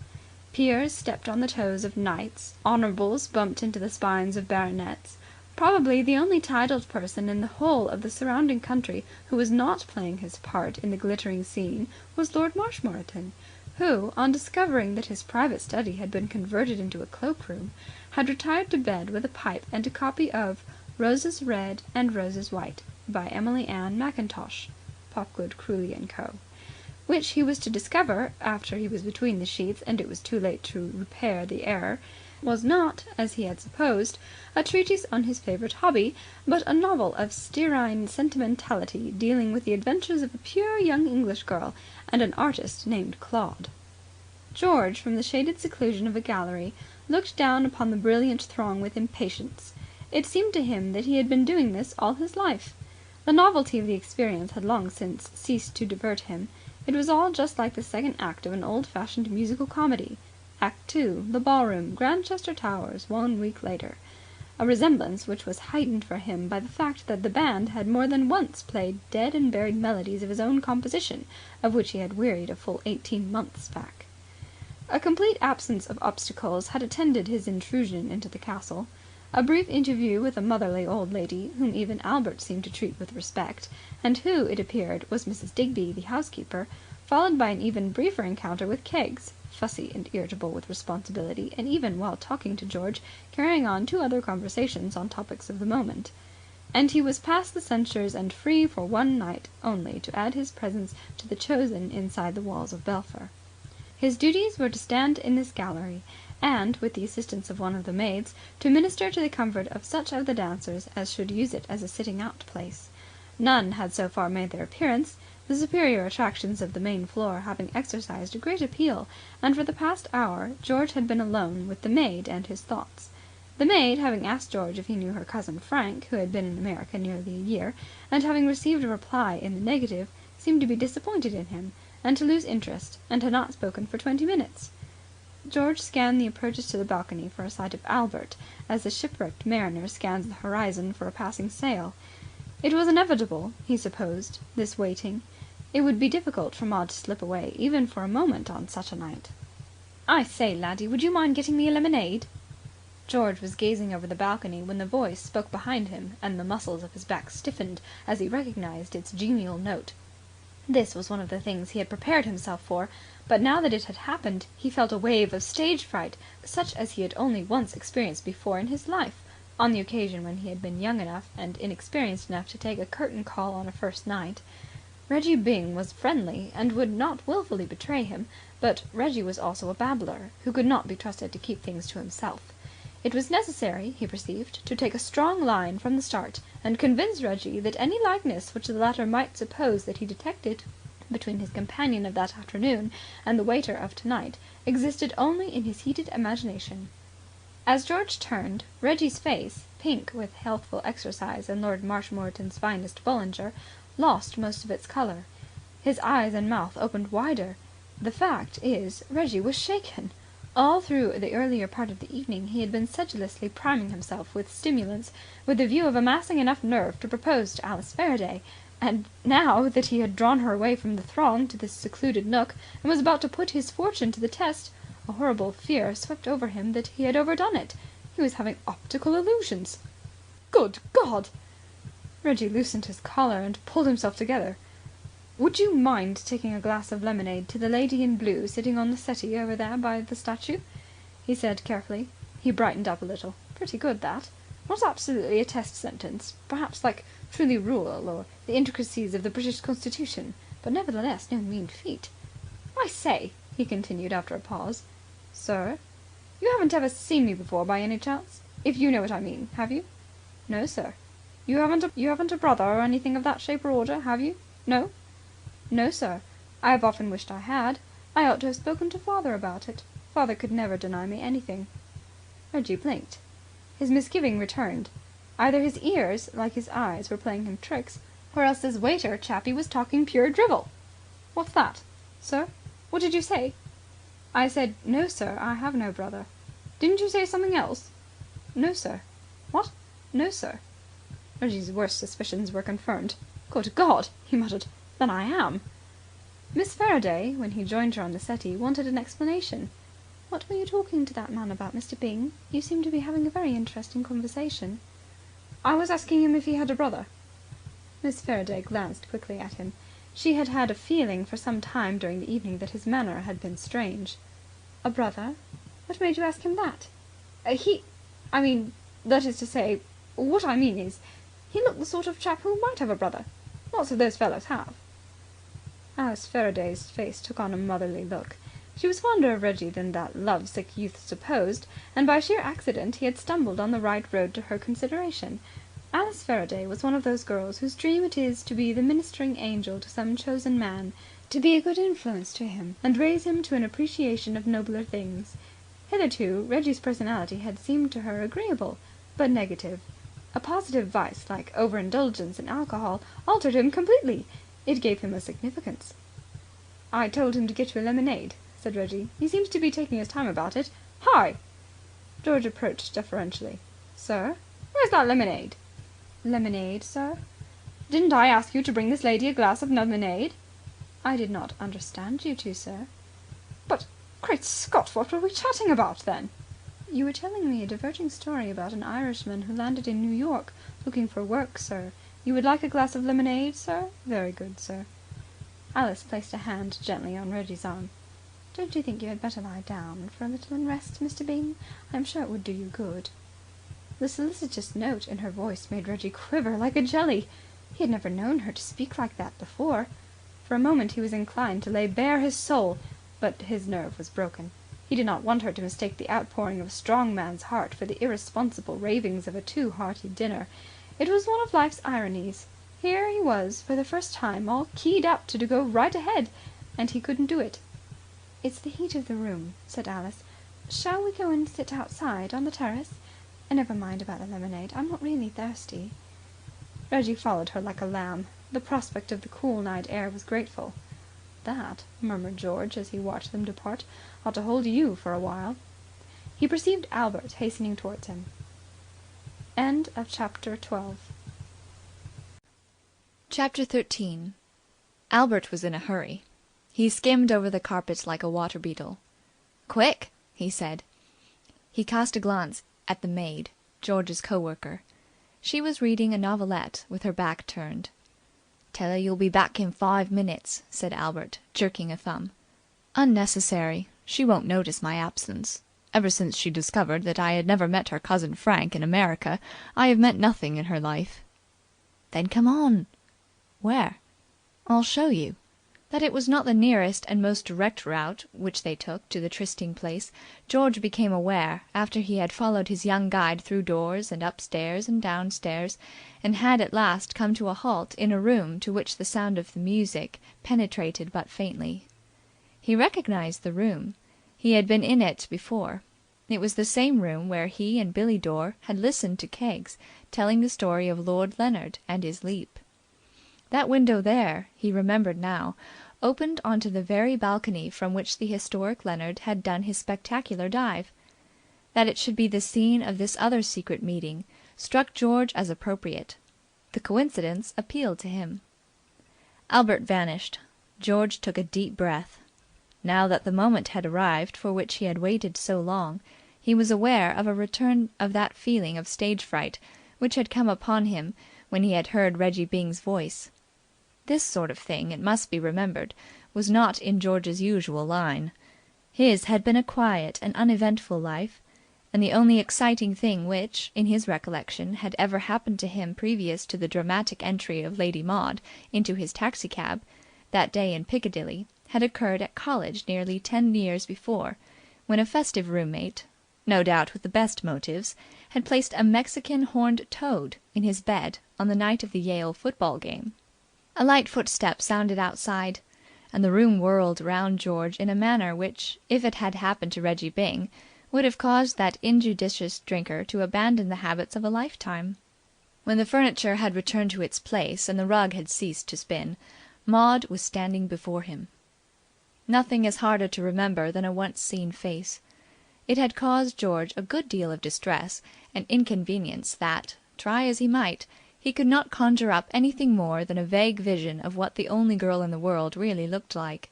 Speaker 5: Peers stepped on the toes of knights, honourables bumped into the spines of baronets. Probably the only titled person in the whole of the surrounding country who was not playing his part in the glittering scene was Lord Marshmoreton, who, on discovering that his private study had been converted into a cloak-room, had retired to bed with a pipe and a copy of Roses Red and Roses White by Emily Ann Mackintosh (Popgood, Cruelly and Co.),
Speaker 3: which he was to discover after he was between the sheets and it was too late to repair the error, was not, as he had supposed, a treatise on his favourite hobby, but a novel of stearine sentimentality dealing with the adventures of a pure young English girl and an artist named Claude. George, from the shaded seclusion of a gallery, looked down upon the brilliant throng with impatience. It seemed to him that he had been doing this all his life. The novelty of the experience had long since ceased to divert him. It was all just like the second act of an old-fashioned musical comedy. Act 2, the ballroom, Grantchester Towers, 1 week later. A resemblance which was heightened for him by the fact that the band had more than once played dead and buried melodies of his own composition, of which he had wearied a full 18 months back. A complete absence of obstacles had attended his intrusion into the castle. A brief interview with a motherly old lady, whom even Albert seemed to treat with respect, and who, it appeared, was Mrs. Digby, the housekeeper, followed by an even briefer encounter with Keggs, fussy and irritable with responsibility, and even while talking to George carrying on 2 other conversations on topics of the moment. And he was past the censors and free for one night only to add his presence to the chosen inside the walls of Belpher. His duties were to stand in this gallery, and, with the assistance of one of the maids, to minister to the comfort of such of the dancers as should use it as a sitting-out place. None had so far made their appearance, the superior attractions of the main floor having exercised a great appeal, and for the past hour George had been alone with the maid and his thoughts. The maid, having asked George if he knew her cousin Frank, who had been in America nearly a year, and having received a reply in the negative, seemed to be disappointed in him, and to lose interest, and had not spoken for 20 minutes. George scanned the approaches to the balcony for a sight of Albert, as the shipwrecked mariner scans the horizon for a passing sail. It was inevitable, he supposed, this waiting. It would be difficult for Maud to slip away, even for a moment, on such a night. "I say, laddie, would you mind getting me a lemonade?" George was gazing over the balcony when the voice spoke behind him, and the muscles of his back stiffened as he recognized its genial note. This was one of the things he had prepared himself for, but now that it had happened, he felt a wave of stage fright, such as he had only once experienced before in his life, on the occasion when he had been young enough and inexperienced enough to take a curtain call on a first night. Reggie Byng was friendly and would not wilfully betray him, but Reggie was also a babbler, who could not be trusted to keep things to himself. It was necessary, he perceived, to take a strong line from the start, and convince Reggie that any likeness which the latter might suppose that he detected between his companion of that afternoon and the waiter of tonight existed only in his heated imagination. As George turned, Reggie's face, pink with healthful exercise and Lord Marshmoreton's finest Bollinger, lost most of its colour. His eyes and mouth opened wider. The fact is, Reggie was shaken. All through the earlier part of the evening he had been sedulously priming himself with stimulants with the view of amassing enough nerve to propose to Alice Faraday, and now that he had drawn her away from the throng to this secluded nook and was about to put his fortune to the test, a horrible fear swept over him that he had overdone it. He was having optical illusions. Good God! Reggie loosened his collar and pulled himself together. "Would you mind taking a glass of lemonade to the lady in blue sitting on the settee over there by the statue?" he said carefully. He brightened up a little. "Pretty good, that. Not absolutely a test sentence. Perhaps like truly rule or the intricacies of the British Constitution, but nevertheless no mean feat. I say," he continued after a pause. "Sir?" "You haven't ever seen me before by any chance? If you know what I mean, have you?" "No, sir." You haven't a brother or anything of that shape or order, have you? No?" "No, sir. I have often wished I had. I ought to have spoken to father about it. Father could never deny me anything." Reggie blinked. His misgiving returned. Either his ears, like his eyes, were playing him tricks, or else this waiter chappie was talking pure drivel. "What's that? Sir? What did you say?" "I said, no, sir, I have no brother." "Didn't you say something else?" "No, sir." "What?" "No, sir." Reggie's worst suspicions were confirmed. "Good God!" he muttered. "Then I am." Miss Faraday, when he joined her on the settee, wanted an explanation. "What were you talking to that man about, Mr. Byng? You seem to be having a very interesting conversation." "I was asking him if he had a brother." Miss Faraday glanced quickly at him. She had had a feeling for some time during the evening that his manner had been strange. "A brother? What made you ask him that?" That is to say, what I mean is, he looked the sort of chap who might have a brother. Lots of those fellows have."
Speaker 5: Alice Faraday's face took on a motherly look. She was fonder of Reggie than that love-sick youth supposed, and by sheer accident he had stumbled on the right road to her consideration. Alice Faraday was one of those girls whose dream it is to be the ministering angel to some chosen man, to be a good influence to him and raise him to an appreciation of nobler things. Hitherto Reggie's personality had seemed to her agreeable, but negative. A positive vice like overindulgence in alcohol altered him completely. It gave him a significance. "I told him to get you a lemonade," said Reggie. "He seems to be taking his time about it. Hi!" George approached deferentially. "Sir?" "Where's that lemonade?" "Lemonade, sir?" "Didn't I ask you to bring this lady a glass of lemonade?" "I did not understand you to, sir." "But, great Scott, what were we chatting about then?" "You were telling me a diverting story about an Irishman who landed in New York looking for work, sir. You would like a glass of lemonade, sir? Very good, sir." Alice placed a hand gently on Reggie's arm. "Don't you think you had better lie down for a little and rest, Mr. Byng? I am sure it would do you good." The solicitous note in her voice made Reggie quiver like a jelly. He had never known her to speak like that before. For a moment he was inclined to lay bare his soul, but his nerve was broken. He did not want her to mistake the outpouring of a strong man's heart for the irresponsible ravings of a too hearty dinner. It was one of life's ironies. Here he was for the first time all keyed up to go right ahead, and he couldn't do it. "It's the heat of the room," said Alice. "Shall we go and sit outside on the terrace? Never mind about the lemonade. I'm not really thirsty." Reggie followed her like a lamb. The prospect of the cool night air was grateful. "That," murmured George, as he watched them depart, "ought to hold you for a while." He perceived Albert hastening towards him. Chapter
Speaker 1: 13. Albert was in a hurry. He skimmed over the carpet like a water beetle. "Quick!" he said. He cast a glance at the maid, George's co-worker. She was reading a novelette with her back turned. "Tell her you'll be back in 5 minutes," said Albert, jerking a thumb. "Unnecessary. She won't notice my absence. Ever since she discovered that I had never met her cousin Frank in America, I have meant nothing in her life." "Then come on." "Where?" "I'll show you." That it was not the nearest and most direct route which they took to the trysting place, George became aware after he had followed his young guide through doors and upstairs and downstairs, and had at last come to a halt in a room to which the sound of the music penetrated but faintly. He recognized the room. He had been in it before. It was the same room where he and Billy Dore had listened to Keggs telling the story of Lord Leonard and his leap. That window there, he remembered now, opened onto the very balcony from which the historic Leonard had done his spectacular dive. That it should be the scene of this other secret meeting struck George as appropriate. The coincidence appealed to him. Albert vanished. George took a deep breath. Now that the moment had arrived for which he had waited so long, he was aware of a return of that feeling of stage fright which had come upon him when he had heard Reggie Byng's voice. This sort of thing, it must be remembered, was not in George's usual line. His had been a quiet and uneventful life, and the only exciting thing which, in his recollection, had ever happened to him previous to the dramatic entry of Lady Maud into his taxicab that day in Piccadilly had occurred at college nearly 10 years before, when a festive roommate, no doubt with the best motives, had placed a Mexican horned toad in his bed on the night of the Yale football game. A light footstep sounded outside, and the room whirled round George in a manner which, if it had happened to Reggie Byng, would have caused that injudicious drinker to abandon the habits of a lifetime. When the furniture had returned to its place and the rug had ceased to spin, Maud was standing before him. Nothing is harder to remember than a once-seen face. It had caused George a good deal of distress and inconvenience that, try as he might, he could not conjure up anything more than a vague vision of what the only girl in the world really looked like.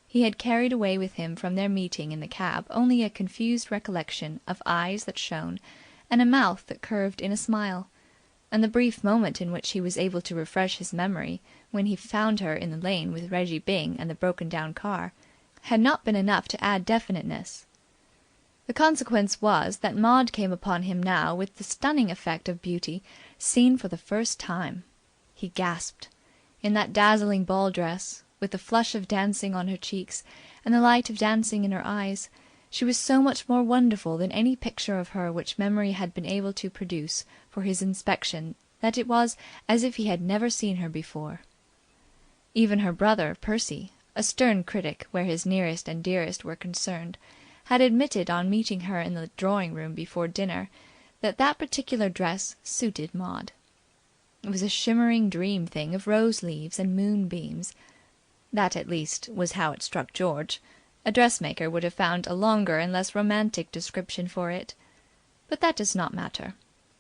Speaker 1: He had carried away with him from their meeting in the cab only a confused recollection of eyes that shone and a mouth that curved in a smile, and the brief moment in which he was able to refresh his memory when he found her in the lane with Reggie Byng and the broken-down car, had not been enough to add definiteness. The consequence was that Maud came upon him now with the stunning effect of beauty seen for the first time. He gasped. In that dazzling ball dress, with with the flush of dancing on her cheeks and the light of dancing in her eyes, she was so much more wonderful than any picture of her which memory had been able to produce for his inspection that it was as if he had never seen her before. Even her brother, Percy, a stern critic where his nearest and dearest were concerned, had admitted on meeting her in the drawing-room before dinner that that particular dress suited Maud. It was a shimmering dream thing of rose leaves and moonbeams. That, at least, was how it struck George. A dressmaker would have found a longer and less romantic description for it. But that does not matter.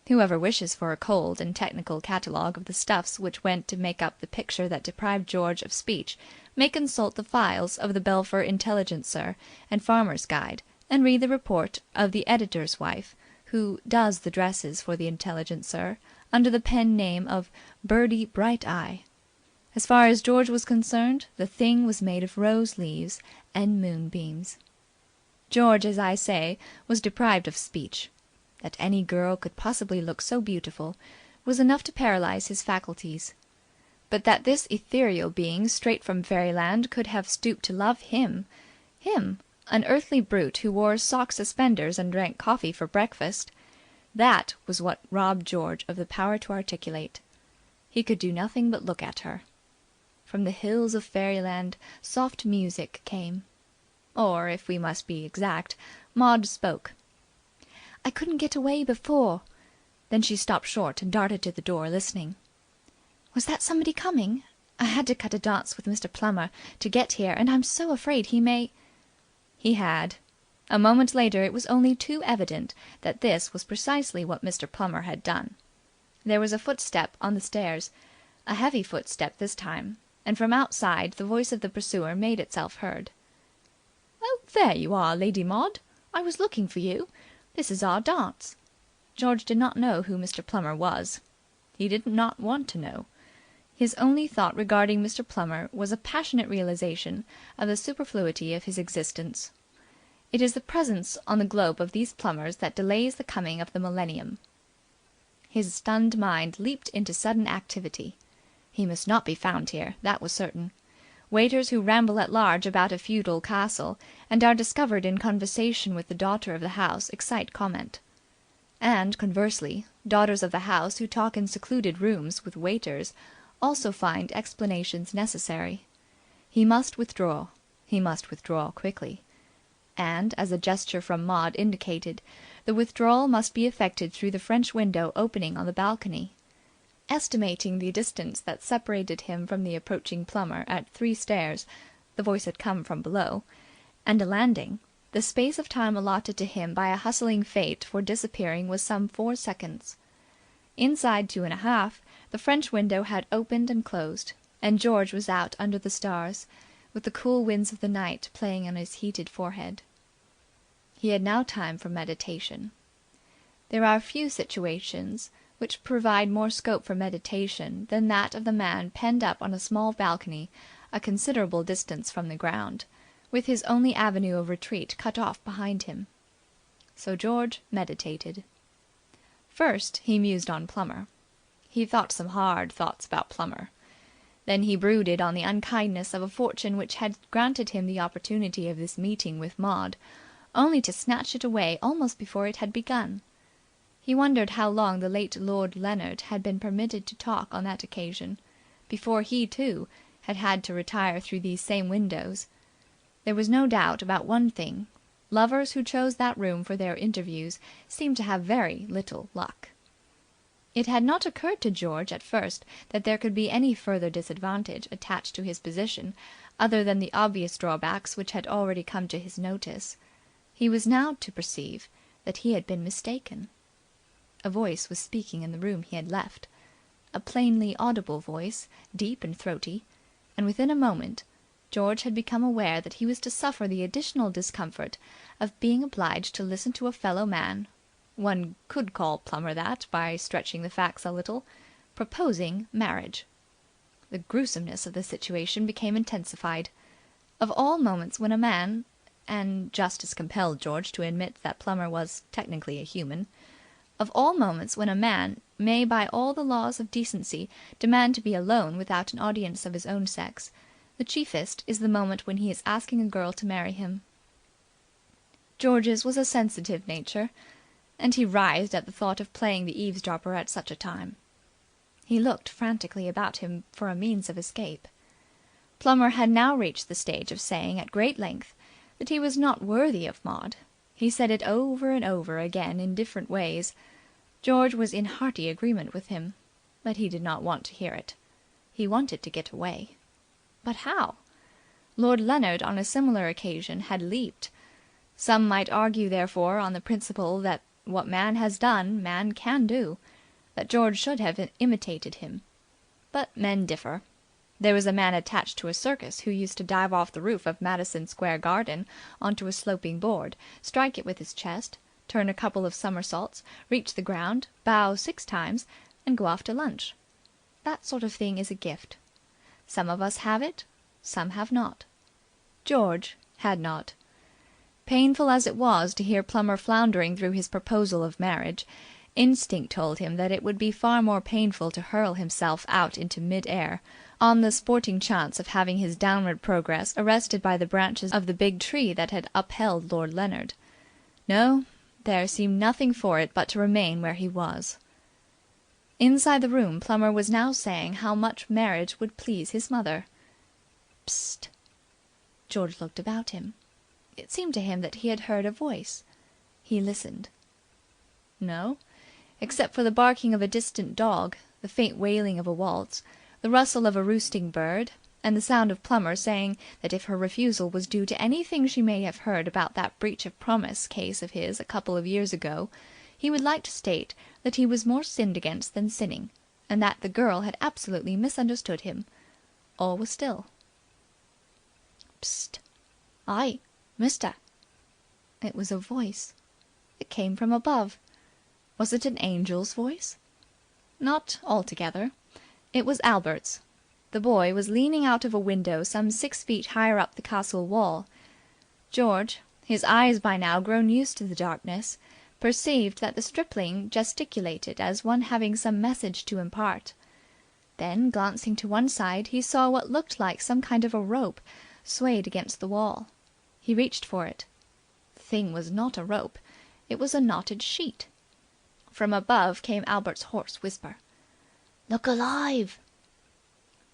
Speaker 1: Whoever wishes for a cold and technical catalogue of the stuffs which went to make up the picture that deprived George of speech may consult the files of the Belpher Intelligencer and Farmer's Guide, and read the report of the editor's wife, who does the dresses for the Intelligencer under the pen name of Birdie Bright Eye. As far as George was concerned, the thing was made of rose leaves and moonbeams. George, as I say, was deprived of speech. That any girl could possibly look so beautiful was enough to paralyze his faculties. But that this ethereal being straight from fairyland could have stooped to love him, an earthly brute who wore sock suspenders and drank coffee for breakfast, that was what robbed George of the power to articulate. He could do nothing but look at her. From the hills of fairyland soft music came. Or, if we must be exact, Maud spoke. "I couldn't get away before." Then she stopped short and darted to the door, listening. "Was that somebody coming? I had to cut a dance with Mr. Plummer to get here, and I'm so afraid he may—" He had. A moment later it was only too evident that this was precisely what Mr. Plummer had done. There was a footstep on the stairs, a heavy footstep this time, and from outside the voice of the pursuer made itself heard. "Oh, there you are, Lady Maud. I was looking for you. This is our dance." George did not know who Mr. Plummer was. He did not want to know. His only thought regarding Mr. Plummer was a passionate realization of the superfluity of his existence. It is the presence on the globe of these Plummers that delays the coming of the millennium. His stunned mind leaped into sudden activity. He must not be found here, that was certain. Waiters who ramble at large about a feudal castle and are discovered in conversation with the daughter of the house excite comment. And, conversely, daughters of the house who talk in secluded rooms with waiters also find explanations necessary. He must withdraw. He must withdraw quickly. And, as a gesture from Maud indicated, the withdrawal must be effected through the French window opening on the balcony. Estimating the distance that separated him from the approaching Plummer at 3 stairs (the voice had come from below) and a landing, the space of time allotted to him by a hustling fate for disappearing was some 4 seconds. Inside 2½ the French window had opened and closed, and George was out under the stars, with the cool winds of the night playing on his heated forehead. He had now time for meditation. There are few situations which provide more scope for meditation than that of the man penned up on a small balcony a considerable distance from the ground, with his only avenue of retreat cut off behind him. So George meditated. First, he mused on Plummer. He thought some hard thoughts about Plummer. Then he brooded on the unkindness of a fortune which had granted him the opportunity of this meeting with Maud, only to snatch it away almost before it had begun. He wondered how long the late Lord Leonard had been permitted to talk on that occasion, before he, too, had had to retire through these same windows. There was no doubt about one thing. Lovers who chose that room for their interviews seemed to have very little luck. It had not occurred to George at first that there could be any further disadvantage attached to his position other than the obvious drawbacks which had already come to his notice. He was now to perceive that he had been mistaken. A voice was speaking in the room he had left, a plainly audible voice, deep and throaty, and within a moment George had become aware that he was to suffer the additional discomfort of being obliged to listen to a fellow man, one could call Plummer that by stretching the facts a little, proposing marriage. The gruesomeness of the situation became intensified. Of all moments when a man, and justice compelled George to admit that Plummer was technically a human, of all moments when a man may by all the laws of decency demand to be alone without an audience of his own sex, The chiefest is the moment when he is asking a girl to marry him. George's was a sensitive nature, and he writhed at the thought of playing the eavesdropper at such a time. He looked frantically about him for a means of escape. Plummer had now reached the stage of saying at great length that he was not worthy of Maud. He said it over and over again in different ways. George was in hearty agreement with him, but he did not want to hear it. He wanted to get away. But how? Lord Leonard on a similar occasion had leaped. Some might argue, therefore, on the principle that what man has done, man can do, that George should have imitated him. But men differ. There was a man attached to a circus who used to dive off the roof of Madison Square Garden onto a sloping board, strike it with his chest, turn a couple of somersaults, reach the ground, bow 6 times, and go off to lunch. That sort of thing is a gift. Some of us have it, some have not. George had not. Painful as it was to hear Plummer floundering through his proposal of marriage, instinct told him that it would be far more painful to hurl himself out into mid-air, on the sporting chance of having his downward progress arrested by the branches of the big tree that had upheld Lord Leonard. No, there seemed nothing for it but to remain where he was. Inside the room Plummer was now saying how much marriage would please his mother. Psst! George looked about him. It seemed to him that he had heard a voice. He listened. No, except for the barking of a distant dog, the faint wailing of a waltz, the rustle of a roosting bird, and the sound of Plummer saying that if her refusal was due to anything she may have heard about that breach of promise case of his a couple of years ago, he would like to state that he was more sinned against than sinning, and that the girl had absolutely misunderstood him. All was still. Psst! Aye, mister! It was a voice. It came from above. Was it an angel's voice? Not altogether. It was Albert's. The boy was leaning out of a window some 6 feet higher up the castle wall. George, his eyes by now grown used to the darkness, perceived that the stripling gesticulated as one having some message to impart. Then, glancing to one side, he saw what looked like some kind of a rope swayed against the wall. He reached for it. The thing was not a rope. It was a knotted sheet. From above came Albert's hoarse whisper. "Look alive!"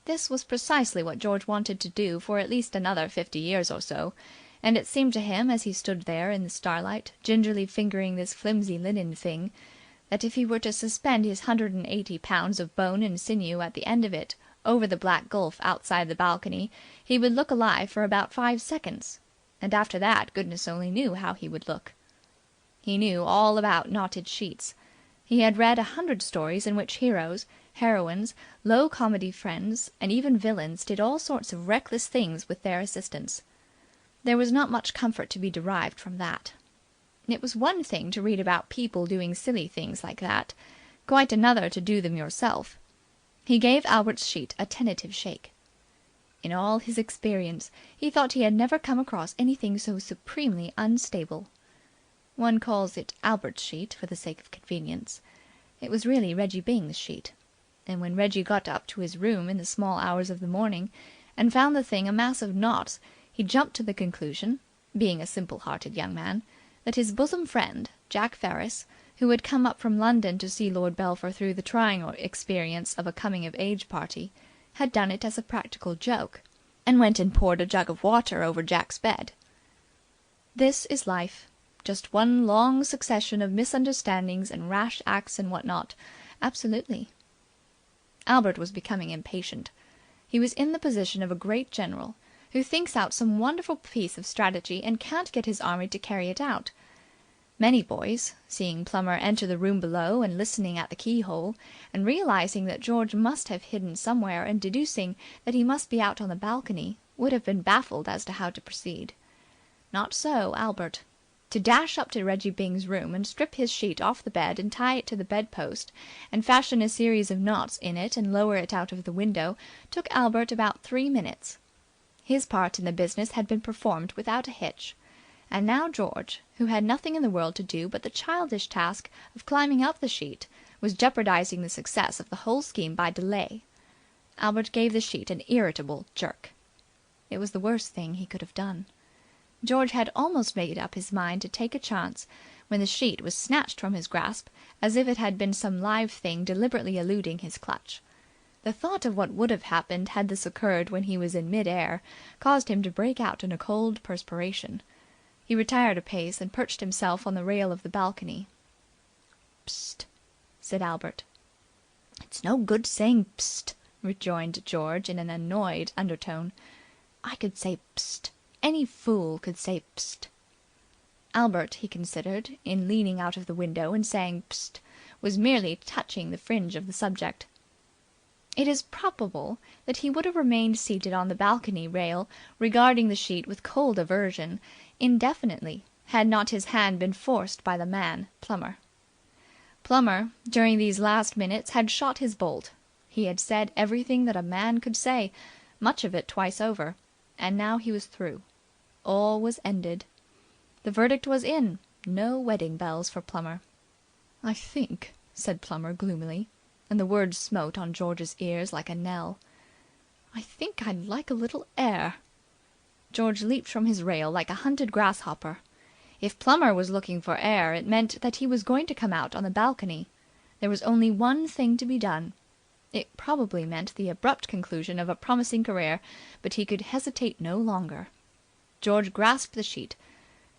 Speaker 1: This was precisely what George wanted to do for at least another 50 years or so, and it seemed to him, as he stood there in the starlight, gingerly fingering this flimsy linen thing, that if he were to suspend his 180 pounds of bone and sinew at the end of it over the black gulf outside the balcony, he would look alive for about 5 seconds, and after that goodness only knew how he would look. He knew all about knotted sheets. He had read 100 stories in which heroes, heroines, low comedy friends, and even villains did all sorts of reckless things with their assistants. There was not much comfort to be derived from that. It was one thing to read about people doing silly things like that, quite another to do them yourself. He gave Albert's sheet a tentative shake. In all his experience, he thought he had never come across anything so supremely unstable. One calls it Albert's sheet for the sake of convenience. It was really Reggie Byng's sheet, and when Reggie got up to his room in the small hours of the morning and found the thing a mass of knots, he jumped to the conclusion, being a simple-hearted young man, that his bosom friend, Jack Ferris, who had come up from London to see Lord Belpher through the trying experience of a coming-of-age party, had done it as a practical joke, and went and poured a jug of water over Jack's bed. This is life. Just one long succession of misunderstandings and rash acts and what not. Absolutely. Albert was becoming impatient. He was in the position of a great general who thinks out some wonderful piece of strategy and can't get his army to carry it out. Many boys, seeing Plummer enter the room below and listening at the keyhole, and realizing that George must have hidden somewhere and deducing that he must be out on the balcony, would have been baffled as to how to proceed. Not so Albert. To dash up to Reggie Byng's room and strip his sheet off the bed and tie it to the bedpost and fashion a series of knots in it and lower it out of the window took Albert about 3 minutes. His part in the business had been performed without a hitch, and now George, who had nothing in the world to do but the childish task of climbing up the sheet, was jeopardizing the success of the whole scheme by delay. Albert gave the sheet an irritable jerk. It was the worst thing he could have done. George had almost made up his mind to take a chance when the sheet was snatched from his grasp as if it had been some live thing deliberately eluding his clutch. The thought of what would have happened had this occurred when he was in mid-air caused him to break out in a cold perspiration. He retired a pace and perched himself on the rail of the balcony. "Psst!" said Albert. "It's no good saying psst," rejoined George in an annoyed undertone. "I could say psst. Any fool could say psst." Albert, he considered, in leaning out of the window and saying psst, was merely touching the fringe of the subject. It is probable that he would have remained seated on the balcony rail, regarding the sheet with cold aversion, indefinitely, had not his hand been forced by the man, Plummer. Plummer, during these last minutes, had shot his bolt. He had said everything that a man could say, much of it twice over, and now he was through. All was ended. The verdict was in. No wedding bells for Plummer. "I think," said Plummer gloomily, and the words smote on George's ears like a knell, "I think I'd like a little air." George leaped from his rail like a hunted grasshopper. If Plummer was looking for air, it meant that he was going to come out on the balcony. There was only one thing to be done. It probably meant the abrupt conclusion of a promising career, but he could hesitate no longer. George grasped the sheet.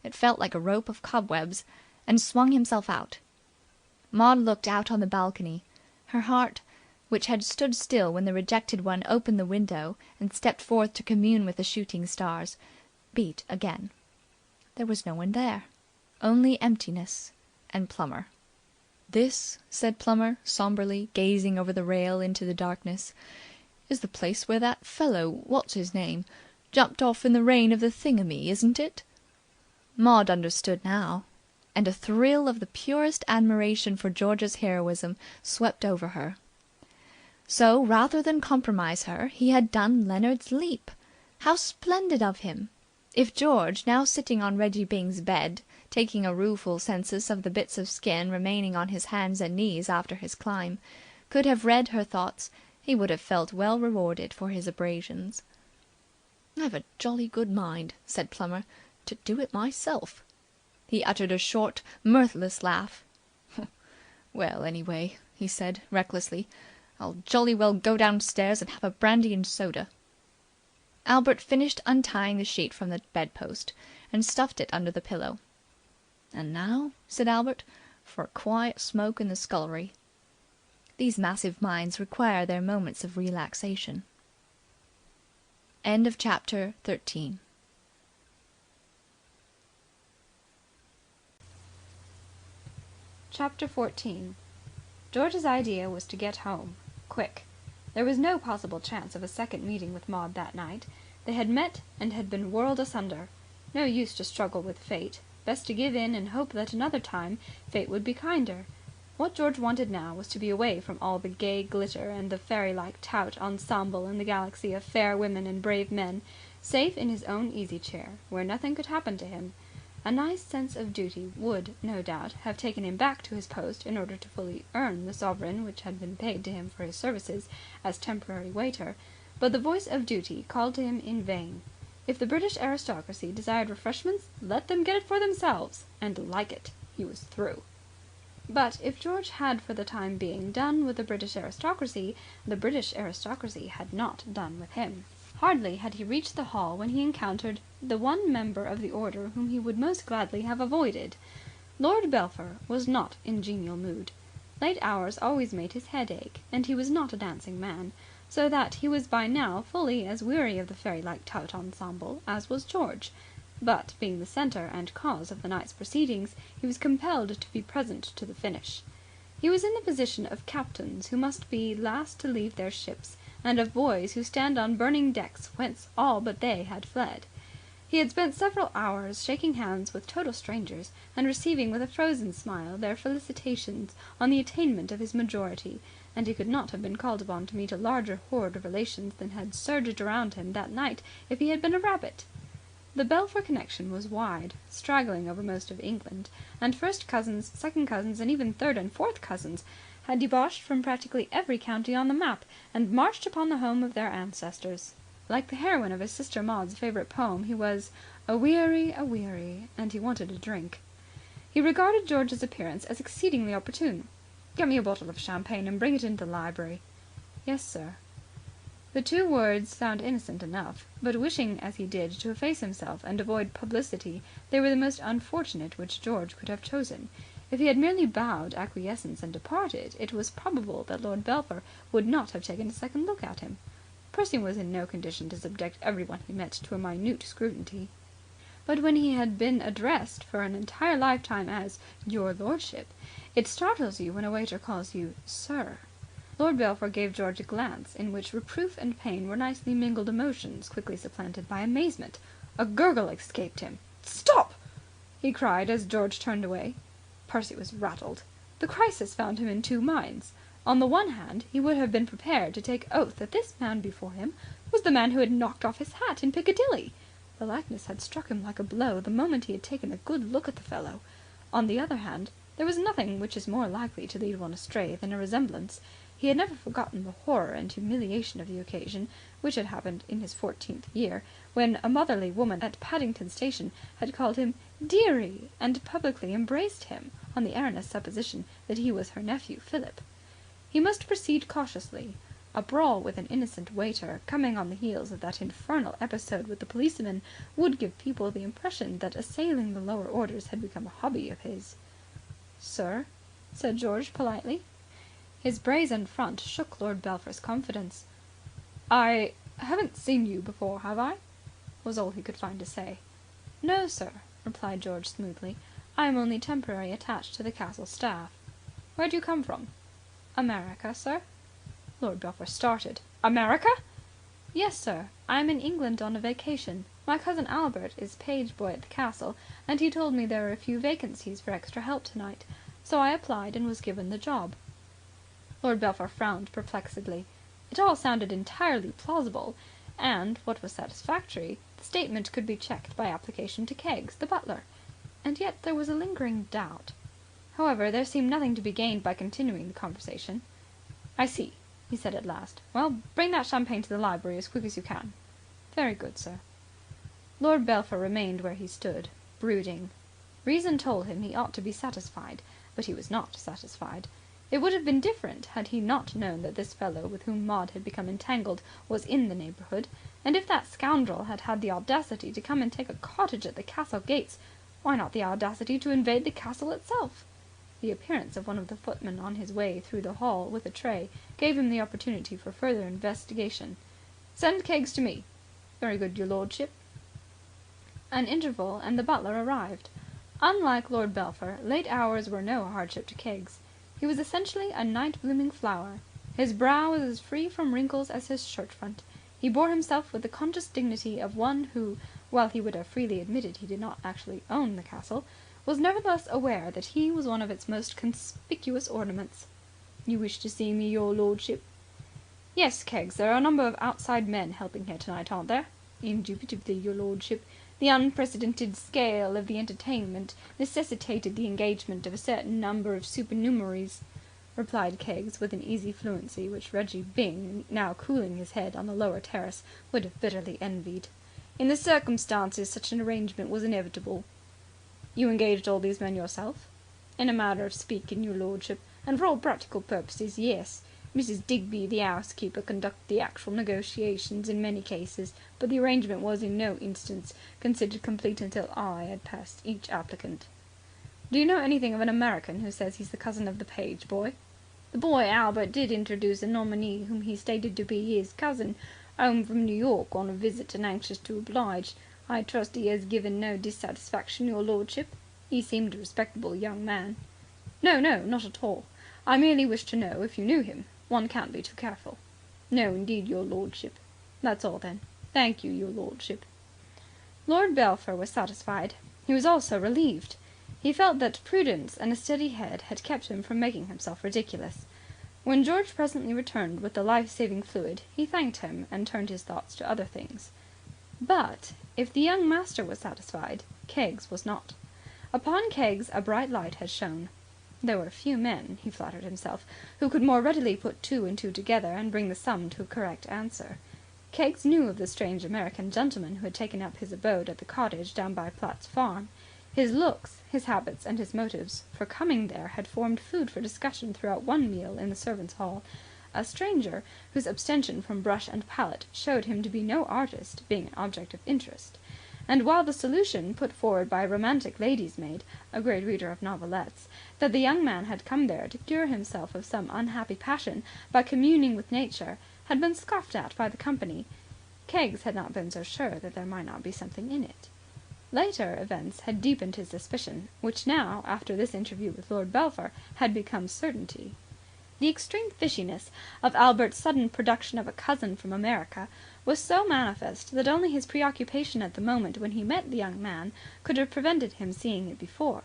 Speaker 1: It felt like a rope of cobwebs, and swung himself out. Maud looked out on the balcony. Her heart, which had stood still when the rejected one opened the window and stepped forth to commune with the shooting stars, beat again. There was no one there. Only emptiness and Plummer. "This," said Plummer sombrely, gazing over the rail into the darkness, "is the place where that fellow, what's his name, jumped off in the rain of the thingamy, isn't it?" Maud understood now, and a thrill of the purest admiration for George's heroism swept over her. So, rather than compromise her, he had done Leonard's leap. How splendid of him! If George, now sitting on Reggie Byng's bed, taking a rueful census of the bits of skin remaining on his hands and knees after his climb, could have read her thoughts, he would have felt well rewarded for his abrasions. "I've a jolly good mind," said Plummer, "to do it myself." He uttered a short, mirthless laugh. "Well, anyway," he said recklessly, "I'll jolly well go downstairs and have a brandy and soda." Albert finished untying the sheet from the bedpost and stuffed it under the pillow. "And now," said Albert, "for a quiet smoke in the scullery." These massive minds require their moments of relaxation. End of chapter 13.
Speaker 5: Chapter 14. George's idea was to get home. Quick. There was no possible chance of a second meeting with Maud that night. They had met and had been whirled asunder. No use to struggle with fate. Best to give in and hope that another time fate would be kinder. What George wanted now was to be away from all the gay glitter and the fairy-like tout ensemble in the galaxy of fair women and brave men, safe in his own easy-chair, where nothing could happen to him. A nice sense of duty would, no doubt, have taken him back to his post in order to fully earn the sovereign which had been paid to him for his services as temporary waiter, but the voice of duty called to him in vain. If the British aristocracy desired refreshments, let them get it for themselves, and like it. He was through. But if George had for the time being done with the British aristocracy, the British aristocracy had not done with him. Hardly had he reached the hall when he encountered the one member of the order whom he would most gladly have avoided. Lord Belpher was not in genial mood. Late hours always made his head ache, and he was not a dancing man, so that he was by now fully as weary of the fairy-like tout ensemble as was George. But, being the centre and cause of the night's proceedings, he was compelled to be present to the finish. He was in the position of captains who must be last to leave their ships, and of boys who stand on burning decks whence all but they had fled. He had spent several hours shaking hands with total strangers and receiving with a frozen smile their felicitations on the attainment of his majority, and he could not have been called upon to meet a larger horde of relations than had surged around him that night if he had been a rabbit. The Belpher connection was wide, straggling over most of England, and first cousins, second cousins, and even third and fourth cousins had debouched from practically every county on the map and marched upon the home of their ancestors. Like the heroine of his sister Maud's favourite poem, he was "aweary, aweary", and he wanted a drink. He regarded George's appearance as exceedingly opportune. "Get me a bottle of champagne and bring it into the library." "Yes, sir." The two words sound innocent enough, but wishing as he did to efface himself and avoid publicity, they were the most unfortunate which George could have chosen. If he had merely bowed acquiescence and departed, it was probable that Lord Belpher would not have taken a second look at him. Percy was in no condition to subject everyone he met to a minute scrutiny. But when he had been addressed for an entire lifetime as "Your Lordship", it startles you when a waiter calls you "Sir". Lord Belpher gave George a glance in which reproof and pain were nicely mingled emotions, quickly supplanted by amazement. A gurgle escaped him. "Stop!" he cried as George turned away. Percy was rattled. The crisis found him in two minds. On the one hand, he would have been prepared to take oath that this man before him was the man who had knocked off his hat in Piccadilly. The likeness had struck him like a blow the moment he had taken a good look at the fellow. On the other hand, there was nothing which is more likely to lead one astray than a resemblance. He had never forgotten the horror and humiliation of the occasion, which had happened in his 14th year, when a motherly woman at Paddington Station had called him "dearie" and publicly embraced him, on the erroneous supposition that he was her nephew Philip. He must proceed cautiously. A brawl with an innocent waiter, coming on the heels of that infernal episode with the policeman, would give people the impression that assailing the lower orders had become a hobby of his. "Sir?" said George politely. His brazen front shook Lord Belpher's confidence. "I haven't seen you before, have I?" was all he could find to say. "No, sir," replied George smoothly. "I am only temporarily attached to the castle staff." "Where do you come from?" "America, sir." Lord Belpher started. "America?" "Yes, sir. I am in England on a vacation. My cousin Albert is page boy at the castle, and he told me there were a few vacancies for extra help tonight. So I applied and was given the job." Lord Belpher frowned perplexedly. It all sounded entirely plausible, and, what was satisfactory, the statement could be checked by application to Keggs, the butler. And yet there was a lingering doubt. However, there seemed nothing to be gained by continuing the conversation. "I see," he said at last. "Well, bring that champagne to the library as quick as you can." "Very good, sir." Lord Belpher remained where he stood, brooding. Reason told him he ought to be satisfied, but he was not satisfied. It would have been different had he not known that this fellow with whom Maud had become entangled was in the neighbourhood, and if that scoundrel had had the audacity to come and take a cottage at the castle gates, why not the audacity to invade the castle itself? The appearance of one of the footmen on his way through the hall with a tray gave him the opportunity for further investigation. "Send Keggs to me." "Very good, your lordship." An interval and the butler arrived. Unlike Lord Belpher, late hours were no hardship to Keggs. He was essentially a night-blooming flower. His brow was as free from wrinkles as his shirt-front. He bore himself with the conscious dignity of one who, while he would have freely admitted he did not actually own the castle, was nevertheless aware that he was one of its most conspicuous ornaments. "You wish to see me, your lordship?" "Yes, Keggs. There are a number of outside men helping here tonight, aren't there?" "Indubitably, your lordship. The unprecedented scale of the entertainment necessitated the engagement of a certain number of supernumeraries," replied Keggs with an easy fluency which Reggie Byng, now cooling his head on the lower terrace, would have bitterly envied. "In the circumstances, such an arrangement was inevitable." "You engaged all these men yourself?" "In a manner of speaking, your lordship. And for all practical purposes, yes. Mrs. Digby, the housekeeper, conducted the actual negotiations in many cases, but the arrangement was in no instance considered complete until I had passed each applicant." "Do you know anything of an American who says he's the cousin of the page boy?" "The boy Albert did introduce a nominee whom he stated to be his cousin, home from New York on a visit and anxious to oblige. I trust he has given no dissatisfaction, your lordship. He seemed a respectable young man." "No, no, not at all. I merely wished to know if you knew him. One can't be too careful." "No, indeed, your lordship." "That's all, then. Thank you, your lordship." Lord Belpher was satisfied. He was also relieved. He felt that prudence and a steady head had kept him from making himself ridiculous. When George presently returned with the life-saving fluid, he thanked him and turned his thoughts to other things. But, if the young master was satisfied, Keggs was not. Upon Keggs a bright light had shone. There were few men, he flattered himself, who could more readily put two and two together and bring the sum to a correct answer. Keggs knew of the strange American gentleman who had taken up his abode at the cottage down by Platt's farm. His looks, his habits and his motives for coming there had formed food for discussion throughout one meal in the servants' hall. A stranger, whose abstention from brush and palette showed him to be no artist, being an object of interest. And while the solution put forward by a romantic lady's maid, a great reader of novelettes, that the young man had come there to cure himself of some unhappy passion by communing with nature, had been scoffed at by the company, Keggs had not been so sure that there might not be something in it. Later events had deepened his suspicion, which now, after this interview with Lord Belpher, had become certainty. The extreme fishiness of Albert's sudden production of a cousin from America was so manifest that only his preoccupation at the moment when he met the young man could have prevented him seeing it before.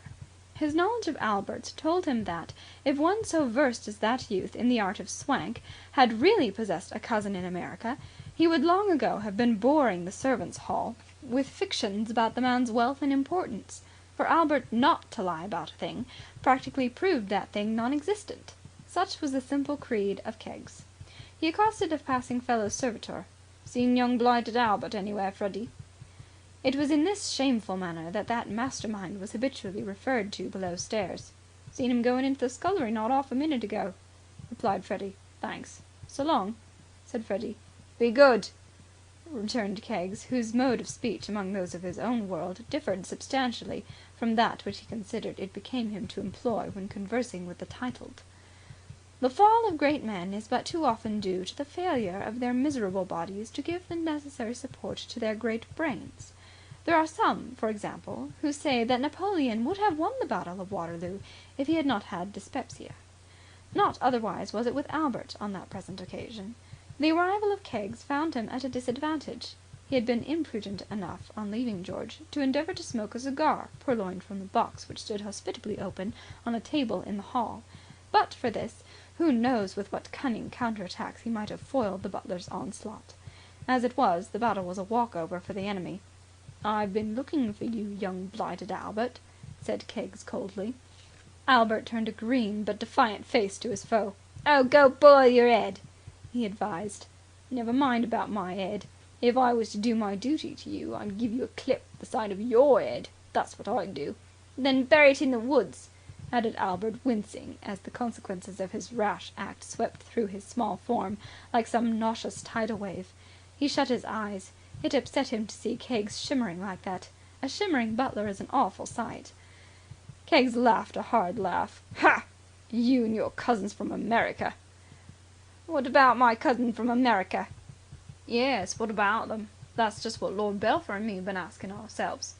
Speaker 5: His knowledge of Albert told him that, if one so versed as that youth in the art of swank had really possessed a cousin in America, he would long ago have been boring the servants' hall with fictions about the man's wealth and importance. For Albert not to lie about a thing practically proved that thing non-existent. Such was the simple creed of Keggs. He accosted a passing fellow servitor. "Seen young blighted Albert anywhere, Freddy?" It was in this shameful manner that mastermind was habitually referred to below stairs. "Seen him going into the scullery not half a minute ago," replied Freddy. "Thanks. So long," said Freddy. "Be good," returned Keggs, whose mode of speech among those of his own world differed substantially from that which he considered it became him to employ when conversing with the titled. The fall of great men is but too often due to the failure of their miserable bodies to give the necessary support to their great brains. There are some, for example, who say that Napoleon would have won the Battle of Waterloo if he had not had dyspepsia. Not otherwise was it with Albert on that present occasion. The arrival of Keggs found him at a disadvantage. He had been imprudent enough, on leaving George, to endeavour to smoke a cigar purloined from the box which stood hospitably open on a table in the hall. But for this, who knows with what cunning counter-attacks he might have foiled the butler's onslaught. As it was, the battle was a walk-over for the enemy. "I've been looking for you, young blighted Albert," said Keggs coldly. Albert turned a green but defiant face to his foe. "Oh, go boil your head," he advised. "Never mind about my head. If I was to do my duty to you, I'd give you a clip the size of your head. That's what I'd do." "Then bury it in the woods," added Albert, wincing as the consequences of his rash act swept through his small form like some nauseous tidal wave. He shut his eyes. It upset him to see Keggs shimmering like that. A shimmering butler is an awful sight. Keggs laughed a hard laugh. "Ha! You and your cousins from America." "What about my cousin from America?" "Yes, what about them? That's just what Lord Belpher and me have been asking ourselves."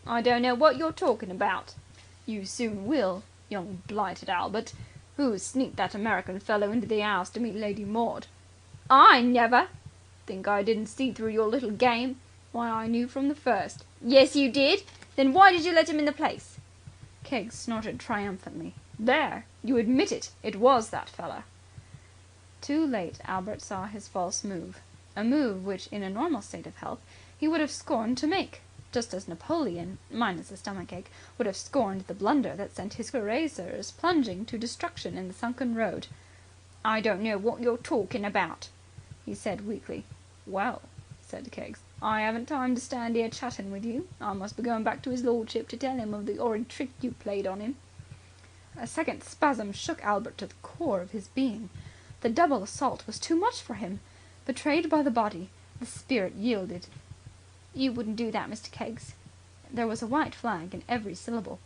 Speaker 5: "I don't know what you're talking about." "You soon will, young blighted Albert. Who sneaked that American fellow into the house to meet Lady Maud?" "I never!" "Think I didn't see through your little game? Why, I knew from the first." "Yes, you did. Then why did you let him in the place?" Keggs snorted triumphantly. "There! You admit it. It was that fella." Too late Albert saw his false move. A move which, in a normal state of health, he would have scorned to make. Just as Napoleon, minus a stomachache, would have scorned the blunder that sent his cuirassiers plunging to destruction in the sunken road. "I don't know what you're talking about," he said weakly. "Well," said Keggs, "I haven't time to stand here chatting with you. I must be going back to his lordship to tell him of the horrid trick you played on him." A second spasm shook Albert to the core of his being. The double assault was too much for him. Betrayed by the body, the spirit yielded. "You wouldn't do that, Mr. Keggs." There was a white flag in every syllable.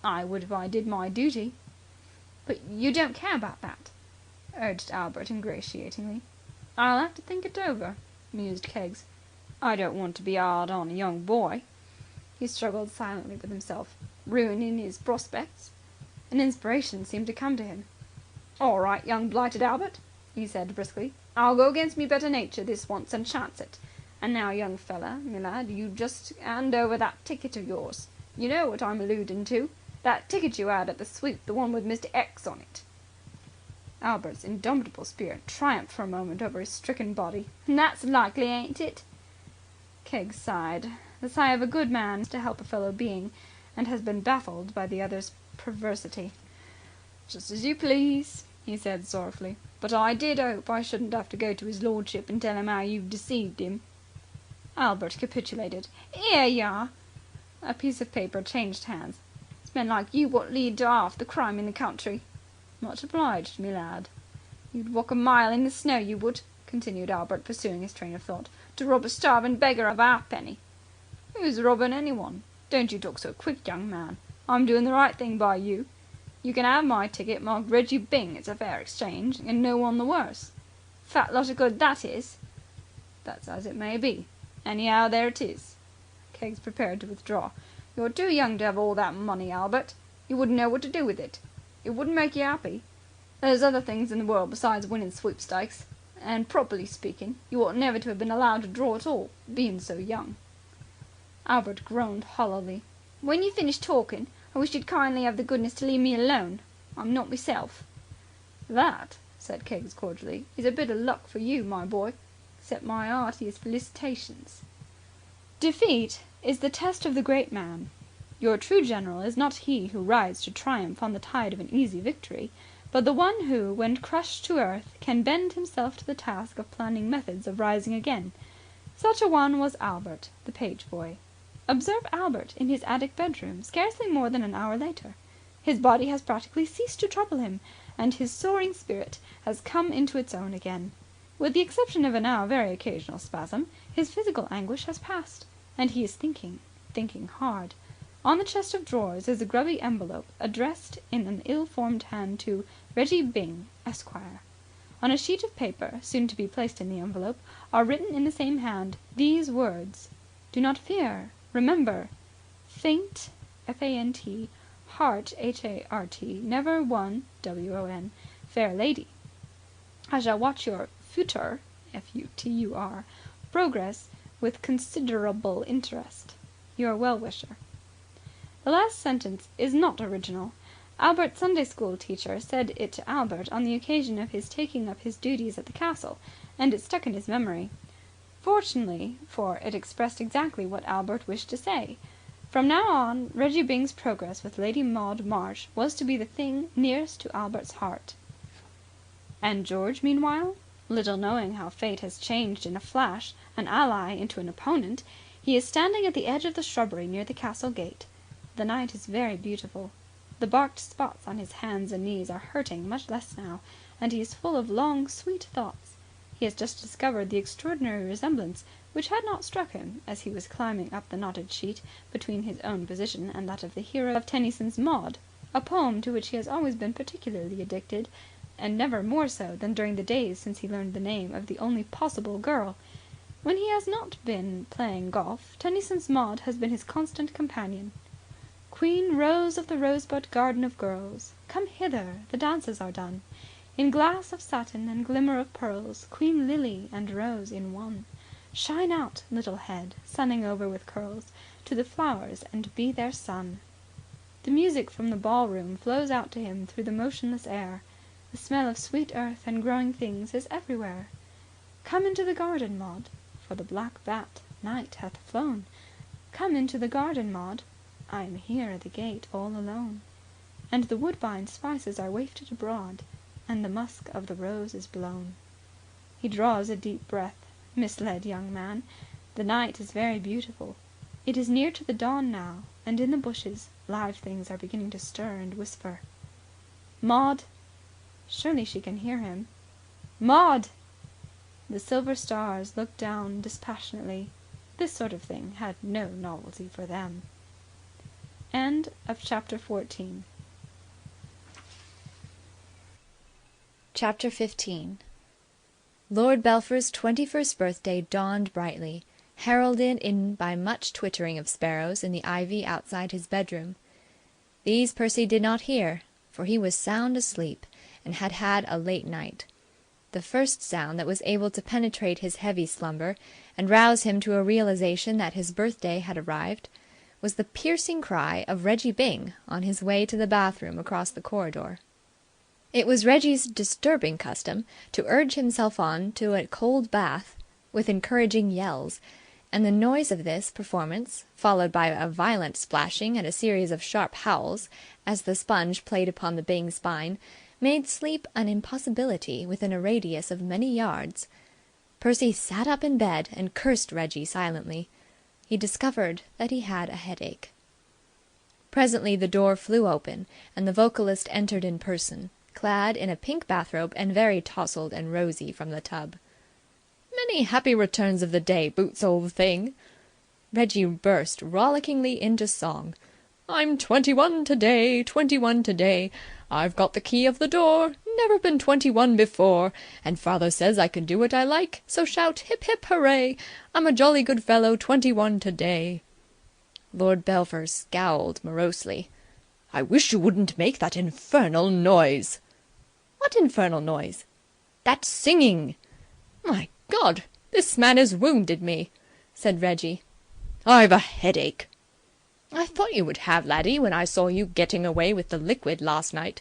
Speaker 5: "I would if I did my duty." "But you don't care about that," urged Albert ingratiatingly. "I'll have to think it over," mused Keggs. "I don't want to be hard on a young boy." He struggled silently with himself. "Ruining his prospects." An inspiration seemed to come to him. "All right, young blighted Albert," he said briskly. "I'll go against me better nature this once and chance it. And now, young fella, me lad, you just hand over that ticket of yours. You know what I'm alluding to. That ticket you had at the sweep, the one with Mr. X on it." Albert's indomitable spirit triumphed for a moment over his stricken body. "That's likely, ain't it?" Keggs sighed. The sigh of a good man to help a fellow being, and has been baffled by the other's perversity. "Just as you please."
Speaker 3: he said sorrowfully. "But I did hope I shouldn't have to go to his lordship and tell him how you've deceived him." Albert capitulated. "'Ere y'are." A piece of paper changed hands. "It's men like you what lead to 'arf the crime in the country." "Much obliged, me lad." "You'd walk a mile in the snow, you would," continued Albert, pursuing his train of thought, "to rob a starving beggar of a halfpenny." "Who's robbing anyone? Don't you talk so quick, young man. I'm doing the right thing by you. You can 'ave my ticket marked Reggie Byng. It's a fair exchange, and no one the worse." "Fat lot of good that is." "That's as it may be. Anyhow, there it is." Keggs prepared to withdraw. "You're too young to have all that money, Albert. You wouldn't know what to do with it. It wouldn't make you happy. There's other things in the world besides winning sweepstakes. And, properly speaking, you ought never to have been allowed to draw at all, being so young." Albert groaned hollowly. "When you've finished talking, I wish you'd kindly have the goodness to leave me alone. I'm not myself." "That," said Keggs cordially, "is a bit of luck for you, my boy. Accept my heartiest felicitations." Defeat is the test of the great man. Your true general is not he who rides to triumph on the tide of an easy victory, but the one who, when crushed to earth, can bend himself to the task of planning methods of rising again. Such a one was Albert, the page boy. Observe Albert in his attic bedroom scarcely more than an hour later. His body has practically ceased to trouble him, and his soaring spirit has come into its own again. With the exception of a now very occasional spasm, his physical anguish has passed, and he is thinking hard. On the chest of drawers is a grubby envelope addressed in an ill-formed hand to Reggie Byng, Esquire. On a sheet of paper, soon to be placed in the envelope, are written in the same hand these words: "Do not fear. Remember. Faint, F-A-N-T, heart, H-A-R-T, never won, W-O-N, fair lady. I shall watch your futur, F-U-T-U-R, progress with considerable interest. Your well-wisher." The last sentence is not original. Albert's Sunday school teacher said it to Albert on the occasion of his taking up his duties at the castle, and it stuck in his memory. Fortunately, for it expressed exactly what Albert wished to say. From now on, Reggie Byng's progress with Lady Maud Marsh was to be the thing nearest to Albert's heart. And George, meanwhile? Little knowing how fate has changed in a flash an ally into an opponent, he is standing at the edge of the shrubbery near the castle gate. The night is very beautiful. The barked spots on his hands and knees are hurting much less now, and he is full of long, sweet thoughts. He has just discovered the extraordinary resemblance which had not struck him as he was climbing up the knotted sheet between his own position and that of the hero of Tennyson's Maud, a poem to which he has always been particularly addicted, and never more so than during the days since he learned the name of the only possible girl. When he has not been playing golf, Tennyson's Maud has been his constant companion. "Queen Rose of the rosebud garden of girls, come hither, the dances are done. In glass of satin and glimmer of pearls, Queen Lily and Rose in one. Shine out, little head, sunning over with curls, to the flowers and be their sun." The music from the ballroom flows out to him through the motionless air. The smell of sweet earth and growing things is everywhere. "Come into the garden, Maud, for the black bat, night, hath flown. Come into the garden, Maud, I am here at the gate all alone. And the woodbine spices are wafted abroad, and the musk of the rose is blown." He draws a deep breath. Misled young man. The night is very beautiful. It is near to the dawn now, and in the bushes live things are beginning to stir and whisper. "Maud!" Surely she can hear him. "Maud!" The silver stars look down dispassionately. This sort of thing had no novelty for them. End of chapter 14.
Speaker 1: Chapter 15. Lord Belpher's 21st birthday dawned brightly, heralded in by much twittering of sparrows in the ivy outside his bedroom. These Percy did not hear, for he was sound asleep and had had a late night. The first sound that was able to penetrate his heavy slumber and rouse him to a realization that his birthday had arrived was the piercing cry of Reggie Byng on his way to the bathroom across the corridor. It was Reggie's disturbing custom to urge himself on to a cold bath with encouraging yells, and the noise of this performance, followed by a violent splashing and a series of sharp howls as the sponge played upon the Byng spine, made sleep an impossibility within a radius of many yards. Percy sat up in bed and cursed Reggie silently. He discovered that he had a headache. Presently the door flew open, and the vocalist entered in person, clad in a pink bathrobe and very tousled and rosy from the tub. "Many happy returns of the day, Boots, old thing!" Reggie burst rollickingly into song. "I'm 21 today, 21 today. I've got the key of the door, never been 21 before. And father says I can do what I like, so shout hip hip hooray! I'm a jolly good fellow, 21 today." Lord Belpher scowled morosely. "I wish you wouldn't make that infernal noise." "What infernal noise?" "That singing." "My God, this man has wounded me," said Reggie. "I've a headache." "I thought you would have, laddie, when I saw you getting away with the liquid last night.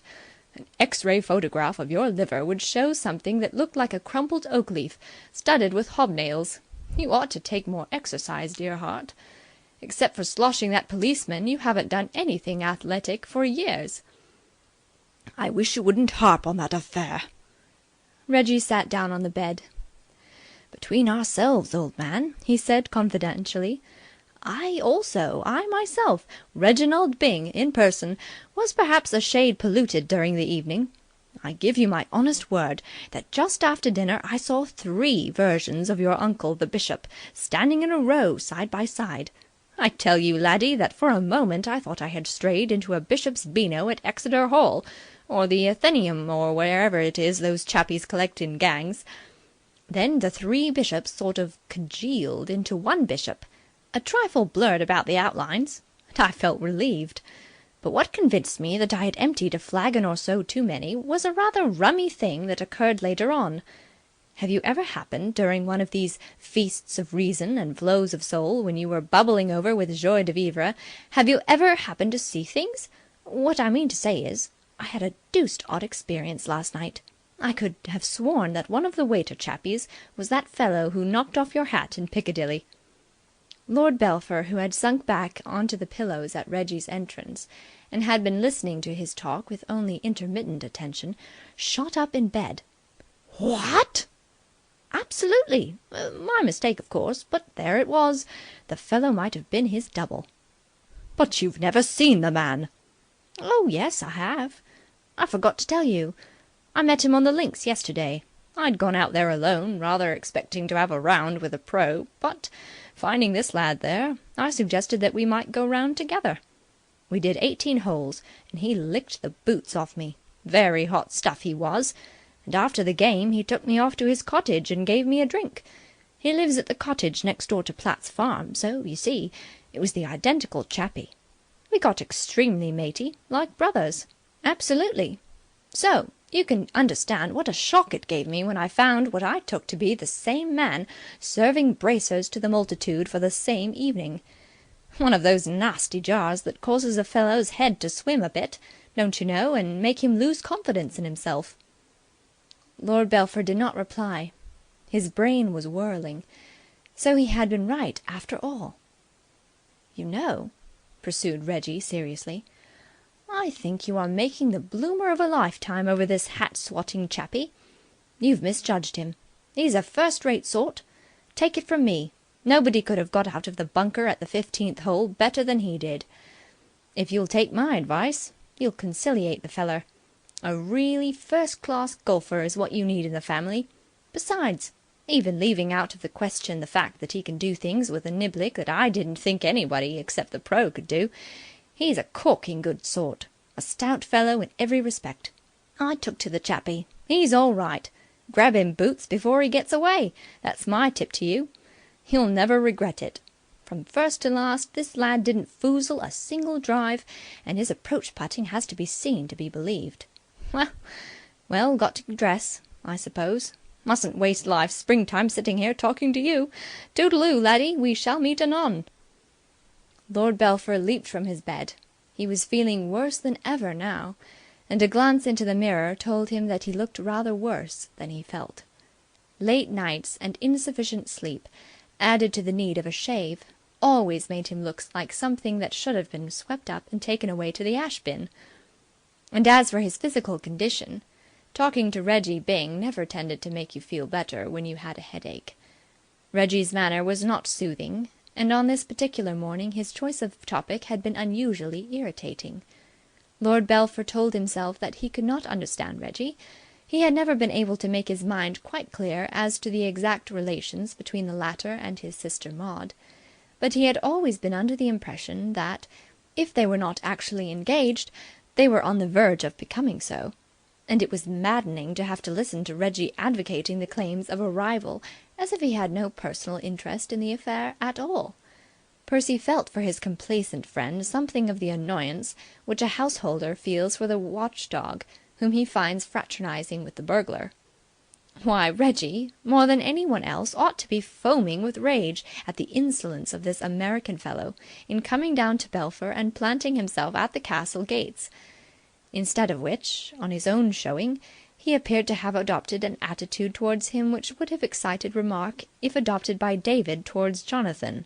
Speaker 1: An X-ray photograph of your liver would show something that looked like a crumpled oak leaf, studded with hobnails. You ought to take more exercise, dear heart. Except for sloshing that policeman, you haven't done anything athletic for years." "I wish you wouldn't harp on that affair." Reggie sat down on the bed. "Between ourselves, old man," he said confidentially, I myself, Reginald Byng in person, was perhaps a shade polluted during the evening. I give you my honest word that just after dinner I saw 3 versions of your uncle the bishop standing in a row side by side. I tell you, laddie, that for a moment I thought I had strayed into a bishop's beano at Exeter Hall, or the Athenaeum, or wherever it is those chappies collect in gangs. Then the 3 bishops sort of congealed into one bishop, a trifle blurred about the outlines, and I felt relieved. But what convinced me that I had emptied a flagon or so too many was a rather rummy thing that occurred later on. Have you ever happened, during one of these feasts of reason and flows of soul, when you were bubbling over with joie de vivre, have you ever happened to see things? What I mean to say is, I had a deuced odd experience last night. I could have sworn that one of the waiter chappies was that fellow who knocked off your hat in Piccadilly." Lord Belpher, who had sunk back onto the pillows at Reggie's entrance, and had been listening to his talk with only intermittent attention, shot up in bed. "What?" "Absolutely. My mistake, of course, but there it was. The fellow might have been his double." "But you've never seen the man?" "Oh, yes, I have. I forgot to tell you. I met him on the links yesterday. I'd gone out there alone, rather expecting to have a round with a pro, but, finding this lad there, I suggested that we might go round together. We did 18 holes, and he licked the boots off me. Very hot stuff he was. And after the game he took me off to his cottage and gave me a drink. He lives at the cottage next door to Platt's farm, so, you see, it was the identical chappie. We got extremely matey, like brothers. Absolutely. So, you can understand what a shock it gave me when I found what I took to be the same man serving bracers to the multitude for the same evening. One of those nasty jars that causes a fellow's head to swim a bit, don't you know, and make him lose confidence in himself." Lord Belpher did not reply. His brain was whirling. So he had been right after all. "You know," pursued Reggie seriously, "I think you are making the bloomer of a lifetime over this hat-swatting chappie. You've misjudged him. He's a first-rate sort. Take it from me, nobody could have got out of the bunker at the 15th hole better than he did. If you'll take my advice, you'll conciliate the feller. A really first-class golfer is what you need in the family. Besides, even leaving out of the question the fact that he can do things with a niblick that I didn't think anybody except the pro could do, he's a corking good sort. A stout fellow in every respect. I took to the chappie. He's all right. Grab him, Boots, before he gets away. That's my tip to you. You'll never regret it. From first to last, this lad didn't foozle a single drive, and his approach putting has to be seen to be believed. Well, got to dress, I suppose. Mustn't waste life's springtime sitting here talking to you. Toodaloo, laddie, we shall meet anon." Lord Belpher leaped from his bed. He was feeling worse than ever now, and a glance into the mirror told him that he looked rather worse than he felt. Late nights and insufficient sleep, added to the need of a shave, always made him look like something that should have been swept up and taken away to the ash bin. And as for his physical condition, talking to Reggie Byng never tended to make you feel better when you had a headache. Reggie's manner was not soothing, and on this particular morning his choice of topic had been unusually irritating. Lord Belpher told himself that he could not understand Reggie. He had never been able to make his mind quite clear as to the exact relations between the latter and his sister Maud, but he had always been under the impression that, if they were not actually engaged, they were on the verge of becoming so, and it was maddening to have to listen to Reggie advocating the claims of a rival as if he had no personal interest in the affair at all. Percy felt for his complacent friend something of the annoyance which a householder feels for the watchdog whom he finds fraternizing with the burglar. Why, Reggie, more than anyone else, ought to be foaming with rage at the insolence of this American fellow in coming down to Belpher and planting himself at the castle gates. Instead of which, on his own showing, he appeared to have adopted an attitude towards him which would have excited remark if adopted by David towards Jonathan.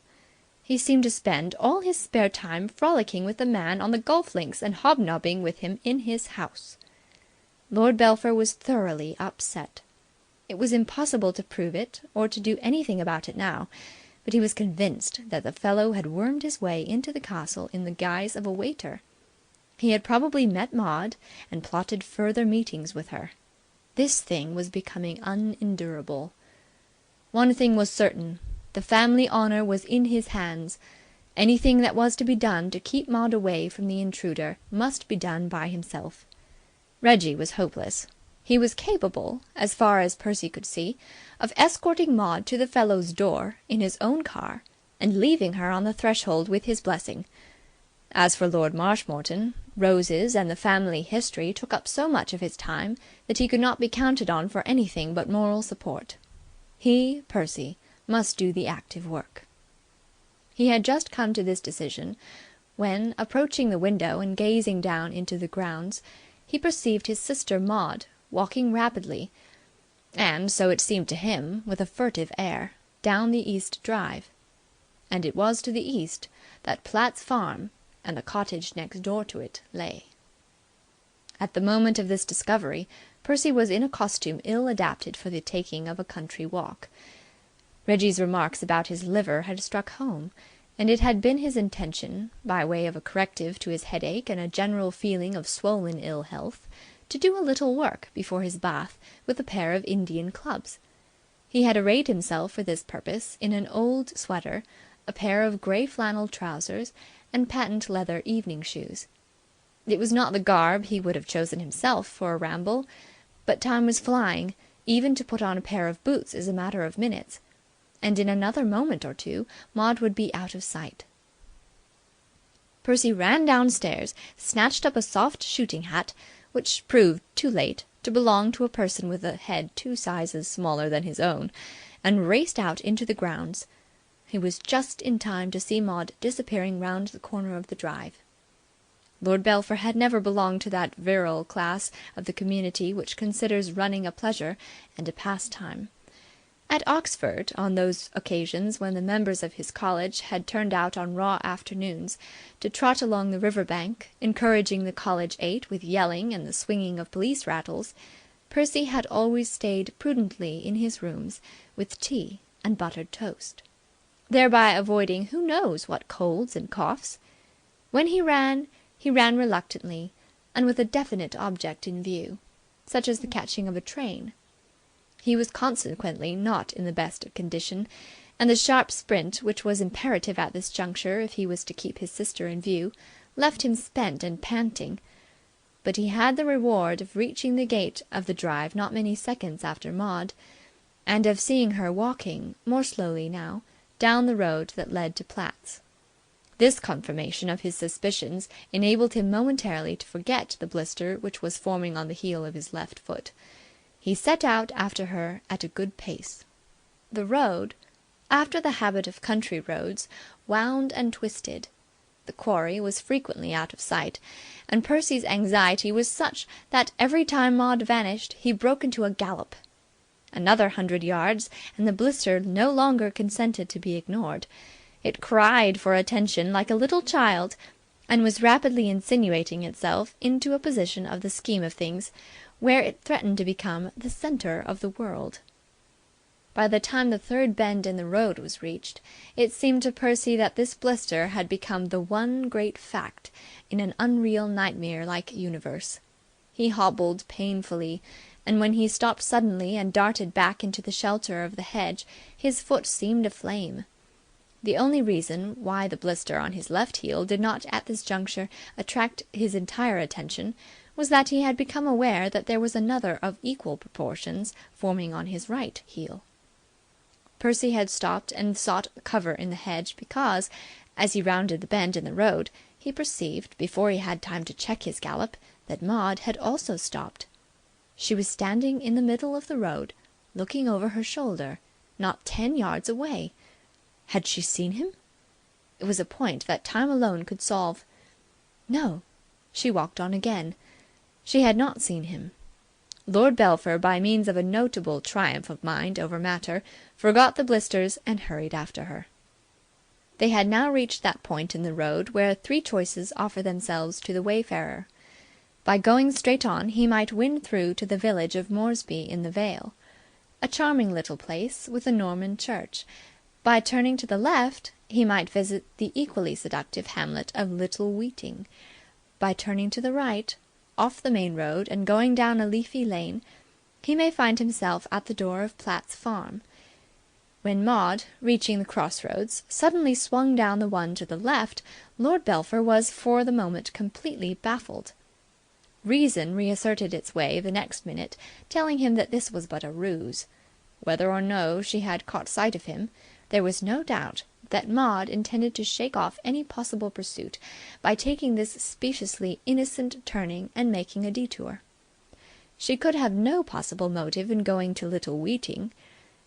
Speaker 1: He seemed to spend all his spare time frolicking with the man on the golf links and hobnobbing with him in his house. Lord Belpher was thoroughly upset. It was impossible to prove it or to do anything about it now, but he was convinced that the fellow had wormed his way into the castle in the guise of a waiter. He had probably met Maud and plotted further meetings with her. This thing was becoming unendurable. One thing was certain. The family honour was in his hands. Anything that was to be done to keep Maud away from the intruder must be done by himself. Reggie was hopeless. He was capable, as far as Percy could see, of escorting Maud to the fellow's door in his own car and leaving her on the threshold with his blessing. As for Lord Marshmoreton, roses and the family history took up so much of his time that he could not be counted on for anything but moral support. He, Percy, must do the active work. He had just come to this decision when, approaching the window and gazing down into the grounds, he perceived his sister Maud walking rapidly, and, so it seemed to him, with a furtive air, down the East Drive. And it was to the east that Platt's farm and the cottage next door to it lay. At the moment of this discovery, Percy was in a costume ill adapted for the taking of a country walk. Reggie's remarks about his liver had struck home, and it had been his intention, by way of a corrective to his headache and a general feeling of swollen ill health, to do a little work before his bath with a pair of Indian clubs. He had arrayed himself for this purpose in an old sweater, a pair of grey flannel trousers, and patent leather evening shoes. It was not the garb he would have chosen himself for a ramble, but time was flying. Even to put on a pair of boots is a matter of minutes, and in another moment or two Maud would be out of sight. Percy ran downstairs, snatched up a soft shooting hat, which proved, too late, to belong to a person with a head 2 sizes smaller than his own, and raced out into the grounds. He was just in time to see Maud disappearing round the corner of the drive. Lord Belpher had never belonged to that virile class of the community which considers running a pleasure and a pastime. At Oxford, on those occasions when the members of his college had turned out on raw afternoons to trot along the river bank, encouraging the college eight with yelling and the swinging of police rattles, Percy had always stayed prudently in his rooms with tea and buttered toast, thereby avoiding who knows what colds and coughs. When he ran reluctantly and with a definite object in view, such as the catching of a train. He was consequently not in the best of condition, and the sharp sprint which was imperative at this juncture if he was to keep his sister in view left him spent and panting. But he had the reward of reaching the gate of the drive not many seconds after Maud, and of seeing her walking, more slowly now, down the road that led to Platt's. This confirmation of his suspicions enabled him momentarily to forget the blister which was forming on the heel of his left foot. He set out after her at a good pace. The road, after the habit of country roads, wound and twisted. The quarry was frequently out of sight, and Percy's anxiety was such that every time Maud vanished he broke into a gallop. Another 100 yards, and the blister no longer consented to be ignored. It cried for attention like a little child, and was rapidly insinuating itself into a position of the scheme of things where it threatened to become the centre of the world. By the time the third bend in the road was reached, it seemed to Percy that this blister had become the one great fact in an unreal nightmare-like universe. He hobbled painfully, and when he stopped suddenly and darted back into the shelter of the hedge, his foot seemed aflame. The only reason why the blister on his left heel did not at this juncture attract his entire attention was that he had become aware that there was another of equal proportions forming on his right heel. Percy had stopped and sought cover in the hedge because, as he rounded the bend in the road, he perceived, before he had time to check his gallop, that Maud had also stopped. She was standing in the middle of the road, looking over her shoulder, not 10 yards away. Had she seen him? It was a point that time alone could solve. No. She walked on again. She had not seen him. Lord Belpher, by means of a notable triumph of mind over matter, forgot the blisters and hurried after her. They had now reached that point in the road where 3 choices offer themselves to the wayfarer. By going straight on, he might win through to the village of Moresby in the Vale, a charming little place with a Norman church. By turning to the left, he might visit the equally seductive hamlet of Little Weeting. By turning to the right, off the main road and going down a leafy lane, he may find himself at the door of Platt's farm. When Maud, reaching the crossroads, suddenly swung down the one to the left, Lord Belpher was for the moment completely baffled. Reason reasserted its way the next minute, telling him that this was but a ruse. Whether or no she had caught sight of him, there was no doubt that Maud intended to shake off any possible pursuit by taking this speciously innocent turning and making a detour. She could have no possible motive in going to Little Weeting.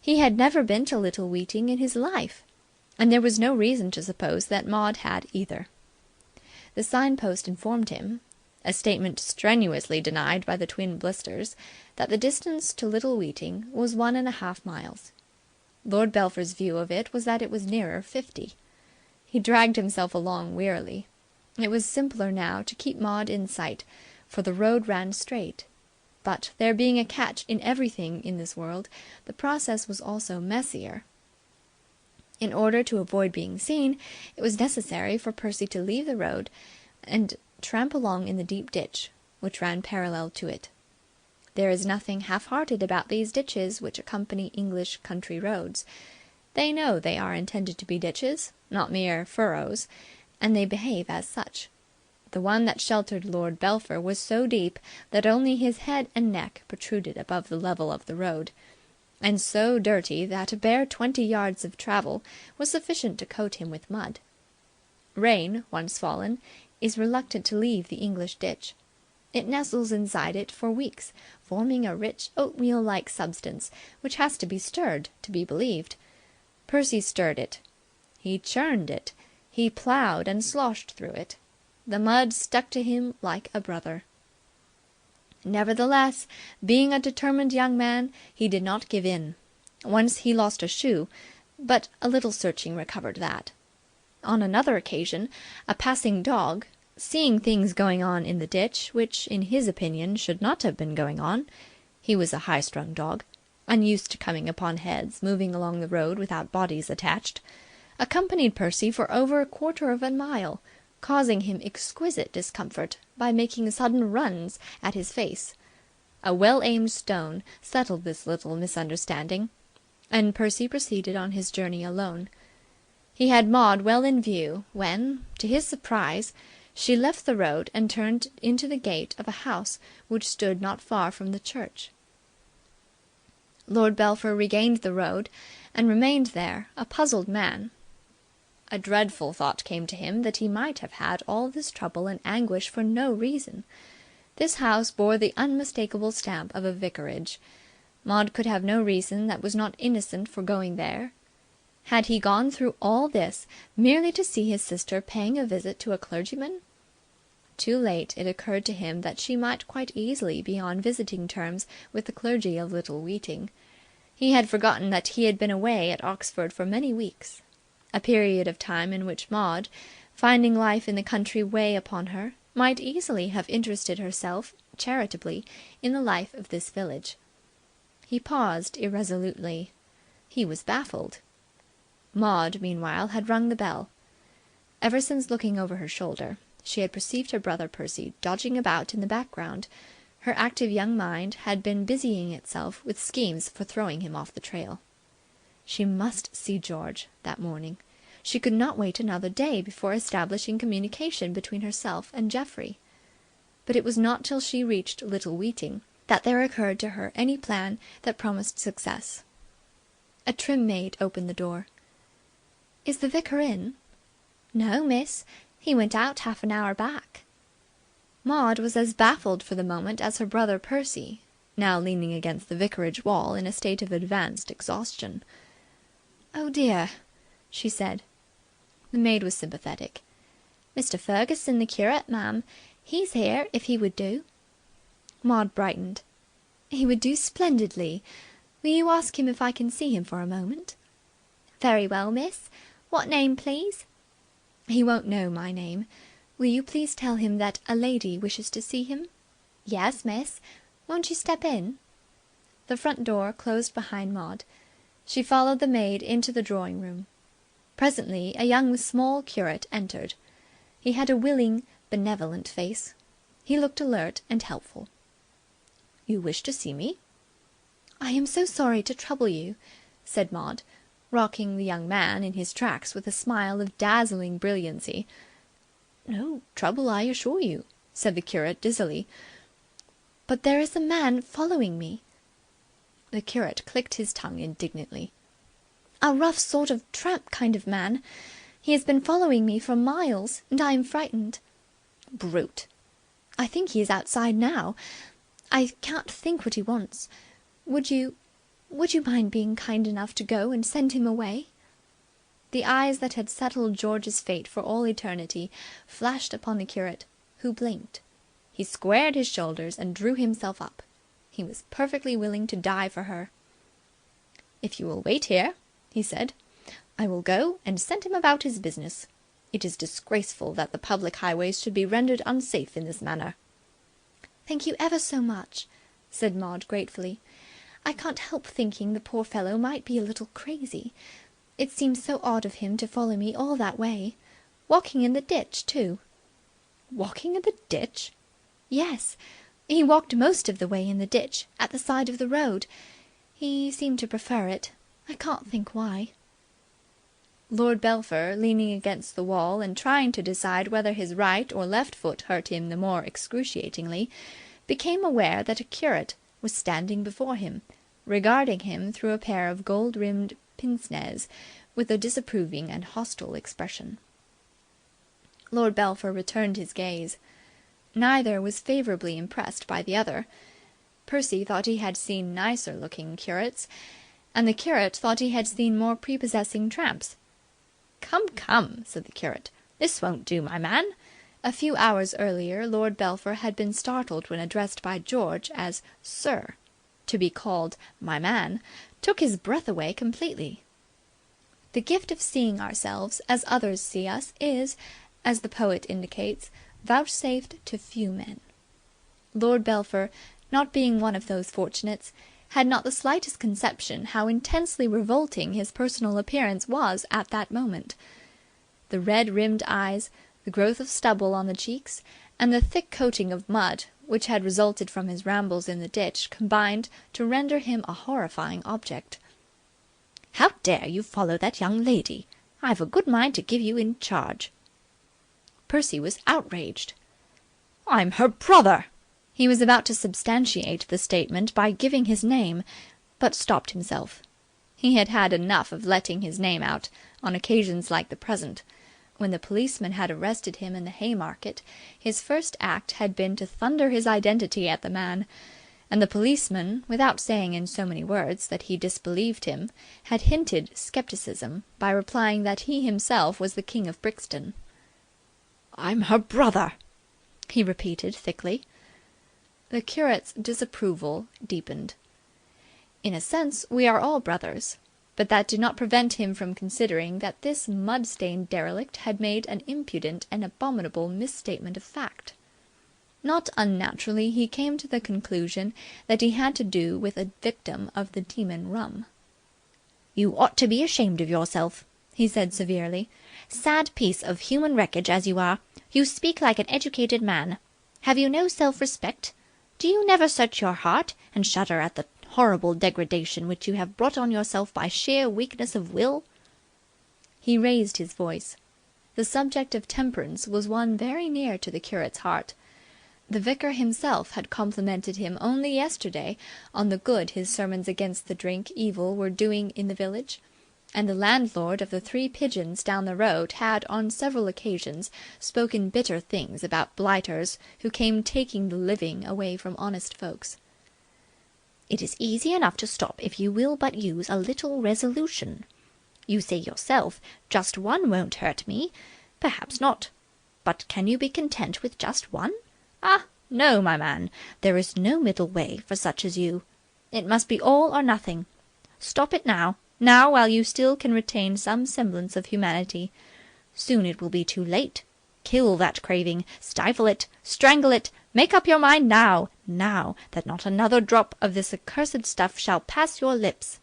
Speaker 1: He had never been to Little Weeting in his life, and there was no reason to suppose that Maud had either. The signpost informed him, a statement strenuously denied by the twin blisters, that the distance to Little Weeting was 1.5 miles. Lord Belpher's view of it was that it was nearer 50. He dragged himself along wearily. It was simpler now to keep Maud in sight, for the road ran straight. But, there being a catch in everything in this world, the process was also messier. In order to avoid being seen, it was necessary for Percy to leave the road and tramp along in the deep ditch, which ran parallel to it. There is nothing half-hearted about these ditches which accompany English country roads. They know they are intended to be ditches, not mere furrows, and they behave as such. The one that sheltered Lord Belpher was so deep that only his head and neck protruded above the level of the road, and so dirty that a bare 20 yards of travel was sufficient to coat him with mud. Rain, once fallen, is reluctant to leave the English ditch. It nestles inside it for weeks, forming a rich oatmeal-like substance which has to be stirred to be believed. Percy stirred it. He churned it. He ploughed and sloshed through it. The mud stuck to him like a brother. Nevertheless, being a determined young man, he did not give in. Once he lost a shoe, but a little searching recovered that. On another occasion, a passing dog, seeing things going on in the ditch which, in his opinion, should not have been going on, he was a high-strung dog, unused to coming upon heads moving along the road without bodies attached, accompanied Percy for over 1/4 mile, causing him exquisite discomfort by making sudden runs at his face. A well-aimed stone settled this little misunderstanding, and Percy proceeded on his journey alone. He had Maud well in view when, to his surprise, she left the road and turned into the gate of a house which stood not far from the church. Lord Belpher regained the road and remained there, a puzzled man. A dreadful thought came to him that he might have had all this trouble and anguish for no reason. This house bore the unmistakable stamp of a vicarage. Maud could have no reason that was not innocent for going there. Had he gone through all this merely to see his sister paying a visit to a clergyman? Too late it occurred to him that she might quite easily be on visiting terms with the clergy of Little Weeting. He had forgotten that he had been away at Oxford for many weeks, a period of time in which Maud, finding life in the country weigh upon her, might easily have interested herself charitably in the life of this village. He paused irresolutely. He was baffled. Maud, meanwhile, had rung the bell. Ever since looking over her shoulder, she had perceived her brother Percy dodging about in the background. Her active young mind had been busying itself with schemes for throwing him off the trail. She must see George that morning. She could not wait another day before establishing communication between herself and Geoffrey. But it was not till she reached Little Weeting that there occurred to her any plan that promised success. A trim maid opened the door. "Is the vicar in?" "No, miss. He went out half an hour back." Maud was as baffled for the moment as her brother Percy, now leaning against the vicarage wall in a state of advanced exhaustion. "Oh dear!" she said. The maid was sympathetic. "Mr. Ferguson, the curate, ma'am. He's here, if he would do." Maud brightened. "He would do splendidly. Will you ask him if I can see him for a moment?" "Very well, miss. What name, please?" "He won't know my name. Will you please tell him that a lady wishes to see him?" "Yes, miss. Won't you step in?" The front door closed behind Maud. She followed the maid into the drawing-room. Presently a young small curate entered. He had a willing, benevolent face. He looked alert and helpful. "You wish to see me?" "I am so sorry to trouble you," said Maud, rocking the young man in his tracks with a smile of dazzling brilliancy. "No trouble, I assure you," said the curate dizzily. "But there is a man following me." The curate clicked his tongue indignantly. "A rough sort of tramp kind of man. He has been following me for miles, and I am frightened." "Brute!" "I think he is outside now. I can't think what he wants. Would you mind being kind enough to go and send him away?" The eyes that had settled George's fate for all eternity flashed upon the curate, who blinked. He squared his shoulders and drew himself up. He was perfectly willing to die for her. "If you will wait here," he said, "I will go and send him about his business. It is disgraceful that the public highways should be rendered unsafe in this manner." "Thank you ever so much," said Maud gratefully. "I can't help thinking the poor fellow might be a little crazy. It seems so odd of him to follow me all that way. Walking in the ditch, too." "Walking in the ditch?" "Yes. He walked most of the way in the ditch, at the side of the road. He seemed to prefer it. I can't think why." Lord Belpher, leaning against the wall and trying to decide whether his right or left foot hurt him the more excruciatingly, became aware that a curate was standing before him, regarding him through a pair of gold-rimmed pince-nez with a disapproving and hostile expression. Lord Belpher returned his gaze. Neither was favourably impressed by the other. Percy thought he had seen nicer-looking curates, and the curate thought he had seen more prepossessing tramps. "Come, come," said the curate. "This won't do, my man." A few hours earlier Lord Belpher had been startled when addressed by George as "Sir." To be called "my man" took his breath away completely. The gift of seeing ourselves as others see us is, as the poet indicates, vouchsafed to few men. Lord Belpher, not being one of those fortunates, had not the slightest conception how intensely revolting his personal appearance was at that moment. The red-rimmed eyes, the growth of stubble on the cheeks, and the thick coating of mud which had resulted from his rambles in the ditch combined to render him a horrifying object. "How dare you follow that young lady? I've a good mind to give you in charge." Percy was outraged. "I'm her brother!" He was about to substantiate the statement by giving his name, but stopped himself. He had had enough of letting his name out on occasions like the present. When the policeman had arrested him in the Haymarket, his first act had been to thunder his identity at the man, and the policeman, without saying in so many words that he disbelieved him, had hinted scepticism by replying that he himself was the King of Brixton. "I'm her brother," he repeated thickly. The curate's disapproval deepened. "In a sense, we are all brothers. but that did not prevent him from considering that this mud-stained derelict had made an impudent and abominable misstatement of fact. Not unnaturally he came to the conclusion that he had to do with a victim of the demon rum.
Speaker 2: "You ought to be ashamed of yourself," he said severely. "Sad piece of human wreckage as you are, you speak like an educated man. Have you no self-respect? Do you never search your heart and shudder at the horrible degradation which you have brought on yourself by sheer weakness of will?"
Speaker 1: He raised his voice. The subject of temperance was one very near to the curate's heart. The vicar himself had complimented him only yesterday on the good his sermons against the drink evil were doing in the village, and the landlord of the Three Pigeons down the road had on several occasions spoken bitter things about blighters who came taking the living away from honest folks.
Speaker 2: "It is easy enough to stop if you will but use a little resolution. You say yourself, just one won't hurt me. Perhaps not. But can you be content with just one? Ah, no, my man. There is no middle way for such as you. It must be all or nothing. Stop it now, while you still can retain some semblance of humanity. Soon it will be too late. Kill that craving, stifle it, strangle it. Make up your mind now, that not another drop of this accursed stuff shall pass your lips."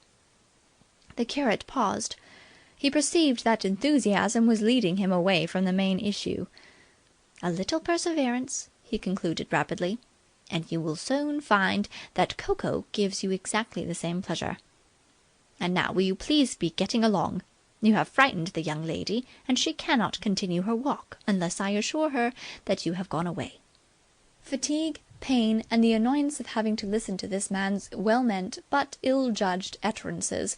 Speaker 1: The curate paused. He perceived that enthusiasm was leading him away from the main issue.
Speaker 2: "A little perseverance," he concluded rapidly, "and you will soon find that cocoa gives you exactly the same pleasure. And now will you please be getting along? You have frightened the young lady, and she cannot continue her walk unless I assure her that you have gone away."
Speaker 1: Fatigue, pain, and the annoyance of having to listen to this man's well-meant but ill-judged utterances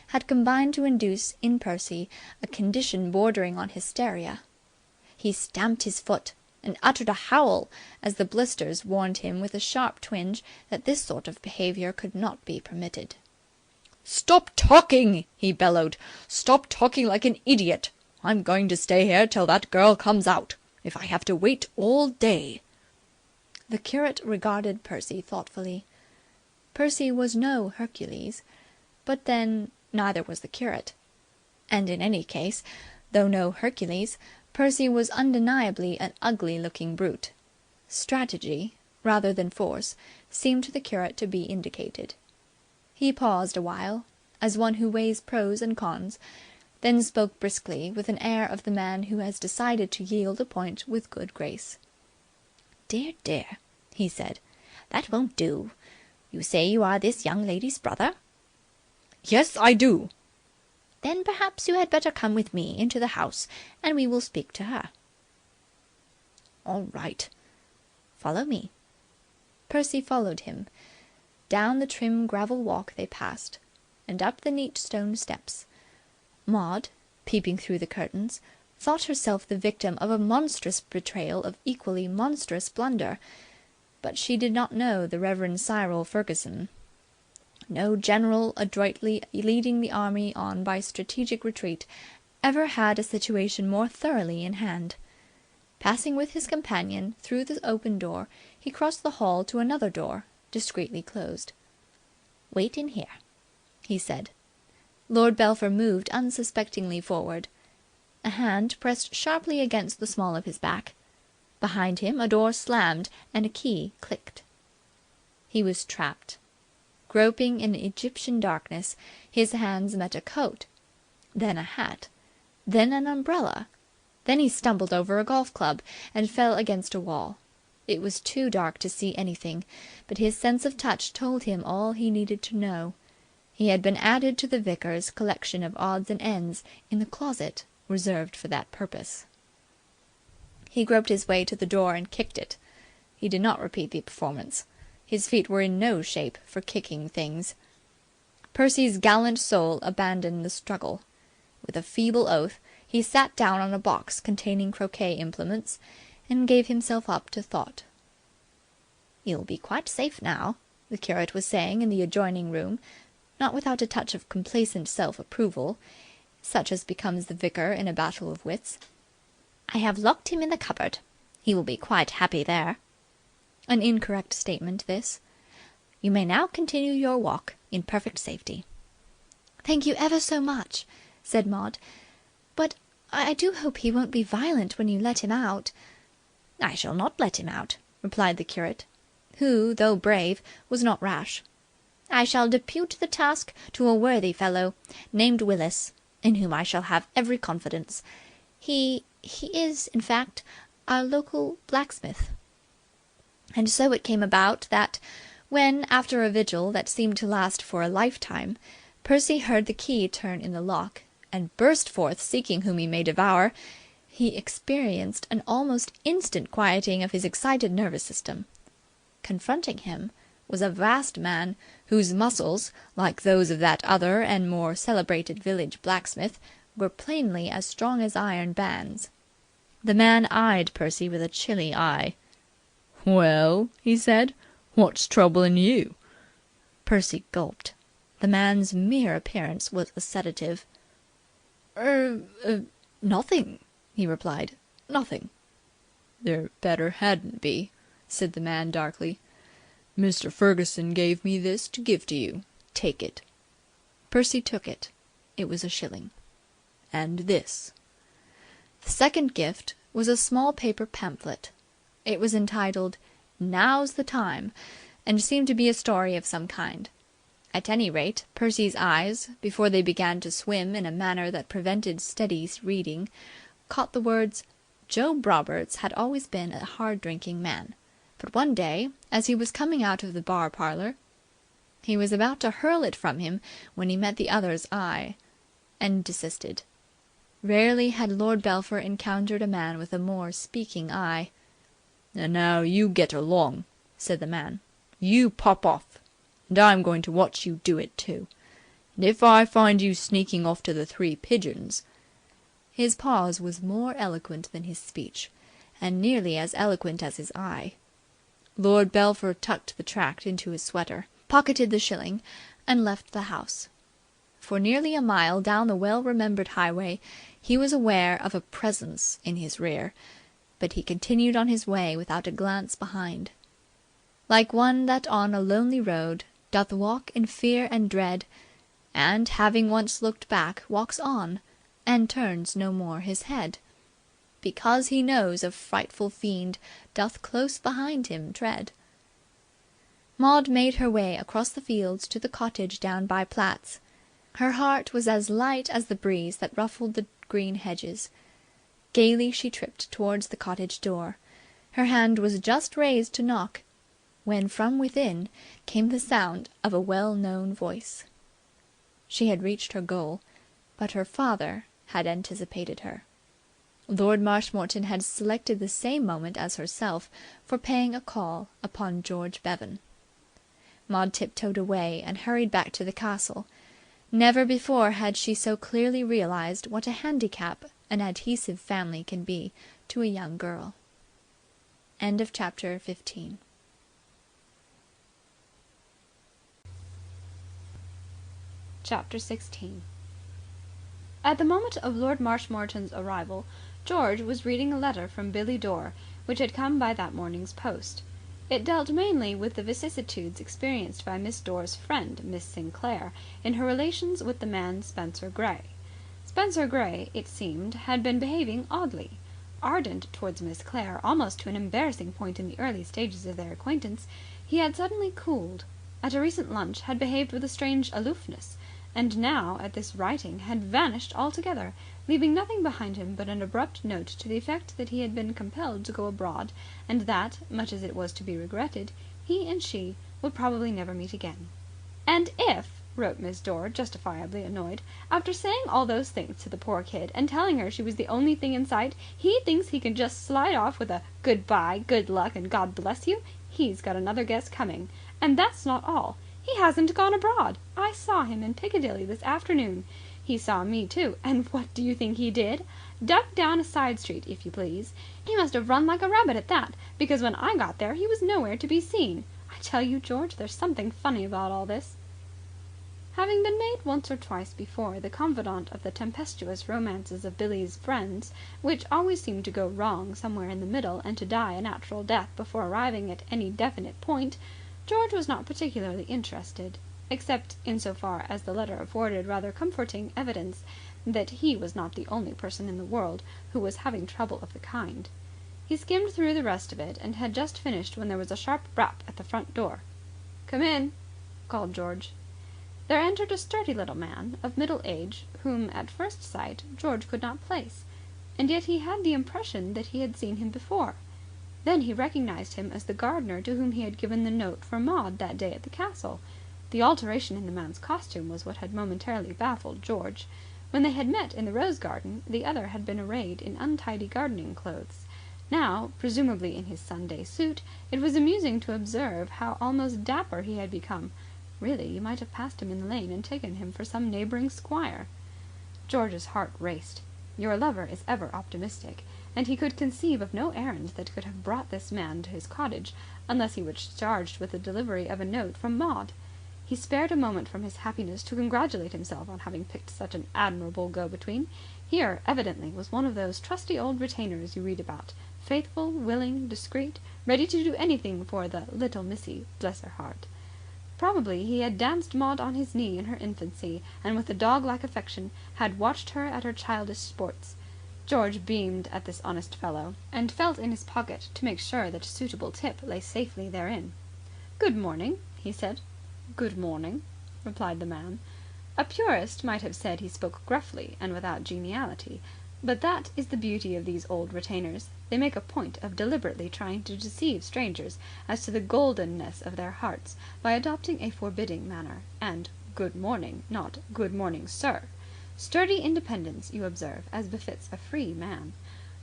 Speaker 1: had combined to induce in Percy a condition bordering on hysteria. He stamped his foot and uttered a howl as the blisters warned him with a sharp twinge that this sort of behaviour could not be permitted.
Speaker 4: "Stop talking!" he bellowed. "Stop talking like an idiot! I'm going to stay here till that girl comes out, if I have to wait all day."
Speaker 1: The curate regarded Percy thoughtfully. Percy was no Hercules, but then neither was the curate. And in any case, though no Hercules, Percy was undeniably an ugly-looking brute. Strategy, rather than force, seemed to the curate to be indicated. He paused a while, as one who weighs pros and cons, then spoke briskly, with an air of the man who has decided to yield a point with good grace.
Speaker 2: "Dear, dear," he said. "That won't do. You say you are this young lady's brother?"
Speaker 4: "Yes, I do."
Speaker 2: "Then perhaps you had better come with me into the house, and we will speak to her."
Speaker 4: "All right."
Speaker 2: "Follow me."
Speaker 1: Percy followed him. Down the trim gravel walk they passed, and up the neat stone steps. Maud, peeping through the curtains, thought herself the victim of a monstrous betrayal of equally monstrous blunder, but she did not know the Reverend Cyril Ferguson. No general adroitly leading the army on by strategic retreat ever had a situation more thoroughly in hand. Passing with his companion through the open door, he crossed the hall to another door, discreetly closed.
Speaker 2: "Wait in here," he said.
Speaker 1: Lord Belpher moved unsuspectingly forward. A hand pressed sharply against the small of his back. Behind him a door slammed and a key clicked. He was trapped. Groping in Egyptian darkness, his hands met a coat, then a hat, then an umbrella. Then he stumbled over a golf club and fell against a wall. It was too dark to see anything, but his sense of touch told him all he needed to know. He had been added to the vicar's collection of odds and ends in the closet reserved for that purpose. He groped his way to the door and kicked it. He did not repeat the performance. His feet were in no shape for kicking things. Percy's gallant soul abandoned the struggle. With a feeble oath, he sat down on a box containing croquet implements and gave himself up to thought.
Speaker 2: "You'll be quite safe now,"
Speaker 1: the curate was saying in the adjoining room, not without a touch of complacent self-approval, such as becomes the vicar in a battle of wits.
Speaker 2: "I have locked him in the cupboard. He will be quite happy there."
Speaker 1: An incorrect statement, this.
Speaker 2: "You may now continue your walk in perfect safety."
Speaker 1: "Thank you ever so much," said Maud. "But I do hope he won't be violent when you let him out."
Speaker 2: "I shall not let him out," replied the curate, who, though brave, was not rash. "I shall depute the task to a worthy fellow named Willis, in whom I shall have every confidence. He is, in fact, our local blacksmith." And so it came about that, when, after a vigil that seemed to last for a lifetime, Percy heard the key turn in the lock and burst forth seeking whom he may devour, he experienced an almost instant quieting of his excited nervous system. Confronting him was a vast man whose muscles, like those of that other and more celebrated village blacksmith, were plainly as strong as iron bands. The man eyed Percy with a chilly eye. "Well," he said, "what's troubling you?" Percy gulped. The man's mere appearance was a sedative.
Speaker 4: Nothing," he replied. "Nothing."
Speaker 5: "There better hadn't be," said the man darkly. "Mr. Ferguson gave me this to give to you. Take it."
Speaker 1: Percy took it. It was a shilling.
Speaker 5: "And this."
Speaker 1: The second gift was a small paper pamphlet. It was entitled "Now's the Time," and seemed to be a story of some kind. At any rate, Percy's eyes, before they began to swim in a manner that prevented steady reading, caught the words "Job Roberts had always been a hard-drinking man." But one day, as he was coming out of the bar parlour, he was about to hurl it from him when he met the other's eye, and desisted. Rarely had Lord Belpher encountered a man with a more speaking eye.
Speaker 5: "And now you get along," said the man. "You pop off. And I'm going to watch you do it too. And if I find you sneaking off to the Three Pigeons—"
Speaker 1: His pause was more eloquent than his speech, and nearly as eloquent as his eye. Lord Belpher tucked the tract into his sweater, pocketed the shilling, and left the house. For nearly a mile down the well-remembered highway he was aware of a presence in his rear, but he continued on his way without a glance behind. Like one that on a lonely road doth walk in fear and dread, and, having once looked back, walks on, and turns no more his head, because he knows a frightful fiend doth close behind him tread. Maud made her way across the fields to the cottage down by Platt's. Her heart was as light as the breeze that ruffled the green hedges. Gaily she tripped towards the cottage door. Her hand was just raised to knock, when from within came the sound of a well-known voice. She had reached her goal, but her father had anticipated her. Lord Marshmoreton had selected the same moment as herself for paying a call upon George Bevan. Maud tiptoed away and hurried back to the castle. Never before had she so clearly realized what a handicap an adhesive family can be to a young girl. End of chapter 15.
Speaker 5: Chapter 16. At the moment of Lord Marshmoreton's arrival, George was reading a letter from Billy Dore, which had come by that morning's post. It dealt mainly with the vicissitudes experienced by Miss Dore's friend, Miss Sinclair, in her relations with the man Spencer Gray. Spencer Gray, it seemed, had been behaving oddly. Ardent towards Miss Clare almost to an embarrassing point in the early stages of their acquaintance, he had suddenly cooled. At a recent lunch had behaved with a strange aloofness, and now, at this writing, had vanished altogether, leaving nothing behind him but an abrupt note to the effect that he had been compelled to go abroad, and that, much as it was to be regretted, he and she would probably never meet again. "And if," wrote Miss Dore, justifiably annoyed, "after saying all those things to the poor kid, and telling her she was the only thing in sight, he thinks he can just slide off with a 'Good-bye, good luck, and God bless you,' he's got another guess coming. And that's not all. He hasn't gone abroad. I saw him in Piccadilly this afternoon. He saw me too, and what do you think he did? Ducked down a side street, if you please. He must have run like a rabbit at that, because when I got there he was nowhere to be seen. I tell you, George, there's something funny about all this." Having been made once or twice before the confidant of the tempestuous romances of Billy's friends, which always seemed to go wrong somewhere in the middle and to die a natural death before arriving at any definite point, George was not particularly interested. except in so far as the letter afforded rather comforting evidence that he was not the only person in the world who was having trouble of the kind. He skimmed through the rest of it, and had just finished when there was a sharp rap at the front door. "Come in," called George. There entered a sturdy little man of middle age, whom at first sight George could not place, and yet he had the impression that he had seen him before. Then he recognized him as the gardener to whom he had given the note for Maud that day at the castle. The alteration in the man's costume was what had momentarily baffled George. When they had met in the rose garden, the other had been arrayed in untidy gardening clothes. Now, presumably in his Sunday suit, it was amusing to observe how almost dapper he had become. Really, you might have passed him in the lane and taken him for some neighbouring squire. George's heart raced. Your lover is ever optimistic, and he could conceive of no errand that could have brought this man to his cottage unless he was charged with the delivery of a note from Maud. He spared a moment from his happiness to congratulate himself on having picked such an admirable go-between. Here, evidently, was one of those trusty old retainers you read about, faithful, willing, discreet, ready to do anything for the little missy, bless her heart. Probably he had danced Maud on his knee in her infancy, and with a dog-like affection had watched her at her childish sports. George beamed at this honest fellow, and felt in his pocket to make sure that a suitable tip lay safely therein. "Good morning," he said. "Good morning," replied the man. A purist might have said he spoke gruffly and without geniality, but that is the beauty of these old retainers. They make a point of deliberately trying to deceive strangers as to the goldenness of their hearts by adopting a forbidding manner, and "good morning," not "good morning, sir." Sturdy independence, you observe, as befits a free man.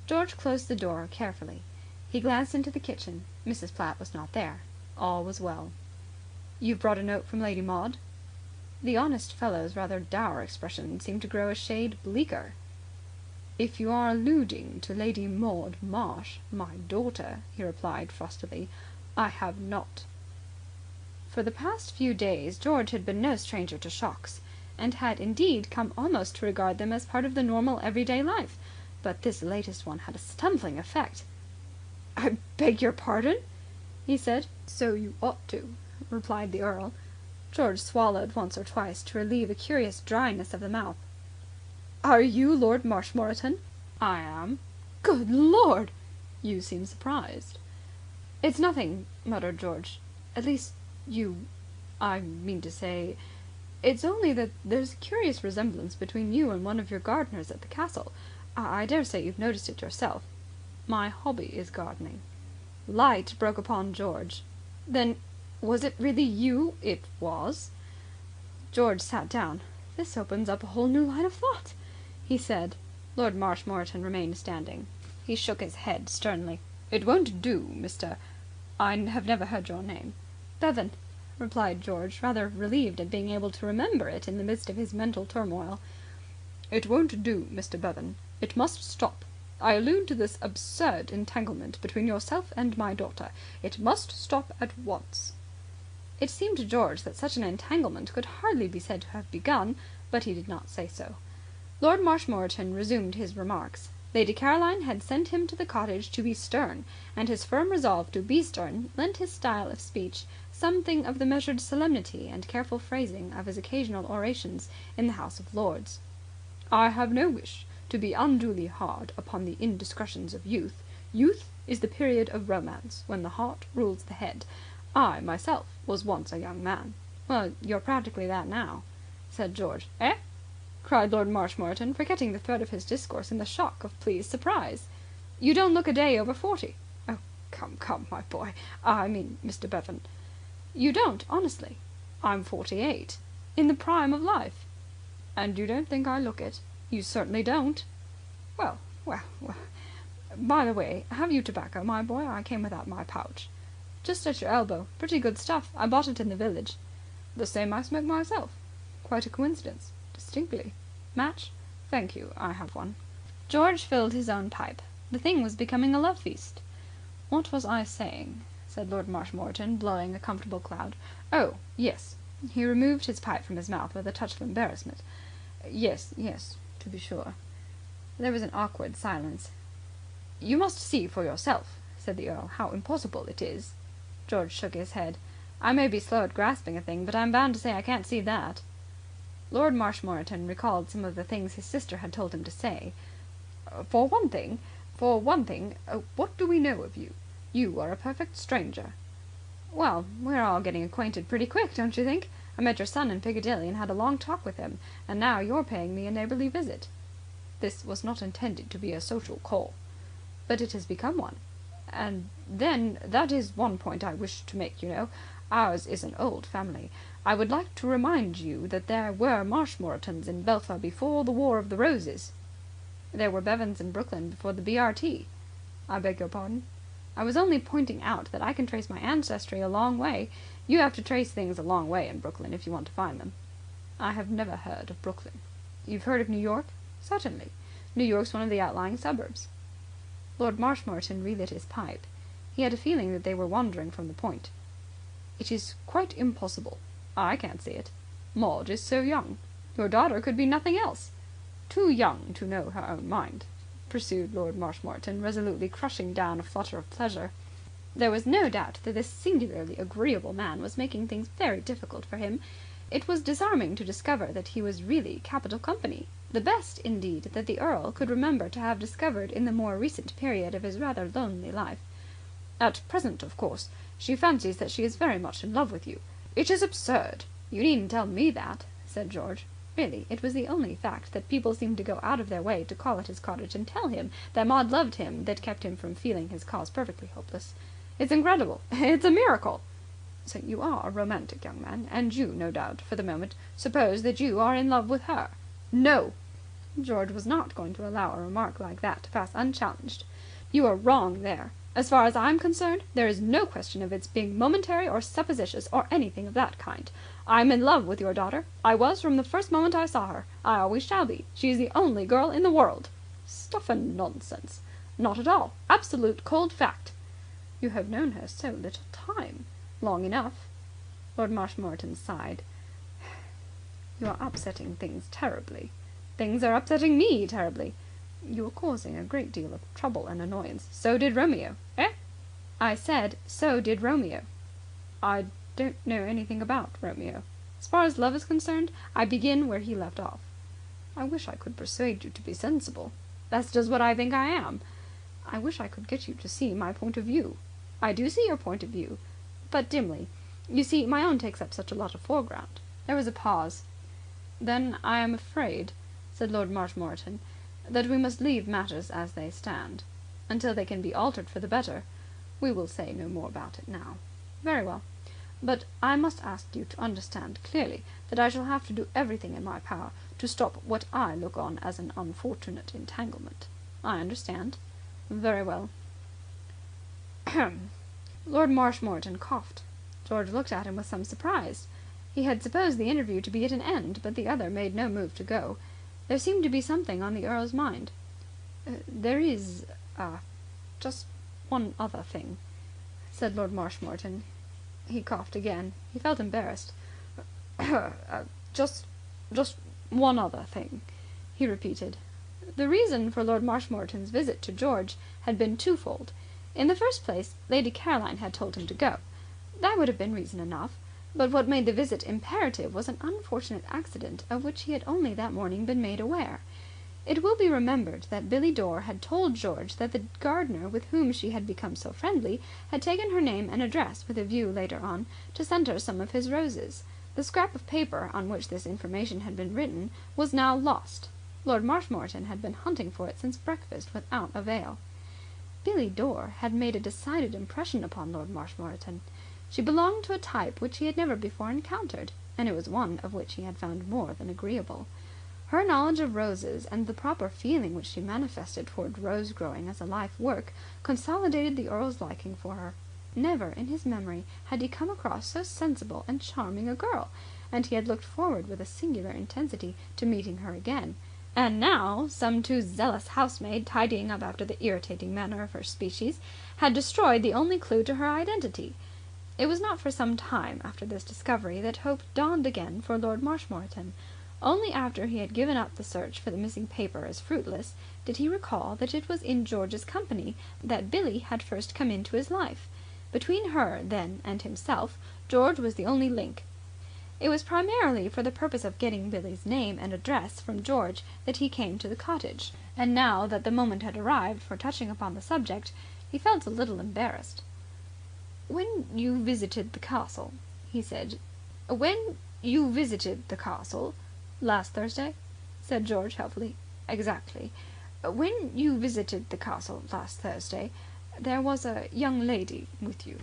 Speaker 5: George closed the door carefully. He glanced into the kitchen. Mrs. Platt was not there. All was well. "You've brought a note from Lady Maud?" The honest fellow's rather dour expression seemed to grow a shade bleaker. "If you are alluding to Lady Maud Marsh, my daughter," he replied frostily, "I have not." For the past few days George had been no stranger to shocks, and had indeed come almost to regard them as part of the normal everyday life. But this latest one had a stumbling effect. "I beg your pardon?" he said. "So you ought to," replied the earl. George swallowed once or twice to relieve a curious dryness of the mouth. "Are you Lord Marshmoreton?" "I am." "Good Lord!" "You seem surprised." "It's nothing," muttered George. "At least, I mean to say, it's only that there's a curious resemblance between you and one of your gardeners at the castle. I dare say you've noticed it yourself." "My hobby is gardening." Light broke upon George. "Then was it really you?" "It was." George sat down. "This opens up a whole new line of thought," he said. Lord Marshmoreton remained standing. He shook his head sternly. "It won't do, Mr. I have never heard your name." "Bevan," replied George, rather relieved at being able to remember it in the midst of his mental turmoil. "It won't do, Mr. Bevan. It must stop. I allude to this absurd entanglement between yourself and my daughter. It must stop at once." It seemed to George that such an entanglement could hardly be said to have begun, but he did not say so. Lord Marshmoreton resumed his remarks. Lady Caroline had sent him to the cottage to be stern, and his firm resolve to be stern lent his style of speech something of the measured solemnity and careful phrasing of his occasional orations in the House of Lords. "I have no wish to be unduly hard upon the indiscretions of youth. Youth is the period of romance, when the heart rules the head. I, myself, was once a young man." "Well, you're practically that now," said George. "Eh?" cried Lord Marshmoreton, forgetting the thread of his discourse in the shock of pleased surprise. "You don't look a day over 40." "Oh, come, my boy. I mean, Mr. Bevan." "You don't, honestly?" "I'm 48. In the prime of life." "And you don't think I look it?" "You certainly don't." Well. By the way, have you tobacco, my boy? I came without my pouch." "Just at your elbow. Pretty good stuff. I bought it in the village." "The same I smoke myself." "Quite a coincidence." "Distinctly. Match?" "Thank you. I have one." George filled his own pipe. The thing was becoming a love feast. "What was I saying?" said Lord Marshmoreton, blowing a comfortable cloud. "Oh, yes." He removed his pipe from his mouth with a touch of embarrassment. Yes, to be sure." There was an awkward silence. "You must see for yourself," said the earl, "how impossible it is." George shook his head. I may be slow at grasping a thing, but I'm bound to say I can't see that." Lord Marshmoreton recalled some of the things his sister had told him to say. For one thing, what do we know of you? You are a perfect stranger." "Well, we're all getting acquainted pretty quick, don't you think? I met your son in Piccadilly and had a long talk with him, and now you're paying me a neighbourly visit." "This was not intended to be a social call." "But it has become one. And then, that is one point I wish to make, you know. Ours is an old family. I would like to remind you that there were Marshmoretons in Belpher before the War of the Roses." "There were Bevans in Brooklyn before the B.R.T." "I beg your pardon?" "I was only pointing out that I can trace my ancestry a long way. You have to trace things a long way in Brooklyn if you want to find them." "I have never heard of Brooklyn." "You've heard of New York?" "Certainly. New York's one of the outlying suburbs." Lord Marshmoreton relit his pipe. He had a feeling that they were wandering from the point. "It is quite impossible. I can't see it. Maud is so young. Your daughter could be nothing else." "Too young to know her own mind," pursued Lord Marshmoreton, resolutely crushing down a flutter of pleasure. There was no doubt that this singularly agreeable man was making things very difficult for him. It was disarming to discover that he was really capital company. The best, indeed, that the Earl could remember to have discovered in the more recent period of his rather lonely life. "At present, of course, she fancies that she is very much in love with you." "It is absurd." "You needn't tell me that," said George. Really, it was the only fact that people seemed to go out of their way to call at his cottage and tell him that Maud loved him that kept him from feeling his cause perfectly hopeless. "It's incredible. It's a miracle." "So you are a romantic young man, and you, no doubt, for the moment, suppose that you are in love with her." "No." George was not going to allow a remark like that to pass unchallenged. "You are wrong there. As far as I'm concerned, there is no question of its being momentary or supposititious or anything of that kind. I'm in love with your daughter. I was from the first moment I saw her. I always shall be. She is the only girl in the world." "Stuff and nonsense." "Not at all. Absolute cold fact." "You have known her so little time." "Long enough." Lord Marshmoreton sighed. "You are upsetting things terribly." "Things are upsetting me terribly." "You are causing a great deal of trouble and annoyance." "So did Romeo." "Eh?" "I said, so did Romeo." "I don't know anything about Romeo." "As far as love is concerned, I begin where he left off." "I wish I could persuade you to be sensible." "That's just what I think I am." "I wish I could get you to see my point of view." "I do see your point of view, but dimly. You see, my own takes up such a lot of foreground." There was a pause. "Then I am afraid," said Lord Marshmoreton, "that we must leave matters as they stand. Until they can be altered for the better. We will say no more about it now." "Very well. But I must ask you to understand clearly that I shall have to do everything in my power to stop what I look on as an unfortunate entanglement." "I understand." "Very well." Lord Marshmoreton coughed. George looked at him with some surprise. He had supposed the interview to be at an end, but the other made no move to go. There seemed to be something on the Earl's mind. "There is just one other thing," said Lord Marshmoreton. He coughed again. He felt embarrassed. Just one other thing," he repeated. The reason for Lord Marshmoreton's visit to George had been twofold. In the first place, Lady Caroline had told him to go. That would have been reason enough. But what made the visit imperative was an unfortunate accident of which he had only that morning been made aware. It will be remembered that Billie Dore had told George that the gardener with whom she had become so friendly had taken her name and address with a view, later on, to send her some of his roses. The scrap of paper on which this information had been written was now lost. Lord Marshmoreton had been hunting for it since breakfast without avail. Billie Dore had made a decided impression upon Lord Marshmoreton. She belonged to a type which he had never before encountered, and it was one of which he had found more than agreeable. Her knowledge of roses and the proper feeling which she manifested towards rose growing as a life work consolidated the Earl's liking for her. Never in his memory had he come across so sensible and charming a girl, and he had looked forward with a singular intensity to meeting her again. And now some too zealous housemaid, tidying up after the irritating manner of her species, had destroyed the only clue to her identity. It was not for some time after this discovery that hope dawned again for Lord Marshmoreton. Only after he had given up the search for the missing paper as fruitless did he recall that it was in George's company that Billie had first come into his life. Between her, then, and himself, George was the only link. It was primarily for the purpose of getting Billy's name and address from George that he came to the cottage, and now that the moment had arrived for touching upon the subject, he felt a little embarrassed. "When you visited the castle," he said. "When you visited the castle?" "Last Thursday," said George helpfully. "Exactly. When you visited the castle last Thursday, there was a young lady with you."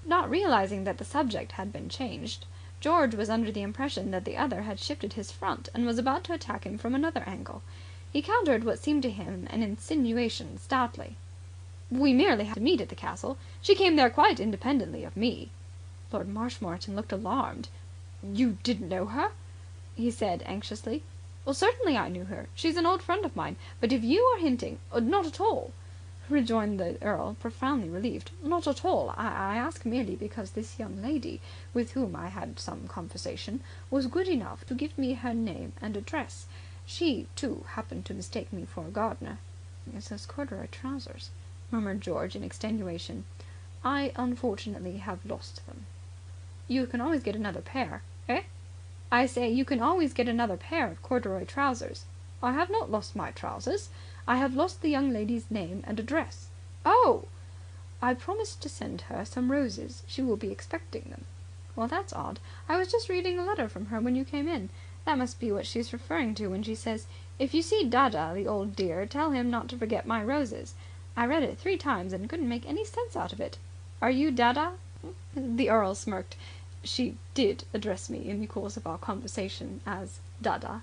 Speaker 5: Not realizing that the subject had been changed, George was under the impression that the other had shifted his front and was about to attack him from another angle. He countered what seemed to him an insinuation stoutly. "We merely happened to meet at the castle. She came there quite independently of me." Lord Marshmoreton looked alarmed. "You didn't know her?" he said anxiously. "Well, certainly I knew her. She's an old friend of mine. But if you are hinting "Not at all," rejoined the earl, profoundly relieved. "Not at all. I ask merely because this young lady, with whom I had some conversation, was good enough to give me her name and address. She, too, happened to mistake me for a gardener." "It's those corduroy trousers," murmured George in extenuation. "I unfortunately have lost them." "You can always get another pair." "Eh?" "I say you can always get another pair of corduroy trousers." "I have not lost my trousers. I have lost the young lady's name and address." "Oh!" "I promised to send her some roses. She will be expecting them." "Well, that's odd. I was just reading a letter from her when you came in. That must be what she's referring to when she says, 'If you see Dada, the old dear, tell him not to forget my roses.' I read it 3 times and couldn't make any sense out of it. Are you Dada?" The earl smirked. "She did address me in the course of our conversation as Dada."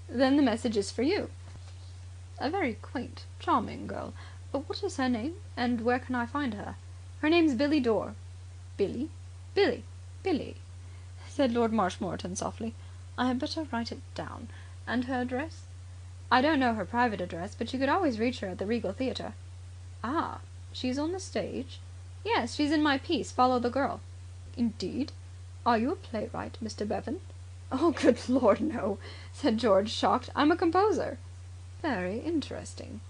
Speaker 5: "Then the message is for you." "A very quaint, charming girl. What is her name, and where can I find her?" "Her name's Billy Dore." "Billy?" "Billy. Billy," said Lord Marshmoreton softly. "I had better write it down. And her address?" "I don't know her private address, but you could always reach her at the Regal Theatre." "Ah, she's on the stage?" "Yes, she's in my piece, 'Follow the Girl.'" "Indeed? Are you a playwright, Mr. Bevan?" "Oh, good Lord, no," said George, shocked. "I'm a composer." "Very interesting.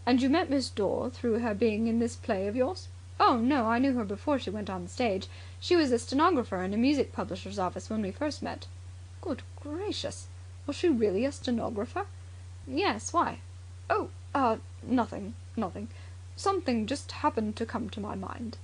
Speaker 5: And you met Miss Dore through her being in this play of yours?" "Oh, no, I knew her before she went on the stage. She was a stenographer in a music publisher's office when we first met." "Good gracious! Was she really a stenographer?" "Yes. Why?" "Oh, nothing. Nothing. Something just happened to come to my mind."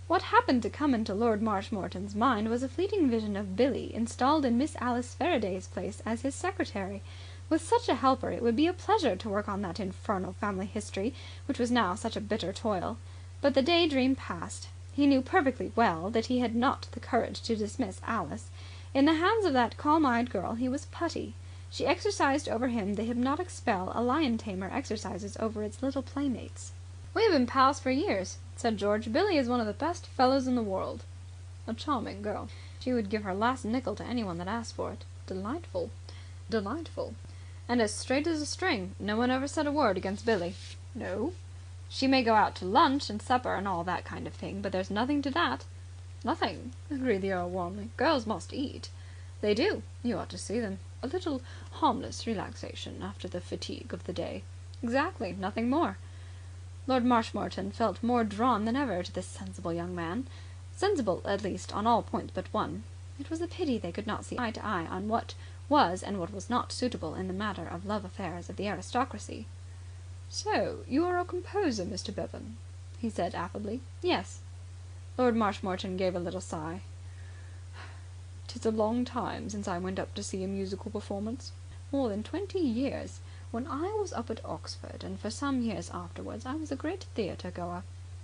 Speaker 5: What happened to come into Lord Marshmoreton's mind was a fleeting vision of Billy installed in Miss Alice Faraday's place as his secretary. With such a helper it would be a pleasure to work on that infernal family history, which was now such a bitter toil. But the daydream passed. He knew perfectly well that he had not the courage to dismiss Alice. In the hands of that calm-eyed girl he was putty. She exercised over him the hypnotic spell a lion tamer exercises over its little playmates. "We've been pals for years," said George. "Billy is one of the best fellows in the world." "A charming girl. She would give her last nickel to anyone that asked for it." "Delightful." "Delightful." "And as straight as a string. No one ever said a word against Billy." "No?" "She may go out to lunch and supper and all that kind of thing, but there's nothing to that." "Nothing," agreed the earl warmly. "Girls must eat." "They do. You ought to see them. A little harmless relaxation after the fatigue of the day." "Exactly. Nothing more." Lord Marshmoreton felt more drawn than ever to this sensible young man. Sensible, at least, on all points but one. It was a pity they could not see eye to eye on what was and what was not suitable in the matter of love affairs of the aristocracy. "So you are a composer, Mr. Bevan?" he said affably. "Yes." Lord Marshmoreton gave a little sigh. "'Tis a long time since I went up to see a musical performance. More than 20 years. When I was up at Oxford, and for some years afterwards, I was a great theatre goer.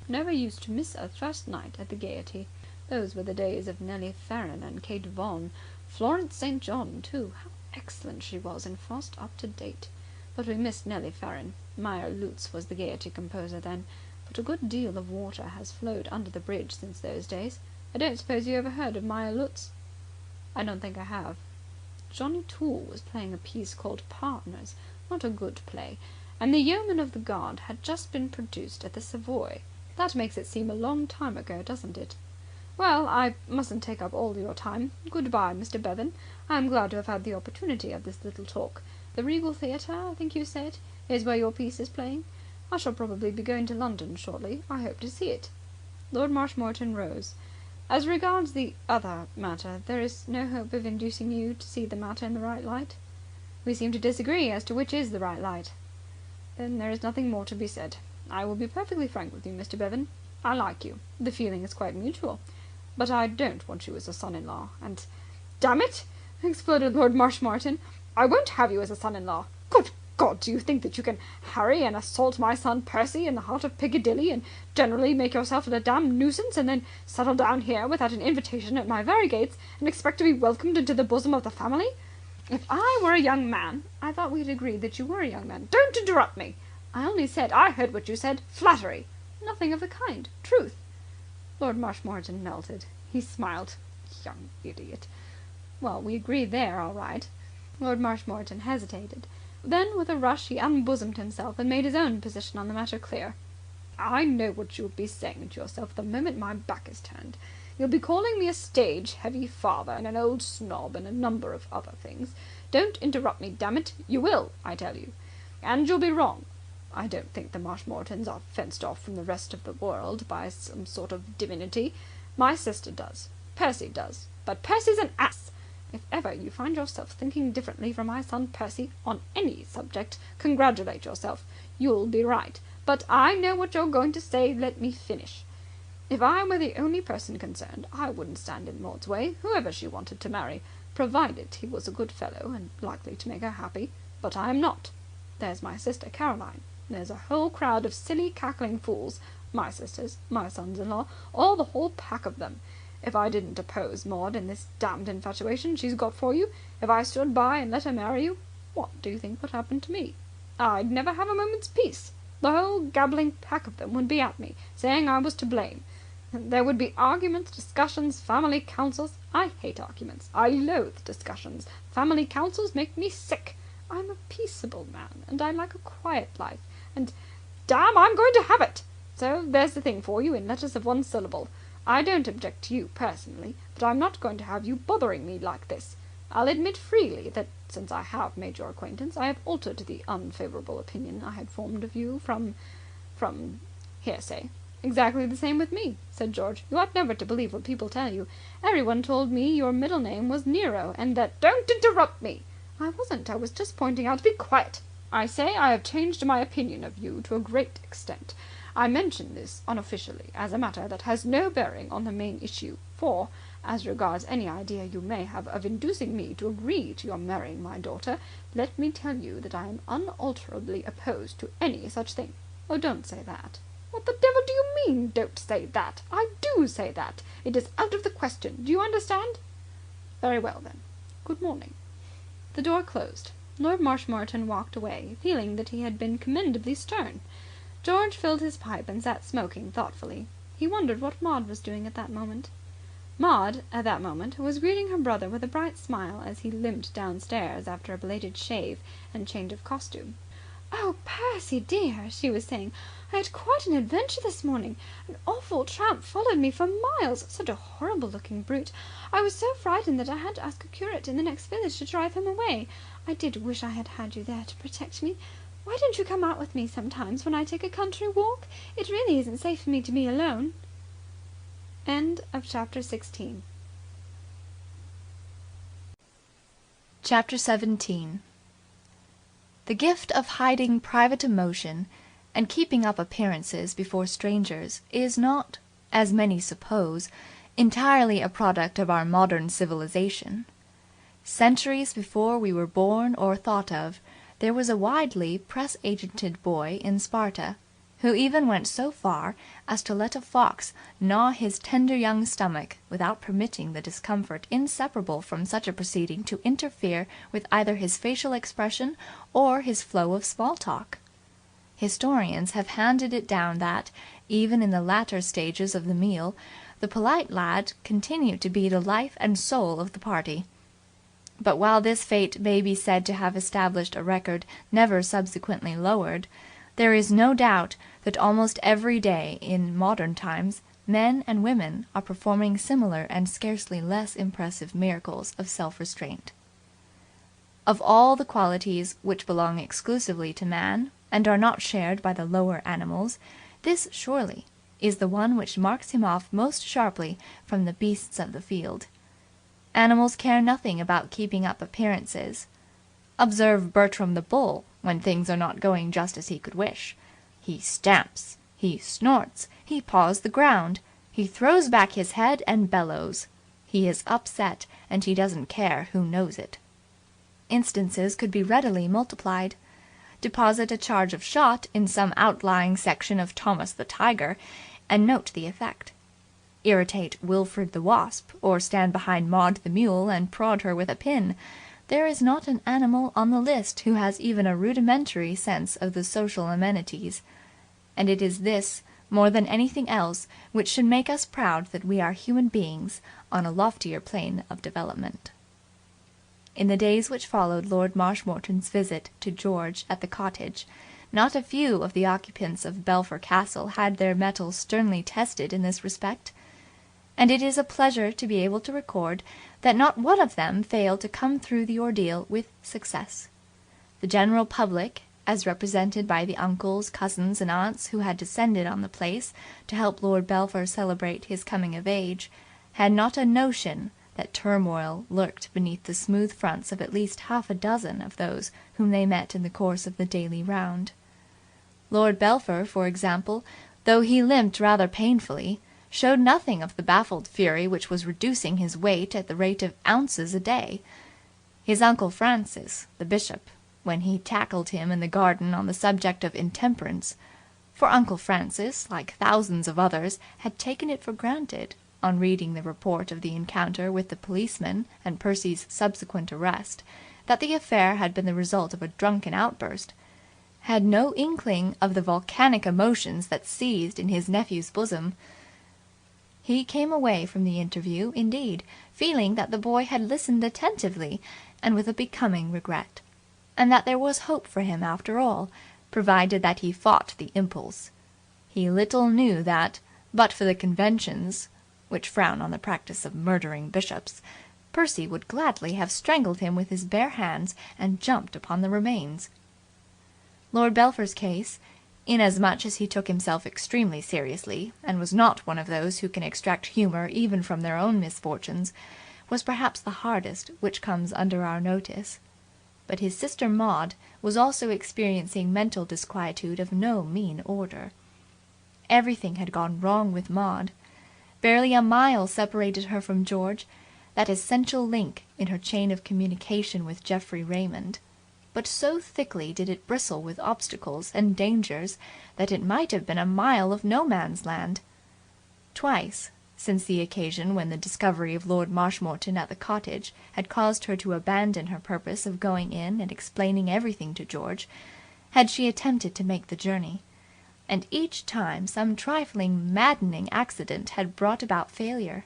Speaker 5: Never used to miss a first night at the Gaiety. Those were the days of Nellie Farren and Kate Vaughan. Florence St. John, too. How excellent she was and frost up to date. But we missed Nellie Farren. Meyer Lutz was the Gaiety composer then. But a good deal of water has flowed under the bridge since those days. I don't suppose you ever heard of Meyer Lutz?" "I don't think I have." "Johnny Toole was playing a piece called Partners. Not a good play. And the Yeoman of the Guard had just been produced at the Savoy. That makes it seem a long time ago, doesn't it? Well, I mustn't take up all your time. Good-bye, Mr. Bevan. I am glad to have had the opportunity of this little talk. The Regal Theatre, I think you said, is where your piece is playing. I shall probably be going to London shortly. I hope to see it."
Speaker 3: Lord Marshmoreton rose. "As regards the other matter, there is no hope of inducing you to see the matter in the right light?" "We seem to disagree as to which is the right light." "Then there is nothing more to be said. I will be perfectly frank with you, Mr. Bevan. I like you. The feeling is quite mutual. But I don't want you as a son-in-law. And damn it!" exploded Lord Marshmoreton, "I won't have you as a son-in-law. Good God, do you think that you can harry and assault my son Percy in the heart of Piccadilly, and generally make yourself a damned nuisance, and then settle down here without an invitation at my very gates, and expect to be welcomed into the bosom of the family? If I were a young man—" "I thought we had agreed that you were a young man." "Don't interrupt me. I only said— I heard what you said. Flattery." "Nothing of the kind. Truth." Lord Marshmoreton melted. He smiled. Young idiot. Well, we agreed there all right. Lord Marshmoreton hesitated. Then with a rush he unbosomed himself and made his own position on the matter clear. "I know what you'll be saying to yourself the moment my back is turned. You'll be calling me a stage heavy father and an old snob and a number of other things. Don't interrupt me, damn it. You will, I tell you. And you'll be wrong. I don't think the Marshmoretons are fenced off from the rest of the world by some sort of divinity. My sister does. Percy does. But Percy's an ass. If ever you find yourself thinking differently from my son Percy on any subject, congratulate yourself. You'll be right. But I know what you're going to say. Let me finish. If I were the only person concerned, I wouldn't stand in Maud's way, whoever she wanted to marry, provided he was a good fellow and likely to make her happy. But I am not. There's my sister Caroline. There's a whole crowd of silly, cackling fools. My sisters, my sons-in-law, all the whole pack of them. If I didn't oppose Maud in this damned infatuation she's got for you, if I stood by and let her marry you, what do you think would happen to me? I'd never have a moment's peace. The whole gabbling pack of them would be at me, saying I was to blame. There would be arguments, discussions, family councils. I hate arguments. I loathe discussions. Family councils make me sick. I'm a peaceable man, and I like a quiet life. And damn, I'm going to have it. So there's the thing for you in letters of one syllable. I don't object to you personally, but I'm not going to have you bothering me like this. I'll admit freely that since I have made your acquaintance, I have altered the unfavourable opinion I had formed of you from hearsay. Exactly the same with me, said George. You ought never to believe what people tell you. Everyone told me your middle name was Nero, and that— Don't interrupt me. I wasn't. I was just pointing out— Be quiet. I say I have changed my opinion of you to a great extent. I mention this unofficially as a matter that has no bearing on the main issue, for, as regards any idea you may have of inducing me to agree to your marrying my daughter, let me tell you that I am unalterably opposed to any such thing. Oh, don't say that. What the devil do you mean, don't say that? I do say that. It is out of the question. Do you understand? Very well, then. Good morning. The door closed. Lord Marshmoreton walked away, feeling that he had been commendably stern. George filled his pipe and sat smoking thoughtfully. He wondered what Maud was doing at that moment. Maud, at that moment, was greeting her brother with a bright smile as he limped downstairs after a belated shave and change of costume. "Oh, Percy, dear," she was saying, "I had quite an adventure this morning. An awful tramp followed me for miles. Such a horrible-looking brute. I was so frightened that I had to ask a curate in the next village to drive him away. I did wish I had had you there to protect me. Why don't you come out with me sometimes when I take a country walk? It really isn't safe for me to be alone." End of chapter 16.
Speaker 1: Chapter 17. The gift of hiding private emotion and keeping up appearances before strangers is not, as many suppose, entirely a product of our modern civilization. Centuries before we were born or thought of, there was a widely press-agented boy in Sparta who even went so far as to let a fox gnaw his tender young stomach without permitting the discomfort inseparable from such a proceeding to interfere with either his facial expression or his flow of small talk. Historians have handed it down that, even in the latter stages of the meal, the polite lad continued to be the life and soul of the party. But while this fate may be said to have established a record never subsequently lowered, there is no doubt that almost every day in modern times men and women are performing similar and scarcely less impressive miracles of self-restraint. Of all the qualities which belong exclusively to man and are not shared by the lower animals, this surely is the one which marks him off most sharply from the beasts of the field. Animals care nothing about keeping up appearances. Observe Bertram the bull when things are not going just as he could wish. He stamps, he snorts, he paws the ground, he throws back his head and bellows. He is upset, and he doesn't care who knows it. Instances could be readily multiplied. Deposit a charge of shot in some outlying section of Thomas the Tiger, and note the effect. Irritate Wilfred the Wasp, or stand behind Maud the Mule and prod her with a pin. There is not an animal on the list who has even a rudimentary sense of the social amenities. And it is this, more than anything else, which should make us proud that we are human beings on a loftier plane of development. In the days which followed Lord Marshmoreton's visit to George at the cottage, not a few of the occupants of Belpher Castle had their mettle sternly tested in this respect, and it is a pleasure to be able to record that not one of them failed to come through the ordeal with success. The general public, as represented by the uncles, cousins, and aunts who had descended on the place to help Lord Belpher celebrate his coming of age, had not a notion that turmoil lurked beneath the smooth fronts of at least half a dozen of those whom they met in the course of the daily round. Lord Belpher, for example, though he limped rather painfully, showed nothing of the baffled fury which was reducing his weight at the rate of ounces a day. His uncle Francis, the bishop, when he tackled him in the garden on the subject of intemperance, for Uncle Francis, like thousands of others, had taken it for granted, on reading the report of the encounter with the policeman and Percy's subsequent arrest, that the affair had been the result of a drunken outburst, had no inkling of the volcanic emotions that seethed in his nephew's bosom. He came away from the interview, indeed, feeling that the boy had listened attentively and with a becoming regret, and that there was hope for him after all, provided that he fought the impulse. He little knew that, but for the conventions, which frown on the practice of murdering bishops, Percy would gladly have strangled him with his bare hands and jumped upon the remains. Lord Belpher's case, inasmuch as he took himself extremely seriously and was not one of those who can extract humour even from their own misfortunes, was perhaps the hardest which comes under our notice. But his sister Maud was also experiencing mental disquietude of no mean order. Everything had gone wrong with Maud. Barely a mile separated her from George, that essential link in her chain of communication with Geoffrey Raymond. But so thickly did it bristle with obstacles and dangers that it might have been a mile of no man's land. Twice, since the occasion when the discovery of Lord Marshmoreton at the cottage had caused her to abandon her purpose of going in and explaining everything to George, had she attempted to make the journey, and each time some trifling, maddening accident had brought about failure.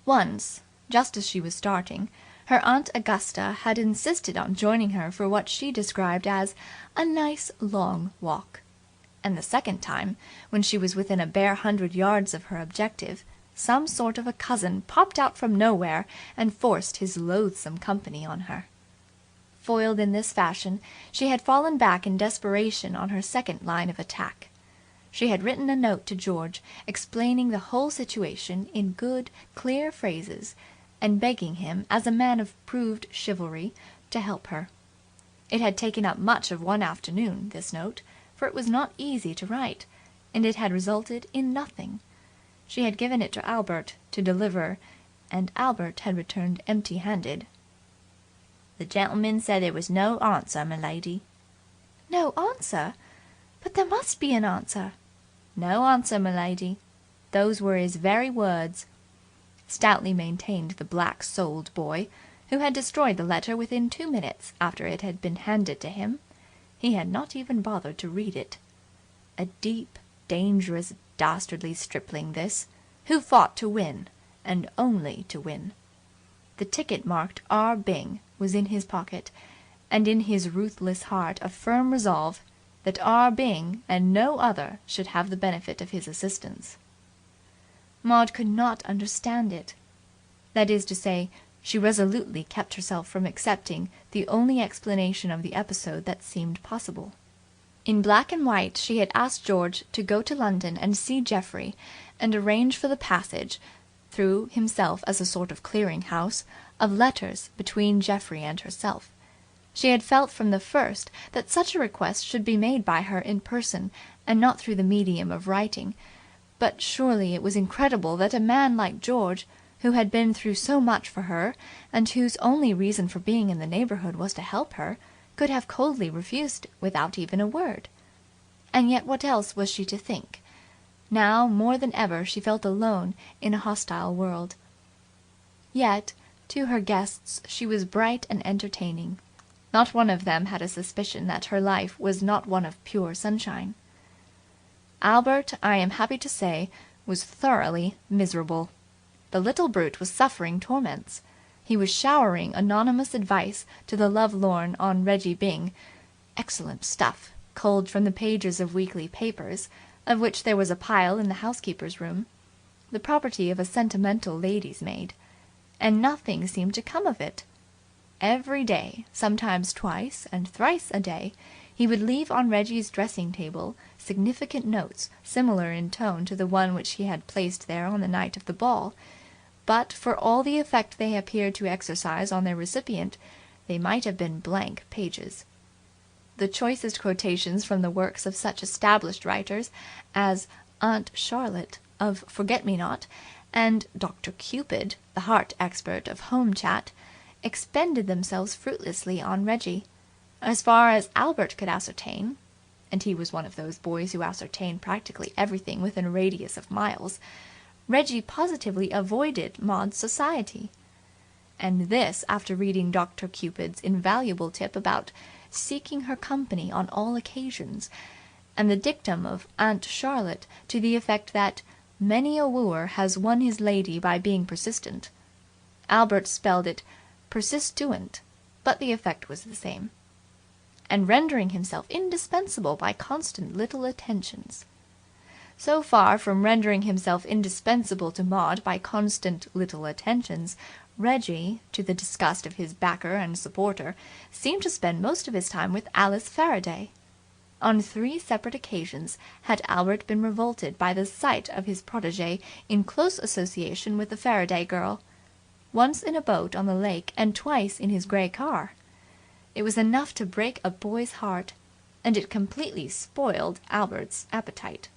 Speaker 1: Once, just as she was starting, her Aunt Augusta had insisted on joining her for what she described as a nice long walk, and the second time, when she was within a bare 100 yards of her objective, some sort of a cousin popped out from nowhere and forced his loathsome company on her. Foiled in this fashion, she had fallen back in desperation on her second line of attack. She had written a note to George, explaining the whole situation in good, clear phrases, and begging him, as a man of proved chivalry, to help her. It had taken up much of one afternoon, this note, for it was not easy to write, and it had resulted in nothing. She had given it to Albert to deliver, and Albert had returned empty-handed. "The gentleman said there was no answer, m'lady." "No answer? But there must be an answer." "No answer, m'lady. Those were his very words," stoutly maintained the black-souled boy, who had destroyed the letter within 2 minutes after it had been handed to him. He had not even bothered to read it. A deep, dangerous, dastardly stripling this, who fought to win, and only to win. The ticket marked R. Byng was in his pocket, and in his ruthless heart a firm resolve that R. Byng and no other should have the benefit of his assistance. Maud could not understand it. That is to say, she resolutely kept herself from accepting the only explanation of the episode that seemed possible. In black and white she had asked George to go to London and see Geoffrey, and arrange for the passage, through himself as a sort of clearing house, of letters between Geoffrey and herself. She had felt from the first that such a request should be made by her in person and not through the medium of writing, but surely it was incredible that a man like George, who had been through so much for her, and whose only reason for being in the neighbourhood was to help her, could have coldly refused without even a word. And yet what else was she to think? Now more than ever she felt alone in a hostile world. Yet to her guests she was bright and entertaining. Not one of them had a suspicion that her life was not one of pure sunshine. Albert, I am happy to say, was thoroughly miserable. The little brute was suffering torments. He was showering anonymous advice to the lovelorn on Reggie Byng, excellent stuff, culled from the pages of weekly papers, of which there was a pile in the housekeeper's room, the property of a sentimental lady's maid, and nothing seemed to come of it. Every day, sometimes twice and thrice a day, he would leave on Reggie's dressing-table significant notes similar in tone to the one which he had placed there on the night of the ball, but for all the effect they appeared to exercise on their recipient, they might have been blank pages. The choicest quotations from the works of such established writers as Aunt Charlotte of Forget-Me-Not and Dr. Cupid, the heart expert of Home Chat, expended themselves fruitlessly on Reggie. As far as Albert could ascertain, and he was one of those boys who ascertain practically everything within a radius of miles, Reggie positively avoided Maud's society. And this after reading Dr. Cupid's invaluable tip about seeking her company on all occasions, and the dictum of Aunt Charlotte to the effect that many a wooer has won his lady by being persistent. Albert spelled it persistuant, but the effect was the same. And rendering himself indispensable by constant little attentions. So far from rendering himself indispensable to Maud by constant little attentions, Reggie, to the disgust of his backer and supporter, seemed to spend most of his time with Alice Faraday. On 3 separate occasions had Albert been revolted by the sight of his protégé in close association with the Faraday girl, once in a boat on the lake and twice in his grey car. It was enough to break a boy's heart, and it completely spoiled Albert's appetite.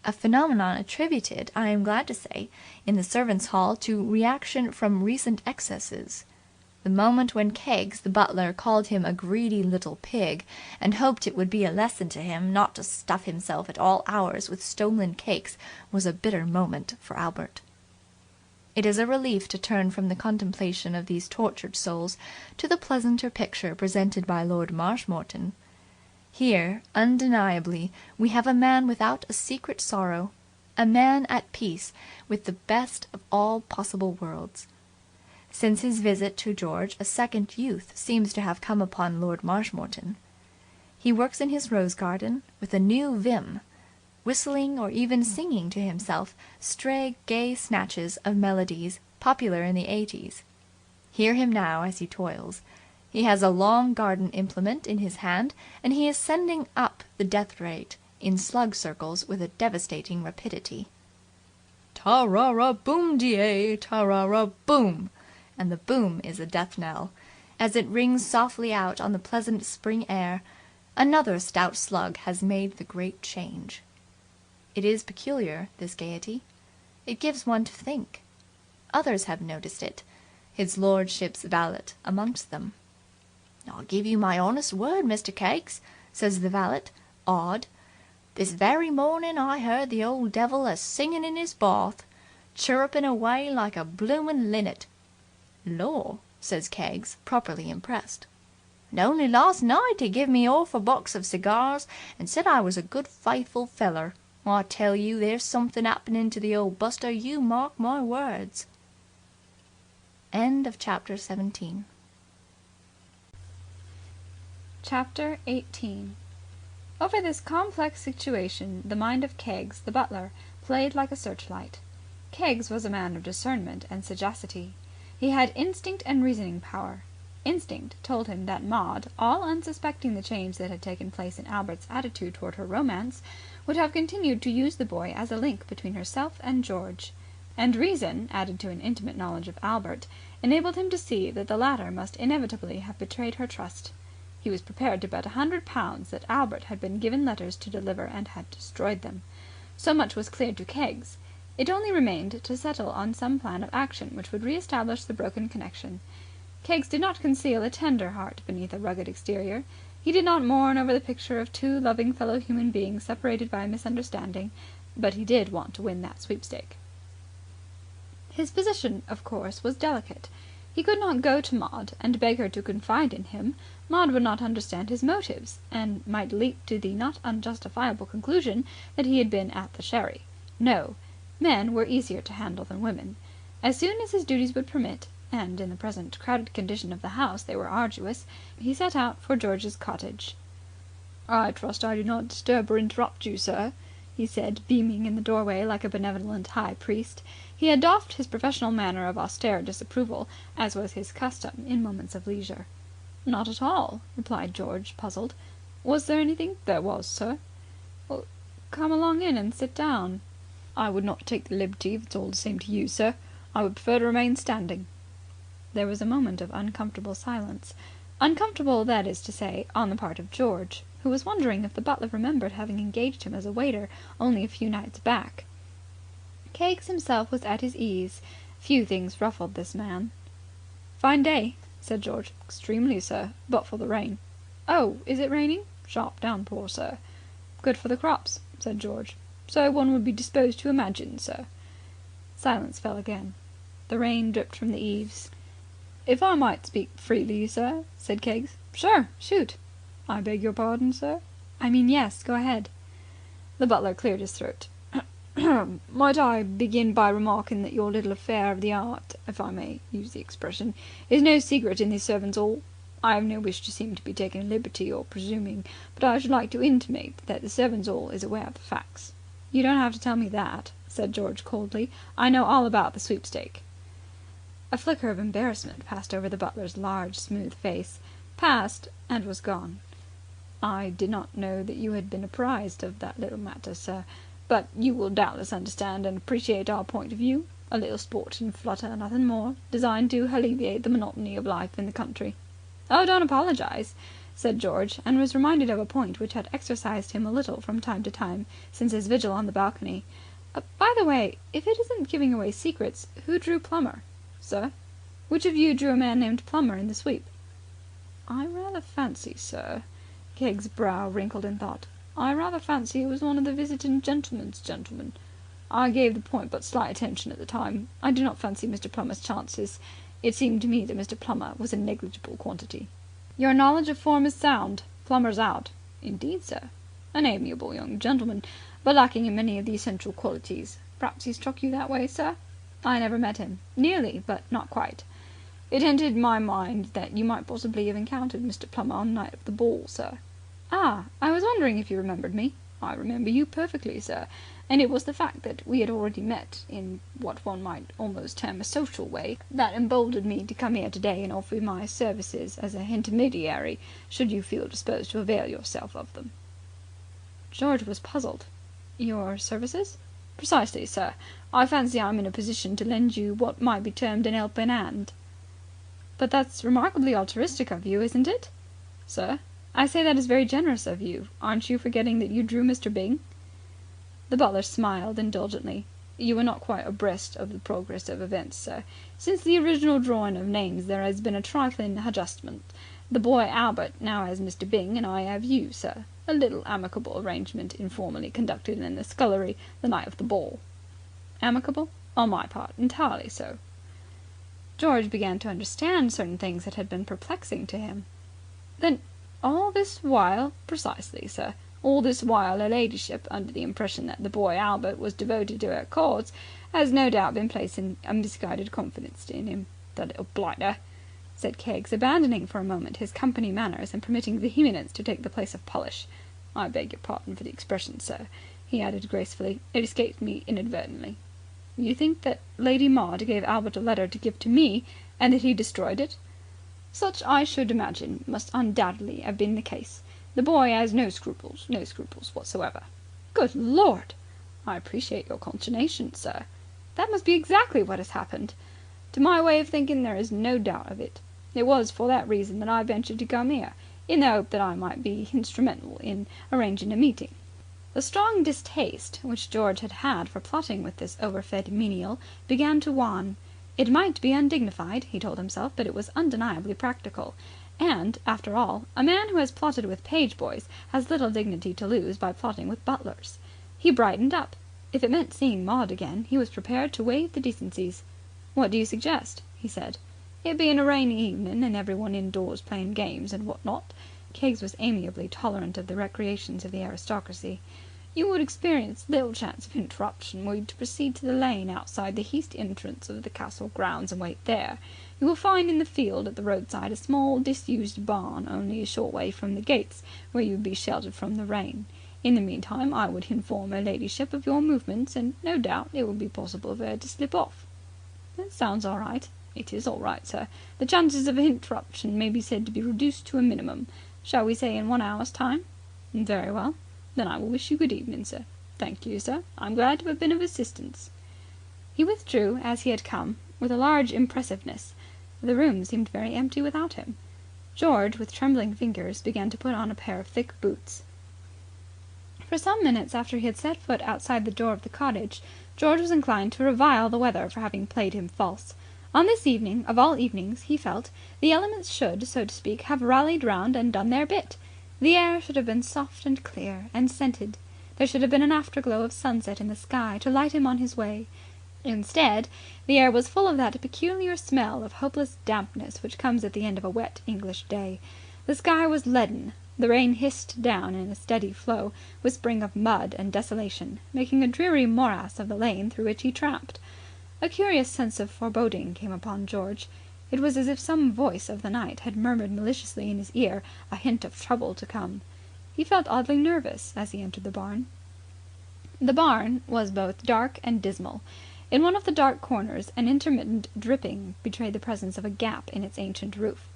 Speaker 1: A phenomenon attributed, I am glad to say, in the servants' hall to reaction from recent excesses. The moment when Keggs, the butler, called him a greedy little pig, and hoped it would be a lesson to him not to stuff himself at all hours with stolen cakes, was a bitter moment for Albert. It is a relief to turn from the contemplation of these tortured souls to the pleasanter picture presented by Lord Marshmoreton. Here, undeniably, we have a man without a secret sorrow, a man at peace with the best of all possible worlds. Since his visit to George, a second youth seems to have come upon Lord Marshmoreton. He works in his rose garden with a new vim, whistling or even singing to himself stray gay snatches of melodies popular in the 80s. Hear him now as he toils. He has a long garden implement in his hand, and he is sending up the death rate in slug circles with a devastating rapidity. Ta-ra-ra-boom-de-ay, ta-ra-ra-boom, and the boom is a death knell. As it rings softly out on the pleasant spring air, another stout slug has made the great change. It is peculiar, this gaiety. It gives one to think. Others have noticed it, his lordship's valet amongst them. "I'll give you my honest word, Mr. Keggs," says the valet, awed. "This very morning I heard the old devil a-singing in his bath, chirruping away like a bloomin' linnet." "Lor!" says Keggs, properly impressed. "And only last night he give me off a box of cigars and said I was a good faithful feller. I tell you, there's something happening to the old buster, you mark my words." End of chapter 17.
Speaker 3: Chapter 18. Over this complex situation the mind of Keggs, the butler, played like a searchlight. Keggs was a man of discernment and sagacity. He had instinct and reasoning power. Instinct told him that Maud, all unsuspecting the change that had taken place in Albert's attitude towards her romance, would have continued to use the boy as a link between herself and George. And reason, added to an intimate knowledge of Albert, enabled him to see that the latter must inevitably have betrayed her trust. He was prepared to bet £100 that Albert had been given letters to deliver and had destroyed them. So much was clear to Keggs. It only remained to settle on some plan of action which would re-establish the broken connection. Keggs did not conceal a tender heart beneath a rugged exterior. He did not mourn over the picture of two loving fellow human beings separated by a misunderstanding, but he did want to win that sweepstake. His position, of course, was delicate. He could not go to Maud and beg her to confide in him. Maud would not understand his motives, and might leap to the not unjustifiable conclusion that he had been at the sherry. No. Men were easier to handle than women. As soon as his duties would permit, and in the present crowded condition of the house they were arduous, he set out for George's cottage. "I trust I do not disturb or interrupt you, sir," he said, beaming in the doorway like a benevolent high priest. He had doffed his professional manner of austere disapproval, as was his custom in moments of leisure. "Not at all," replied George, puzzled. "Was there anything?" "There was, sir." "Well, come along in and sit down." "I would not take the liberty if it's all the same to you, sir. I would prefer to remain standing." There was a moment of uncomfortable silence. Uncomfortable, that is to say, on the part of George, who was wondering if the butler remembered having engaged him as a waiter only a few nights back. Keggs himself was at his ease. Few things ruffled this man. "Fine day," said George. "Extremely, sir. But for the rain." "Oh, is it raining?" "Sharp downpour, sir." "Good for the crops," said George. "So one would be disposed to imagine, sir." Silence fell again. The rain dripped from the eaves. "If I might speak freely, sir," said Keggs. "Sure. Shoot." "I beg your pardon, sir?" "I mean, yes. Go ahead." The butler cleared his throat. "Might I begin by remarking that your little affair of the art, if I may use the expression, is no secret in the servants' hall? I have no wish to seem to be taking a liberty or presuming, but I should like to intimate that the servants' hall is aware of the facts." "You don't have to tell me that," said George coldly. "I know all about the sweepstake." A flicker of embarrassment passed over the butler's large, smooth face. Passed and was gone. "I did not know that you had been apprised of that little matter, sir. But you will doubtless understand and appreciate our point of view. A little sport and flutter, nothing more, designed to alleviate the monotony of life in the country." "Oh, don't apologize," said George, and was reminded of a point which had exercised him a little from time to time since his vigil on the balcony. "By the way, if it isn't giving away secrets, who drew Plummer?" "Sir?" "Which of you drew a man named Plummer in the sweep?" "I rather fancy, sir," Keggs' brow wrinkled in thought, "I rather fancy it was one of the visiting gentlemen's gentlemen. I gave the point but slight attention at the time. I do not fancy Mr. Plummer's chances. It seemed to me that Mr. Plummer was a negligible quantity." "Your knowledge of form is sound. Plummer's out." "Indeed, sir. An amiable young gentleman, but lacking in many of the essential qualities. Perhaps he struck you that way, sir?" "I never met him." "Nearly, but not quite." "It entered my mind that you might possibly have encountered Mr. Plummer on the night of the ball, sir." "Ah, I was wondering if you remembered me." "I remember you perfectly, sir. And it was the fact that we had already met in what one might almost term a social way that emboldened me to come here today and offer my services as an intermediary, should you feel disposed to avail yourself of them." George was puzzled. "Your services?" "Precisely, sir. I fancy I'm in a position to lend you what might be termed an helping hand." "But that's remarkably altruistic of you, isn't it?" "Sir?" "I say that is very generous of you. Aren't you forgetting that you drew Mr. Byng?" The butler smiled indulgently. "You are not quite abreast of the progress of events, sir. Since the original drawing of names there has been a trifling adjustment. The boy Albert now has Mr. Byng and I have you, sir. A little amicable arrangement informally conducted in the scullery the night of the ball." "Amicable?" "On my part, entirely so." George began to understand certain things that had been perplexing to him. "Then all this while—" "Precisely, sir. All this while her ladyship, under the impression that the boy Albert was devoted to her cause, has no doubt been placing a misguided confidence in him. The little blighter," said Keggs, abandoning for a moment his company manners and permitting vehemence to take the place of polish. "I beg your pardon for the expression, sir," he added gracefully. "It escaped me inadvertently." "You think that Lady Maud gave Albert a letter to give to me, and that he destroyed it?" Such, I should imagine, must undoubtedly have been the case. The boy has no scruples whatsoever." "Good Lord!" "I appreciate your consternation, sir. That must be exactly what has happened. To my way of thinking there is no doubt of it. It was for that reason that I ventured to come here, in the hope that I might be instrumental in arranging a meeting." The strong distaste which George had had for plotting with this overfed menial began to wane. It might be undignified, he told himself, but it was undeniably practical. And, after all, a man who has plotted with page boys has little dignity to lose by plotting with butlers. He brightened up. If it meant seeing Maud again, he was prepared to waive the decencies. "What do you suggest?" he said. "It being a rainy evening and everyone indoors playing games and what not," Keggs was amiably tolerant of the recreations of the aristocracy, "you would experience little chance of interruption were you to proceed to the lane outside the east entrance of the castle grounds and wait there. You will find in the field at the roadside a small disused barn only a short way from the gates, where you would be sheltered from the rain. In the meantime, I would inform her ladyship of your movements, and no doubt it would be possible for her to slip off." "That sounds all right." "It is all right, sir. The chances of interruption may be said to be reduced to a minimum. Shall we say in 1 hour's time?" "Very well. Then I will wish you good evening, sir." "Thank you, sir. I'm glad to have been of assistance." He withdrew as he had come, with a large impressiveness. The room seemed very empty without him. George, with trembling fingers, began to put on a pair of thick boots. For some minutes after he had set foot outside the door of the cottage, George was inclined to revile the weather for having played him false. On this evening, of all evenings, he felt, the elements should, so to speak, have rallied round and done their bit. The air should have been soft and clear and scented. There should have been an afterglow of sunset in the sky to light him on his way. Instead, the air was full of that peculiar smell of hopeless dampness which comes at the end of a wet English day. The sky was leaden. The rain hissed down in a steady flow, whispering of mud and desolation, making a dreary morass of the lane through which he tramped. A curious sense of foreboding came upon George. It was as if some voice of the night had murmured maliciously in his ear a hint of trouble to come. He felt oddly nervous as he entered the barn. The barn was both dark and dismal. In one of the dark corners an intermittent dripping betrayed the presence of a gap in its ancient roof.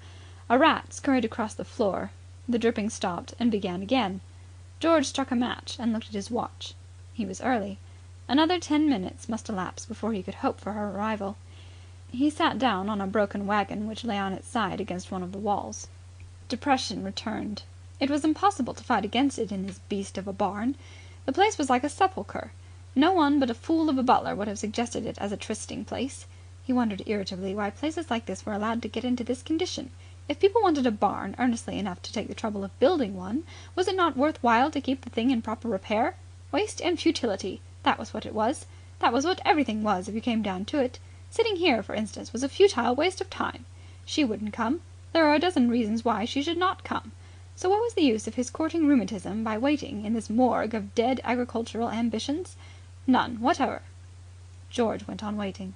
Speaker 3: A rat scurried across the floor. The dripping stopped and began again. George struck a match and looked at his watch. He was early. Another 10 minutes must elapse before he could hope for her arrival. He sat down on a broken wagon which lay on its side against one of the walls. Depression returned. It was impossible to fight against it in this beast of a barn. The place was like a sepulchre. No one but a fool of a butler would have suggested it as a trysting place. He wondered irritably why places like this were allowed to get into this condition. If people wanted a barn earnestly enough to take the trouble of building one, was it not worth while to keep the thing in proper repair? Waste and futility, that was what it was. That was what everything was if you came down to it. Sitting here, for instance, was a futile waste of time. She wouldn't come. There were a dozen reasons why she should not come. So what was the use of his courting rheumatism by waiting in this morgue of dead agricultural ambitions? None whatever. George went on waiting.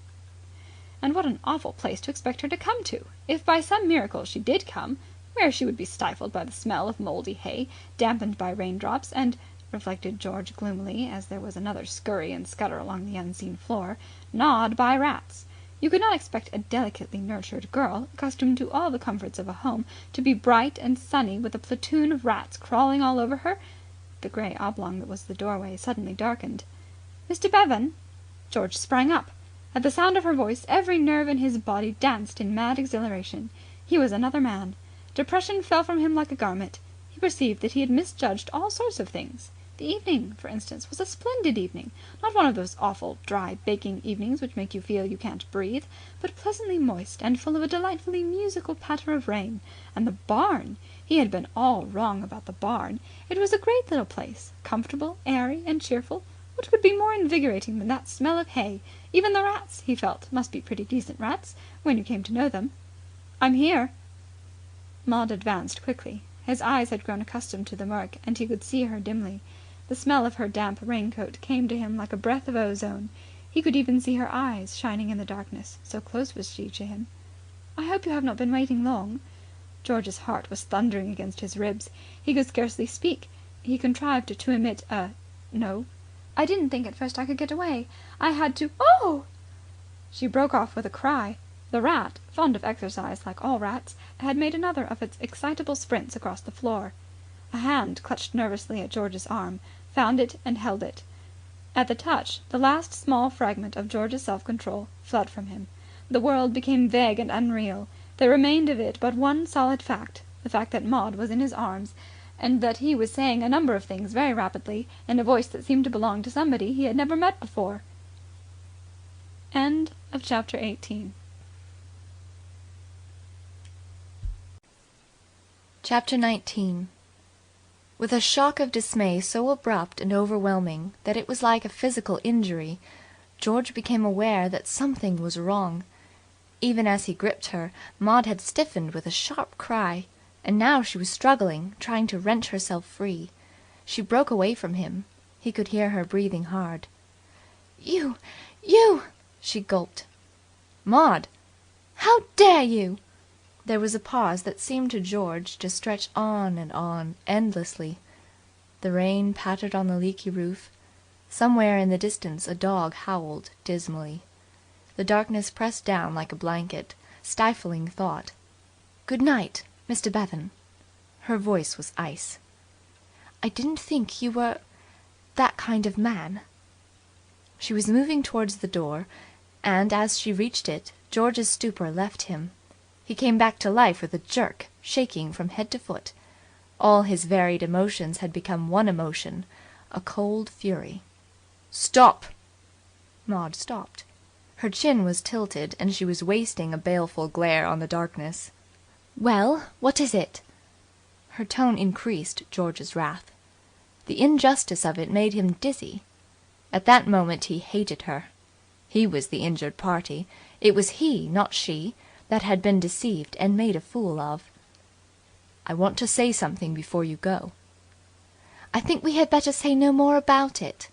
Speaker 3: And what an awful place to expect her to come to! If by some miracle she did come, where she would be stifled by the smell of mouldy hay, dampened by raindrops, and, reflected George gloomily, as there was another scurry and scutter along the unseen floor, gnawed by rats. You could not expect a delicately nurtured girl, accustomed to all the comforts of a home, to be bright and sunny with a platoon of rats crawling all over her. The grey oblong that was the doorway suddenly darkened. "Mr. Bevan!" George sprang up. At the sound of her voice every nerve in his body danced in mad exhilaration. He was another man. Depression fell from him like a garment. He perceived that he had misjudged all sorts of things. The evening, for instance, was a splendid evening. Not one of those awful, dry, baking evenings which make you feel you can't breathe, but pleasantly moist and full of a delightfully musical patter of rain. And the barn! He had been all wrong about the barn. It was a great little place, comfortable, airy, and cheerful. What could be more invigorating than that smell of hay? Even the rats, he felt, must be pretty decent rats, when you came to know them. "I'm here." Maud advanced quickly. His eyes had grown accustomed to the murk, and he could see her dimly. The smell of her damp raincoat came to him like a breath of ozone. He could even see her eyes shining in the darkness, so close was she to him. "I hope you have not been waiting long." George's heart was thundering against his ribs. He could scarcely speak. He contrived to emit a "No." "I didn't think at first I could get away. I had to Oh!" She broke off with a cry.
Speaker 5: The rat, fond of exercise like all rats, had made another of its excitable sprints across the floor. A hand clutched nervously at George's arm, found it and held it. At the touch, the last small fragment of George's self-control fled from him. The world became vague and unreal. There remained of it but one solid fact, the fact that Maud was in his arms, and that he was saying a number of things very rapidly in a voice that seemed to belong to somebody he had never met before. End of chapter 18.
Speaker 1: Chapter 19. With a shock of dismay so abrupt and overwhelming that it was like a physical injury, George became aware that something was wrong. Even as he gripped her, Maud had stiffened with a sharp cry, and now she was struggling, trying to wrench herself free. She broke away from him. He could hear her breathing hard. You! She gulped. Maud! How dare you! There was a pause that seemed to George to stretch on, endlessly. The rain pattered on the leaky roof. Somewhere in the distance a dog howled dismally. The darkness pressed down like a blanket, stifling thought. Good night, Mr. Bevan. Her voice was ice. I didn't think you were that kind of man. She was moving towards the door, and as she reached it, George's stupor left him. He came back to life with a jerk, shaking from head to foot. All his varied emotions had become one emotion, a cold fury. Stop! Maud stopped. Her chin was tilted, and she was wasting a baleful glare on the darkness. Well, what is it? Her tone increased George's wrath. The injustice of it made him dizzy. At that moment he hated her. He was the injured party. It was he, not she, that had been deceived and made a fool of. I want to say something before you go. I think we had better say no more about it.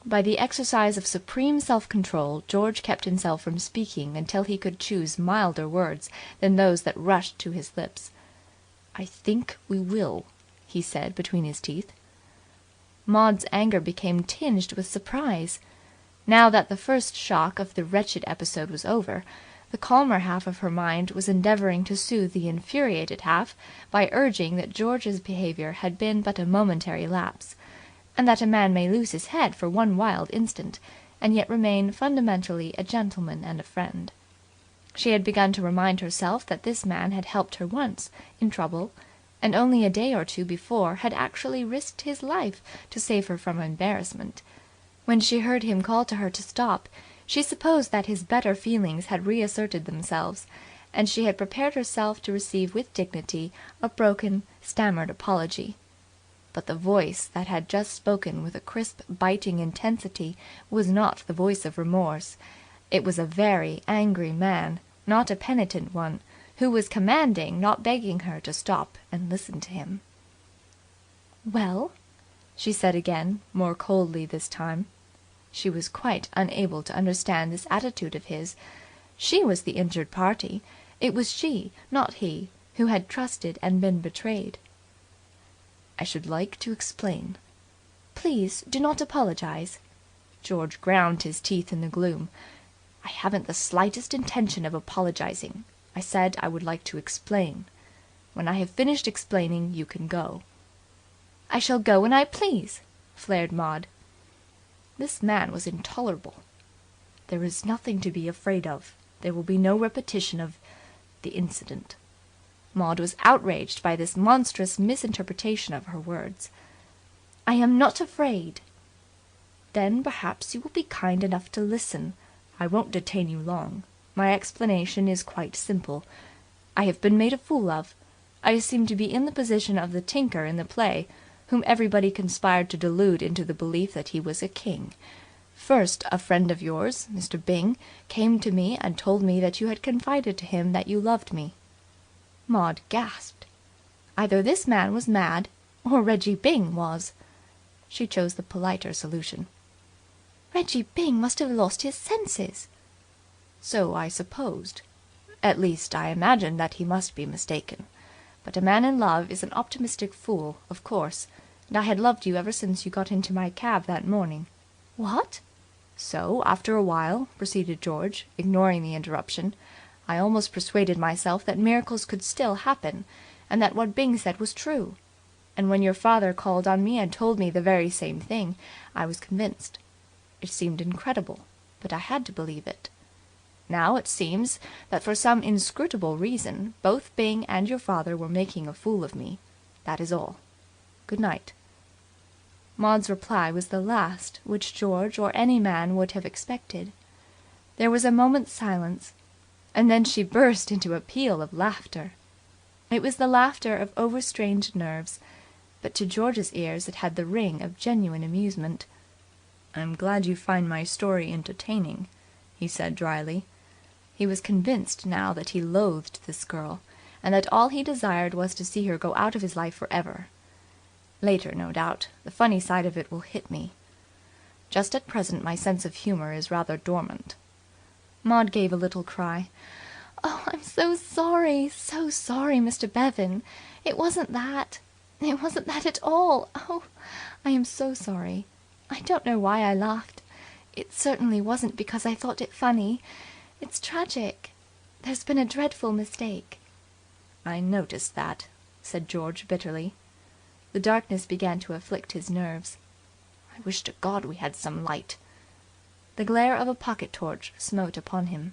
Speaker 1: By the exercise of supreme self-control, George kept himself from speaking until he could choose milder words than those that rushed to his lips. I think we will, he said between his teeth. Maud's anger became tinged with surprise. Now that the first shock of the wretched episode was over, the calmer half of her mind was endeavouring to soothe the infuriated half by urging that George's behaviour had been but a momentary lapse, and that a man may lose his head for one wild instant, and yet remain fundamentally a gentleman and a friend. She had begun to remind herself that this man had helped her once, in trouble, and only a day or two before had actually risked his life to save her from embarrassment. When she heard him call to her to stop, she supposed that his better feelings had reasserted themselves, and she had prepared herself to receive with dignity a broken, stammered apology. But the voice that had just spoken with a crisp, biting intensity was not the voice of remorse. It was a very angry man, not a penitent one, who was commanding, not begging her to stop and listen to him. Well? She said again, more coldly this time. She was quite unable to understand this attitude of his. She was the injured party. It was she, not he, who had trusted and been betrayed. I should like to explain. Please do not apologize. George ground his teeth in the gloom. I haven't the slightest intention of apologizing. I said I would like to explain. When I have finished explaining, you can go. I shall go when I please, flared Maud. This man was intolerable. There is nothing to be afraid of. There will be no repetition of the incident. Maud was outraged by this monstrous misinterpretation of her words. I am not afraid. Then perhaps you will be kind enough to listen. I won't detain you long. My explanation is quite simple. I have been made a fool of. I seem to be in the position of the tinker in the play, whom everybody conspired to delude into the belief that he was a king. First, a friend of yours, Mr. Byng, came to me and told me that you had confided to him that you loved me. Maud gasped. Either this man was mad, or Reggie Byng was. She chose the politer solution. Reggie Byng must have lost his senses. So I supposed. At least, I imagined that he must be mistaken. But a man in love is an optimistic fool, of course, and I had loved you ever since you got into my cab that morning. What? So, after a while, proceeded George, ignoring the interruption,
Speaker 2: I almost persuaded myself that miracles could still happen, and that what Byng said was true. And when your father called on me and told me the very same thing, I was convinced. It seemed incredible, but I had to believe it. Now it seems that for some inscrutable reason both Byng and your father were making a fool of me. That is all. Good night." Maud's reply was the last which George or any man would have expected. There was a moment's silence, and then she burst into a peal of laughter. It was the laughter of overstrained nerves, but to George's ears it had the ring of genuine amusement. "I'm glad you find my story entertaining," he said dryly. He was convinced now that he loathed this girl, and that all he desired was to see her go out of his life for ever. Later, no doubt, the funny side of it will hit me. Just at present my sense of humour is rather dormant. Maud gave a little cry. "Oh, I'm so sorry, Mr. Bevan. It wasn't that. It wasn't that at all. Oh, I am so sorry. I don't know why I laughed. It certainly wasn't because I thought it funny. It's tragic. There's been a dreadful mistake." "I noticed that," said George bitterly. The darkness began to afflict his nerves. "I wish to God we had some light." The glare of a pocket torch smote upon him.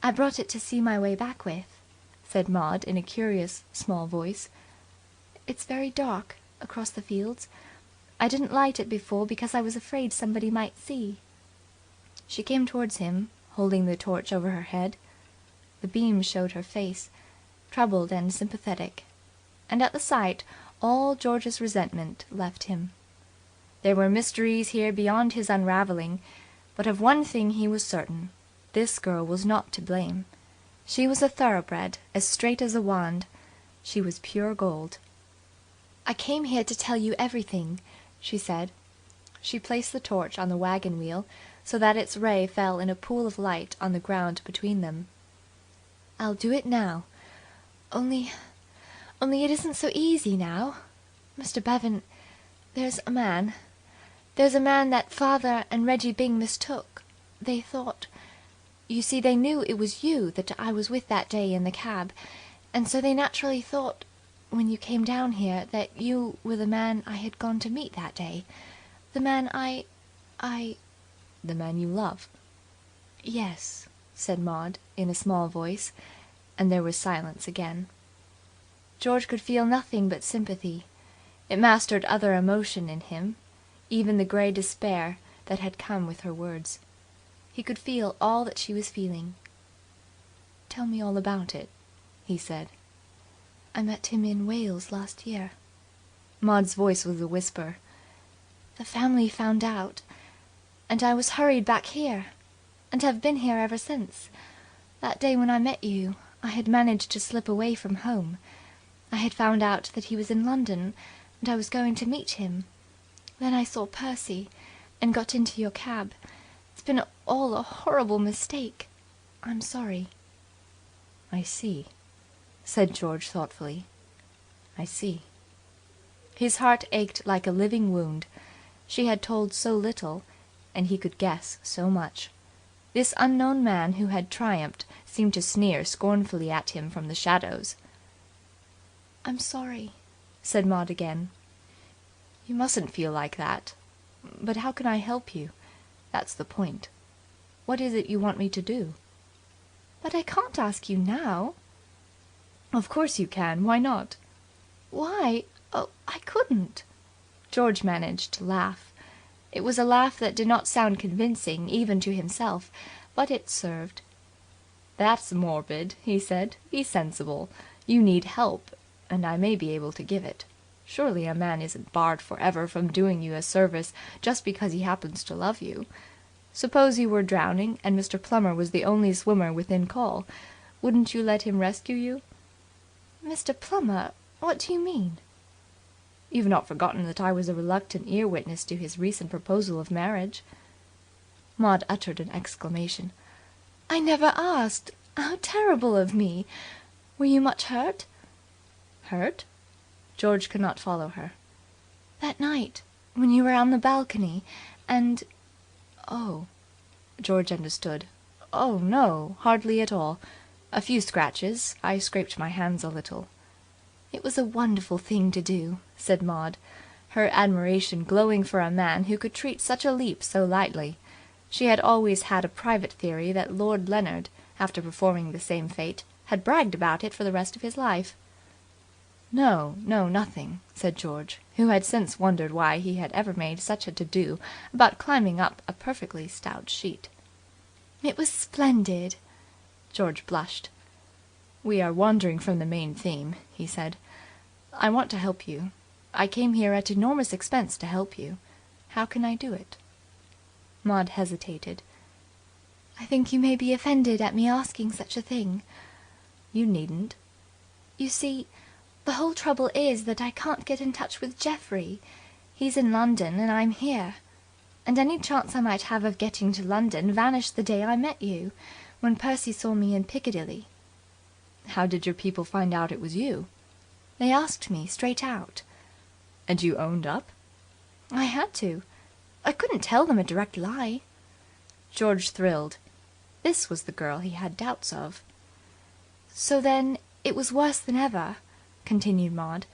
Speaker 2: "I brought it to see my way back with," said Maud in a curious, small voice. "It's very dark across the fields. I didn't light it before because I was afraid somebody might see." She came towards him, holding the torch over her head. The beam showed her face, troubled and sympathetic, and at the sight all George's resentment left him. There were mysteries here beyond his unravelling, but of one thing he was certain. This girl was not to blame. She was a thoroughbred, as straight as a wand. She was pure gold. "I came here to tell you everything," she said. She placed the torch on the wagon wheel so that its ray fell in a pool of light on the ground between them. "I'll do it now. Only it isn't so easy now. Mr. Bevan, there's a man that Father and Reggie Byng mistook. They thought... You see, they knew it was you that I was with that day in the cab, and so they naturally thought, when you came down here, that you were the man I had gone to meet that day. The man I... The man you love?"
Speaker 1: "Yes," said Maud, in a small voice, and there was silence again. George could feel nothing but sympathy. It mastered other emotion in him, even the grey despair that had come with her words. He could feel all that she was feeling. "Tell me all about it," he said. "I met him in Wales last year." Maud's voice was a whisper. "The family found out, and I was hurried back here, and have been here ever since. That day when I met you, I had managed to slip away from home. I had found out that he was in London, and I was going to meet him. Then I saw Percy, and got into your cab. It's been all a horrible mistake. I'm sorry."
Speaker 2: "I see," said George thoughtfully. "I see." His heart ached like a living wound. She had told so little, and he could guess so much. This unknown man who had triumphed seemed to sneer scornfully at him from the shadows.
Speaker 1: "I'm sorry,"
Speaker 2: said Maud again. "You mustn't feel like that. But how can I help you? That's the point. What is it you want me to do?"
Speaker 1: "But I can't ask you now."
Speaker 2: "Of course you can. Why not?"
Speaker 1: "Why? Oh, I couldn't."
Speaker 2: George managed to laugh. It was a laugh that did not sound convincing even to himself, but it served. "That's morbid," he said. "Be sensible. You need help, and I may be able to give it. Surely a man isn't barred for ever from doing you a service just because he happens to love you. Suppose you were drowning and Mr. Plummer was the only swimmer within call. Wouldn't you let him rescue you?"
Speaker 1: "Mr. Plummer? What do you mean?"
Speaker 2: "You've not forgotten that I was a reluctant ear witness to his recent proposal of marriage?"
Speaker 1: Maud uttered an exclamation. "I never asked. How terrible of me! Were you much hurt?"
Speaker 2: "Hurt?" George could not follow her.
Speaker 1: "That night, when you were on the balcony, and..."
Speaker 2: "Oh." George understood. "Oh, no, hardly at all. A few scratches. I scraped my hands a little."
Speaker 1: "It was a wonderful thing to do," said Maud, her admiration glowing for a man who could treat such a leap so lightly. She had always had a private theory that Lord Leonard, after performing the same feat, had bragged about it for the rest of his life.
Speaker 2: No, nothing," said George, who had since wondered why he had ever made such a to-do about climbing up a perfectly stout sheet.
Speaker 1: "It was splendid."
Speaker 2: George blushed. "We are wandering from the main theme," he said. "I want to help you. I came here at enormous expense to help you. How can I do it?"
Speaker 1: Maud hesitated. "I think you may be offended at me asking such a thing."
Speaker 2: "You needn't."
Speaker 1: "You see, the whole trouble is that I can't get in touch with Geoffrey. He's in London and I'm here. And any chance I might have of getting to London vanished the day I met you, when Percy saw me in Piccadilly."
Speaker 2: "How did your people find out it was you?"
Speaker 1: "They asked me straight out."
Speaker 2: "And you owned up?"
Speaker 1: "I had to. I couldn't tell them a direct lie."
Speaker 2: George thrilled. This was the girl he had doubts of.
Speaker 1: "So then it was worse than ever," continued Maud.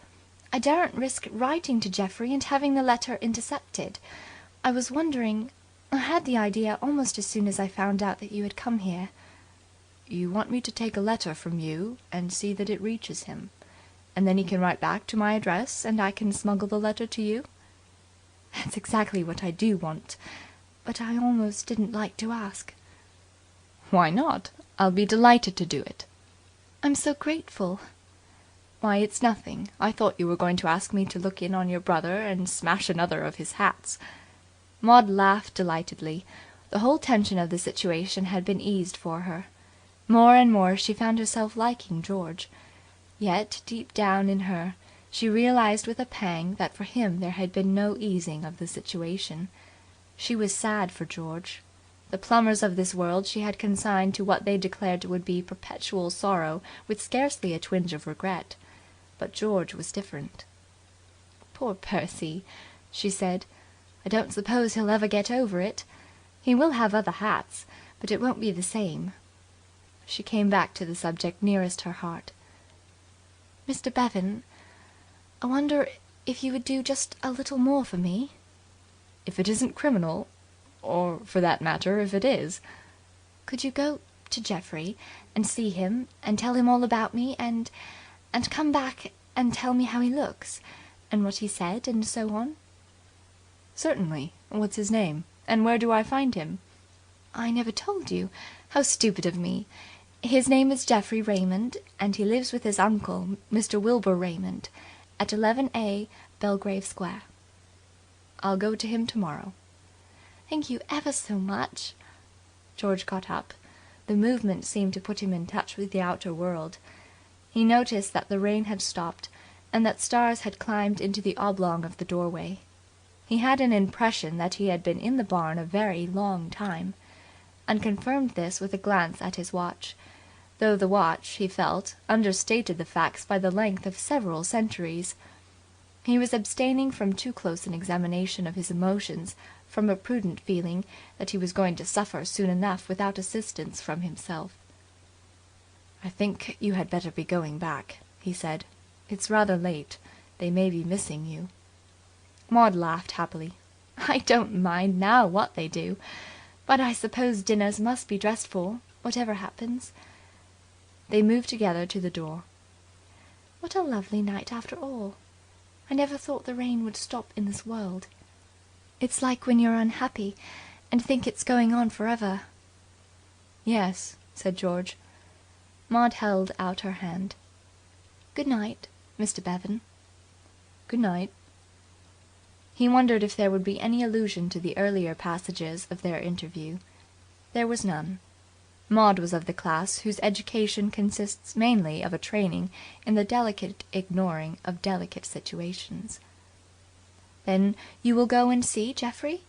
Speaker 1: "I daren't risk writing to Geoffrey and having the letter intercepted. I was wondering... I had the idea almost as soon as I found out that you had come here."
Speaker 2: "You want me to take a letter from you and see that it reaches him, and then he can write back to my address and I can smuggle the letter to you?"
Speaker 1: "That's exactly what I do want. But I almost didn't like to ask."
Speaker 2: "Why not? I'll be delighted to do it."
Speaker 1: "I'm so grateful."
Speaker 2: "Why, it's nothing. I thought you were going to ask me to look in on your brother and smash another of his hats."
Speaker 1: Maud laughed delightedly. The whole tension of the situation had been eased for her. More and more she found herself liking George. Yet, deep down in her, she realized with a pang that for him there had been no easing of the situation. She was sad for George. The plumbers of this world she had consigned to what they declared would be perpetual sorrow with scarcely a twinge of regret. But George was different. "Poor Percy," she said. "I don't suppose he'll ever get over it. He will have other hats, but it won't be the same." She came back to the subject nearest her heart. "Mr. Bevan, I wonder if you would do just a little more for me?"
Speaker 2: "If it isn't criminal, or, for that matter, if it is."
Speaker 1: "Could you go to Geoffrey and see him and tell him all about me and come back and tell me how he looks and what he said and so on?"
Speaker 2: "Certainly. What's his name? And where do I find him?"
Speaker 1: "I never told you. How stupid of me. His name is Geoffrey Raymond, and he lives with his uncle, Mr. Wilbur Raymond, at 11A, Belgrave Square."
Speaker 2: "I'll go to him tomorrow."
Speaker 1: "Thank you ever so much." George got up. The movement seemed to put him in touch with the outer world. He noticed that the rain had stopped, and that stars had climbed into the oblong of the doorway. He had an impression that he had been in the barn a very long time, and confirmed this with a glance at his watch, though the watch, he felt, understated the facts by the length of several centuries. He was abstaining from too close an examination of his emotions, from a prudent feeling that he was going to suffer soon enough without assistance from himself.
Speaker 2: "I think you had better be going back," he said. "It's rather late. They may be missing you."
Speaker 1: Maud laughed happily. "I don't mind now what they do. But I suppose dinners must be dressed for, whatever happens."
Speaker 2: They moved together to the door.
Speaker 1: "What a lovely night after all. I never thought the rain would stop in this world. It's like when you're unhappy and think it's going on forever."
Speaker 2: "Yes," said George.
Speaker 1: Maud held out her hand. "Good night, Mr. Bevan."
Speaker 2: "Good night."
Speaker 1: He wondered if there would be any allusion to the earlier passages of their interview. There was none. Maud was of the class whose education consists mainly of a training in the delicate ignoring of delicate situations. "Then you will go and see Geoffrey?"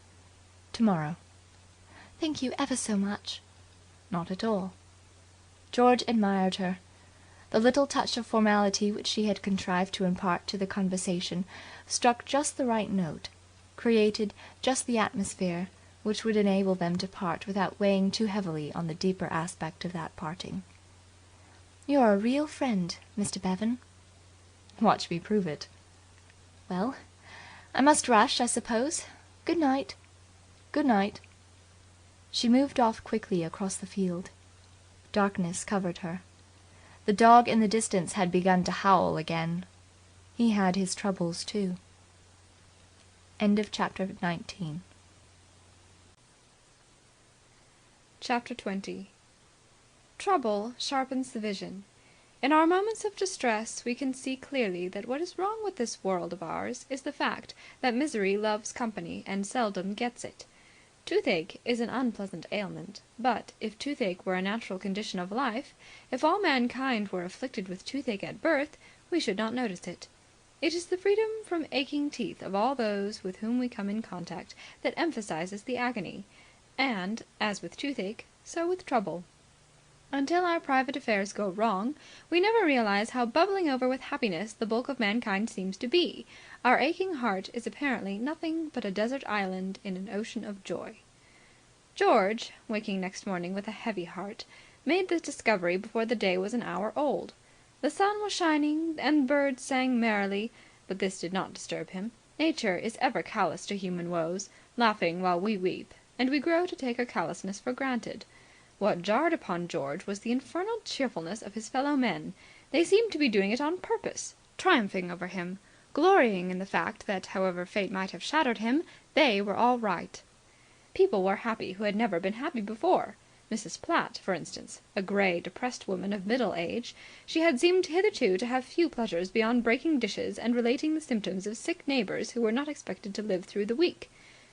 Speaker 2: "Tomorrow."
Speaker 1: "Thank you ever so much."
Speaker 2: "Not at all."
Speaker 1: George admired her. The little touch of formality which she had contrived to impart to the conversation struck just the right note, created just the atmosphere which would enable them to part without weighing too heavily on the deeper aspect of that parting. "You're a real friend, Mr. Bevan." "Watch me prove it." "Well, I must rush, I suppose. Good night." "Good night." She moved off quickly across the field. Darkness covered her. The dog in the distance had begun to howl again. He had his troubles too. End of chapter 19.
Speaker 5: Chapter 20. Trouble sharpens the vision. In our moments of distress we can see clearly that what is wrong with this world of ours is the fact that misery loves company and seldom gets it. Toothache is an unpleasant ailment, but if toothache were a natural condition of life, if all mankind were afflicted with toothache at birth, we should not notice it. It is the freedom from aching teeth of all those with whom we come in contact that emphasizes the agony. And, as with toothache, so with trouble. Until our private affairs go wrong, we never realize how bubbling over with happiness the bulk of mankind seems to be. Our aching heart is apparently nothing but a desert island in an ocean of joy. George, waking next morning with a heavy heart, made this discovery before the day was an hour old. The sun was shining and birds sang merrily, but this did not disturb him. Nature is ever callous to human woes, laughing while we weep, and we grow to take her callousness for granted. What jarred upon George was the infernal cheerfulness of his fellow men. They seemed to be doing it on purpose, triumphing over him, glorying in the fact that, however fate might have shattered him, they were all right. People were happy who had never been happy before. Mrs. Platt, for instance, a grey, depressed woman of middle age, she had seemed hitherto to have few pleasures beyond breaking dishes and relating the symptoms of sick neighbours who were not expected to live through the week.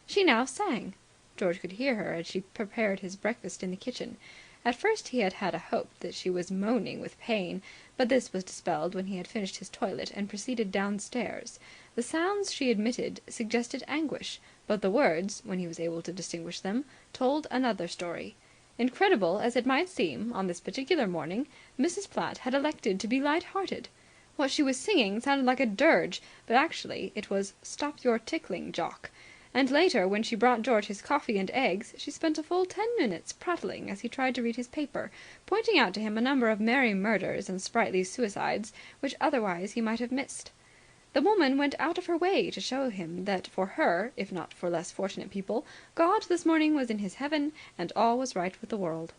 Speaker 5: She now sang. George could hear her as she prepared his breakfast in the kitchen. At first he had had a hope that she was moaning with pain, but this was dispelled when he had finished his toilet and proceeded downstairs. The sounds she emitted suggested anguish, but the words, when he was able to distinguish them, told another story. Incredible as it might seem, on this particular morning Mrs. Platt had elected to be light-hearted. What she was singing sounded like a dirge, but actually it was "Stop Your Tickling, Jock." And later, when she brought George his coffee and eggs, she spent a full 10 minutes prattling as he tried to read his paper, pointing out to him a number of merry murders and sprightly suicides which otherwise he might have missed. The woman went out of her way to show him that for her, if not for less fortunate people, God this morning was in his heaven and all was right with the world.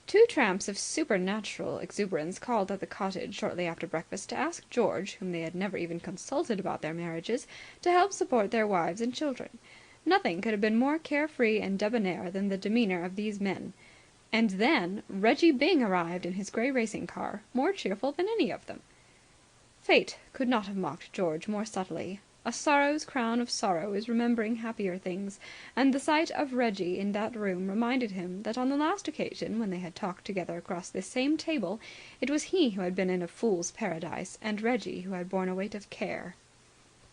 Speaker 5: Two tramps of supernatural exuberance called at the cottage shortly after breakfast to ask George, whom they had never even consulted about their marriages, to help support their wives and children. Nothing could have been more carefree and debonair than the demeanour of these men. And then Reggie Byng arrived in his grey racing car, more cheerful than any of them. Fate could not have mocked George more subtly. A sorrow's crown of sorrow is remembering happier things, and the sight of Reggie in that room reminded him that on the last occasion when they had talked together across this same table, it was he who had been in a fool's paradise and Reggie who had borne a weight of care.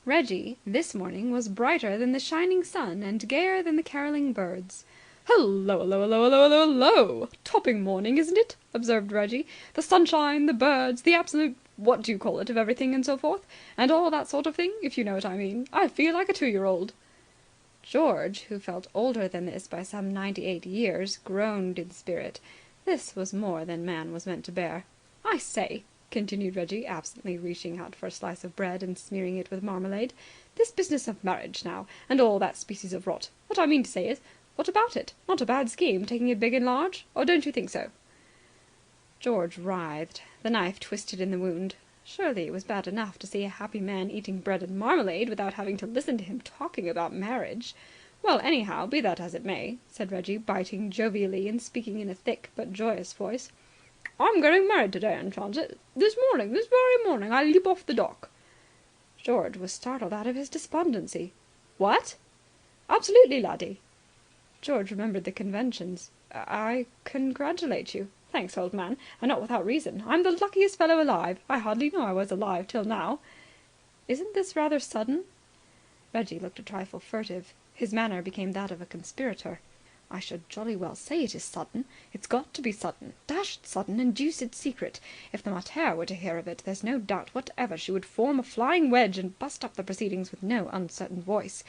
Speaker 5: Reggie, this morning, was brighter than the shining sun and gayer than the carolling birds. "Hullo, hullo, hullo, hullo, hullo, hullo! Topping morning, isn't it?" observed Reggie. "The sunshine, the birds, the absolute what do you call it of everything and so forth, and all that sort of thing, if you know what I mean. I feel like a 2-year-old." George, who felt older than this by some 98 years, groaned in spirit. This was more than man was meant to bear. "I say," continued Reggie, absently reaching out for a slice of bread and smearing it with marmalade, "this business of marriage now, and all that species of rot. What I mean to say is, what about it? Not a bad scheme, taking it big and large? Or don't you think so?" George writhed. The knife twisted in the wound. Surely it was bad enough to see a happy man eating bread and marmalade without having to listen to him talking about marriage. "Well, anyhow, be that as it may," said Reggie, biting jovially and speaking in a thick but joyous voice, "I'm getting married today, and chance it. This morning, this very morning, I leap off the dock." George was startled out of his despondency. "What?" "Absolutely, laddie." George remembered the conventions. "I congratulate you." "Thanks, old man, and not without reason. I'm the luckiest fellow alive. I hardly knew I was alive till now." "Isn't this rather sudden?" Reggie looked a trifle furtive. His manner became that of a conspirator. "I should jolly well say it is sudden. It's got to be sudden. Dashed sudden and deuced secret. If the mater were to hear of it, there's no doubt whatever she would form a flying wedge and bust up the proceedings with no uncertain voice.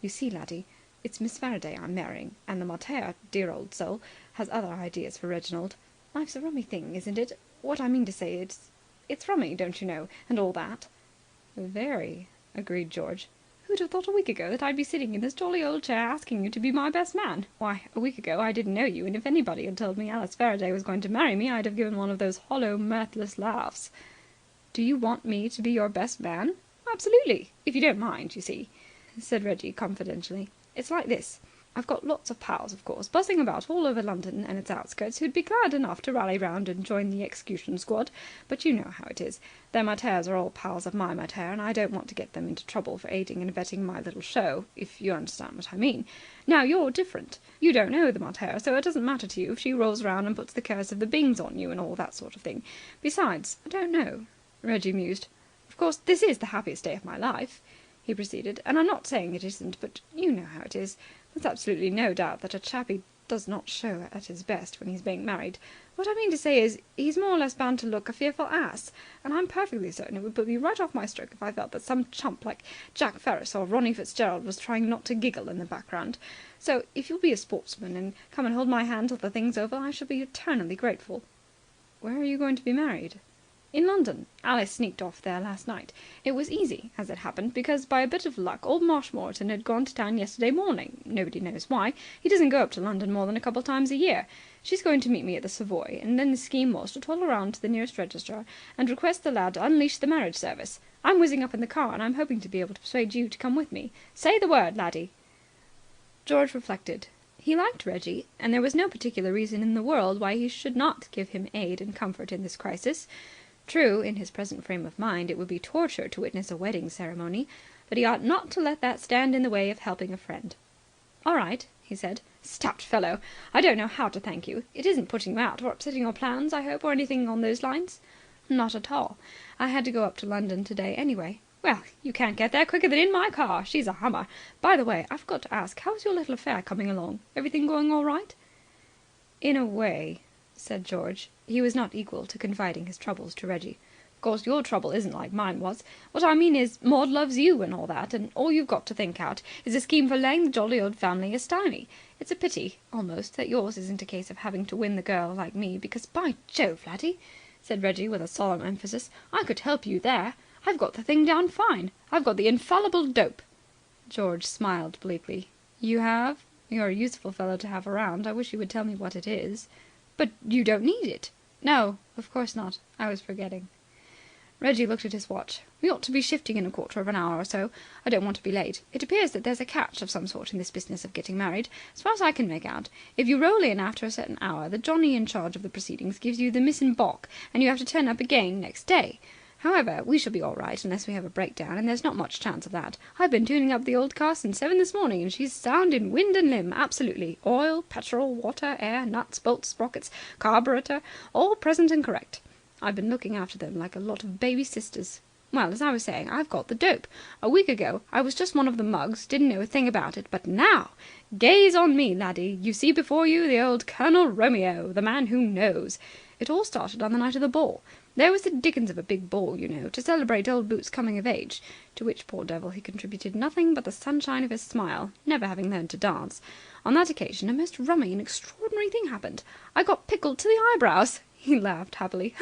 Speaker 5: You see, laddie,
Speaker 3: It's Miss Faraday I'm marrying, and the mater, dear old soul, has other ideas for Reginald. Life's a rummy thing, isn't it? What I mean to say, it's rummy, don't you know, and all that." "Very," agreed George. "Who'd have thought a week ago that I'd be sitting in this jolly old chair asking you to be my best man? Why, a week ago I didn't know you, and if anybody had told me Alice Faraday was going to marry me, I'd have given one of those hollow, mirthless laughs." "Do you want me to be your best man?" "Absolutely. If you don't mind, you see," said Reggie confidentially. "It's like this. I've got lots of pals, of course, buzzing about all over London and its outskirts, who'd be glad enough to rally round and join the execution squad. But you know how it is. Their maters are all pals of my mater, and I don't want to get them into trouble for aiding and abetting my little show, if you understand what I mean. Now, you're different. You don't know the mater, so it doesn't matter to you if she rolls round and puts the curse of the Bings on you and all that sort of thing. Besides, I don't know." Reggie mused. "Of course, this is the happiest day of my life," he proceeded, "and I'm not saying it isn't, but you know how it is. There's absolutely no doubt that a chappie does not show at his best when he's being married. What I mean to say is, he's more or less bound to look a fearful ass, and I'm perfectly certain it would put me right off my stroke if I felt that some chump like Jack Ferris or Ronnie Fitzgerald was trying not to giggle in the background. So, if you'll be a sportsman and come and hold my hand till the thing's over, I shall be eternally grateful." "Where are you going to be married?" "In London. Alice sneaked off there last night. It was easy, as it happened, because by a bit of luck old Marshmoreton had gone to town yesterday morning. Nobody knows why. He doesn't go up to London more than a couple of times a year. She's going to meet me at the Savoy, and then the scheme was to toddle round to the nearest registrar and request the lad to unleash the marriage service. I'm whizzing up in the car, and I'm hoping to be able to persuade you to come with me. Say the word, laddie." George reflected. He liked Reggie, and there was no particular reason in the world why he should not give him aid and comfort in this crisis. True, in his present frame of mind, it would be torture to witness a wedding ceremony, but he ought not to let that stand in the way of helping a friend. "All right," he said. "Stout fellow! I don't know how to thank you. It isn't putting you out or upsetting your plans, I hope, or anything on those lines?" "Not at all. I had to go up to London today anyway." "Well, you can't get there quicker than in my car. She's a hummer. By the way, I forgot to ask, how's your little affair coming along? Everything going all right?" "In a way," said George. He was not equal to confiding his troubles to Reggie. "Of course, your trouble isn't like mine was. What I mean is, Maud loves you and all that, and all you've got to think out is a scheme for laying the jolly old family a stymie. It's a pity, almost, that yours isn't a case of having to win the girl like me, because, by Jove, laddie," said Reggie with a solemn emphasis, "I could help you there. I've got the thing down fine. I've got the infallible dope." George smiled bleakly. "You have? You're a useful fellow to have around. I wish you would tell me what it is." "But you don't need it." "No, of course not. I was forgetting." Reggie looked at his watch. "We ought to be shifting in a quarter of an hour or so. I don't want to be late. It appears that there's a catch of some sort in this business of getting married. As far as I can make out, if you roll in after a certain hour, the Johnny in charge of the proceedings gives you the missing bock, and you have to turn up again next day. However, we shall be all right unless we have a breakdown, and there's not much chance of that. I've been tuning up the old car since 7 this morning, and she's sound in wind and limb, absolutely. Oil, petrol, water, air, nuts, bolts, sprockets, carburetor, all present and correct. I've been looking after them like a lot of baby sisters. Well, as I was saying, I've got the dope. A week ago I was just one of the mugs, didn't know a thing about it, but now, gaze on me, laddie. You see before you the old Colonel Romeo, the man who knows. It all started on the night of the ball. There was the dickens of a big ball, you know, to celebrate old Boots' coming of age, to which, poor devil, he contributed nothing but the sunshine of his smile, never having learned to dance. On that occasion a most rummy and extraordinary thing happened. I got pickled to the eyebrows." He laughed happily.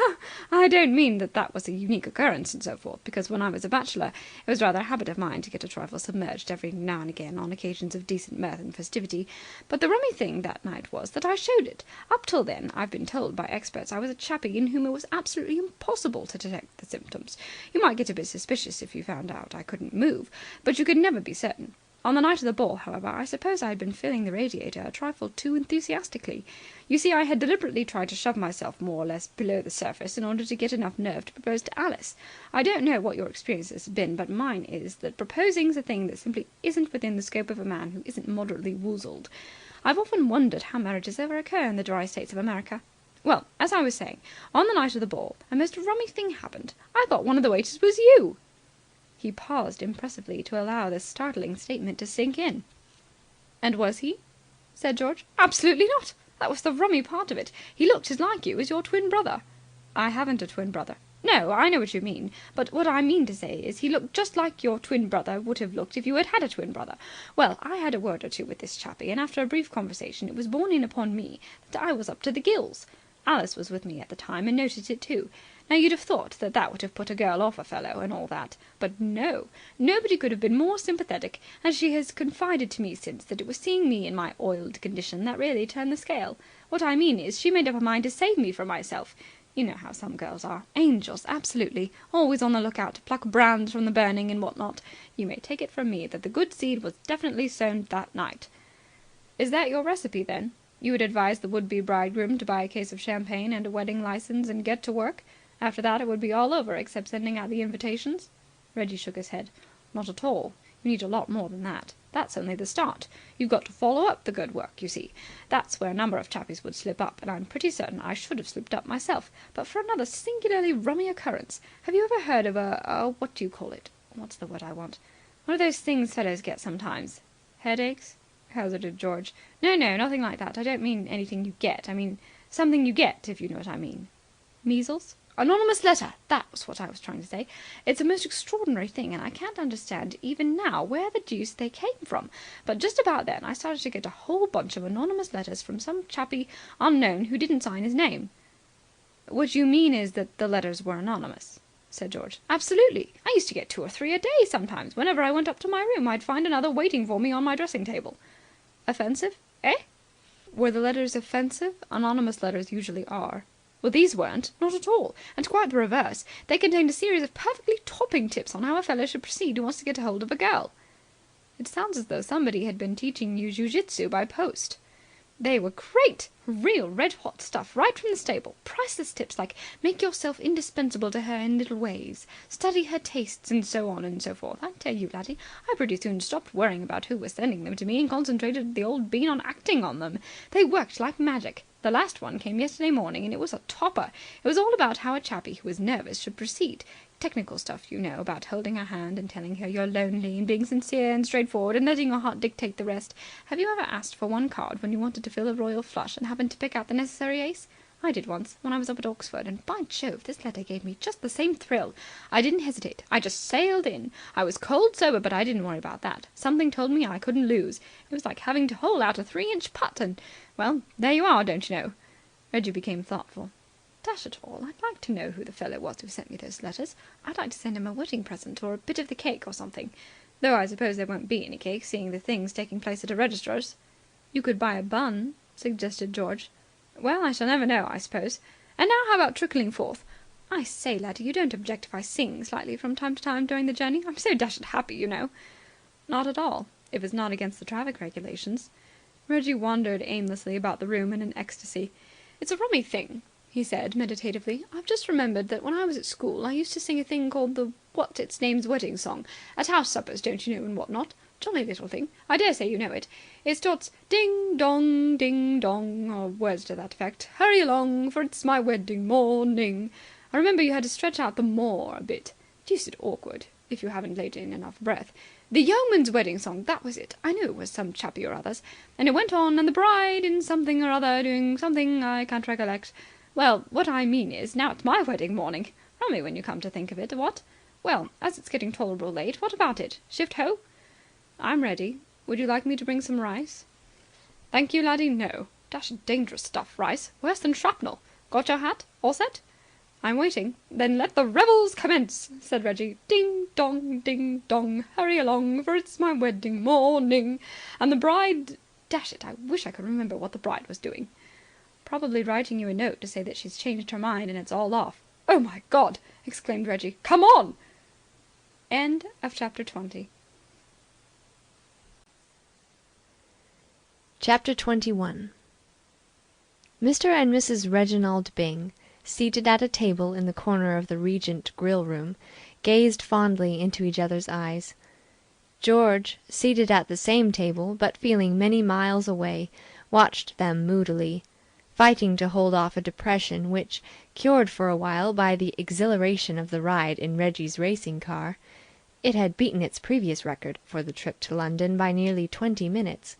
Speaker 3: "I don't mean that that was a unique occurrence and so forth, because when I was a bachelor it was rather a habit of mine to get a trifle submerged every now and again on occasions of decent mirth and festivity. But the rummy thing that night was that I showed it. Up till then, I've been told by experts I was a chappie in whom it was absolutely impossible to detect the symptoms. You might get a bit suspicious if you found out I couldn't move, but you could never be certain. On the night of the ball, however, I suppose I had been filling the radiator a trifle too enthusiastically. You see, I had deliberately tried to shove myself more or less below the surface in order to get enough nerve to propose to Alice. I don't know what your experience has been, but mine is that proposing's a thing that simply isn't within the scope of a man who isn't moderately woozled. I've often wondered how marriages ever occur in the dry states of America. Well, as I was saying, on the night of the ball, a most rummy thing happened. I thought one of the waiters was you." He paused impressively to allow this startling statement to sink in. "And was he?" said George. "Absolutely not. That was the rummy part of it. He looked as like you as your twin brother." "I haven't a twin brother." No, I know what you mean. But what I mean to say is he looked just like your twin brother would have looked if you had had a twin brother. Well, I had a word or two with this chappie, and after a brief conversation it was borne in upon me that I was up to the gills. Alice was with me at the time and noticed it too. Now you'd have thought that that would have put a girl off a fellow and all that. But no. Nobody could have been more sympathetic, and she has confided to me since that it was seeing me in my oiled condition that really turned the scale. What I mean is, she made up her mind to save me from myself. You know how some girls are. Angels, absolutely. Always on the lookout to pluck brands from the burning and what not. You may take it from me that the good seed was definitely sown that night. Is that your recipe, then? You would advise the would-be bridegroom to buy a case of champagne and a wedding licence and get to work? After that it would be all over except sending out the invitations? Reggie shook his head. Not at all. You need a lot more than that. That's only the start. You've got to follow up the good work, you see. That's where a number of chappies would slip up, and I'm pretty certain I should have slipped up myself, but for another singularly rummy occurrence. Have you ever heard of what do you call it? What's the word I want? One of those things fellows get sometimes. Headaches? Hazarded George. No, nothing like that. I don't mean anything you get. I mean something you get, if you know what I mean. Measles? Anonymous letter! That was what I was trying to say. It's a most extraordinary thing, and I can't understand even now where the deuce they came from. But just about then I started to get a whole bunch of anonymous letters from some chappie unknown who didn't sign his name. What you mean is that the letters were anonymous, said George. Absolutely. I used to get 2 or 3 a day sometimes. Whenever I went up to my room, I'd find another waiting for me on my dressing table. Offensive? Eh? Were the letters offensive? Anonymous letters usually are. Well, these weren't. Not at all. And quite the reverse. They contained a series of perfectly topping tips on how a fellow should proceed who wants to get hold of a girl. It sounds as though somebody had been teaching you jiu-jitsu by post. They were great. Real red-hot stuff right from the stable. Priceless tips like make yourself indispensable to her in little ways, study her tastes, and so on and so forth. I tell you, laddie, I pretty soon stopped worrying about who was sending them to me and concentrated the old bean on acting on them. They worked like magic. The last one came yesterday morning, and it was a topper. It was all about how a chappie who was nervous should proceed. Technical stuff, you know, about holding her hand and telling her you're lonely and being sincere and straightforward and letting your heart dictate the rest. Have you ever asked for one card when you wanted to fill a royal flush and happened to pick out the necessary ace? I did once, when I was up at Oxford, and by Jove, this letter gave me just the same thrill. I didn't hesitate. I just sailed in. I was cold sober, but I didn't worry about that. Something told me I couldn't lose. It was like having to hole out a 3-inch putt, and, well, there you are, don't you know. Reggie became thoughtful. Dash it all, I'd like to know who the fellow was who sent me those letters. I'd like to send him a wedding present or a bit of the cake or something. Though I suppose there won't be any cake, seeing the thing's taking place at a registrar's. You could buy a bun, suggested George. Well, I shall never know, I suppose. And now how about trickling forth? I say, laddie, you don't object if I sing slightly from time to time during the journey? I'm so dashed happy, you know. Not at all, if it's not against the traffic regulations. Reggie wandered aimlessly about the room in an ecstasy. It's a rummy thing, he said meditatively. I've just remembered that when I was at school I used to sing a thing called the What's-its-name's wedding song at house suppers, don't you know, and what not. Jolly little thing. I dare say you know it. It starts ding dong, or words to that effect. Hurry along, for it's my wedding morning. I remember you had to stretch out the more a bit. Deuced awkward, if you haven't laid in enough breath. The yeoman's wedding song, that was it. I knew it was some chappie or other's. And it went on, and the bride in something or other doing something I can't recollect. Well, what I mean is, now it's my wedding morning. Rummy when you come to think of it, what? Well, as it's getting tolerable late, what about it? Shift ho? I'm ready. Would you like me to bring some rice? Thank you, laddie, no. Dashed dangerous stuff, rice. Worse than shrapnel. Got your hat? All set? I'm waiting. Then let the revels commence, said Reggie. Ding dong, hurry along, for it's my wedding morning. And the bride... Dash it, I wish I could remember what the bride was doing. Probably writing you a note to say that she's changed her mind and it's all off. Oh, my God! Exclaimed Reggie. Come on! End of chapter 20.
Speaker 1: Chapter 21. Mr. and Mrs. Reginald Byng, seated at a table in the corner of the Regent grill room, gazed fondly into each other's eyes. George, seated at the same table, but feeling many miles away, watched them moodily, fighting to hold off a depression which, cured for a while by the exhilaration of the ride in Reggie's racing car, it had beaten its previous record for the trip to London by nearly 20 minutes,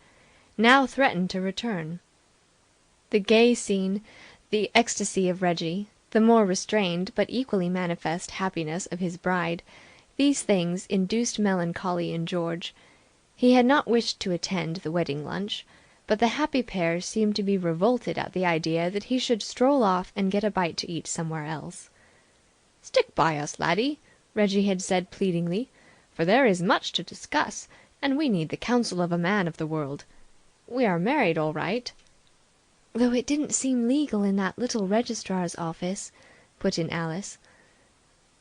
Speaker 1: now threatened to return. The gay scene, the ecstasy of Reggie, the more restrained but equally manifest happiness of his bride, these things induced melancholy in George. He had not wished to attend the wedding lunch, but the happy pair seemed to be revolted at the idea that he should stroll off and get a bite to eat somewhere else. "Stick by us, laddie," Reggie had said pleadingly, "for there is much to discuss, and we need the counsel of a man of the world. We are married all right."
Speaker 2: "Though it didn't seem legal in that little registrar's office," put in Alice.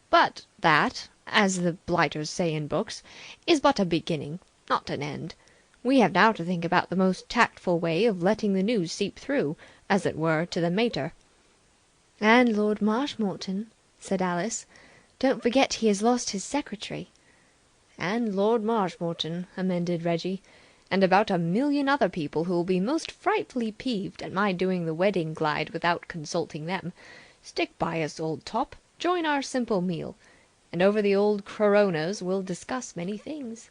Speaker 4: "But that, as the blighters say in books, is but a beginning, not an end. We have now to think about the most tactful way of letting the news seep through, as it were, to the mater."
Speaker 2: "And Lord Marshmoreton," said Alice. "Don't forget he has lost his secretary."
Speaker 4: "And Lord Marshmoreton," amended Reggie. "And about 1,000,000 other people who will be most frightfully peeved at my doing the wedding glide without consulting them. Stick by us, old top. Join our simple meal. And over the old coronas we'll discuss many things."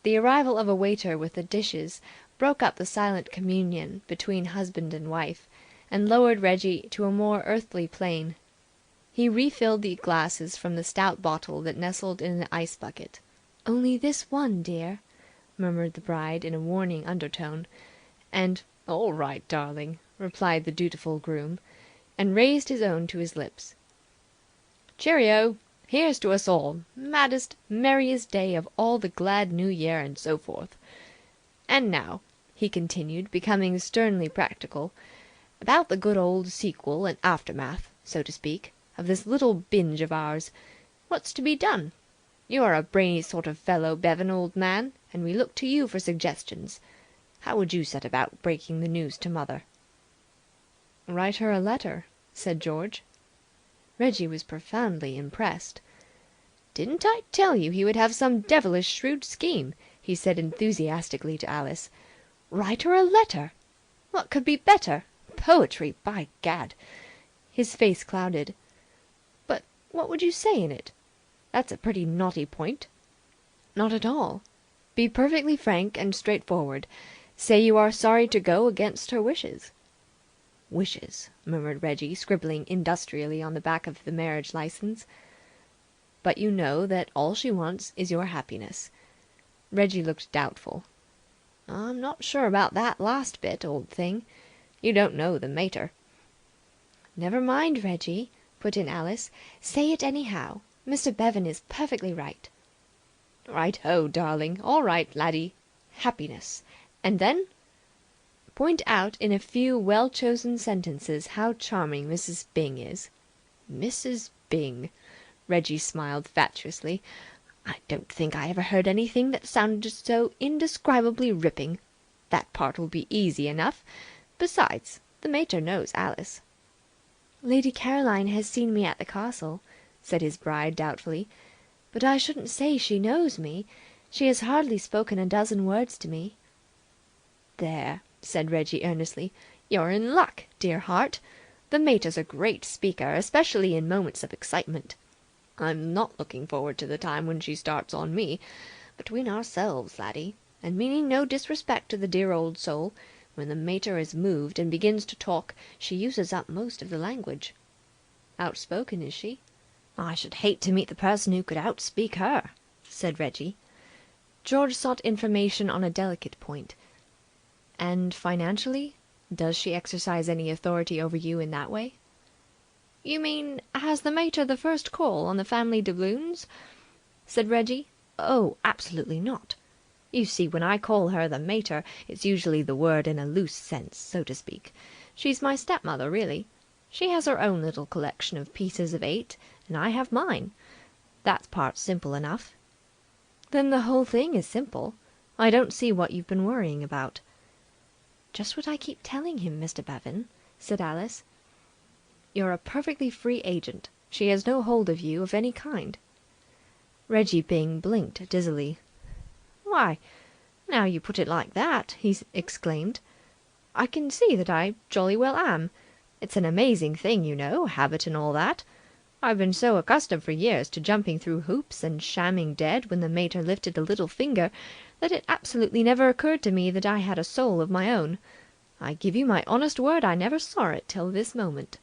Speaker 4: The arrival of a waiter with the dishes broke up the silent communion between husband and wife, and lowered Reggie to a more earthly plane. He refilled the glasses from the stout bottle that nestled in the ice bucket.
Speaker 2: "Only this one, dear,"
Speaker 1: murmured the bride in a warning undertone, and
Speaker 4: "All right, darling,"
Speaker 1: replied the dutiful groom, and raised his own to his lips.
Speaker 4: "Cheerio! Here's to us all! Maddest, merriest day of all the glad New Year, and so forth. And now," he continued, becoming sternly practical, "about the good old sequel and aftermath, so to speak, of this little binge of ours. What's to be done? You are a brainy sort of fellow, Bevan, old man, and we look to you for suggestions. How would you set about breaking the news to mother?"
Speaker 1: "Write her a letter," said George. Reggie was profoundly impressed.
Speaker 4: "Didn't I tell you he would have some devilish shrewd scheme?" he said enthusiastically to Alice. "Write her a letter! What could be better? Poetry, by Gad!" His face clouded. "But what would you say in it? That's a pretty knotty point."
Speaker 1: "Not at all. Be perfectly frank and straightforward. Say you are sorry to go against her wishes."
Speaker 4: "Wishes," murmured Reggie, scribbling industrially on the back of the marriage license. "But you know that all she wants is your happiness." Reggie looked doubtful. "I'm not sure about that last bit, old thing. You don't know the mater."
Speaker 2: "Never mind, Reggie," put in Alice. "Say it anyhow. Mr. Bevan is perfectly right."
Speaker 4: "Right ho, darling. All right, laddie. Happiness. And then?"
Speaker 1: "Point out in a few well-chosen sentences how charming Mrs. Byng is."
Speaker 4: "Mrs. Byng." Reggie smiled fatuously. "I don't think I ever heard anything that sounded so indescribably ripping. That part will be easy enough. Besides, the mater knows Alice."
Speaker 2: "Lady Caroline has seen me at the castle," said his bride doubtfully, "but I shouldn't say she knows me. She has hardly spoken a dozen words to me."
Speaker 4: "There," said Reggie earnestly. "You're in luck, dear heart. The mater's a great speaker, especially in moments of excitement. I'm not looking forward to the time when she starts on me. Between ourselves, laddie, and meaning no disrespect to the dear old soul, when the mater is moved and begins to talk, she uses up most of the language."
Speaker 1: "Outspoken, is she?"
Speaker 4: "I should hate to meet the person who could outspeak her," said Reggie.
Speaker 1: George sought information on a delicate point. "And financially? Does she exercise any authority over you in that way?"
Speaker 4: "You mean, has the mater the first call on the family doubloons?" said Reggie. "Oh, absolutely not. You see, when I call her the mater, it's usually the word in a loose sense, so to speak. She's my stepmother, really. She has her own little collection of pieces of 8, and I have mine. That part's simple enough."
Speaker 1: "Then the whole thing is simple. I don't see what you've been worrying about."
Speaker 2: "Just what I keep telling him, Mr. Bevan," said Alice.
Speaker 1: "You're a perfectly free agent. She has no hold of you of any kind."
Speaker 4: Reggie Byng blinked dizzily. "Why, now you put it like that," he exclaimed, "I can see that I jolly well am. It's an amazing thing, you know, habit and all that. I've been so accustomed for years to jumping through hoops and shamming dead when the mater lifted a little finger that it absolutely never occurred to me that I had a soul of my own. I give you my honest word I never saw it till this moment."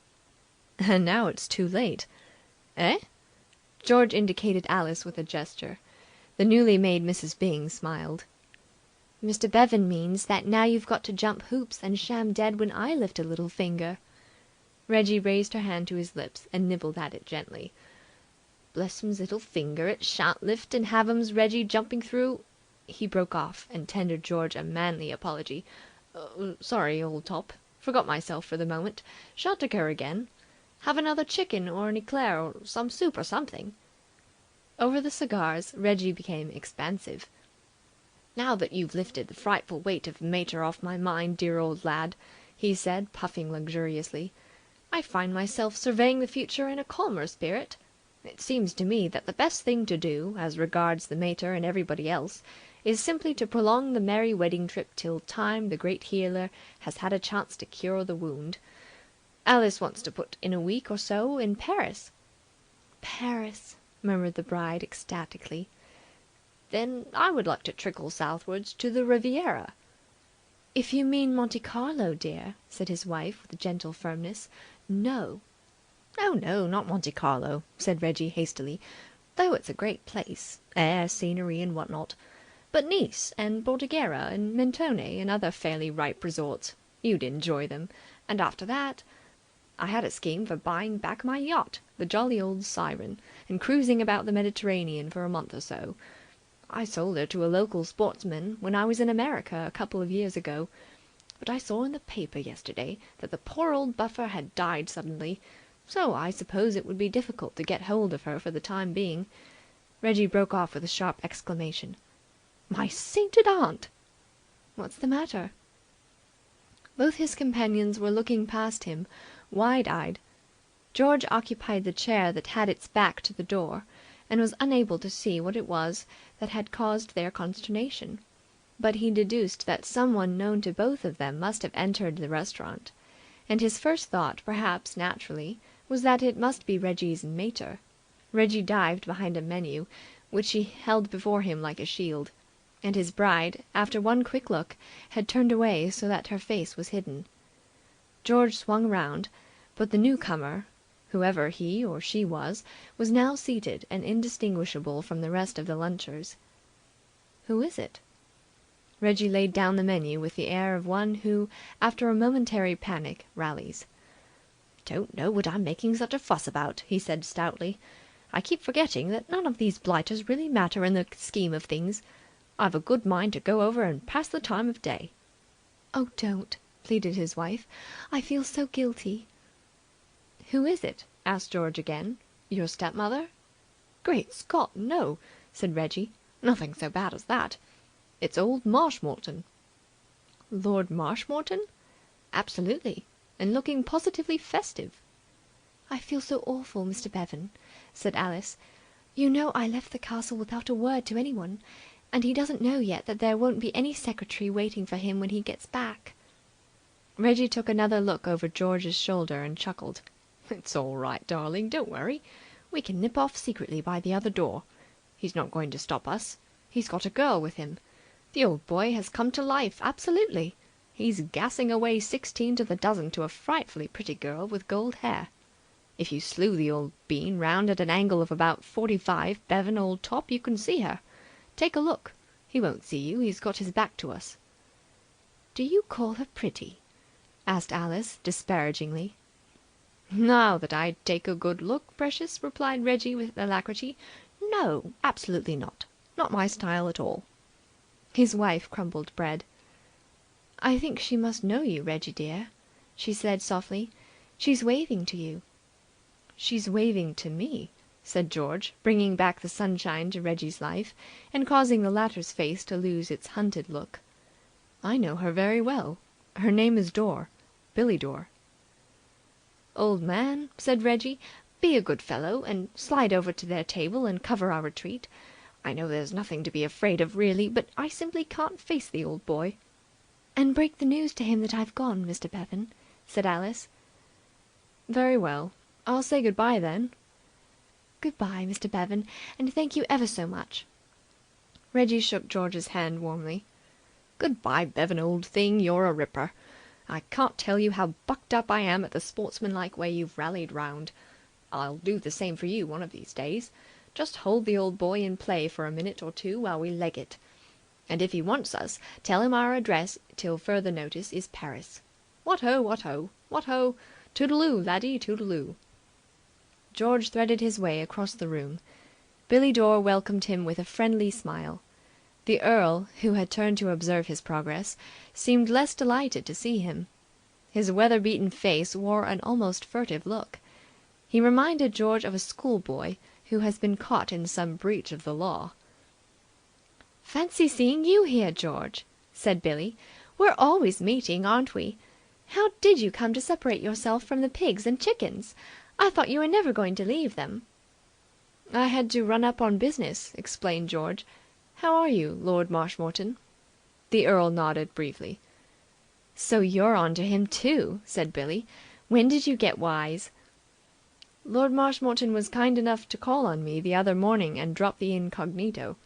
Speaker 2: And now it's too late. Eh?" George indicated Alice with a gesture. The newly made Mrs. Byng smiled.
Speaker 1: "Mr. Bevan means that now you've got to jump hoops and sham dead when I lift a little finger."
Speaker 2: Reggie raised her hand to his lips and nibbled at it gently. "Bless 'im's little finger, it shan't lift and have 'im's Reggie jumping through—" He broke off and tendered George a manly apology. "Sorry, old top. Forgot myself for the moment. Shan't occur again. Have another chicken or an eclair or some soup or something." Over the cigars, Reggie became expansive. "Now that you've lifted the frightful weight of mater off my mind, dear old lad," he said, puffing luxuriously, "I find myself surveying the future in a calmer spirit. It seems to me that the best thing to do, as regards the mater and everybody else, is simply to prolong the merry wedding trip till Time, the great healer, has had a chance to cure the wound. Alice wants to put in a week or so in Paris."
Speaker 1: "Paris!"
Speaker 2: murmured the bride ecstatically. "Then I would like to trickle southwards to the Riviera."
Speaker 1: "If you mean Monte Carlo, dear," said his wife with gentle firmness, "no."
Speaker 2: "Oh no, not Monte Carlo," said Reggie hastily, "though it's a great place, air, scenery and what not. But Nice and Bordighera and Mentone and other fairly ripe resorts. You'd enjoy them. And after that, I had a scheme for buying back my yacht, the jolly old Siren, and cruising about the Mediterranean for a month or so. I sold her to a local sportsman when I was in America a couple of years ago. But I saw in the paper yesterday that the poor old buffer had died suddenly, so I suppose it would be difficult to get hold of her for the time being." Reggie broke off with a sharp exclamation. "My sainted aunt!"
Speaker 1: "What's the matter?" Both his companions were looking past him, wide-eyed. George occupied the chair that had its back to the door, and was unable to see what it was that had caused their consternation. But he deduced that someone known to both of them must have entered the restaurant, and his first thought, perhaps naturally, was that it must be Reggie's mater. Reggie dived behind a menu, which he held before him like a shield, and his bride, after one quick look, had turned away so that her face was hidden. George swung round, but the newcomer, whoever he or she was now seated and indistinguishable from the rest of the lunchers. "Who is it?" Reggie laid down the menu with the air of one who, after a momentary panic, rallies.
Speaker 2: "Don't know what I'm making such a fuss about," he said stoutly. "I keep forgetting that none of these blighters really matter in the scheme of things. I've a good mind to go over and pass the time of day."
Speaker 1: "Oh, don't!" pleaded his wife. "I feel so guilty."
Speaker 2: "Who is it?" asked George again. "Your stepmother?" "Great Scott, no!" said Reggie. "Nothing so bad as that. It's old Marshmoreton."
Speaker 1: "Lord Marshmoreton?"
Speaker 2: "Absolutely. And looking positively festive."
Speaker 1: "I feel so awful, Mr. Bevan," said Alice. "You know I left the castle without a word to anyone, and he doesn't know yet that there won't be any secretary waiting for him when he gets back."
Speaker 2: Reggie took another look over George's shoulder and chuckled. "It's all right, darling. Don't worry. We can nip off secretly by the other door. He's not going to stop us. He's got a girl with him. The old boy has come to life, absolutely. He's gassing away 16 to the dozen to a frightfully pretty girl with gold hair. If you slew the old bean round at an angle of about 45, Bevan, old top, you can see her. Take a look. He won't see you. He's got his back to us."
Speaker 1: "Do you call her pretty?" asked Alice disparagingly.
Speaker 2: "Now that I take a good look, precious," replied Reggie with alacrity. "No, absolutely not. Not my style at all."
Speaker 1: His wife crumbled bread. "I think she must know you, Reggie dear," she said softly. "She's waving to you."
Speaker 2: "She's waving to me," said George, bringing back the sunshine to Reggie's life, and causing the latter's face to lose its hunted look. "I know her very well. Her name is Dore. Billy Dore." "Old man," said Reggie, "be a good fellow and slide over to their table and cover our retreat. I know there's nothing to be afraid of really, but I simply can't face the old boy."
Speaker 1: "And break the news to him that I've gone, Mr. Bevan," said Alice.
Speaker 2: "Very well. I'll say good-bye then."
Speaker 1: "Good-bye, Mr. Bevan, and thank you ever so much."
Speaker 2: Reggie shook George's hand warmly. "Good-bye, Bevan, old thing. You're a ripper. I can't tell you how bucked up I am at the sportsmanlike way you've rallied round. I'll do the same for you one of these days. Just hold the old boy in play for a minute or two while we leg it. And if he wants us, tell him our address till further notice is Paris. What ho, what ho, what ho! Toodaloo, laddie, toodaloo!" George threaded his way across the room. Billy Dore welcomed him with a friendly smile. The Earl, who had turned to observe his progress, seemed less delighted to see him. His weather-beaten face wore an almost furtive look. He reminded George of a schoolboy who has been caught in some breach of the law.
Speaker 1: "Fancy seeing you here, George," said Billy. "We're always meeting, aren't we? How did you come to separate yourself from the pigs and chickens? I thought you were never going to leave them."
Speaker 2: "I had to run up on business," explained George. "How are you, Lord Marshmoreton?" The Earl nodded briefly.
Speaker 1: "So you're on to him too," said Billy. "When did you get wise?"
Speaker 2: "Lord Marshmoreton was kind enough to call on me the other morning and drop the incognito."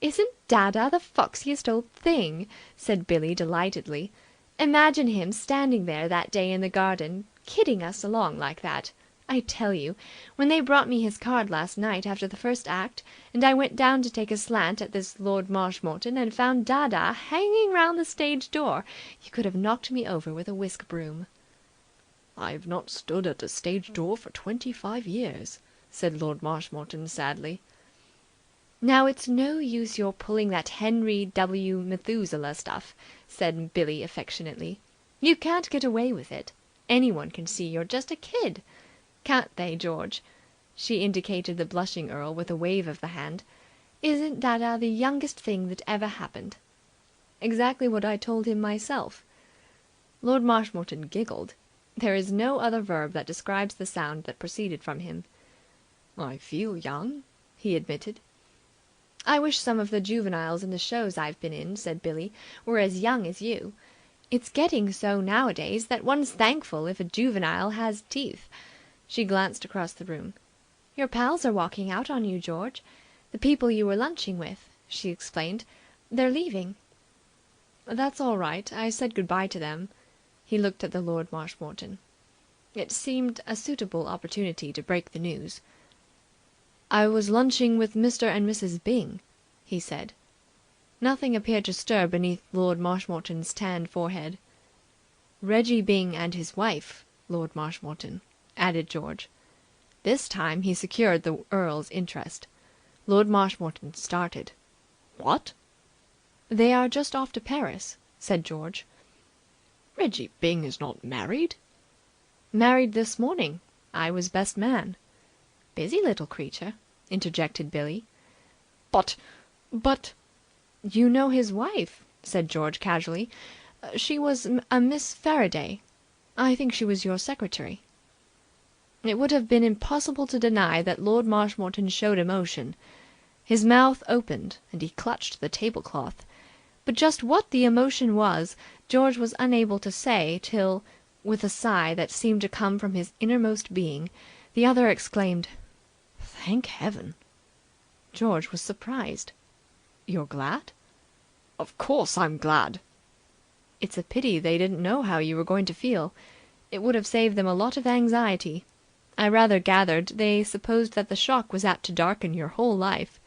Speaker 1: "Isn't Dada the foxiest old thing?" said Billy delightedly. "Imagine him standing there that day in the garden, kidding us along like that. I tell you, when they brought me his card last night after the first act, and I went down to take a slant at this Lord Marshmoreton and found Dada hanging round the stage door, you could have knocked me over with a whisk broom."
Speaker 2: "I've not stood at a stage door for 25 years," said Lord Marshmoreton sadly.
Speaker 1: "Now it's no use your pulling that Henry W. Methuselah stuff," said Billy affectionately. "You can't get away with it. Anyone can see you're just a kid. Can't they, George?" She indicated the blushing Earl with a wave of the hand. "Isn't Dada the youngest thing that ever happened?"
Speaker 2: "Exactly what I told him myself." Lord Marshmoreton giggled. There is no other verb that describes the sound that proceeded from him. "I feel young," he admitted.
Speaker 1: "I wish some of the juveniles in the shows I've been in," said Billy, "were as young as you. It's getting so nowadays that one's thankful if a juvenile has teeth." She glanced across the room. "Your pals are walking out on you, George. The people you were lunching with," she explained. "They're leaving."
Speaker 2: "That's all right. I said good-bye to them." He looked at the Lord Marshmoreton. It seemed a suitable opportunity to break the news. "I was lunching with Mr. and Mrs. Byng," he said. Nothing appeared to stir beneath Lord Marshmoreton's tanned forehead. "Reggie Byng and his wife, Lord Marshmoreton," added George. This time he secured the Earl's interest. Lord Marshmoreton started. "What?" "They are just off to Paris," said George.
Speaker 6: "Reggie Byng is not married?"
Speaker 2: "Married this morning. I was best man."
Speaker 1: "Busy little creature," interjected Billy.
Speaker 6: But...
Speaker 2: "You know his wife," said George casually. "She was a Miss Faraday. I think she was your secretary." It would have been impossible to deny that Lord Marshmoreton showed emotion. His mouth opened and he clutched the tablecloth. But just what the emotion was, George was unable to say till, with a sigh that seemed to come from his innermost being, the other exclaimed, "Thank heaven!" George was surprised. "You're glad?"
Speaker 6: "Of course I'm glad."
Speaker 2: "It's a pity they didn't know how you were going to feel. It would have saved them a lot of anxiety. I rather gathered they supposed that the shock was apt to darken your whole life."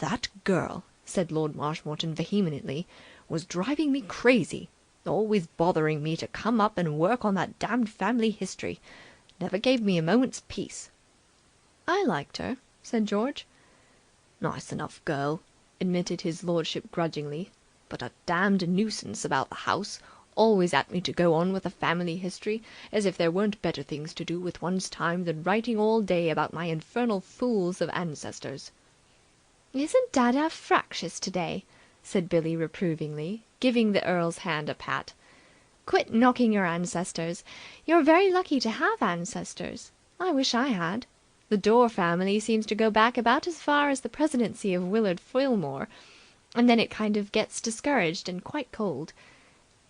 Speaker 6: "That girl," said Lord Marshmoreton vehemently, "was driving me crazy. Always bothering me to come up and work on that damned family history. Never gave me a moment's peace."
Speaker 2: "I liked her," said George.
Speaker 6: "Nice enough girl," admitted his lordship grudgingly, "but a damned nuisance about the house. Always at me to go on with the family history, as if there weren't better things to do with one's time than writing all day about my infernal fools of ancestors."
Speaker 1: "Isn't Dada fractious today?" said Billy reprovingly, giving the Earl's hand a pat. "Quit knocking your ancestors. You're very lucky to have ancestors. I wish I had. The Dore family seems to go back about as far as the presidency of Willard Fillmore, and then it kind of gets discouraged and quite cold.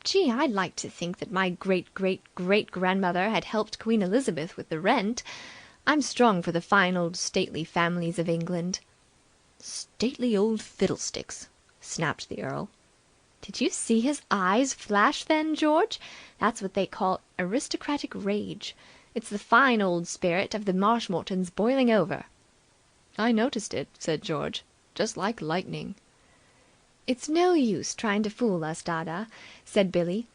Speaker 1: Gee, I'd like to think that my great-great-great-grandmother had helped Queen Elizabeth with the rent. I'm strong for the fine old stately families of England."
Speaker 6: "Stately old fiddlesticks!" snapped the Earl.
Speaker 2: Did you see his eyes flash then, George? That's what they call aristocratic rage. It's the fine old spirit of the Marshmoretons boiling over."
Speaker 6: "I noticed it," said George. "Just like lightning."
Speaker 2: "It's no use trying to fool us, Dada," said Billy.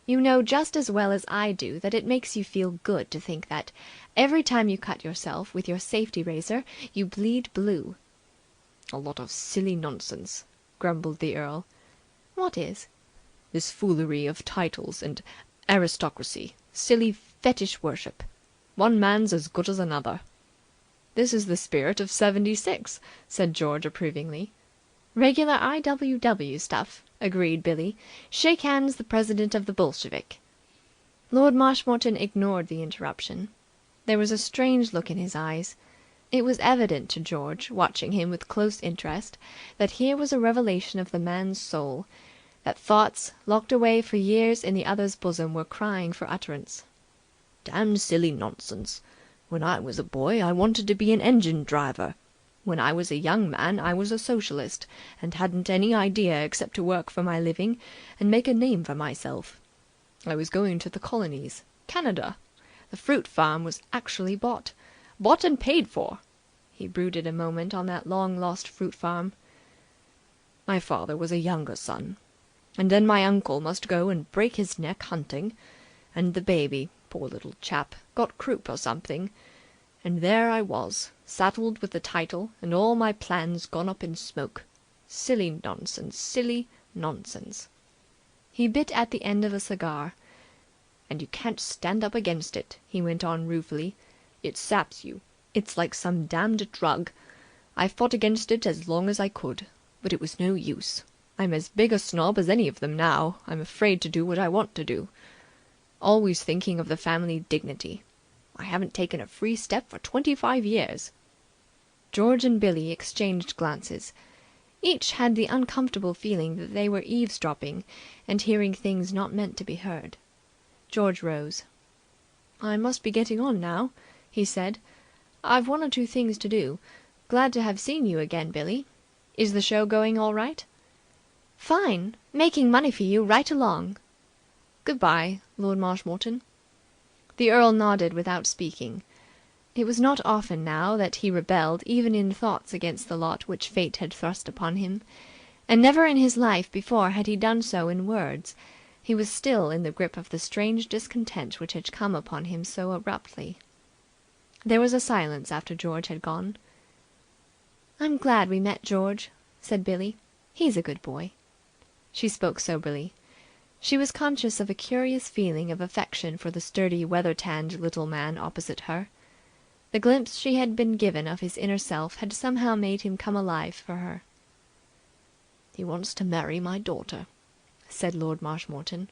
Speaker 2: "You know just as well as I do that it makes you feel good to think that, every time you cut yourself with your safety razor, you bleed blue."
Speaker 6: "A lot of silly nonsense," grumbled the Earl.
Speaker 2: "What is?"
Speaker 6: "This foolery of titles and aristocracy. Silly fetish worship. One man's as good as another." "This is the spirit of '76," said George approvingly.
Speaker 2: "Regular IWW stuff," agreed Billy. "Shake hands the president of the Bolshevik." Lord Marshmoreton ignored the interruption. There was a strange look in his eyes. It was evident to George, watching him with close interest, that here was a revelation of the man's soul, that thoughts, locked away for years in the other's bosom, were crying for utterance.
Speaker 6: "Damned silly nonsense. When I was a boy I wanted to be an engine driver. When I was a young man I was a socialist, and hadn't any idea except to work for my living and make a name for myself. I was going to the colonies. Canada. The fruit farm was actually bought. Bought and paid for." He brooded a moment on that long-lost fruit farm. "My father was a younger son. And then my uncle must go and break his neck hunting. And the baby, poor little chap, got croup or something. And there I was, saddled with the title, and all my plans gone up in smoke. Silly nonsense, silly nonsense." He bit at the end of a cigar. "And you can't stand up against it," he went on ruefully. "It saps you. It's like some damned drug. I fought against it as long as I could, but it was no use. I'm as big a snob as any of them now. I'm afraid to do what I want to do. Always thinking of the family dignity. I haven't taken a free step for 25 years." George and Billy exchanged glances. Each had the uncomfortable feeling that they were eavesdropping and hearing things not meant to be heard. George rose. "I must be getting on now," he said. "I've one or two things to do. Glad to have seen you again, Billy. Is the show going all right?" "Fine. Making money for you right along." "Good-bye, Lord Marshmoreton." The Earl nodded without speaking. It was not often now that he rebelled even in thoughts against the lot which fate had thrust upon him, and never in his life before had he done so in words. He was still in the grip of the strange discontent which had come upon him so abruptly. There was a silence after George had gone. "I'm glad we met, George," said Billy. "He's a good boy." She spoke soberly. She was conscious of a curious feeling of affection for the sturdy, weather-tanned little man opposite her. The glimpse she had been given of his inner self had somehow made him come alive for her. "He wants to marry my daughter," said Lord Marshmoreton.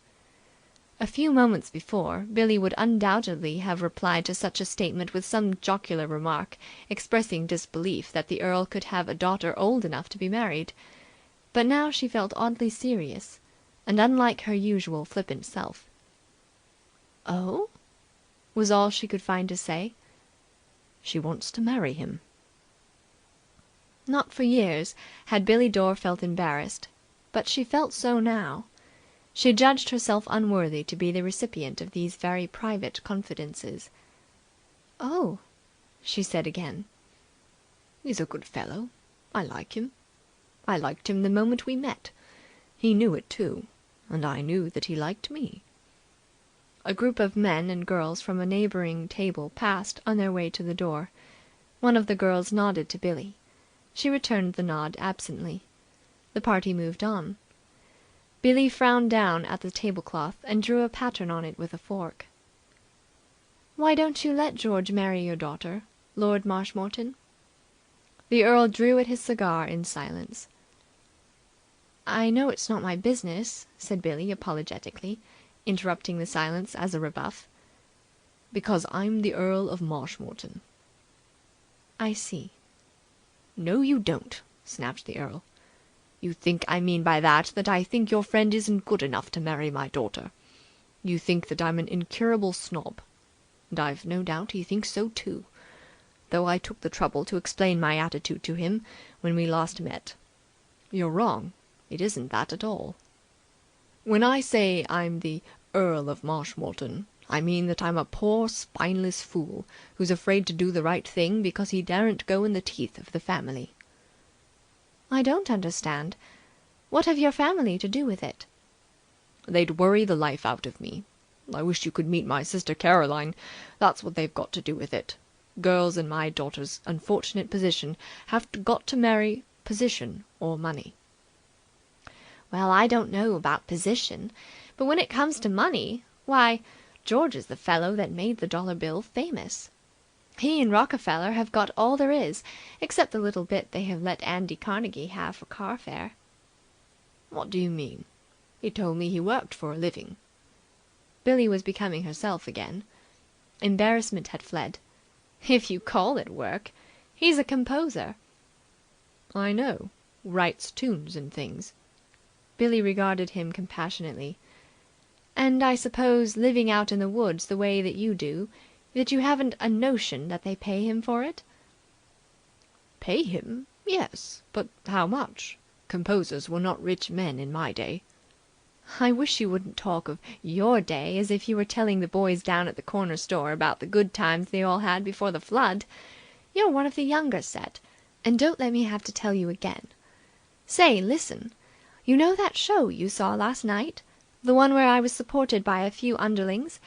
Speaker 2: A few moments before, Billy would undoubtedly have replied to such a statement with some jocular remark expressing disbelief that the Earl could have a daughter old enough to be married. But now she felt oddly serious, and unlike her usual flippant self.
Speaker 6: "Oh?"
Speaker 2: was all she could find to say.
Speaker 6: "She wants to marry him."
Speaker 2: Not for years had Billy Dore felt embarrassed, but she felt so now. She judged herself unworthy to be the recipient of these very private confidences. "Oh!" she said again.
Speaker 6: "He's a good fellow. I like him. I liked him the moment we met. He knew it too, and I knew that he liked me."
Speaker 2: A group of men and girls from a neighbouring table passed on their way to the door. One of the girls nodded to Billy. She returned the nod absently. The party moved on. Billy frowned down at the tablecloth and drew a pattern on it with a fork. "Why don't you let George marry your daughter, Lord Marshmoreton?" The Earl drew at his cigar in silence. "I know it's not my business," said Billy apologetically, interrupting the silence as a rebuff.
Speaker 6: "Because I'm the Earl of Marshmoreton."
Speaker 2: "I see."
Speaker 6: "No, you don't," snapped the Earl. "You think I mean by that I think your friend isn't good enough to marry my daughter. You think that I'm an incurable snob. And I've no doubt he thinks so too, though I took the trouble to explain my attitude to him when we last met. You're wrong. It isn't that at all." When I say I'm the Earl of Marshmoreton, I mean that I'm a poor, spineless fool who's afraid to do the right thing because he daren't go in the teeth of the family."
Speaker 2: I don't understand. What have your family to do with it?
Speaker 6: They'd worry the life out of me. I wish you could meet my sister Caroline. That's what they've got to do with it. Girls in my daughter's unfortunate position have got to marry position or money.
Speaker 2: Well, I don't know about position, but when it comes to money, why, George is the fellow that made the dollar bill famous. He and Rockefeller have got all there is, except the little bit they have let Andy Carnegie have for car fare.
Speaker 6: What do you mean? He told me he worked for a living.
Speaker 2: Billy was becoming herself again. Embarrassment had fled. If you call it work. He's a composer.
Speaker 6: I know. Writes tunes and things.
Speaker 2: Billy regarded him compassionately. And I suppose, living out in the woods the way that you do, that you haven't a notion that they pay him for it?
Speaker 6: Pay him? Yes, but how much? Composers were not rich men in my day.
Speaker 2: I wish you wouldn't talk of your day as if you were telling the boys down at the corner store about the good times they all had before the flood. You're one of the younger set, and don't let me have to tell you again. Say, listen. You know that show you saw last night? The one where I was supported by a few underlings?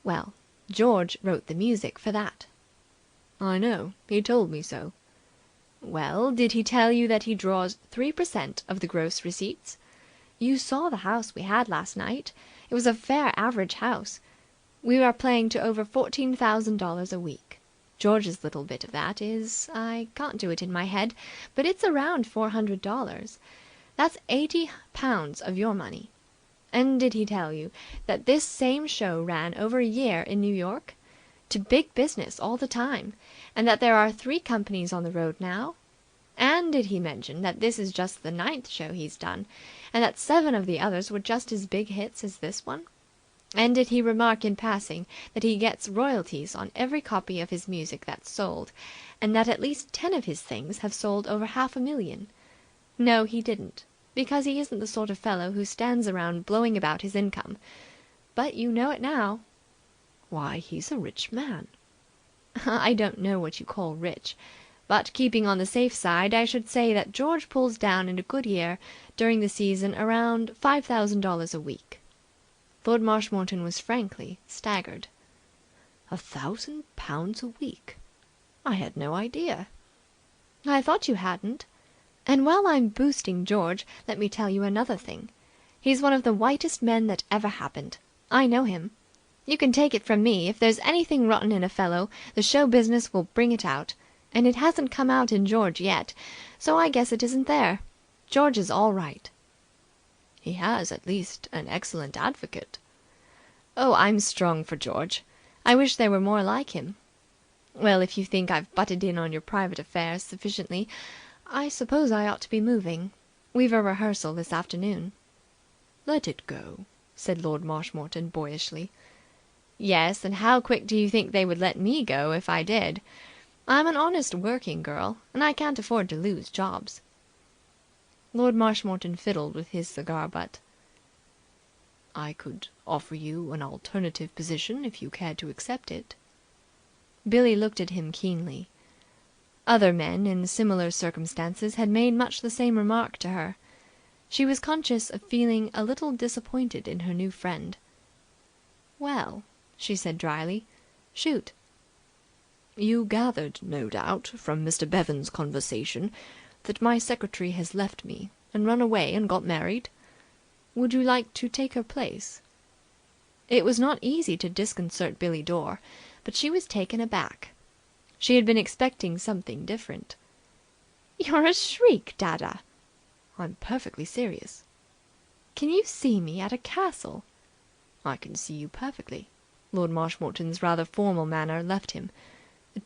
Speaker 2: Well, George wrote the music for that.
Speaker 6: I know. He told me so.
Speaker 2: Well, did he tell you that he draws 3% of the gross receipts? You saw the house we had last night. It was a fair average house. We are playing to over $14,000 a week. George's little bit of that is, I can't do it in my head, but it's around $400. That's £80 of your money. And did he tell you that this same show ran over a year in New York? To big business all the time, and that there are 3 companies on the road now? And did he mention that this is just the 9th show he's done, and that 7 of the others were just as big hits as this one? And did he remark in passing that he gets royalties on every copy of his music that's sold, and that at least 10 of his things have sold over $500,000? No, he didn't, because he isn't the sort of fellow who stands around blowing about his income. But you know it now.
Speaker 6: Why, he's a rich man.
Speaker 2: I don't know what you call rich, but keeping on the safe side, I should say that George pulls down in a good year during the season around $5,000 a week. Lord Marshmoreton was frankly staggered.
Speaker 6: £1,000 a week? I had no idea.
Speaker 2: I thought you hadn't. And while I'm boosting George, let me tell you another thing. He's one of the whitest men that ever happened. I know him. You can take it from me, if there's anything rotten in a fellow, the show business will bring it out. And it hasn't come out in George yet, so I guess it isn't there. George is all right.
Speaker 6: He has at least an excellent advocate.
Speaker 2: Oh, I'm strong for George. I wish there were more like him. Well, if you think I've butted in on your private affairs sufficiently, I suppose I ought to be moving. We've a rehearsal this afternoon.
Speaker 6: Let it go, said Lord Marshmoreton boyishly.
Speaker 2: Yes, and how quick do you think they would let me go if I did? I'm an honest working girl, and I can't afford to lose jobs. Lord Marshmoreton fiddled with his cigar butt.
Speaker 6: I could offer you an alternative position if you cared to accept it.
Speaker 2: Billy looked at him keenly. Other men in similar circumstances had made much the same remark to her. She was conscious of feeling a little disappointed in her new friend. "Well," she said dryly, "shoot."
Speaker 6: You gathered, no doubt, from Mr. Bevan's conversation, that my secretary has left me and run away and got married. Would you like to take her place?
Speaker 2: It was not easy to disconcert Billy Dore, but she was taken aback. She had been expecting something different. "You're a shriek, Dada!"
Speaker 6: I'm perfectly serious.
Speaker 2: "Can you see me at a castle?"
Speaker 6: I can see you perfectly. Lord Marshmoreton's rather formal manner left him.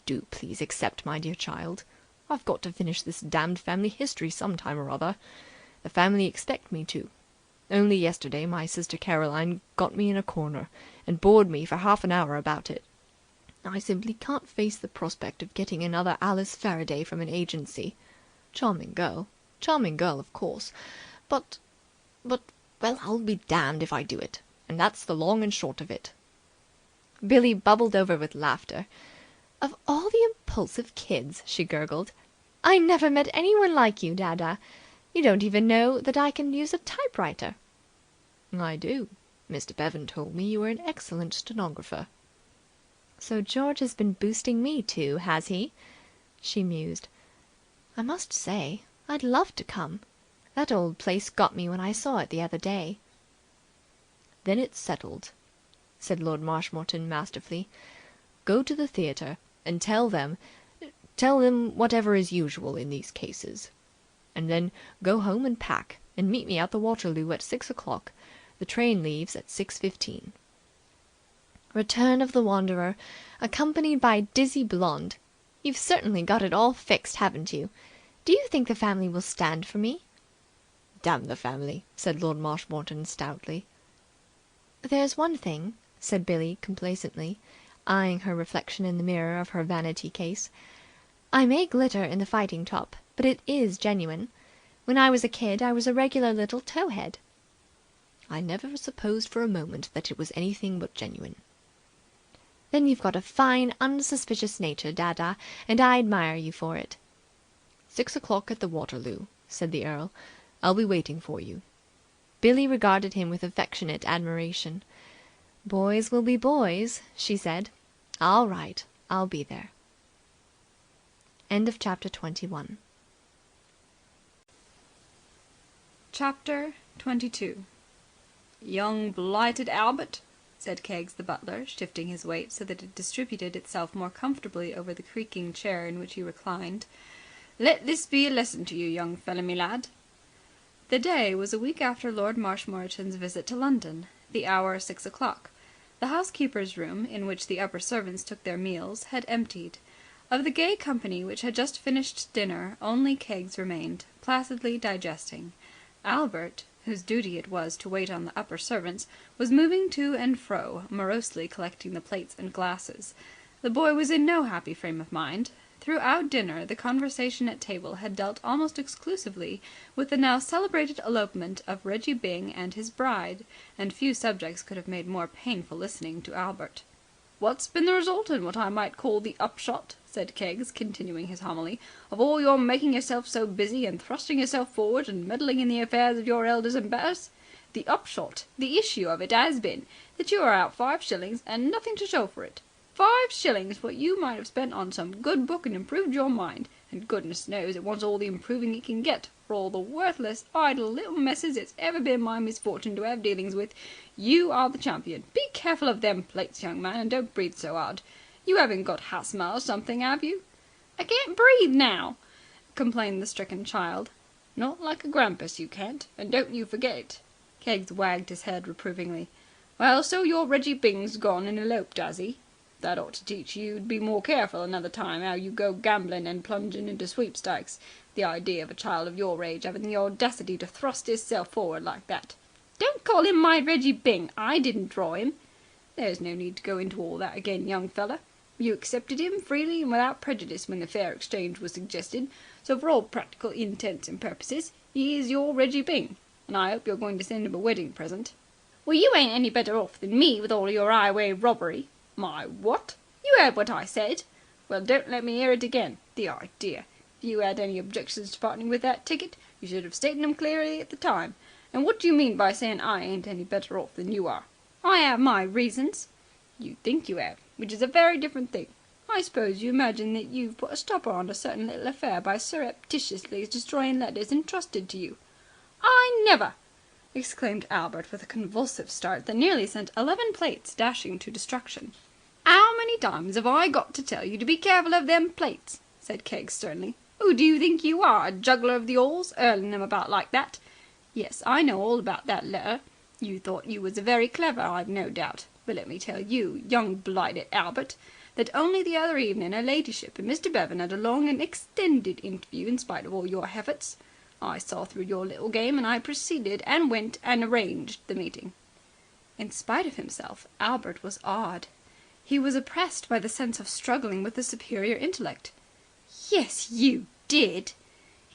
Speaker 6: Do please accept, my dear child. I've got to finish this damned family history some time or other. The family expect me to. Only yesterday my sister Caroline got me in a corner and bored me for half an hour about it. I simply can't face the prospect of getting another Alice Faraday from an agency. Charming girl, of course, but Well, I'll be damned if I do it. And that's the long and short of it."
Speaker 2: Billy bubbled over with laughter. "Of all the impulsive kids!" she gurgled. "I never met anyone like you, Dada. You don't even know that I can use a typewriter."
Speaker 6: "I do. Mr. Bevan told me you were an excellent stenographer."
Speaker 2: "So George has been boosting me too, has he?" she mused. "I must say, I'd love to come. That old place got me when I saw it the other day."
Speaker 6: "Then it's settled," said Lord Marshmoreton masterfully. "Go to the theatre and tell them whatever is usual in these cases. And then go home and pack, and meet me at the Waterloo at 6 o'clock. The train leaves at 6:15.
Speaker 2: Return of the Wanderer, accompanied by Dizzy Blonde. You've certainly got it all fixed, haven't you? Do you think the family will stand for me?"
Speaker 6: "Damn the family!" said Lord Marshmoreton stoutly.
Speaker 2: "There's one thing," said Billy complacently, eyeing her reflection in the mirror of her vanity case. "I may glitter in the fighting top, but it is genuine. When I was a kid I was a regular little towhead."
Speaker 6: "I never supposed for a moment that it was anything but genuine."
Speaker 2: "Then you've got a fine, unsuspicious nature, Dada, and I admire you for it."
Speaker 6: 6 o'clock at the Waterloo," said the earl. "I'll be waiting for you."
Speaker 2: Billy regarded him with affectionate admiration. "Boys will be boys," she said. "All right. I'll be there." Chapter 21.
Speaker 5: Chapter 22. "Young blighted Albert," said Keggs the butler, shifting his weight so that it distributed itself more comfortably over the creaking chair in which he reclined. "Let this be a lesson to you, young feller me lad." The day was a week after Lord Marshmoreton's visit to London. The hour 6 o'clock. The housekeeper's room, in which the upper servants took their meals, had emptied. Of the gay company which had just finished dinner, only Keggs remained, placidly digesting. Albert, whose duty it was to wait on the upper servants, was moving to and fro, morosely collecting the plates and glasses. The boy was in no happy frame of mind. Throughout dinner the conversation at table had dealt almost exclusively with the now celebrated elopement of Reggie Byng and his bride, and few subjects could have made more painful listening to Albert. "What's been the result and what I might call the upshot," said Keggs, continuing his homily, "of all your making yourself so busy and thrusting yourself forward and meddling in the affairs of your elders and betters? The upshot, the issue of it has been that you are out 5 shillings and nothing to show for it. 5 shillings what you might have spent on some good book and improved your mind, and goodness knows it wants all the improving it can get, for all the worthless, idle little messes it's ever been my misfortune to have dealings with. You are the champion. Be careful of them plates, young man, and don't breathe so hard. You haven't got asthma or something, have you?" "I can't breathe now," complained the stricken child. "Not like a grampus you can't, and don't you forget it." Keggs wagged his head reprovingly. "Well, so your Reggie Byng's gone and eloped, has he? That ought to teach you to be more careful another time how you go gambling and plunging into sweepstakes. The idea of a child of your age having the audacity to thrust hisself forward like that." "Don't call him my Reggie Byng. I didn't draw him." "There's no need to go into all that again, young feller. You accepted him freely and without prejudice when the fair exchange was suggested, so for all practical intents and purposes he is your Reggie Byng, and I hope you're going to send him a wedding present." "Well, you ain't any better off than me with all your highway robbery." "My what?" "You heard what I said." "Well, don't let me hear it again. The idea! If you had any objections to parting with that ticket, you should have stated them clearly at the time. And what do you mean by saying I ain't any better off than you are?" "I have my reasons." "You think you have, which is a very different thing. I suppose you imagine that you've put a stopper on a certain little affair by surreptitiously destroying letters entrusted to you." "I never!" exclaimed Albert with a convulsive start that nearly sent 11 plates dashing to destruction. "How many times have I got to tell you to be careful of them plates?" said Keggs sternly. "Who do you think you are, a juggler of the oars, hurling them about like that? Yes, I know all about that letter. You thought you was very clever, I've no doubt. But let me tell you, young blighted Albert, that only the other evening her ladyship and Mr. Bevan had a long and extended interview in spite of all your efforts. I saw through your little game, and I proceeded and went and arranged the meeting." In spite of himself, Albert was awed. He was oppressed by the sense of struggling with a superior intellect. "Yes, you did!"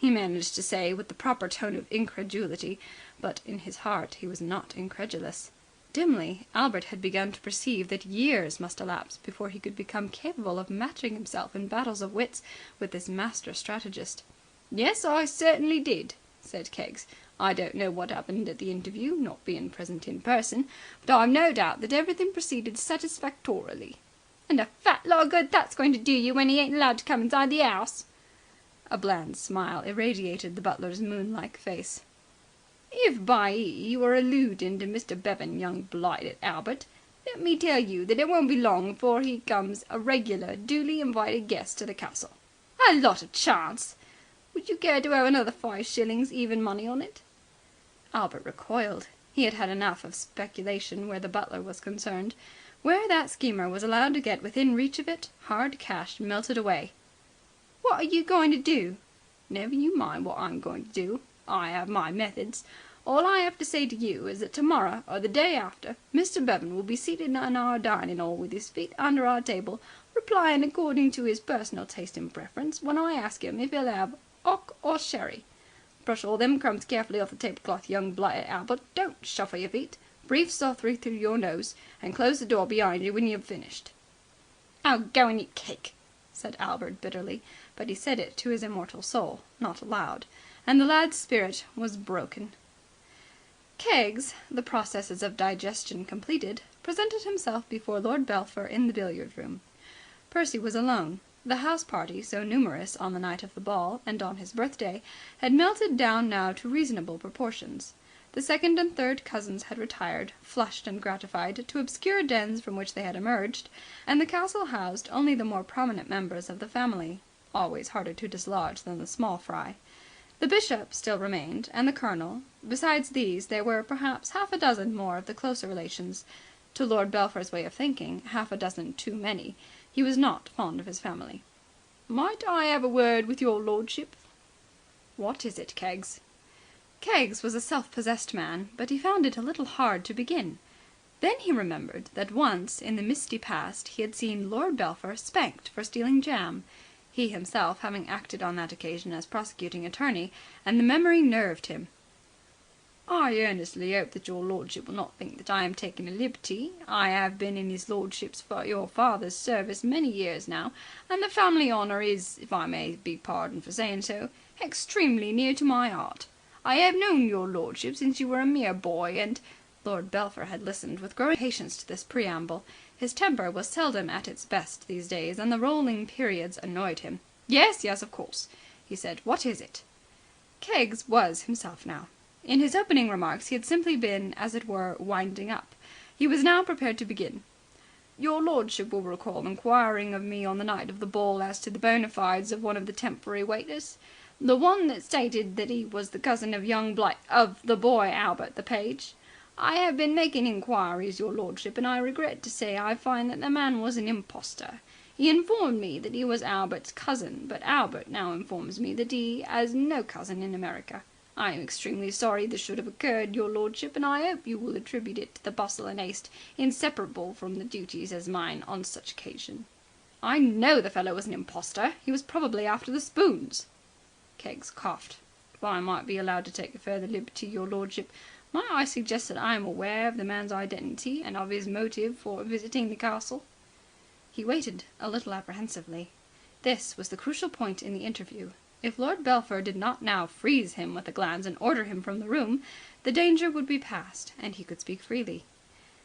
Speaker 5: he managed to say with the proper tone of incredulity, but in his heart he was not incredulous. Dimly, Albert had begun to perceive that years must elapse before he could become capable of matching himself in battles of wits with this master strategist. "Yes, I certainly did," said Keggs. "I don't know what happened at the interview, not being present in person, but I've no doubt that everything proceeded satisfactorily." "And a fat lot of good that's going to do you when he ain't allowed to come inside the 'ouse." A bland smile irradiated the butler's moon-like face. "If by 'e you are alluding to Mr. Bevan, young blighted Albert, let me tell you that it won't be long before he comes a regular, duly invited guest to the castle. A lot of chance! Would you care to have another 5 shillings even money on it?" Albert recoiled. He had had enough of speculation where the butler was concerned. Where that schemer was allowed to get within reach of it, hard cash melted away. "What are you going to do?" "Never you mind what I'm going to do. I have my methods. All I have to say to you is that tomorrow or the day after Mr. Bevan will be seated in our dining hall with his feet under our table, replying according to his personal taste and preference when I ask him if he'll have hock or sherry. Brush all them crumbs carefully off the tablecloth, young blighted Albert. Don't shuffle your feet. Breathe softly through your nose, and close the door behind you when you've finished." "Oh, go and eat cake," said Albert bitterly, but he said it to his immortal soul, not aloud, and the lad's spirit was broken. Keggs, the processes of digestion completed, presented himself before Lord Belpher in the billiard-room. Percy was alone. The house party, so numerous on the night of the ball and on his birthday, had melted down now to reasonable proportions. The second and third cousins had retired, flushed and gratified, to obscure dens from which they had emerged, and the castle housed only the more prominent members of the family, always harder to dislodge than the small fry. The bishop still remained, and the colonel. Besides these, there were perhaps half a dozen more of the closer relations. To Lord Belpher's way of thinking, half a dozen too many. He was not fond of his family. "Might I have a word with your lordship?" "What is it, Keggs?" Keggs was a self-possessed man, but he found it a little hard to begin. Then he remembered that once in the misty past he had seen Lord Belpher spanked for stealing jam, he himself having acted on that occasion as prosecuting attorney, and the memory nerved him. "I earnestly hope that your lordship will not think that I am taking a liberty. I have been in his lordship's your father's service many years now, and the family honour is, if I may be pardoned for saying so, extremely near to my heart. I have known your lordship since you were a mere boy, and—" Lord Belpher had listened with growing patience to this preamble. His temper was seldom at its best these days, and the rolling periods annoyed him. "Yes, yes, of course," he said. "What is it?" Keggs was himself now. In his opening remarks he had simply been, as it were, winding up. He was now prepared to begin. "Your lordship will recall inquiring of me on the night of the ball as to the bona fides of one of the temporary waiters. The one that stated that he was the cousin of the boy Albert the page. I have been making inquiries, your lordship, and I regret to say I find that the man was an impostor. He informed me that he was Albert's cousin, but Albert now informs me that he has no cousin in America. I am extremely sorry this should have occurred, your lordship, and I hope you will attribute it to the bustle and haste inseparable from the duties as mine on such occasion." "I know the fellow was an impostor. He was probably after the spoons." Keggs coughed. "If I might be allowed to take a further liberty, your lordship, might I suggest that I am aware of the man's identity and of his motive for visiting the castle?" He waited a little apprehensively. This was the crucial point in the interview. If Lord Belpher did not now freeze him with a glance and order him from the room, the danger would be past, and he could speak freely.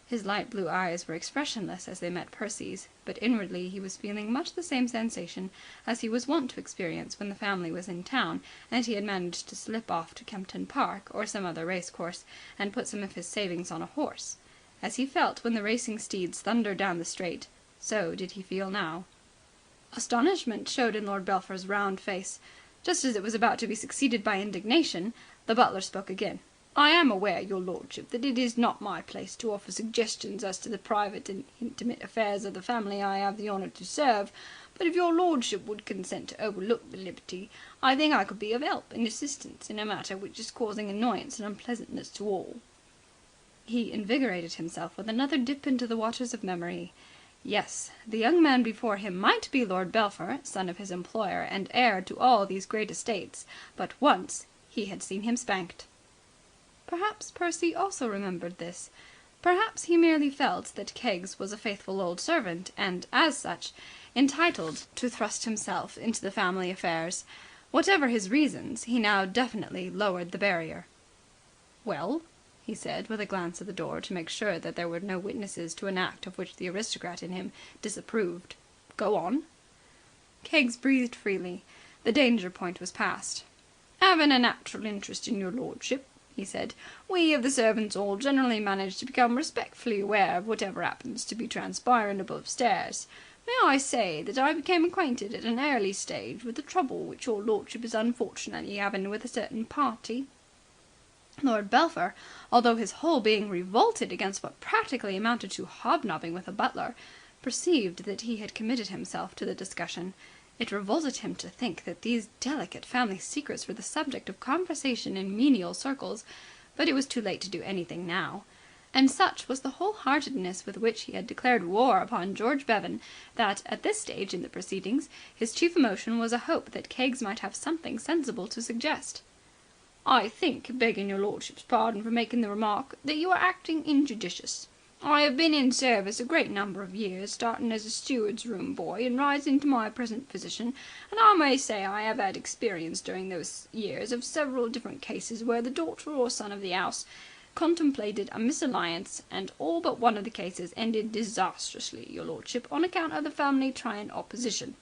Speaker 5: His light blue eyes were expressionless as they met Percy's, but inwardly he was feeling much the same sensation as he was wont to experience when the family was in town and he had managed to slip off to Kempton Park or some other racecourse and put some of his savings on a horse. As he felt when the racing steeds thundered down the straight, so did he feel now. Astonishment showed in Lord Belpher's round face. Just as it was about to be succeeded by indignation, the butler spoke again. "I am aware, your lordship, that it is not my place to offer suggestions as to the private and intimate affairs of the family I have the honour to serve, but if your lordship would consent to overlook the liberty, I think I could be of help and assistance in a matter which is causing annoyance and unpleasantness to all." He invigorated himself with another dip into the waters of memory. Yes, the young man before him might be Lord Belpher, son of his employer and heir to all these great estates, but once he had seen him spanked. Perhaps Percy also remembered this. Perhaps he merely felt that Keggs was a faithful old servant and, as such, entitled to thrust himself into the family affairs. Whatever his reasons, he now definitely lowered the barrier. "Well?" he said, with a glance at the door to make sure that there were no witnesses to an act of which the aristocrat in him disapproved. "Go on." Keggs breathed freely. The danger point was past. "Having a natural interest in your lordship," he said, "we of the servants' hall generally manage to become respectfully aware of whatever happens to be transpiring above stairs. May I say that I became acquainted at an early stage with the trouble which your lordship is unfortunately having with a certain party." Lord Belpher, although his whole being revolted against what practically amounted to hobnobbing with a butler, perceived that he had committed himself to the discussion. It revolted him to think that these delicate family secrets were the subject of conversation in menial circles, but it was too late to do anything now. And such was the wholeheartedness with which he had declared war upon George Bevan that, at this stage in the proceedings, his chief emotion was a hope that Keggs might have something sensible to suggest. "I think, begging your lordship's pardon for making the remark, that you are acting injudicious. I have been in service a great number of years, starting as a steward's room boy and rising to my present position, and I may say I have had experience during those years of several different cases where the daughter or son of the house contemplated a misalliance, and all but one of the cases ended disastrously, your lordship, on account of the family trying opposition.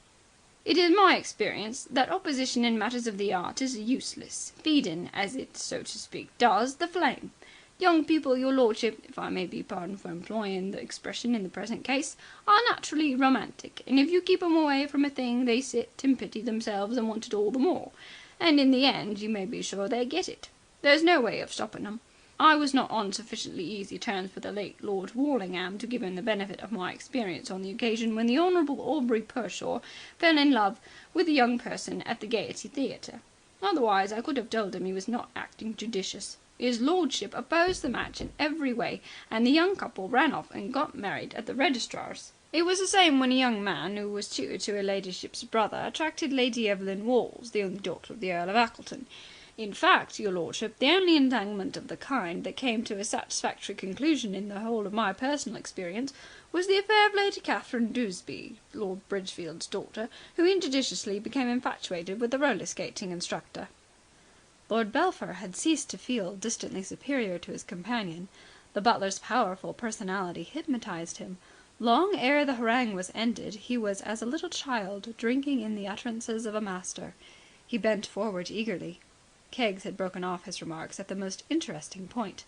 Speaker 5: It is my experience that opposition in matters of the art is useless, feeding, as it, so to speak, does the flame. Young people, your lordship, if I may be pardoned for employing the expression in the present case, are naturally romantic, and if you keep 'em away from a thing they sit and pity themselves and want it all the more. And in the end you may be sure they get it. There's no way of stopping 'em. I was not on sufficiently easy terms with the late Lord Wallingham to give him the benefit of my experience on the occasion when the Honourable Aubrey Pershaw fell in love with a young person at the Gaiety Theatre. Otherwise I could have told him he was not acting judicious. His lordship opposed the match in every way, and the young couple ran off and got married at the registrar's. It was the same when a young man who was tutor to her ladyship's brother attracted Lady Evelyn Walls, the only daughter of the Earl of Ackleton. In fact, your lordship, the only entanglement of the kind that came to a satisfactory conclusion in the whole of my personal experience was the affair of Lady Catherine Dewsbury, Lord Bridgefield's daughter, who injudiciously became infatuated with the roller skating instructor." Lord Belpher had ceased to feel distantly superior to his companion. The butler's powerful personality hypnotized him. Long ere the harangue was ended, he was as a little child drinking in the utterances of a master. He bent forward eagerly. Keggs had broken off his remarks at the most interesting point.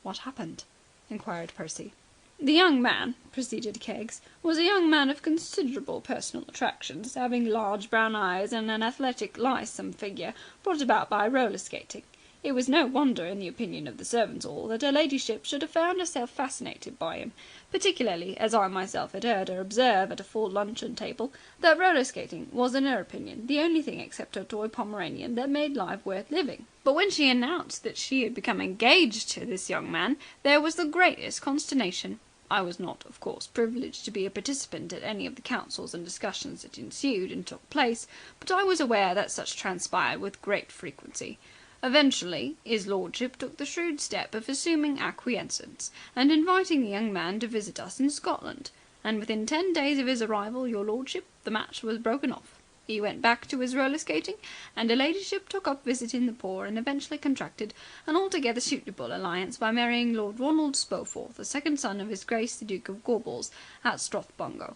Speaker 5: "What happened?" inquired Percy. "The young man," proceeded Keggs, "was a young man of considerable personal attractions, having large brown eyes and an athletic, lissome figure brought about by roller skating. It was no wonder, in the opinion of the servants' hall, that her ladyship should have found herself fascinated by him, particularly as I myself had heard her observe at a full luncheon table that roller skating was, in her opinion, the only thing except her toy Pomeranian that made life worth living. But when she announced that she had become engaged to this young man, there was the greatest consternation. I was not, of course, privileged to be a participant at any of the councils and discussions that ensued and took place, but I was aware that such transpired with great frequency. Eventually, his lordship took the shrewd step of assuming acquiescence and inviting the young man to visit us in Scotland. And within 10 days of his arrival, your lordship, the match was broken off. He went back to his roller skating, and her ladyship took up visiting the poor and eventually contracted an altogether suitable alliance by marrying Lord Ronald Spoforth, the second son of His Grace the Duke of Gorbals, at Strathbungo."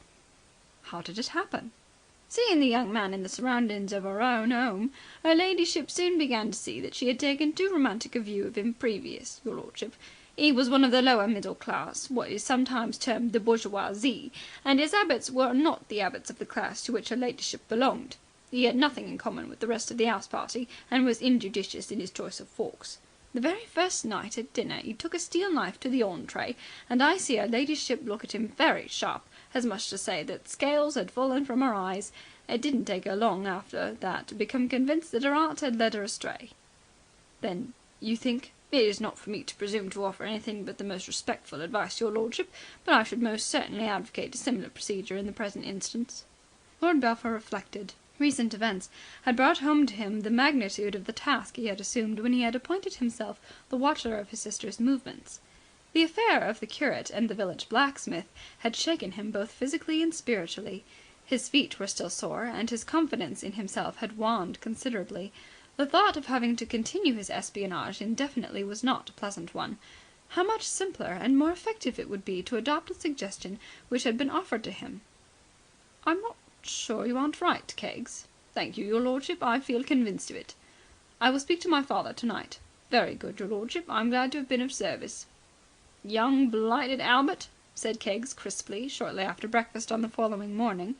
Speaker 5: "How did it happen?" "Seeing the young man in the surroundings of her own home, her ladyship soon began to see that she had taken too romantic a view of him previous, your lordship. He was one of the lower middle class, what is sometimes termed the bourgeoisie, and his habits were not the habits of the class to which her ladyship belonged. He had nothing in common with the rest of the house party, and was injudicious in his choice of forks. The very first night at dinner he took a steel knife to the entree, and I see her ladyship look at him very sharp, as much as to say that scales had fallen from her eyes. It didn't take her long after that to become convinced that her aunt had led her astray." "Then you think
Speaker 3: It is not for me to presume to offer anything but the most respectful advice to your lordship, but I should most certainly advocate a similar procedure in the present instance." Lord Belpher reflected. Recent events had brought home to him the magnitude of the task he had assumed when he had appointed himself the watcher of his sister's movements. The affair of the curate and the village blacksmith had shaken him both physically and spiritually. His feet were still sore, and his confidence in himself had waned considerably. The thought of having to continue his espionage indefinitely was not a pleasant one. How much simpler and more effective it would be to adopt the suggestion which had been offered to him. "I'm not sure you aren't right, Keggs. Thank you, your lordship. I feel convinced of it. I will speak to my father tonight." "Very good, your lordship. I'm glad to have been of service." "Young blighted Albert," said Keggs crisply, shortly after breakfast on the following morning,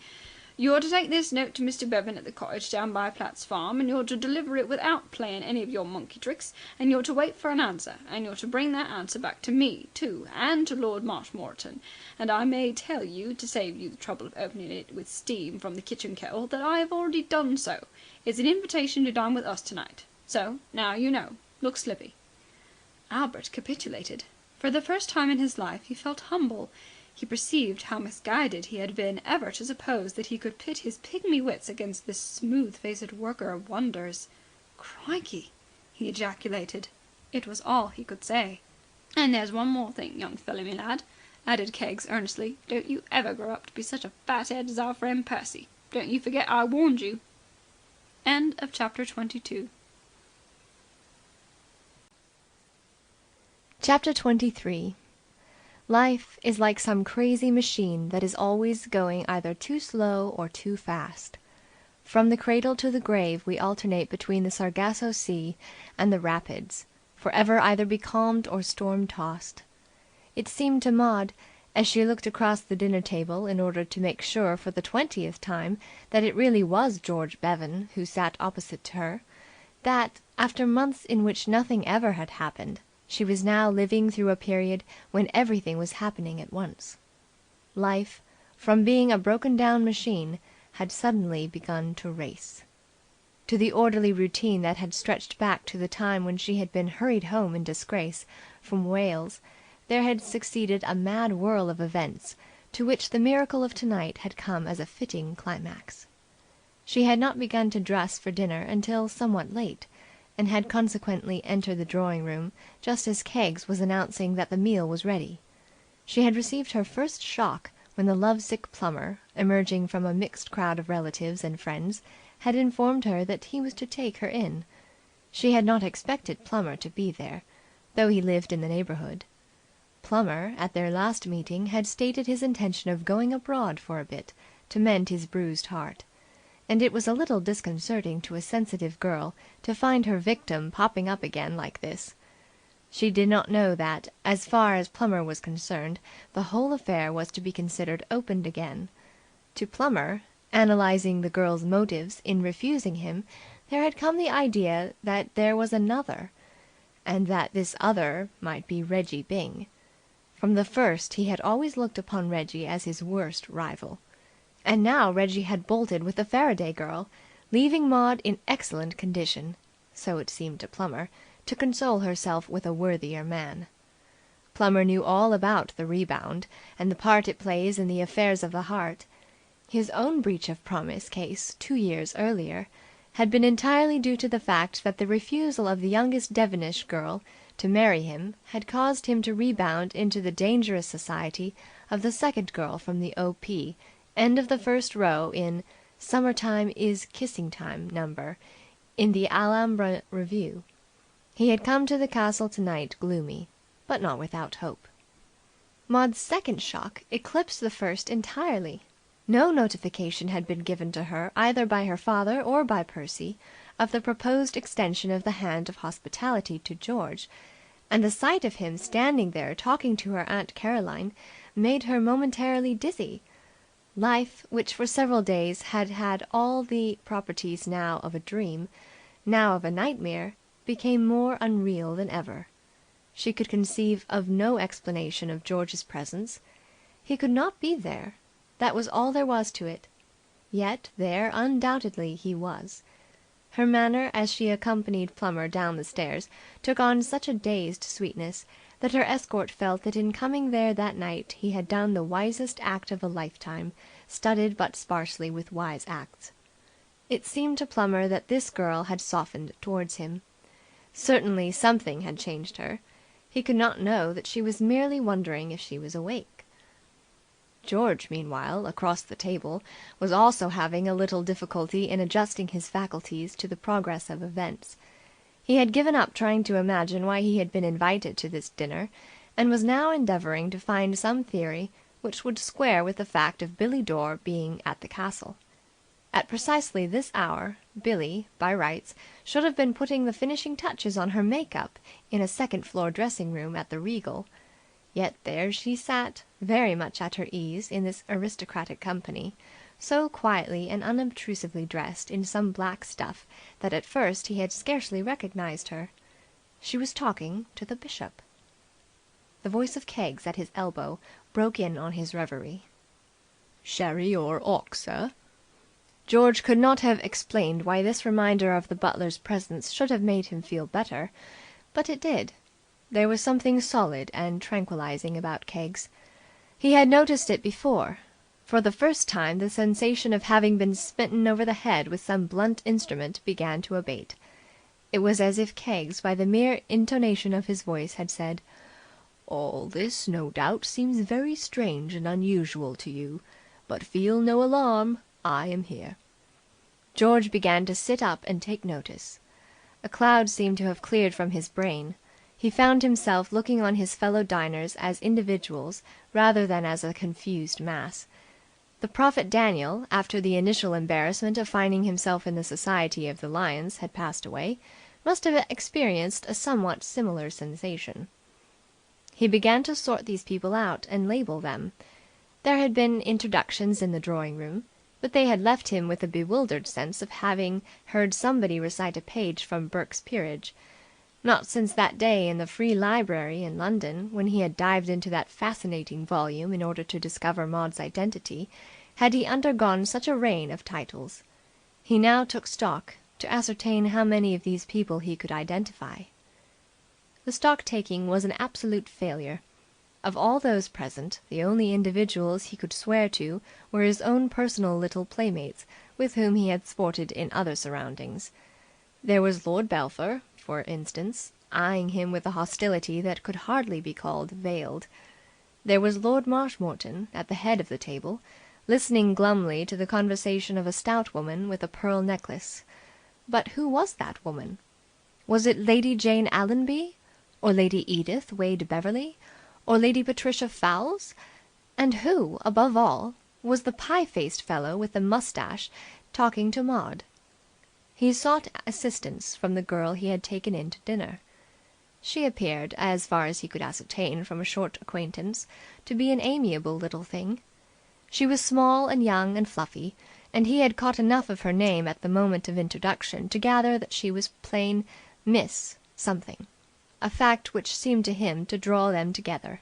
Speaker 3: "you're to take this note to Mr. Bevan at the cottage down by Platt's farm, and you're to deliver it without playing any of your monkey tricks, and you're to wait for an answer, and you're to bring that answer back to me, too, and to Lord Marshmoreton. And I may tell you, to save you the trouble of opening it with steam from the kitchen kettle, that I have already done so. It's an invitation to dine with us tonight. So now you know. Look slippy." Albert capitulated. For the first time in his life he felt humble. He perceived how misguided he had been ever to suppose that he could pit his pigmy wits against this smooth-faced worker of wonders. "Crikey!" he ejaculated. It was all he could say. "And there's one more thing, young fellow me lad," added Keggs earnestly. "Don't you ever grow up to be such a fathead as our friend Percy. Don't you forget I warned you." Chapter 23.
Speaker 6: Life is like some crazy machine that is always going either too slow or too fast. From the cradle to the grave we alternate between the Sargasso Sea and the rapids, forever either becalmed or storm-tossed. It seemed to Maud, as she looked across the dinner-table in order to make sure for the 20th time that it really was George Bevan who sat opposite to her, that, after months in which nothing ever had happened, she was now living through a period when everything was happening at once. Life, from being a broken-down machine, had suddenly begun to race. To the orderly routine that had stretched back to the time when she had been hurried home in disgrace from Wales, there had succeeded a mad whirl of events, to which the miracle of tonight had come as a fitting climax. She had not begun to dress for dinner until somewhat late, and had consequently entered the drawing-room just as Keggs was announcing that the meal was ready. She had received her first shock when the love-sick Plummer, emerging from a mixed crowd of relatives and friends, had informed her that he was to take her in. She had not expected Plummer to be there, though he lived in the neighbourhood. Plummer, at their last meeting, had stated his intention of going abroad for a bit, to mend his bruised heart, and it was a little disconcerting to a sensitive girl to find her victim popping up again like this. She did not know that, as far as Plummer was concerned, the whole affair was to be considered opened again. To Plummer, analysing the girl's motives in refusing him, there had come the idea that there was another, and that this other might be Reggie Byng. From the first he had always looked upon Reggie as his worst rival. And now Reggie had bolted with the Faraday girl, leaving Maud in excellent condition, so it seemed to Plummer, to console herself with a worthier man. Plummer knew all about the rebound, and the part it plays in the affairs of the heart. His own breach of promise case, 2 years earlier, had been entirely due to the fact that the refusal of the youngest Devonish girl to marry him had caused him to rebound into the dangerous society of the second girl from the O.P., end of the first row in Summertime is Kissing Time number in the Alhambra Review. He had come to the castle tonight gloomy, but not without hope. Maud's second shock eclipsed the first entirely. No notification had been given to her, either by her father or by Percy, of the proposed extension of the hand of hospitality to George, and the sight of him standing there talking to her Aunt Caroline made her momentarily dizzy. Life, which for several days had had all the properties now of a dream, now of a nightmare, became more unreal than ever. She could conceive of no explanation of George's presence. He could not be there. That was all there was to it. Yet there undoubtedly he was. Her manner, as she accompanied Plummer down the stairs, took on such a dazed sweetness that her escort felt that in coming there that night he had done the wisest act of a lifetime, studded but sparsely with wise acts. It seemed to Plummer that this girl had softened towards him. Certainly something had changed her. He could not know that she was merely wondering if she was awake. George, meanwhile, across the table, was also having a little difficulty in adjusting his faculties to the progress of events. He had given up trying to imagine why he had been invited to this dinner, and was now endeavouring to find some theory which would square with the fact of Billie Dore being at the castle. At precisely this hour, Billie, by rights, should have been putting the finishing touches on her make-up in a second-floor dressing-room at the Regal. Yet there she sat, very much at her ease in this aristocratic company, so quietly and unobtrusively dressed in some black stuff that at first he had scarcely recognized her. She was talking to the bishop. The voice of Keggs at his elbow broke in on his reverie. "Sherry or 'ock, sir?" George could not have explained why this reminder of the butler's presence should have made him feel better, but it did. There was something solid and tranquilizing about Keggs. He had noticed it before. For the first time the sensation of having been smitten over the head with some blunt instrument began to abate. It was as if Keggs, by the mere intonation of his voice, had said, "All this, no doubt, seems very strange and unusual to you, but feel no alarm. I am here." George began to sit up and take notice. A cloud seemed to have cleared from his brain. He found himself looking on his fellow diners as individuals rather than as a confused mass. The prophet Daniel, after the initial embarrassment of finding himself in the society of the lions had passed away, must have experienced a somewhat similar sensation. He began to sort these people out and label them. There had been introductions in the drawing-room, but they had left him with a bewildered sense of having heard somebody recite a page from Burke's Peerage. Not since that day in the Free Library in London, when he had dived into that fascinating volume in order to discover Maud's identity, had he undergone such a rain of titles. He now took stock, to ascertain how many of these people he could identify. The stock-taking was an absolute failure. Of all those present, the only individuals he could swear to were his own personal little playmates, with whom he had sported in other surroundings. There was Lord Belpher, for instance, eyeing him with a hostility that could hardly be called veiled. There was Lord Marshmoreton at the head of the table, listening glumly to the conversation of a stout woman with a pearl necklace. But who was that woman? Was it Lady Jane Allenby, or Lady Edith Wade Beverley, or Lady Patricia Fowles? And who, above all, was the pie-faced fellow with the moustache talking to Maud? He sought assistance from the girl he had taken in to dinner. She appeared, as far as he could ascertain from a short acquaintance, to be an amiable little thing. She was small and young and fluffy, and he had caught enough of her name at the moment of introduction to gather that she was plain Miss something, a fact which seemed to him to draw them together.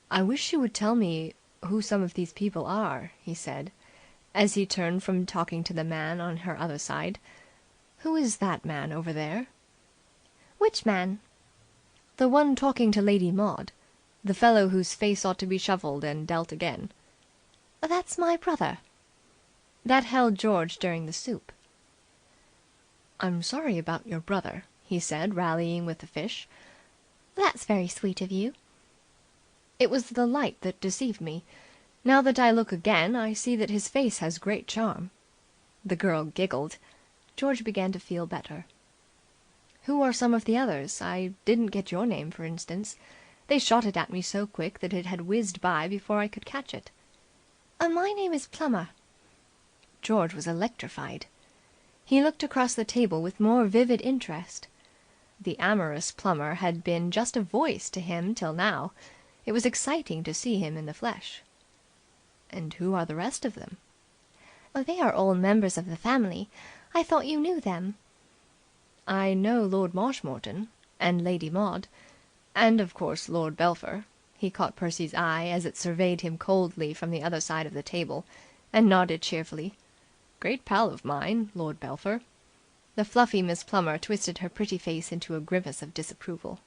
Speaker 6: "I wish you would tell me who some of these people are," he said, as he turned from talking to the man on her other side. "Who is that man over there?"
Speaker 1: "Which man?"
Speaker 6: "The one talking to Lady Maud. The fellow whose face ought to be shuffled and dealt again."
Speaker 1: "That's my brother."
Speaker 6: That held George during the soup. "I'm sorry about your brother," he said, rallying with the fish.
Speaker 1: "That's very sweet of you."
Speaker 6: "It was the light that deceived me. Now that I look again, I see that his face has great charm." The girl giggled. George began to feel better. "Who are some of the others? I didn't get your name, for instance. They shot it at me so quick that it had whizzed by before I could catch it."
Speaker 1: My name is Plummer."
Speaker 6: George was electrified. He looked across the table with more vivid interest. The amorous Plummer had been just a voice to him till now. It was exciting to see him in the flesh. "And who are the rest of them?"
Speaker 1: "They are all members of the family. I thought you knew them."
Speaker 6: "I know Lord Marshmoreton, and Lady Maud, and of course Lord Belpher." He caught Percy's eye as it surveyed him coldly from the other side of the table, and nodded cheerfully. "Great pal of mine, Lord Belpher." The fluffy Miss Plummer twisted her pretty face into a grimace of disapproval.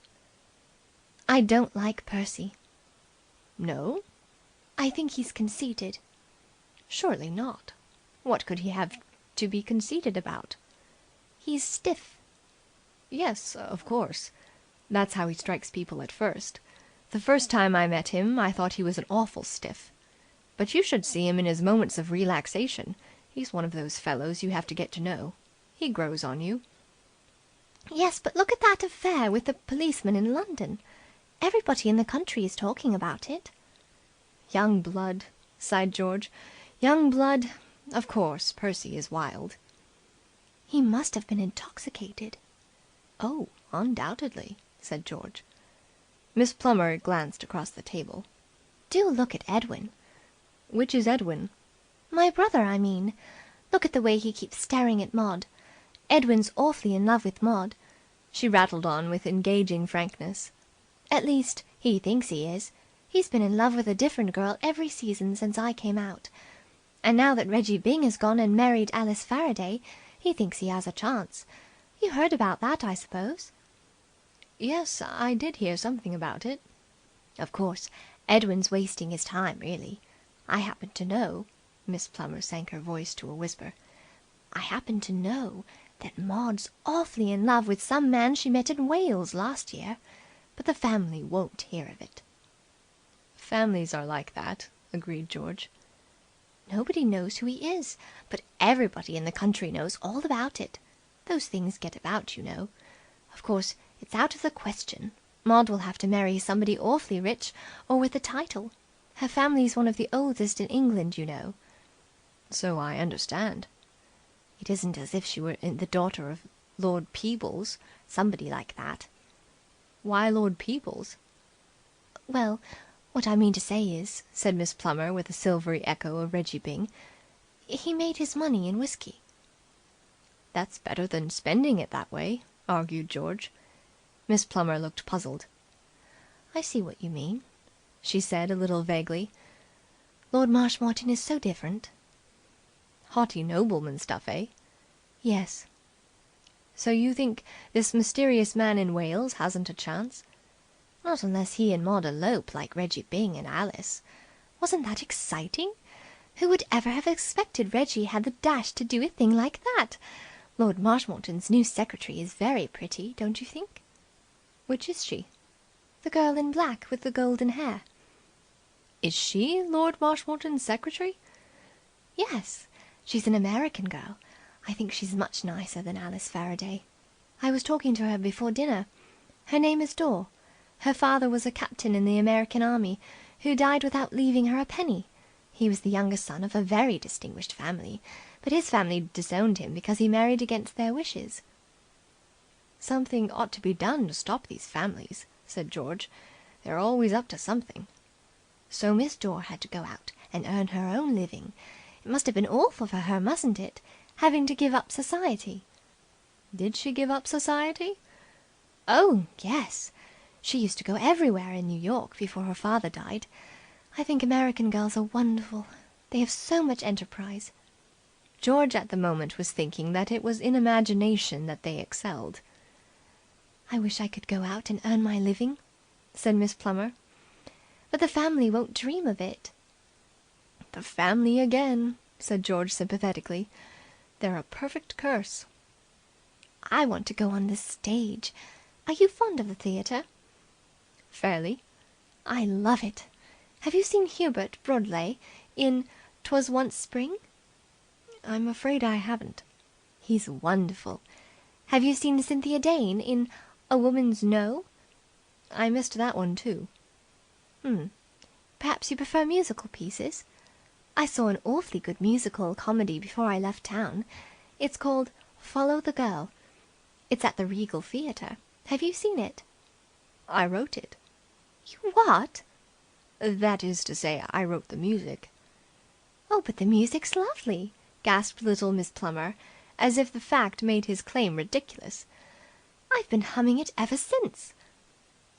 Speaker 1: I don't like Percy.
Speaker 6: No?
Speaker 1: I think he's conceited.
Speaker 6: Surely not. What could he have to be conceited about?
Speaker 1: He's stiff.
Speaker 6: Yes, of course. That's how he strikes people at first. The first time I met him, I thought he was an awful stiff. But you should see him in his moments of relaxation. He's one of those fellows you have to get to know. He grows on you.
Speaker 1: Yes, but look at that affair with the policeman in London. Everybody in the country is talking about it.
Speaker 6: Young blood, sighed George. Young blood. Of course, Percy is wild.
Speaker 1: He must have been intoxicated.
Speaker 6: Oh, undoubtedly, said George. Miss Plummer glanced across the table.
Speaker 1: Do look at Edwin.
Speaker 6: Which is Edwin?
Speaker 1: My brother, I mean. Look at the way he keeps staring at Maud. Edwin's awfully in love with Maud.
Speaker 6: She rattled on with engaging frankness.
Speaker 1: At least, he thinks he is. He's been in love with a different girl every season since I came out. And now that Reggie Byng has gone and married Alice Faraday, he thinks he has a chance. You heard about that, I suppose?
Speaker 6: Yes, I did hear something about it.
Speaker 1: Of course, Edwin's wasting his time, really. I happen to know, Miss Plummer sank her voice to a whisper, I happen to know that Maud's awfully in love with some man she met in Wales last year, but the family won't hear of it.
Speaker 6: Families are like that, agreed George.
Speaker 1: Nobody knows who he is, but everybody in the country knows all about it. Those things get about, you know. Of course, it's out of the question. Maud will have to marry somebody awfully rich or with a title. Her family's one of the oldest in England, you know.
Speaker 6: So I understand.
Speaker 1: It isn't as if she were the daughter of Lord Peebles, somebody like that.
Speaker 6: Why Lord Peebles?
Speaker 1: Well, what I mean to say is, said Miss Plummer with a silvery echo of Reggie Byng, he made his money in whisky.
Speaker 6: That's better than spending it that way, argued George. Miss Plummer looked puzzled.
Speaker 1: I see what you mean, she said a little vaguely. Lord Marshmoreton is so different.
Speaker 6: Haughty nobleman stuff, eh?
Speaker 1: Yes.
Speaker 6: So you think this mysterious man in Wales hasn't a chance?
Speaker 1: Not unless he and Maud elope like Reggie Byng and Alice. Wasn't that exciting? Who would ever have expected Reggie had the dash to do a thing like that? Lord Marshmoreton's new secretary is very pretty, don't you think?
Speaker 6: Which is she?
Speaker 1: The girl in black with the golden hair.
Speaker 6: Is she Lord Marshmoreton's secretary?
Speaker 1: Yes. She's an American girl. I think she's much nicer than Alice Faraday. I was talking to her before dinner. Her name is Dor. Her father was a captain in the American army, who died without leaving her a penny. He was the youngest son of a very distinguished family, but his family disowned him because he married against their wishes.
Speaker 6: Something ought to be done to stop these families, said George. They're always up to something.
Speaker 1: So Miss Dor had to go out and earn her own living. It must have been awful for her, mustn't it, having to give up society?
Speaker 6: Did she give up society?
Speaker 1: Oh, yes. She used to go everywhere in New York before her father died. I think American girls are wonderful. They have so much enterprise.
Speaker 6: George at the moment was thinking that it was in imagination that they excelled.
Speaker 1: I wish I could go out and earn my living, said Miss Plummer. But the family won't dream of it.
Speaker 6: The family again, said George sympathetically. They're a perfect curse.
Speaker 1: I want to go on the stage. Are you fond of the theatre?
Speaker 6: Fairly.
Speaker 1: I love it. Have you seen Hubert Broadley in 'Twas Once Spring?
Speaker 6: I'm afraid I haven't.
Speaker 1: He's wonderful. Have you seen Cynthia Dane in A Woman's No?
Speaker 6: I missed that one too.
Speaker 1: Perhaps you prefer musical pieces? I saw an awfully good musical comedy before I left town. It's called Follow the Girl. It's at the Regal Theatre. Have you seen it?
Speaker 6: I wrote it.
Speaker 1: You what?
Speaker 6: That is to say, I wrote the music.
Speaker 1: Oh, but the music's lovely, gasped little Miss Plummer, as if the fact made his claim ridiculous. I've been humming it ever since.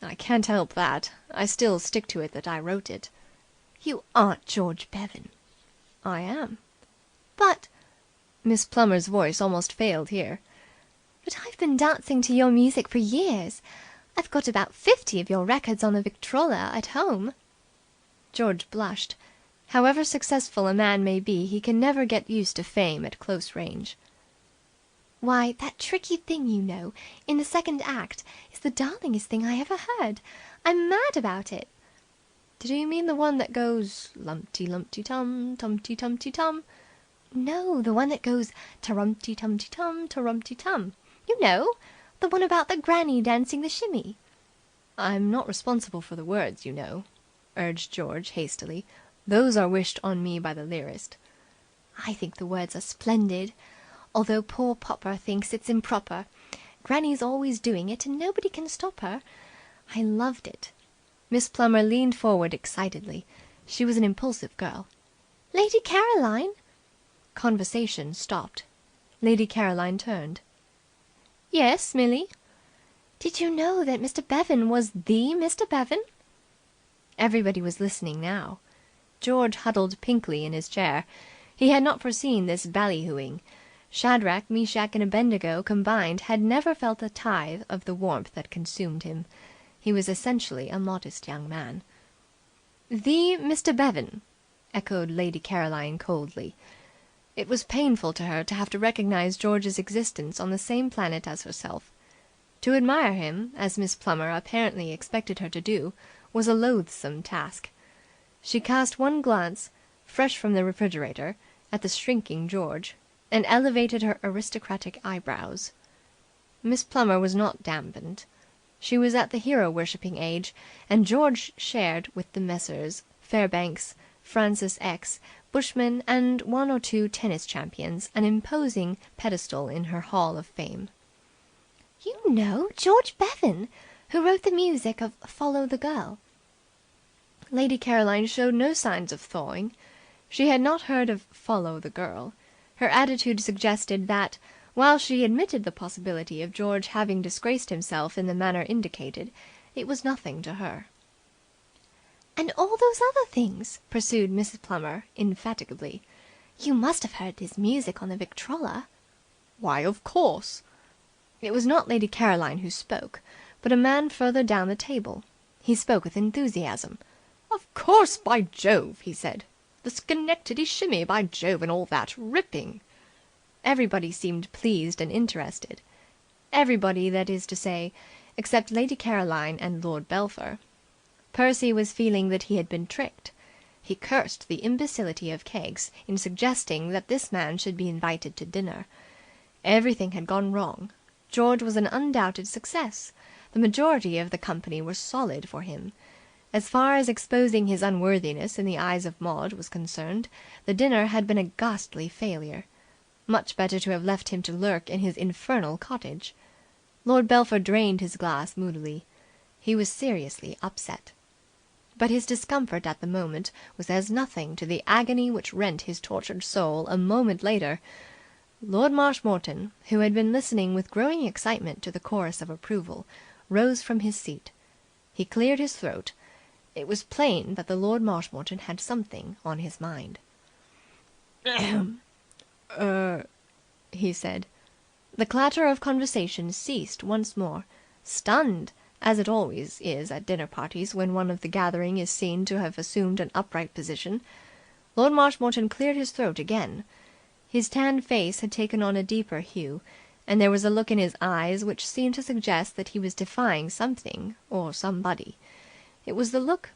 Speaker 6: I can't help that. I still stick to it that I wrote it.
Speaker 1: You aren't George Bevan.
Speaker 6: I am.
Speaker 1: But...
Speaker 6: Miss Plummer's voice almost failed here.
Speaker 1: But I've been dancing to your music for years. I've got about 50 of your records on the Victrola at home." George blushed. However successful a man may be, he can never get used to fame at close range. "Why, that tricky thing, you know, in the second act, is the darlingest thing I ever heard. I'm mad about it."
Speaker 6: "Do you mean the one that goes lumpty lumpty tum, tumty tumty tum?"
Speaker 1: "No, the one that goes tarumty tumty tum, tarumty tum. You know, the one about the granny dancing the shimmy."
Speaker 6: "I'm not responsible for the words, you know," urged George hastily. "Those are wished on me by the lyrist."
Speaker 1: "I think the words are splendid, although poor Popper thinks it's improper. Granny's always doing it, and nobody can stop her. I loved it."
Speaker 6: Miss Plummer leaned forward excitedly. She was an impulsive girl.
Speaker 1: "Lady Caroline!"
Speaker 6: Conversation stopped. Lady Caroline turned.
Speaker 1: "Yes, Millie?" "Did you know that Mr. Bevan was the Mr. Bevan?"
Speaker 6: Everybody was listening now. George huddled pinkly in his chair. He had not foreseen this ballyhooing. Shadrach, Meshach, and Abednego combined had never felt a tithe of the warmth that consumed him. He was essentially a modest young man. "The Mr. Bevan," echoed Lady Caroline coldly. It was painful to her to have to recognize George's existence on the same planet as herself. To admire him, as Miss Plummer apparently expected her to do, was a loathsome task. She cast one glance, fresh from the refrigerator, at the shrinking George, and elevated her aristocratic eyebrows. Miss Plummer was not dampened. She was at the hero-worshipping age, and George shared with the Messrs. Fairbanks, Francis X, Bushman, and one or two tennis champions an imposing pedestal in her hall of fame.
Speaker 1: "You know George Bevan, who wrote the music of Follow the Girl?"
Speaker 6: Lady Caroline showed no signs of thawing. She had not heard of Follow the Girl. Her attitude suggested that, while she admitted the possibility of George having disgraced himself in the manner indicated, it was nothing to her.
Speaker 1: "And all those other things," pursued Mrs. Plummer indefatigably. "You must have heard his music on the Victrola."
Speaker 6: "Why, of course." It was not Lady Caroline who spoke, but a man further down the table. He spoke with enthusiasm. "Of course, by Jove!" he said. "The Schenectady shimmy, by Jove, and all that. Ripping!" Everybody seemed pleased and interested. Everybody, that is to say, except Lady Caroline and Lord Belpher. Percy was feeling that he had been tricked. He cursed the imbecility of Keggs in suggesting that this man should be invited to dinner. Everything had gone wrong. George was an undoubted success. The majority of the company were solid for him. As far as exposing his unworthiness in the eyes of Maud was concerned, the dinner had been a ghastly failure. Much better to have left him to lurk in his infernal cottage. Lord Belpher drained his glass moodily. He was seriously upset. But his discomfort at the moment was as nothing to the agony which rent his tortured soul a moment later. Lord Marshmoreton, who had been listening with growing excitement to the chorus of approval, rose from his seat. He cleared his throat. It was plain that the Lord Marshmoreton had something on his mind. He said. The clatter of conversation ceased once more. Stunned, as it always is at dinner parties when one of the gathering is seen to have assumed an upright position, Lord Marshmoreton cleared his throat again. His tanned face had taken on a deeper hue, and there was a look in his eyes which seemed to suggest that he was defying something or somebody. It was the look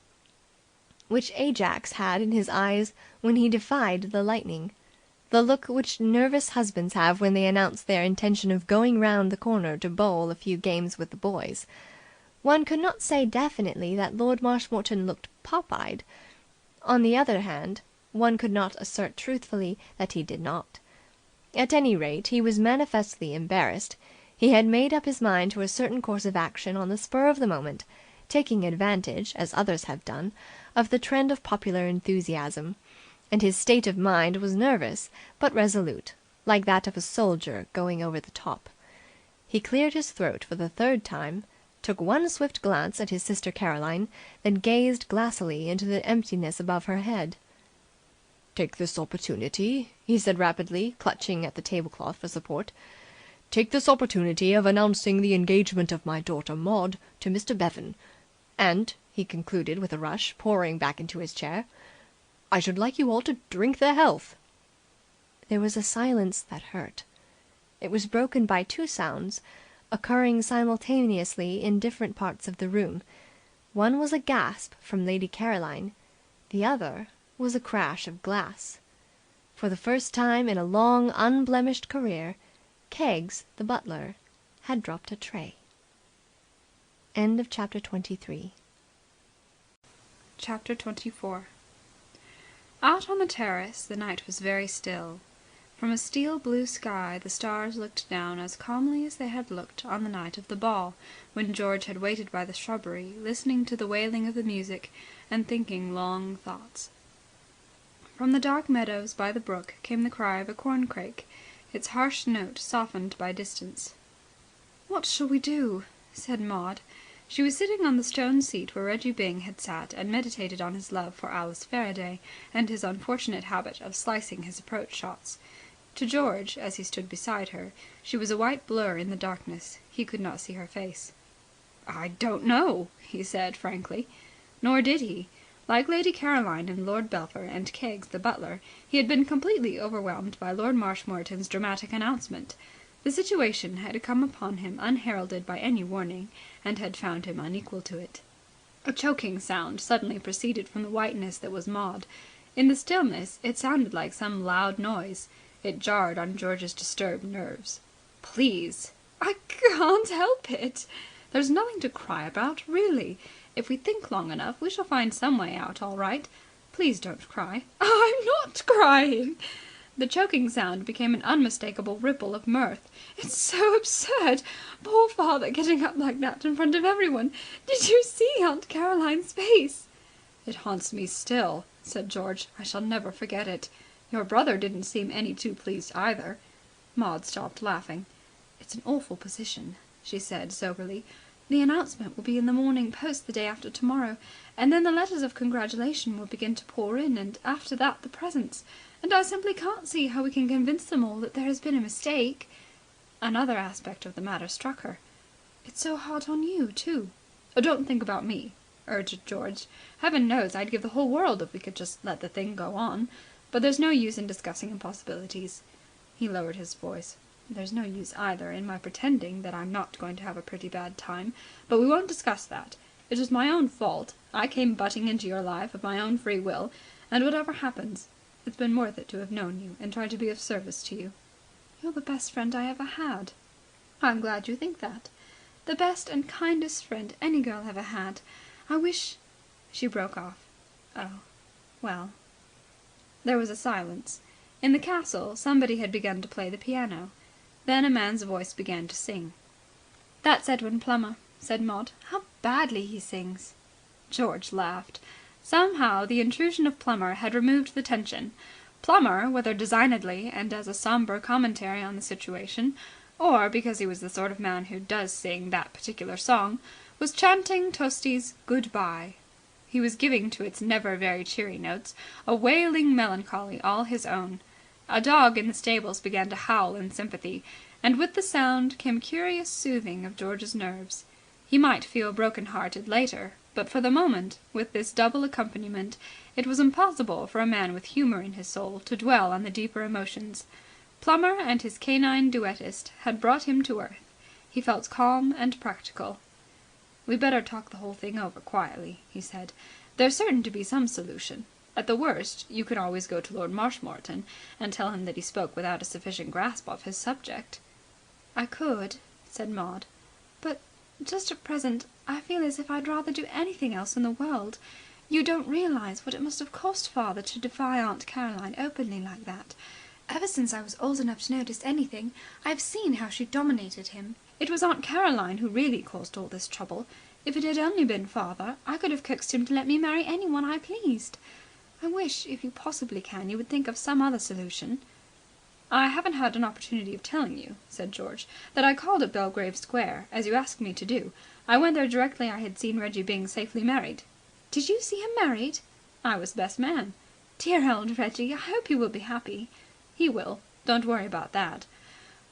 Speaker 6: which Ajax had in his eyes when he defied the lightning. The look which nervous husbands have when they announce their intention of going round the corner to bowl a few games with the boys. One could not say definitely that Lord Marshmoreton looked pop-eyed. On the other hand, one could not assert truthfully that he did not. At any rate, he was manifestly embarrassed. He had made up his mind to a certain course of action on the spur of the moment, taking advantage, as others have done, of the trend of popular enthusiasm, and his state of mind was nervous but resolute, like that of a soldier going over the top. He cleared his throat for the third time, took one swift glance at his sister Caroline, then gazed glassily into the emptiness above her head. "Take this opportunity," he said rapidly, clutching at the tablecloth for support, take this opportunity of announcing the engagement of my daughter Maud to Mr. Bevan. And," he concluded with a rush, pouring back into his chair, "I should like you all to drink their health." There was a silence that hurt. It was broken by two sounds, occurring simultaneously in different parts of the room. One was a gasp from Lady Caroline. The other was a crash of glass. For the first time in a long, unblemished career, Keggs, the butler, had dropped a tray. End of chapter 23.
Speaker 5: Chapter 24. Out on the terrace the night was very still. From a steel blue sky the stars looked down as calmly as they had looked on the night of the ball, when George had waited by the shrubbery, listening to the wailing of the music and thinking long thoughts. From the dark meadows by the brook came the cry of a corncrake, its harsh note softened by distance. "What shall we do?" said Maud. She was sitting on the stone seat where Reggie Byng had sat and meditated on his love for Alice Faraday and his unfortunate habit of slicing his approach shots. To George, as he stood beside her, she was a white blur in the darkness. He could not see her face. "I don't know," he said frankly. Nor did he. Like Lady Caroline and Lord Belpher and Keggs the butler, he had been completely overwhelmed by Lord Marshmoreton's dramatic announcement. The situation had come upon him unheralded by any warning, and had found him unequal to it. A choking sound suddenly proceeded from the whiteness that was Maud. In the stillness it sounded like some loud noise. It jarred on George's disturbed nerves. "Please!" "I can't help it." "There's nothing to cry about, really. If we think long enough, we shall find some way out all right. Please don't cry." "I'm not crying." The choking sound became an unmistakable ripple of mirth. "It's so absurd. Poor father getting up like that in front of everyone. Did you see Aunt Caroline's face?" "It haunts me still," said George. "I shall never forget it. Your brother didn't seem any too pleased either." Maud stopped laughing. "It's an awful position," she said soberly. "The announcement will be in the Morning Post the day after tomorrow, and then the letters of congratulation will begin to pour in, and after that the presents. And I simply can't see how we can convince them all that there has been a mistake." Another aspect of the matter struck her. "It's so hard on you, too." "Don't think about me," urged George. "Heaven knows I'd give the whole world if we could just let the thing go on. But there's no use in discussing impossibilities." He lowered his voice. "There's no use either in my pretending that I'm not going to have a pretty bad time. But we won't discuss that. It was my own fault. I came butting into your life of my own free will. And whatever happens, it's been worth it to have known you and tried to be of service to you." "You're the best friend I ever had." "I'm glad you think that. The best and kindest friend any girl ever had. I wish..." She broke off. "Oh, well." There was a silence. In the castle somebody had begun to play the piano. Then a man's voice began to sing. "That's Edwin Plummer," said Maud. "How badly he sings." George laughed. Somehow the intrusion of Plummer had removed the tension. Plummer, whether designedly and as a sombre commentary on the situation, or because he was the sort of man who does sing that particular song, was chanting Tosti's "Good-bye." He was giving to its never very cheery notes a wailing melancholy all his own. A dog in the stables began to howl in sympathy, and with the sound came curious soothing of George's nerves. He might feel broken-hearted later, but for the moment, with this double accompaniment, it was impossible for a man with humour in his soul to dwell on the deeper emotions. Plummer and his canine duettist had brought him to earth. He felt calm and practical. "We'd better talk the whole thing over quietly," he said. "There's certain to be some solution. At the worst, you could always go to Lord Marshmoreton and tell him that he spoke without a sufficient grasp of his subject." "I could," said Maud. "But just at present I feel as if I'd rather do anything else in the world. You don't realize what it must have cost father to defy Aunt Caroline openly like that. Ever since I was old enough to notice anything, I've seen how she dominated him. It was Aunt Caroline who really caused all this trouble. If it had only been father, I could have coaxed him to let me marry anyone I pleased. I wish, if you possibly can, you would think of some other solution." "I haven't had an opportunity of telling you," said George, "that I called at Belgrave Square, as you asked me to do. I went there directly I had seen Reggie Byng safely married." "Did you see him married?" "I was best man." "Dear old Reggie! I hope he will be happy." "He will. Don't worry about that.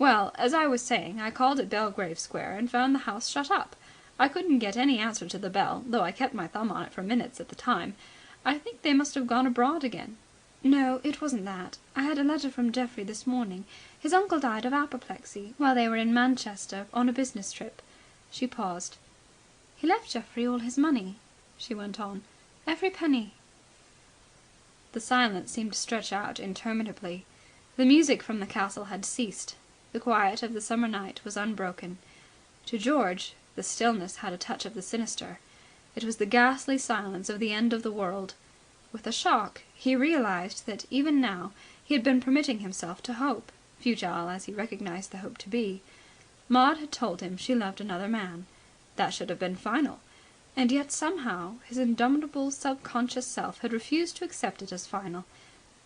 Speaker 3: Well, as I was saying, I called at Belgrave Square and found the house shut up. I couldn't get any answer to the bell, though I kept my thumb on it for minutes at the time. I think they must have gone abroad again." "No, it wasn't that. I had a letter from Geoffrey this morning. His uncle died of apoplexy while they were in Manchester on a business trip." She paused. "He left Geoffrey all his money," she went on. "Every penny." The silence seemed to stretch out interminably. The music from the castle had ceased. The quiet of the summer night was unbroken. To George, the stillness had a touch of the sinister. It was the ghastly silence of the end of the world. With a shock, he realized that even now he had been permitting himself to hope, futile as he recognized the hope to be. Maud had told him she loved another man. That should have been final. And yet somehow his indomitable subconscious self had refused to accept it as final.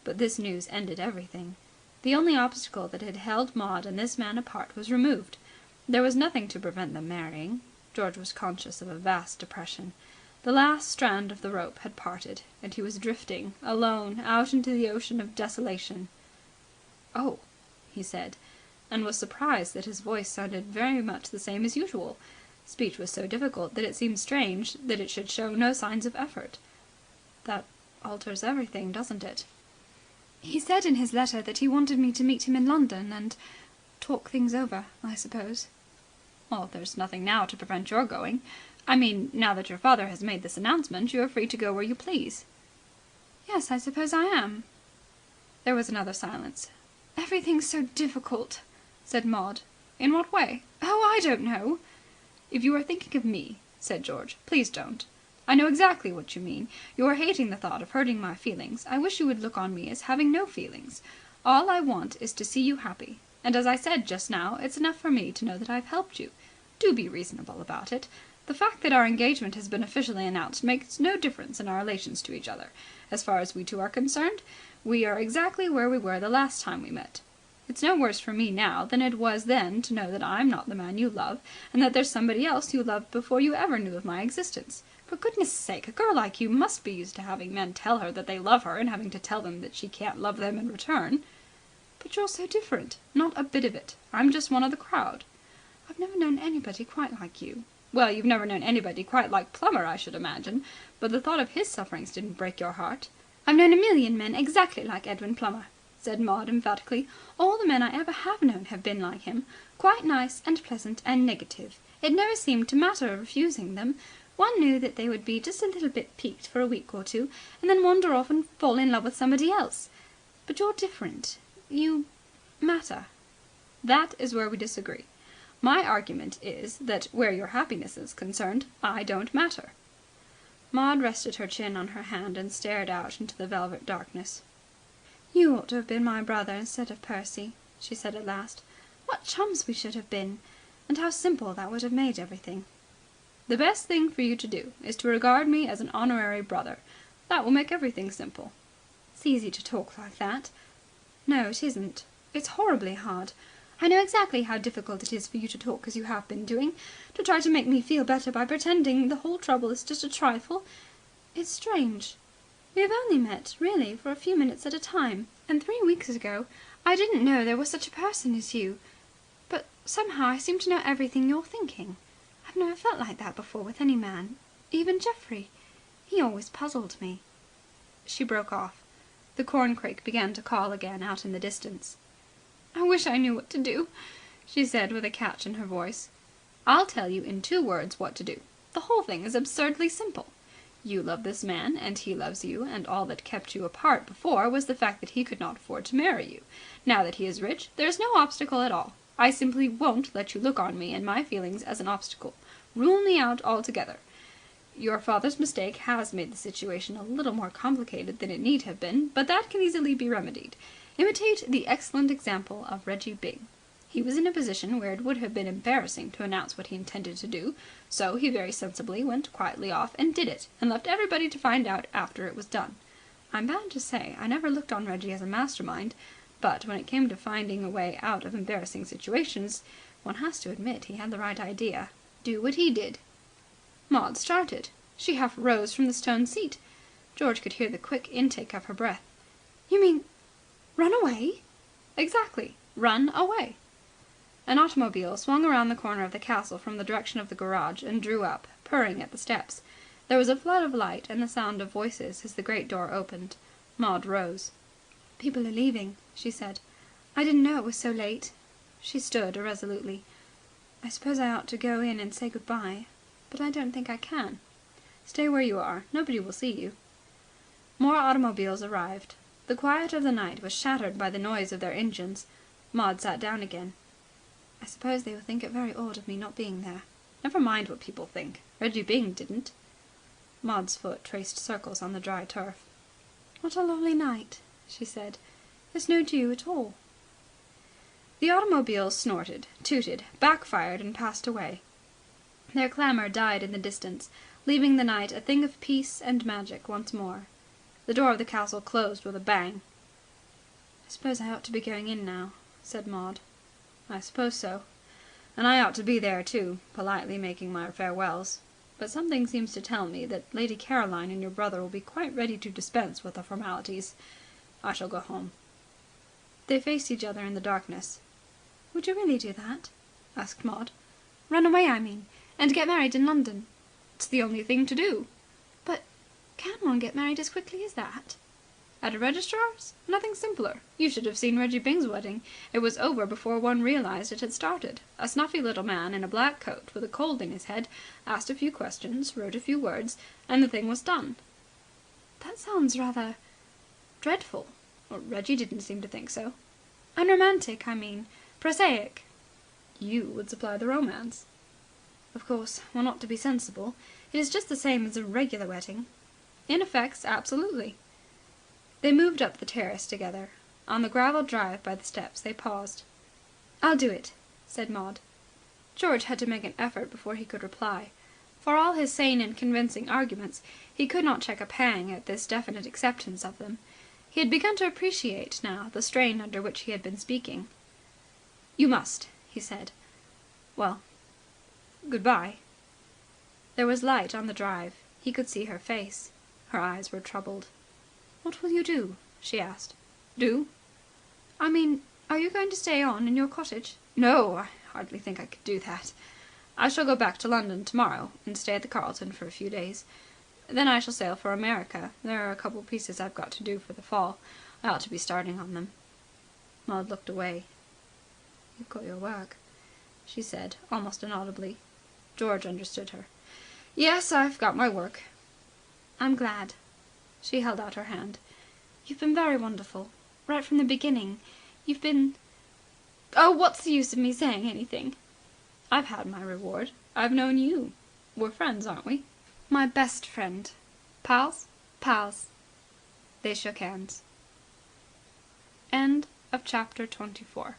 Speaker 3: But this news ended everything. The only obstacle that had held Maud and this man apart was removed. There was nothing to prevent them marrying. George was conscious of a vast depression. The last strand of the rope had parted, and he was drifting, alone, out into the ocean of desolation. "Oh," he said, and was surprised that his voice sounded very much the same as usual. Speech was so difficult that it seemed strange that it should show no signs of effort. "That alters everything, doesn't it?" "He said in his letter that he wanted me to meet him in London and talk things over, I suppose." "Well, there's nothing now to prevent your going. I mean, now that your father has made this announcement, you are free to go where you please." "Yes, I suppose I am." There was another silence. "Everything's so difficult," said Maud. "In what way?" "Oh, I don't know." "If you are thinking of me," said George, "please don't. I know exactly what you mean. You are hating the thought of hurting my feelings. I wish you would look on me as having no feelings. All I want is to see you happy. And as I said just now, it's enough for me to know that I've helped you. Do be reasonable about it. The fact that our engagement has been officially announced makes no difference in our relations to each other. As far as we two are concerned, we are exactly where we were the last time we met. It's no worse for me now than it was then to know that I'm not the man you love, and that there's somebody else you loved before you ever knew of my existence. For goodness sake, a girl like you must be used to having men tell her that they love her and having to tell them that she can't love them in return." "But you're so different." "Not a bit of it. I'm just one of the crowd." "I've never known anybody quite like you." "Well, you've never known anybody quite like Plummer, I should imagine. But the thought of his sufferings didn't break your heart." "I've known a million men exactly like Edwin Plummer," said Maud emphatically. "All the men I ever have known have been like him. Quite nice and pleasant and negative. It never seemed to matter refusing them. One knew that they would be just a little bit piqued for a week or two, and then wander off and fall in love with somebody else. But you're different. You matter." "That is where we disagree. My argument is that where your happiness is concerned, I don't matter." Maud rested her chin on her hand and stared out into the velvet darkness. "You ought to have been my brother instead of Percy," she said at last. "What chums we should have been! And how simple that would have made everything." "The best thing for you to do is to regard me as an honorary brother. That will make everything simple." "It's easy to talk like that." "No, it isn't. It's horribly hard. I know exactly how difficult it is for you to talk as you have been doing, to try to make me feel better by pretending the whole trouble is just a trifle. It's strange. We have only met, really, for a few minutes at a time, and 3 weeks ago I didn't know there was such a person as you. But somehow I seem to know everything you're thinking. I've never felt like that before with any man. Even Geoffrey. He always puzzled me." She broke off. The corncrake began to call again out in the distance. "I wish I knew what to do," she said with a catch in her voice. "I'll tell you in 2 words what to do. The whole thing is absurdly simple. You love this man, and he loves you, and all that kept you apart before was the fact that he could not afford to marry you. Now that he is rich, there is no obstacle at all. I simply won't let you look on me and my feelings as an obstacle. Rule me out altogether. Your father's mistake has made the situation a little more complicated than it need have been, but that can easily be remedied. Imitate the excellent example of Reggie Byng. He was in a position where it would have been embarrassing to announce what he intended to do, so he very sensibly went quietly off and did it, and left everybody to find out after it was done. I'm bound to say I never looked on Reggie as a mastermind, but when it came to finding a way out of embarrassing situations, one has to admit he had the right idea. Do what he did." Maud started. She half rose from the stone seat. George could hear the quick intake of her breath. "You mean run away?" "Exactly. Run away."
Speaker 5: An automobile swung around the corner of the castle from the direction of the garage and drew up, purring at the steps. There was a flood of light and the sound of voices as the great door opened. Maud rose. "People are leaving," she said. "I didn't know it was so late." She stood irresolutely. "I suppose I ought to go in and say good-bye, but I don't think I can." "Stay where you are. Nobody will see you." More automobiles arrived. The quiet of the night was shattered by the noise of their engines. Maud sat down again. "I suppose they will think it very odd of me not being there." "Never mind what people think. Reggie Byng didn't." Maud's foot traced circles on the dry turf. "What a lovely night," she said. "There's no dew at all." The automobiles snorted, tooted, backfired and passed away. Their clamour died in the distance, leaving the night a thing of peace and magic once more. The door of the castle closed with a bang. "I suppose I ought to be going in now," said Maud. "I suppose so. And I ought to be there too, politely making my farewells. But something seems to tell me that Lady Caroline and your brother will be quite ready to dispense with the formalities. I shall go home." They faced each other in the darkness. "Would you really do that?" asked Maud. "Run away, I mean, and get married in London?" "It's the only thing to do." "But can one get married as quickly as that?" "At a registrar's? Nothing simpler. You should have seen Reggie Byng's wedding. It was over before one realized it had started. A snuffy little man in a black coat with a cold in his head asked a few questions, wrote a few words, and the thing was done." "That sounds rather dreadful." "Reggie didn't seem to think so." "Unromantic, I mean. Prosaic." "You would supply the romance." "Of course, one ought to be sensible. It is just the same as a regular wedding." "In effects, absolutely." They moved up the terrace together. On the gravelled drive by the steps they paused. "I'll do it," said Maud. George had to make an effort before he could reply. For all his sane and convincing arguments, he could not check a pang at this definite acceptance of them. He had begun to appreciate now the strain under which he had been speaking. "You must," he said. "Well, good-bye." There was light on the drive. He could see her face. Her eyes were troubled. "What will you do?" she asked. "Do?" "I mean, are you going to stay on in your cottage?" "No, I hardly think I could do that. I shall go back to London tomorrow and stay at the Carlton for a few days. Then I shall sail for America. There are a couple of pieces I've got to do for the fall. I ought to be starting on them." Maud looked away. "You've got your work," she said, almost inaudibly. George understood her. "Yes, I've got my work." "I'm glad." She held out her hand. "You've been very wonderful. Right from the beginning. You've been... Oh, what's the use of me saying anything?" "I've had my reward. I've known you. We're friends, aren't we?" "My best friend." "Pals?" "Pals." They shook hands. End of chapter 24.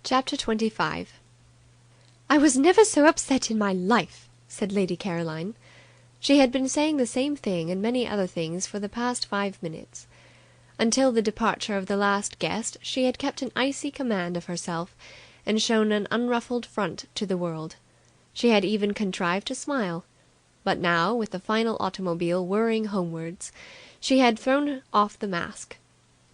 Speaker 6: Chapter 25. "I was never so upset in my life," said Lady Caroline. She had been saying the same thing and many other things for the past 5 minutes. Until the departure of the last guest she had kept an icy command of herself and shown an unruffled front to the world. She had even contrived to smile. But now, with the final automobile whirring homewards, she had thrown off the mask.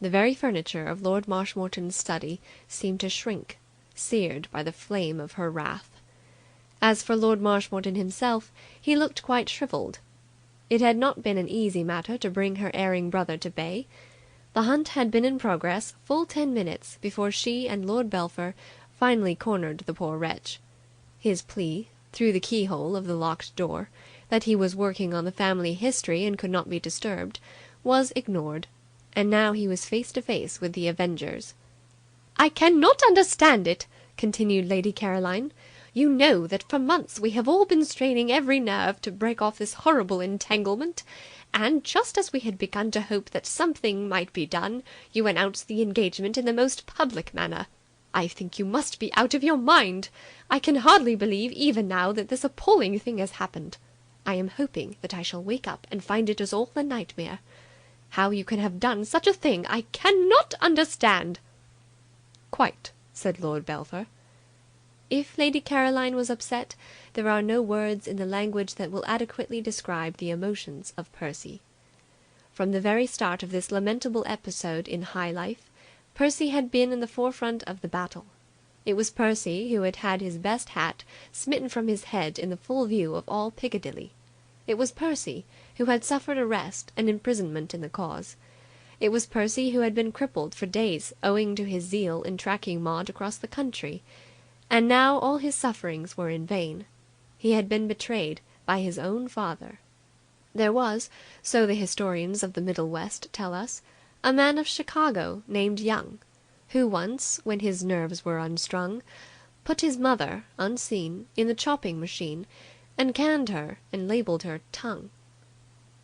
Speaker 6: The very furniture of Lord Marshmoreton's study seemed to shrink, seared by the flame of her wrath. As for Lord Marshmoreton himself, he looked quite shrivelled. It had not been an easy matter to bring her erring brother to bay. The hunt had been in progress full 10 minutes before she and Lord Belpher finally cornered the poor wretch. His plea, through the keyhole of the locked door, that he was working on the family history and could not be disturbed, was ignored, and now he was face to face with the avengers. "I cannot understand it," continued Lady Caroline. "You know that for months we have all been straining every nerve to break off this horrible entanglement, and just as we had begun to hope that something might be done, you announced the engagement in the most public manner. I think you must be out of your mind. I can hardly believe even now that this appalling thing has happened. I am hoping that I shall wake up and find it is all a nightmare. How you can have done such a thing I cannot understand." "Quite," said Lord Belpher. If Lady Caroline was upset, there are no words in the language that will adequately describe the emotions of Percy. From the very start of this lamentable episode in high life, Percy had been in the forefront of the battle. It was Percy who had had his best hat smitten from his head in the full view of all Piccadilly. It was Percy who had suffered arrest and imprisonment in the cause. It was Percy who had been crippled for days owing to his zeal in tracking Maud across the country. And now all his sufferings were in vain. He had been betrayed by his own father. There was, so the historians of the Middle West tell us, a man of Chicago named Young, who once, when his nerves were unstrung, put his mother, unseen, in the chopping machine, and canned her and labelled her Tongue.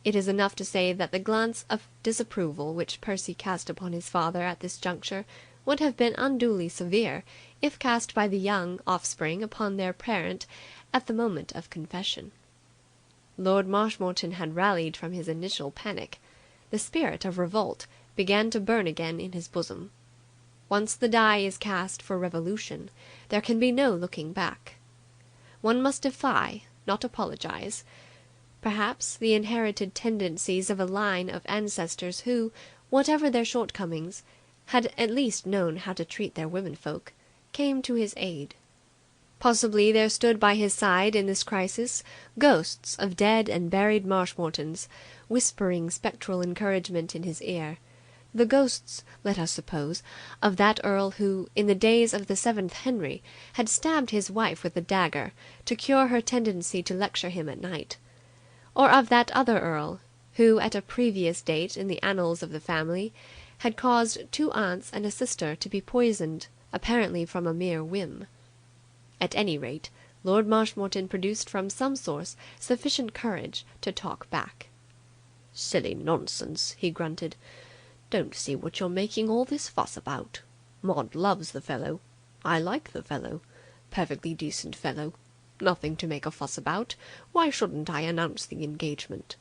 Speaker 6: It is enough to say that the glance of disapproval which Percy cast upon his father at this juncture would have been unduly severe if cast by the Young offspring upon their parent at the moment of confession. Lord Marshmoreton had rallied from his initial panic. The spirit of revolt began to burn again in his bosom. Once the die is cast for revolution, there can be no looking back. One must defy, not apologize. Perhaps the inherited tendencies of a line of ancestors who, whatever their shortcomings, had at least known how to treat their womenfolk, came to his aid. Possibly there stood by his side in this crisis ghosts of dead and buried Marshmoretons, whispering spectral encouragement in his ear. The ghosts, let us suppose, of that earl who, in the days of the 7th Henry, had stabbed his wife with a dagger to cure her tendency to lecture him at night. Or of that other earl, who, at a previous date in the annals of the family, had caused 2 aunts and a sister to be poisoned, apparently from a mere whim. At any rate, Lord Marshmoreton produced from some source sufficient courage to talk back. "Silly nonsense," he grunted. "Don't see what you're making all this fuss about. Maud loves the fellow. I like the fellow. Perfectly decent fellow. Nothing to make a fuss about. Why shouldn't I announce the engagement?"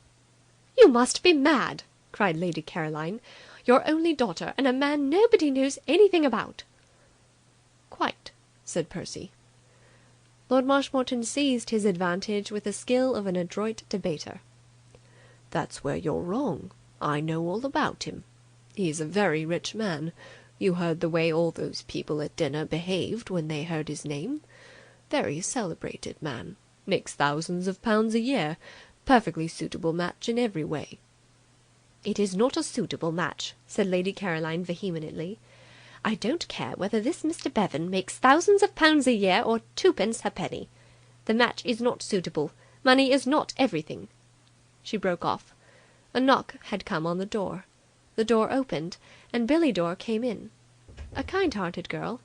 Speaker 6: "You must be mad!" cried Lady Caroline. "Your only daughter and a man nobody knows anything about." "Quite," said Percy. Lord Marshmoreton seized his advantage with the skill of an adroit debater. "That's where you're wrong. I know all about him. He's a very rich man. You heard the way all those people at dinner behaved when they heard his name. Very celebrated man. Makes thousands of pounds a year. Perfectly suitable match in every way." "It is not a suitable match," said Lady Caroline vehemently. "I don't care whether this Mr. Bevan makes thousands of pounds a year or 2 pence halfpenny. The match is not suitable. Money is not everything." She broke off. A knock had come on the door. The door opened, and Billie Dore came in. A kind-hearted girl.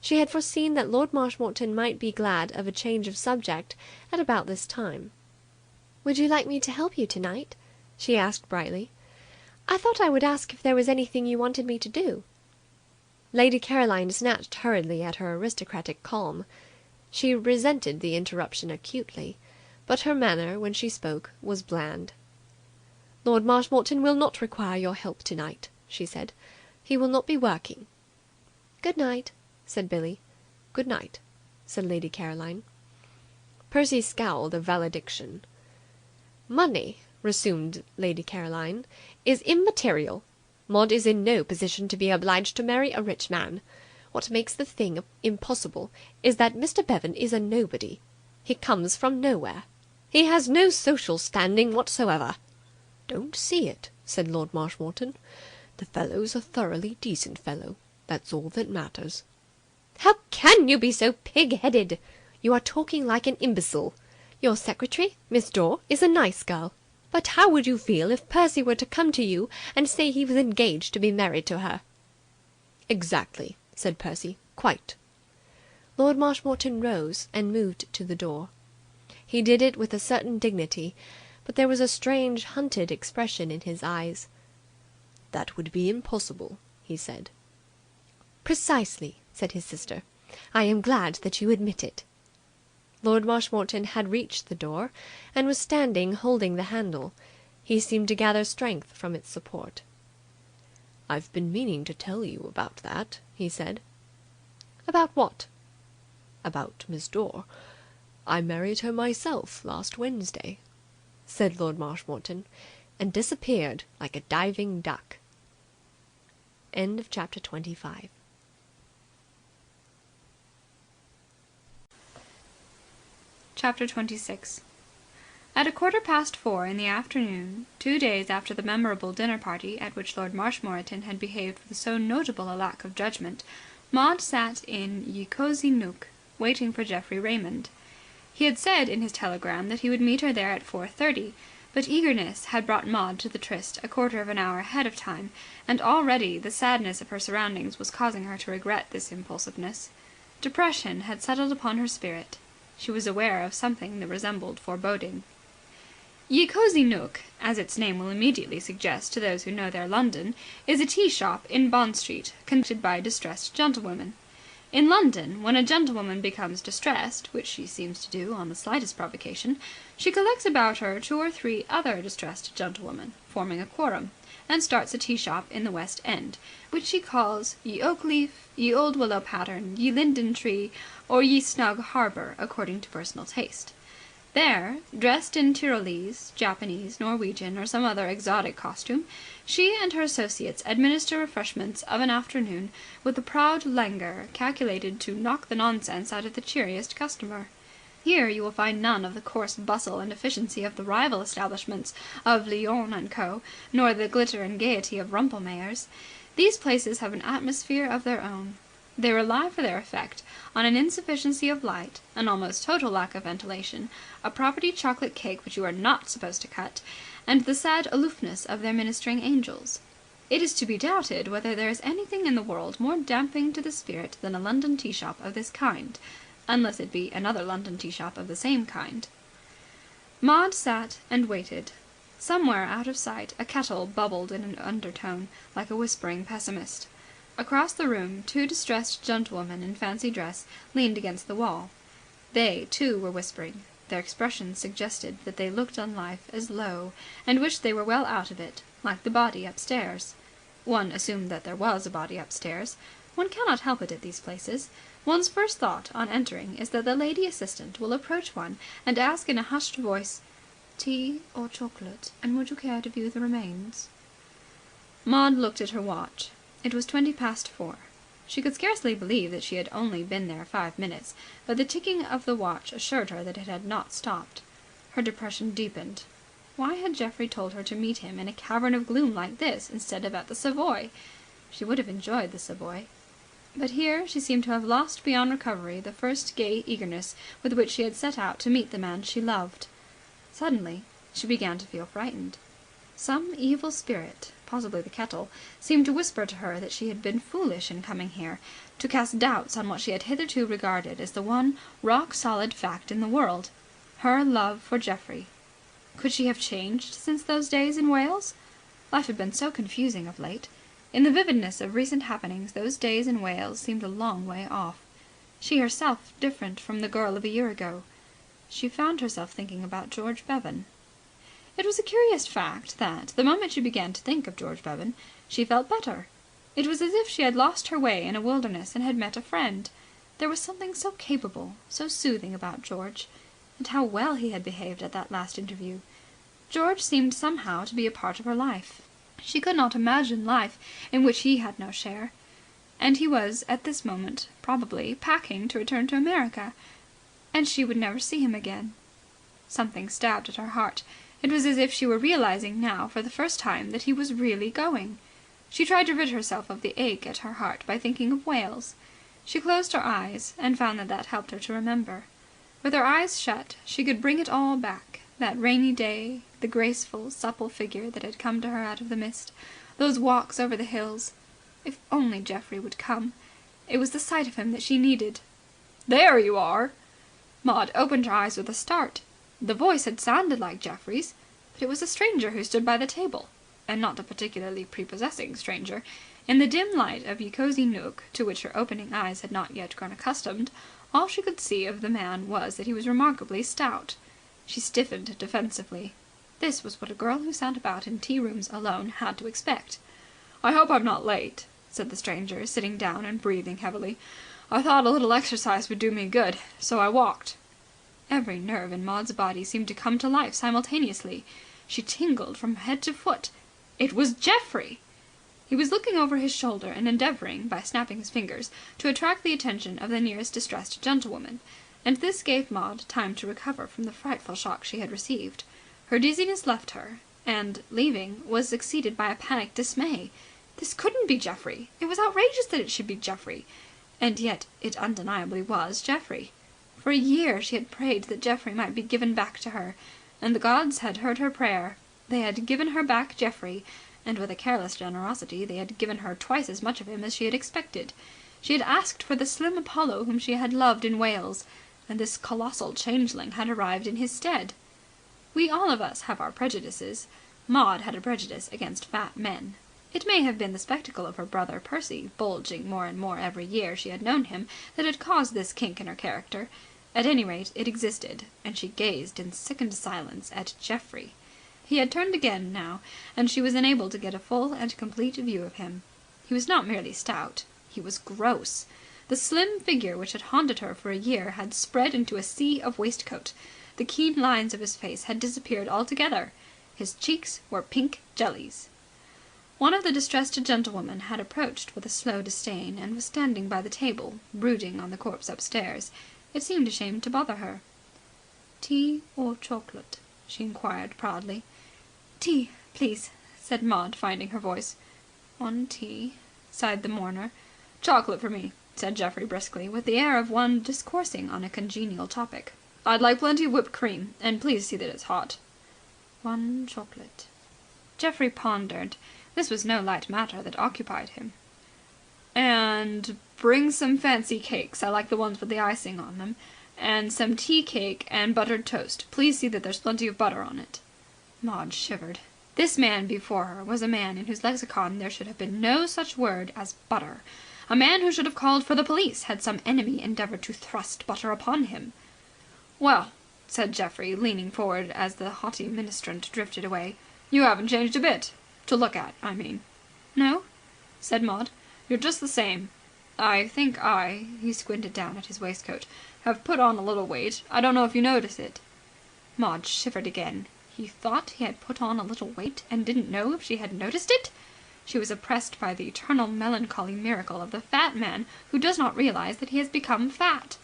Speaker 6: She had foreseen that Lord Marshmoreton might be glad of a change of subject at about this time. "Would you like me to help you tonight?" she asked brightly. "I thought I would ask if there was anything you wanted me to do." Lady Caroline snatched hurriedly at her aristocratic calm. She resented the interruption acutely, but her manner, when she spoke, was bland. "Lord Marshmoreton will not require your help tonight," she said. "He will not be working." "Good night," said Billie. "Good night," said Lady Caroline. Percy scowled a valediction. "Money," resumed Lady Caroline, "is immaterial. Maud is in no position to be obliged to marry a rich man. What makes the thing impossible is that Mr. Bevan is a nobody. He comes from nowhere. He has no social standing whatsoever." "Don't see it," said Lord Marshmoreton. "The fellow's a thoroughly decent fellow. That's all that matters." "How can you be so pig-headed? You are talking like an imbecile. Your secretary, Miss Dore, is a nice girl. But how would you feel if Percy were to come to you and say he was engaged to be married to her?" "Exactly," said Percy. "Quite." Lord Marshmoreton rose and moved to the door. He did it with a certain dignity, but there was a strange hunted expression in his eyes. "That would be impossible," he said. "Precisely," said his sister. "I am glad that you admit it." Lord Marshmoreton had reached the door, and was standing holding the handle. He seemed to gather strength from its support. "I've been meaning to tell you about that," he said. "About what?" about Miss Dore. I married her myself last Wednesday," said Lord Marshmoreton, and disappeared like a diving duck. Chapter 25.
Speaker 5: Chapter 26. At 4:15 in the afternoon, 2 days after the memorable dinner party at which Lord Marshmoreton had behaved with so notable a lack of judgment, Maud sat in Ye Cosy Nook, waiting for Geoffrey Raymond. He had said in his telegram that he would meet her there at 4:30, but eagerness had brought Maud to the tryst a quarter of an hour ahead of time, and already the sadness of her surroundings was causing her to regret this impulsiveness. Depression had settled upon her spirit. She was aware of something that resembled foreboding. Ye Cosy Nook, as its name will immediately suggest to those who know their London, is a tea shop in Bond Street, conducted by distressed gentlewomen. In London, when a gentlewoman becomes distressed, which she seems to do on the slightest provocation, she collects about her 2 or 3 other distressed gentlewomen, forming a quorum, and starts a tea shop in the West End, which she calls Ye Oak Leaf, Ye Old Willow Pattern, Ye Linden Tree, or Ye Snug Harbour, according to personal taste. There, dressed in Tyrolese, Japanese, Norwegian, or some other exotic costume, she and her associates administer refreshments of an afternoon with a proud languor calculated to knock the nonsense out of the cheeriest customer. Here you will find none of the coarse bustle and efficiency of the rival establishments of Lyon and Co., nor the glitter and gaiety of Rumpelmayer's. These places have an atmosphere of their own. They rely for their effect on an insufficiency of light, an almost total lack of ventilation, a property chocolate cake which you are not supposed to cut, and the sad aloofness of their ministering angels. It is to be doubted whether there is anything in the world more damping to the spirit than a London tea shop of this kind, unless it be another London tea shop of the same kind. Maud sat and waited. Somewhere out of sight a kettle bubbled in an undertone, like a whispering pessimist. Across the room 2 distressed gentlewomen in fancy dress leaned against the wall. They, too, were whispering. Their expressions suggested that they looked on life as low, and wished they were well out of it, like the body upstairs. One assumed that there was a body upstairs. One cannot help it at these places. One's first thought on entering is that the lady assistant will approach one and ask in a hushed voice, "Tea or chocolate, and would you care to view the remains?" Maud looked at her watch. It was 4:20. She could scarcely believe that she had only been there 5 minutes, but the ticking of the watch assured her that it had not stopped. Her depression deepened. Why had Geoffrey told her to meet him in a cavern of gloom like this instead of at the Savoy? She would have enjoyed the Savoy. But here she seemed to have lost beyond recovery the first gay eagerness with which she had set out to meet the man she loved. Suddenly she began to feel frightened. Some evil spirit, possibly the kettle, seemed to whisper to her that she had been foolish in coming here, to cast doubts on what she had hitherto regarded as the one rock-solid fact in the world, her love for Geoffrey. Could she have changed since those days in Wales? Life had been so confusing of late. In the vividness of recent happenings those days in Wales seemed a long way off. She herself different from the girl of a year ago. She found herself thinking about George Bevan. It was a curious fact that, the moment she began to think of George Bevan, she felt better. It was as if she had lost her way in a wilderness and had met a friend. There was something so capable, so soothing about George. And how well he had behaved at that last interview. George seemed somehow to be a part of her life. She could not imagine life in which he had no share. And he was, at this moment, probably packing to return to America. And she would never see him again. Something stabbed at her heart. It was as if she were realizing now for the first time that he was really going. She tried to rid herself of the ache at her heart by thinking of Wales. She closed her eyes and found that helped her to remember. With her eyes shut she could bring it all back, that rainy day, the graceful, supple figure that had come to her out of the mist, those walks over the hills. If only Geoffrey would come. It was the sight of him that she needed. "There you are!" Maud opened her eyes with a start. The voice had sounded like Geoffrey's, but it was a stranger who stood by the table, and not a particularly prepossessing stranger. In the dim light of Ye Cosy Nook, to which her opening eyes had not yet grown accustomed, all she could see of the man was that he was remarkably stout. She stiffened defensively. This was what a girl who sat about in tea-rooms alone had to expect. "I hope I'm not late," said the stranger, sitting down and breathing heavily. I thought a little exercise would do me good, so I walked." Every nerve in Maud's body seemed to come to life simultaneously. She tingled from head to foot. It was Geoffrey! He was looking over his shoulder and endeavouring, by snapping his fingers, to attract the attention of the nearest distressed gentlewoman, and this gave Maud time to recover from the frightful shock she had received. Her dizziness left her, and, leaving, was succeeded by a panicked dismay. This couldn't be Geoffrey. It was outrageous that it should be Geoffrey. And yet it undeniably was Geoffrey. For a year she had prayed that Geoffrey might be given back to her, and the gods had heard her prayer. They had given her back Geoffrey, and with a careless generosity they had given her twice as much of him as she had expected. She had asked for the slim Apollo whom she had loved in Wales, and this colossal changeling had arrived in his stead. We all of us have our prejudices. Maud had a prejudice against fat men. It may have been the spectacle of her brother Percy, bulging more and more every year she had known him, that had caused this kink in her character. At any rate, it existed, and she gazed in sickened silence at Geoffrey. He had turned again now, and she was enabled to get a full and complete view of him. He was not merely stout. He was gross. The slim figure which had haunted her for a year had spread into a sea of waistcoat. The keen lines of his face had disappeared altogether. His cheeks were pink jellies. One of the distressed gentlewomen had approached with a slow disdain, and was standing by the table, brooding on the corpse upstairs. It seemed a shame to bother her. "Tea or chocolate?" she inquired proudly. "Tea, please," said Maud, finding her voice. "One tea," sighed the mourner. "Chocolate for me," said Geoffrey briskly, with the air of one discoursing on a congenial topic. "I'd like plenty of whipped cream, and please see that it's hot." "One chocolate." Geoffrey pondered. This was no light matter that occupied him. "And bring some fancy cakes. I like the ones with the icing on them. And some tea cake and buttered toast. Please see that there's plenty of butter on it." Maud shivered. This man before her was a man in whose lexicon there should have been no such word as butter. A man who should have called for the police had some enemy endeavoured to thrust butter upon him. "Well," said Geoffrey, leaning forward as the haughty ministrant drifted away, "you haven't changed a bit. To look at, I mean." "No?" said Maud. "You're just the same. I think he squinted down at his waistcoat, have put on a little weight. I don't know if you notice it." Maud shivered again. He thought he had put on a little weight, and didn't know if she had noticed it? She was oppressed by the eternal melancholy miracle of the fat man who does not realize that he has become fat.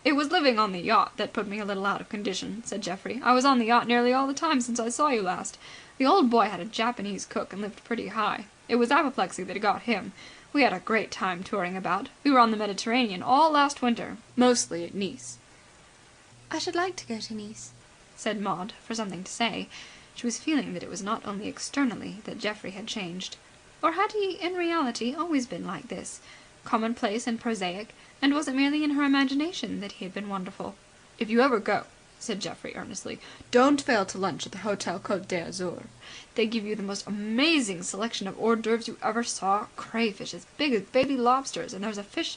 Speaker 5: "It was living on the yacht that put me a little out of condition," said Geoffrey. "I was on the yacht nearly all the time since I saw you last. The old boy had a Japanese cook and lived pretty high. It was apoplexy that got him. We had a great time touring about. We were on the Mediterranean all last winter, mostly at Nice."
Speaker 3: "I should like to go to Nice,"
Speaker 5: said Maud, for something to say. She was feeling that it was not only externally that Geoffrey had changed. Or had he, in reality, always been like this, commonplace and prosaic, and was it merely in her imagination that he had been wonderful? "If you ever go," said Geoffrey earnestly, "don't fail to lunch at the Hotel Côte d'Azur. They give you the most amazing selection of hors d'oeuvres you ever saw. Crayfish as big as baby lobsters, and there's a fish,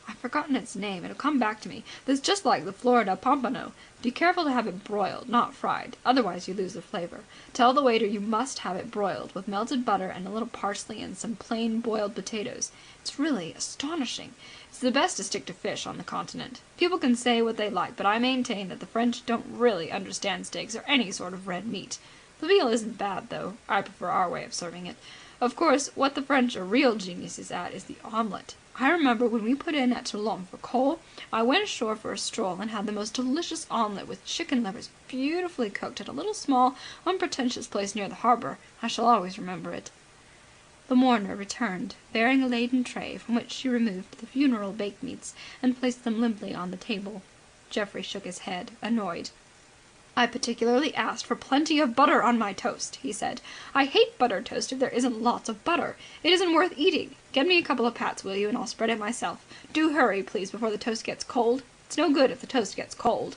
Speaker 5: I've forgotten its name, it'll come back to me, that's just like the Florida pompano. Be careful to have it broiled, not fried, otherwise you lose the flavour. Tell the waiter you must have it broiled, with melted butter and a little parsley and some plain boiled potatoes. It's really astonishing. It's the best to stick to fish on the continent. People can say what they like, but I maintain that the French don't really understand steaks or any sort of red meat. The veal isn't bad, though. I prefer our way of serving it. Of course, what the French are real geniuses at is the omelette. I remember when we put in at Toulon for coal, I went ashore for a stroll and had the most delicious omelette with chicken livers beautifully cooked at a little small, unpretentious place near the harbour. I shall always remember it." The mourner returned, bearing a laden tray from which she removed the funeral bakemeats and placed them limply on the table. Geoffrey shook his head, annoyed. "I particularly asked for plenty of butter on my toast," he said. "I hate buttered toast if there isn't lots of butter. It isn't worth eating. Get me a couple of pats, will you, and I'll spread it myself. Do hurry, please, before the toast gets cold. It's no good if the toast gets cold.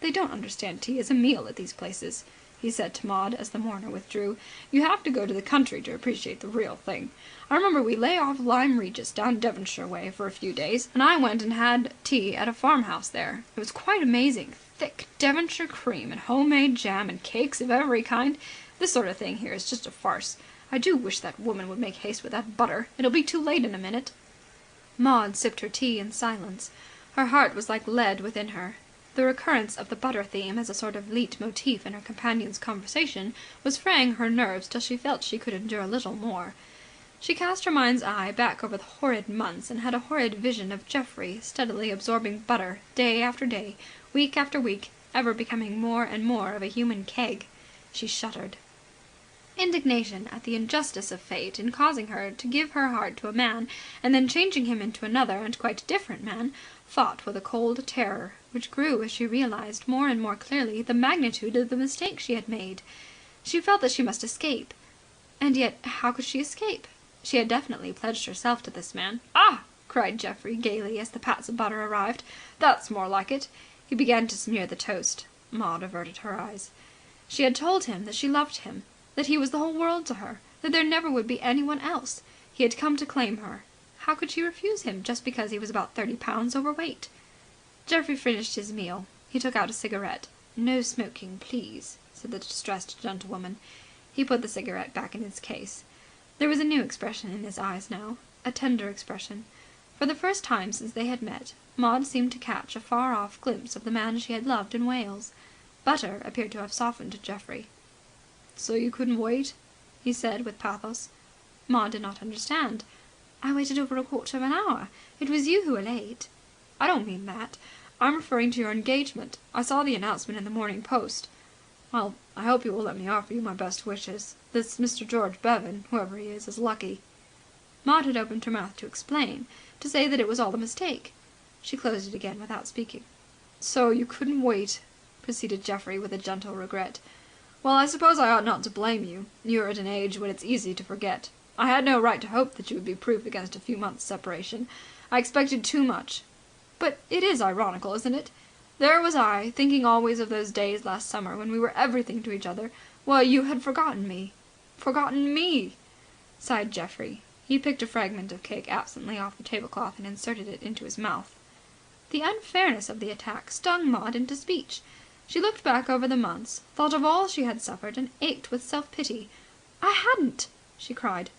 Speaker 5: They don't understand tea as a meal at these places," he said to Maud as the mourner withdrew. "You have to go to the country to appreciate the real thing. I remember we lay off Lyme Regis down Devonshire way for a few days, and I went and had tea at a farmhouse there. It was quite amazing. Thick Devonshire cream and homemade jam and cakes of every kind. This sort of thing here is just a farce. I do wish that woman would make haste with that butter. It'll be too late in a minute."
Speaker 3: Maud sipped her tea in silence. Her heart was like lead within her. The recurrence of the butter theme as a sort of leitmotif in her companion's conversation was fraying her nerves till she felt she could endure little more. She cast her mind's eye back over the horrid months and had a horrid vision of Geoffrey steadily absorbing butter, day after day, week after week, ever becoming more and more of a human keg. She shuddered. Indignation at the injustice of fate in causing her to give her heart to a man and then changing him into another and quite different man fought with a cold terror, which grew as she realized more and more clearly the magnitude of the mistake she had made. She felt that she must escape. And yet how could she escape? She had definitely pledged herself to this man. "Ah!" cried Geoffrey gaily as the pats of butter arrived. "That's more like it." He began to smear the toast. Maud averted her eyes. She had told him that she loved him, that he was the whole world to her, that there never would be anyone else. He had come to claim her. How could she refuse him just because he was about 30 pounds overweight? Geoffrey finished his meal. He took out a cigarette. "No smoking, please," said the distressed gentlewoman. He put the cigarette back in its case. There was a new expression in his eyes now, a tender expression. For the first time since they had met, Maud seemed to catch a far-off glimpse of the man she had loved in Wales. Butter appeared to have softened Geoffrey. "So you couldn't wait?" he said with pathos. Maud did not understand. "I waited over a quarter of an hour. It was you who were late." "I don't mean that. I'm referring to your engagement. I saw the announcement in the Morning Post. Well, I hope you will let me offer you my best wishes. This Mr. George Bevan, whoever he is lucky." Maud had opened her mouth to explain, to say that it was all a mistake. She closed it again without speaking. "So you couldn't wait," proceeded Geoffrey with a gentle regret. "Well, I suppose I ought not to blame you. You're at an age when it's easy to forget. I had no right to hope that you would be proof against a few months' separation. I expected too much. But it is ironical, isn't it? There was I, thinking always of those days last summer when we were everything to each other, while you had forgotten me. Forgotten me!" sighed Geoffrey. He picked a fragment of cake absently off the tablecloth and inserted it into his mouth. The unfairness of the attack stung Maud into speech. She looked back over the months, thought of all she had suffered, and ached with self-pity. "I hadn't!" she cried.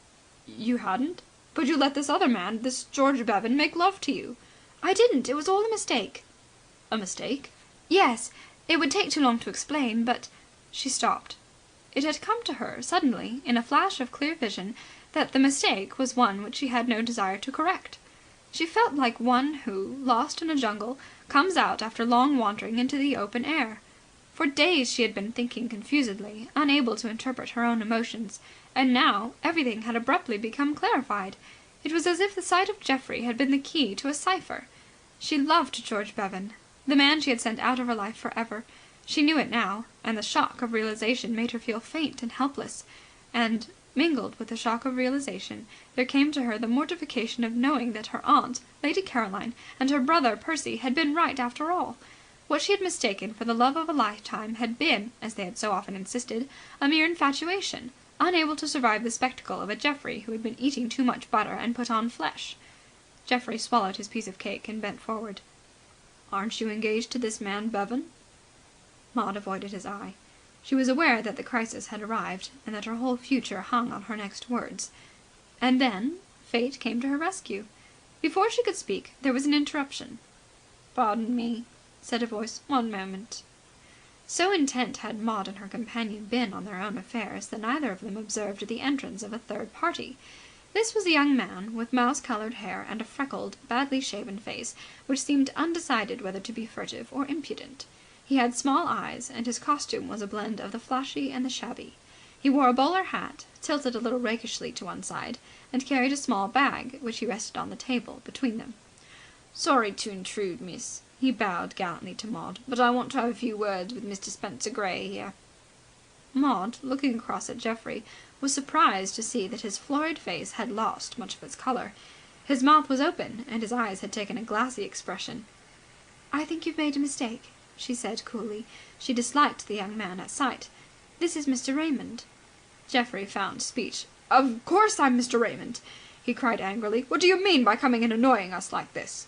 Speaker 3: "You hadn't? But you let this other man, this George Bevan, make love to you." "I didn't. It was all a mistake." "A mistake?" "Yes. It would take too long to explain, but..." She stopped. It had come to her suddenly, in a flash of clear vision, that the mistake was one which she had no desire to correct. She felt like one who, lost in a jungle, comes out after long wandering into the open air. For days she had been thinking confusedly, unable to interpret her own emotions, and now everything had abruptly become clarified. It was as if the sight of Geoffrey had been the key to a cipher. She loved George Bevan, the man she had sent out of her life for ever. She knew it now, and the shock of realization made her feel faint and helpless. And, mingled with the shock of realization, there came to her the mortification of knowing that her aunt, Lady Caroline, and her brother Percy had been right after all. What she had mistaken for the love of a lifetime had been, as they had so often insisted, a mere infatuation, unable to survive the spectacle of a Geoffrey who had been eating too much butter and put on flesh. Geoffrey swallowed his piece of cake and bent forward. "Aren't you engaged to this man Bevan?" Maud avoided his eye. She was aware that the crisis had arrived, and that her whole future hung on her next words. And then fate came to her rescue. Before she could speak, there was an interruption. "Pardon me," said a voice. "One moment." So intent had Maud and her companion been on their own affairs that neither of them observed the entrance of a third party. This was a young man with mouse-coloured hair and a freckled, badly shaven face which seemed undecided whether to be furtive or impudent. He had small eyes, and his costume was a blend of the flashy and the shabby. He wore a bowler hat, tilted a little rakishly to one side, and carried a small bag, which he rested on the table between them. "Sorry to intrude, miss." He bowed gallantly to Maud, "but I want to have a few words with Mr. Spencer Gray here." Maud, looking across at Geoffrey, was surprised to see that his florid face had lost much of its colour. His mouth was open, and his eyes had taken a glassy expression. "I think you've made a mistake," she said coolly. She disliked the young man at sight. "This is Mr. Raymond." Geoffrey found speech. "Of course I'm Mr. Raymond!" he cried angrily. "What do you mean by coming and annoying us like this?"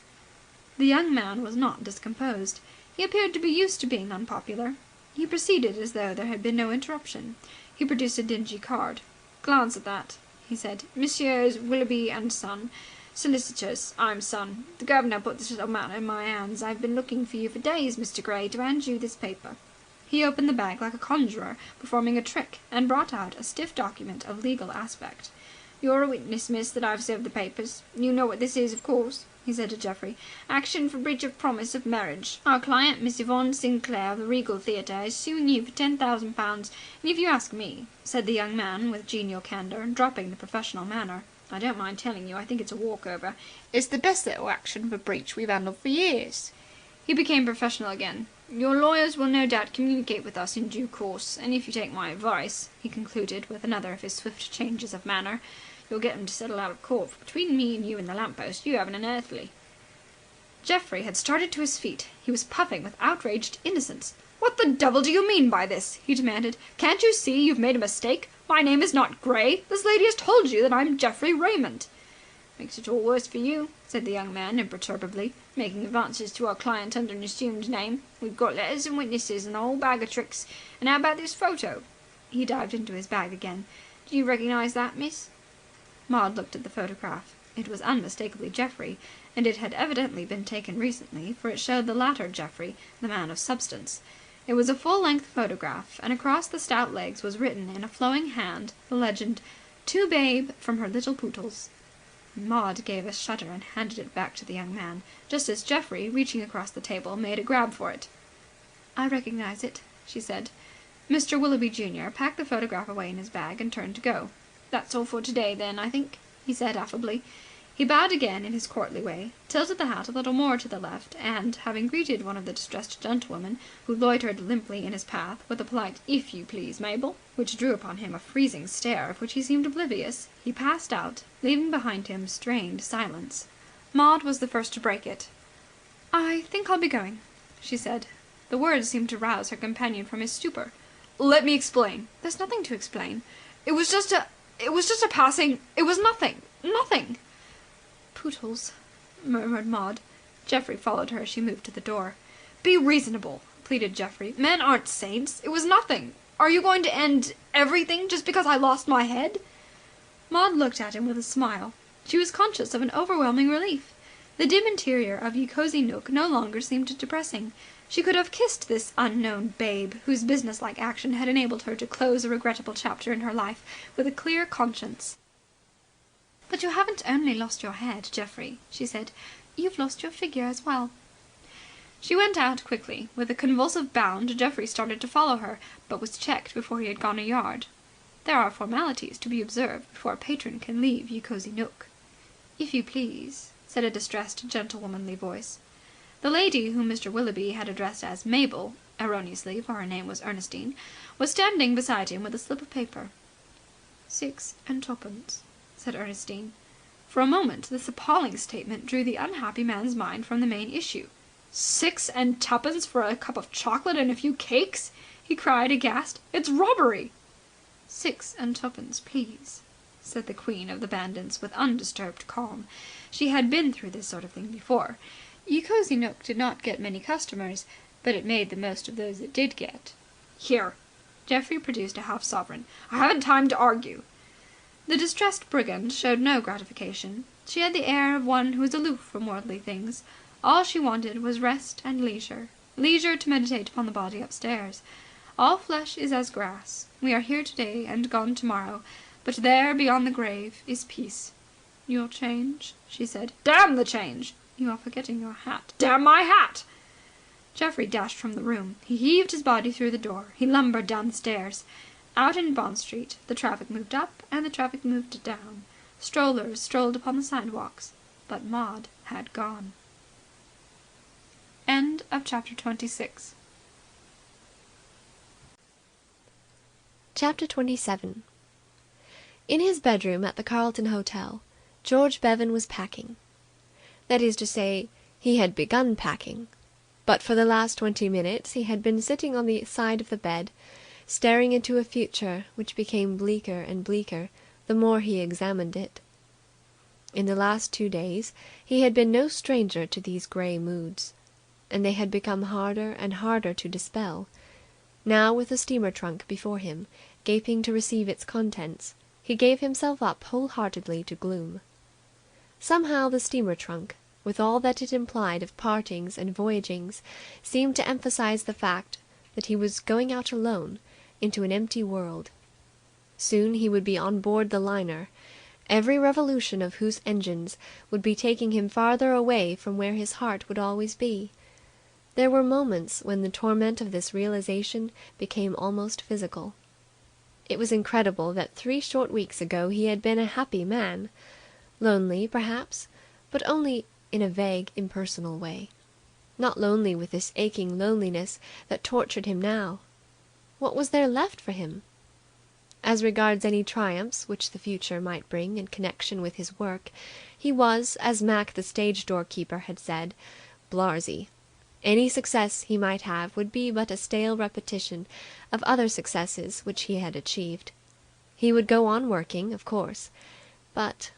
Speaker 3: The young man was not discomposed. He appeared to be used to being unpopular. He proceeded as though there had been no interruption. He produced a dingy card. "Glance at that," he said. "Messieurs Willoughby and Son. Solicitors, I'm son. The governor put this little matter in my hands. I've been looking for you for days, Mr. Gray, to hand you this paper." He opened the bag like a conjurer performing a trick, and brought out a stiff document of legal aspect. "You're a witness, miss, that I've served the papers. You know what this is, of course," he said to Geoffrey. "Action for breach of promise of marriage. Our client, Miss Yvonne Sinclair, of the Regal Theatre, is suing you for £10,000. And if you ask me," said the young man with genial candour, dropping the professional manner, "I don't mind telling you I think it's a walkover. It's the best little action for breach we've handled for years." He became professional again. "Your lawyers will no doubt communicate with us in due course, and if you take my advice," he concluded with another of his swift changes of manner, "you'll get them to settle out of court, for between me and you and the lamp-post you haven't an earthly." Geoffrey had started to his feet. He was puffing with outraged innocence. "What the devil do you mean by this?" he demanded. "Can't you see you've made a mistake? My name is not Gray. This lady has told you that I'm Geoffrey Raymond." "Makes it all worse for you," said the young man imperturbably, "making advances to our client under an assumed name. We've got letters and witnesses and a whole bag of tricks. And how about this photo?" He dived into his bag again. "Do you recognize that, miss?" Maud looked at the photograph. It was unmistakably Geoffrey, and it had evidently been taken recently, for it showed the latter Geoffrey, the man of substance. It was a full-length photograph, and across the stout legs was written in a flowing hand the legend, "To Babe from her little pootles." Maud gave a shudder and handed it back to the young man, just as Geoffrey, reaching across the table, made a grab for it. "I recognize it," she said. Mr. Willoughby junior packed the photograph away in his bag and turned to go. "That's all for today, then, I think," he said affably. He bowed again in his courtly way, tilted the hat a little more to the left, and, having greeted one of the distressed gentlewomen who loitered limply in his path with a polite "If you please, Mabel," which drew upon him a freezing stare of which he seemed oblivious, he passed out, leaving behind him strained silence. Maud was the first to break it. "I think I'll be going," she said. The words seemed to rouse her companion from his stupor. "Let me explain." "There's nothing to explain." It was just a passing... It was nothing. Nothing." "Pootles," murmured Maud. Geoffrey followed her as she moved to the door. "Be reasonable," pleaded Geoffrey. "Men aren't saints. It was nothing. Are you going to end everything just because I lost my head?" Maud looked at him with a smile. She was conscious of an overwhelming relief. The dim interior of Ye Cosy Nook no longer seemed depressing. She could have kissed this unknown babe, whose businesslike action had enabled her to close a regrettable chapter in her life with a clear conscience. "But you haven't only lost your head, Geoffrey," she said. "You've lost your figure as well." She went out quickly. With a convulsive bound, Geoffrey started to follow her, but was checked before he had gone a yard. There are formalities to be observed before a patron can leave Ye Cosy Nook. "If you please," said a distressed, gentlewomanly voice. The lady whom Mr. Willoughby had addressed as Mabel, erroneously, for her name was Ernestine, was standing beside him with a slip of paper. "6 and twopence," said Ernestine. For a moment this appalling statement drew the unhappy man's mind from the main issue. 6 and twopence for a cup of chocolate and a few cakes!" he cried aghast. "It's robbery!" "6 and twopence, please," said the Queen of the Bandits with undisturbed calm. She had been through this sort of thing before. Ye Cosy Nook did not get many customers, but it made the most of those it did get. "Here." Geoffrey produced a half-sovereign. "I haven't time to argue." The distressed brigand showed no gratification. She had the air of one who is aloof from worldly things. All she wanted was rest and leisure. Leisure to meditate upon the body upstairs. All flesh is as grass. We are here today and gone tomorrow, but there beyond the grave is peace. "Your change?" she said. "Damn the change!" "You are forgetting your hat." "Damn my hat!" Geoffrey dashed from the room. He heaved his body through the door. He lumbered down the stairs. Out in Bond Street the traffic moved up and the traffic moved down. Strollers strolled upon the sidewalks. But Maud had gone. End of chapter 26.
Speaker 1: Chapter 27. In his bedroom at the Carlton Hotel, George Bevan was packing. That is to say, he had begun packing. But for the last 20 minutes he had been sitting on the side of the bed, staring into a future which became bleaker and bleaker the more he examined it. In the last 2 days he had been no stranger to these grey moods, and they had become harder and harder to dispel. Now, with the steamer trunk before him, gaping to receive its contents, he gave himself up wholeheartedly to gloom.
Speaker 6: Somehow the steamer trunk, with all that it implied of partings and voyagings, seemed to emphasize the fact that he was going out alone into an empty world. Soon he would be on board the liner, every revolution of whose engines would be taking him farther away from where his heart would always be. There were moments when the torment of this realization became almost physical. It was incredible that 3 short weeks ago he had been a happy man. Lonely, perhaps, but only in a vague, impersonal way. Not lonely with this aching loneliness that tortured him now. What was there left for him? As regards any triumphs which the future might bring in connection with his work, he was, as Mac the stage doorkeeper had said, blasé. Any success he might have would be but a stale repetition of other successes which he had achieved. He would go on working, of course, but...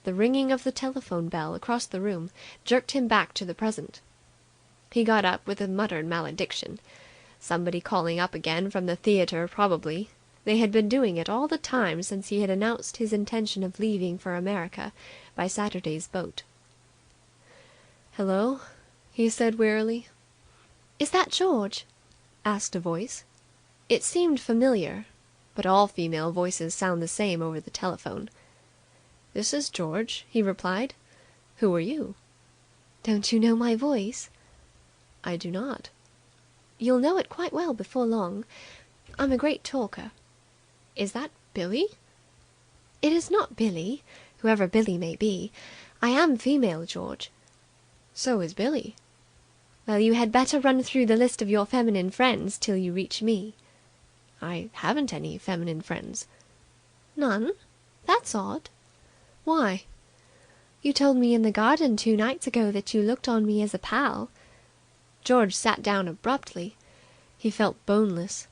Speaker 6: The ringing of the telephone bell across the room jerked him back to the present. He got up with a muttered malediction. Somebody calling up again from the theatre, probably. They had been doing it all the time since he had announced his intention of leaving for America by Saturday's boat. "Hello?" he said wearily.
Speaker 1: "Is that George?"
Speaker 6: asked a voice. It seemed familiar, but all female voices sound the same over the telephone. "This is George," he replied. "Who are you?"
Speaker 1: "Don't you know my voice?"
Speaker 6: "I do not."
Speaker 1: "You'll know it quite well before long. I'm a great talker."
Speaker 6: "Is that Billy?"
Speaker 1: "It is not Billy, whoever Billy may be. I am female, George."
Speaker 6: "So is Billy."
Speaker 1: "Well, you had better run through the list of your feminine friends till you reach me."
Speaker 6: "I haven't any feminine friends."
Speaker 1: "None? That's odd."
Speaker 6: "Why?"
Speaker 1: "You told me in the garden 2 nights ago that you looked on me as a pal."
Speaker 6: George sat down abruptly. He felt boneless.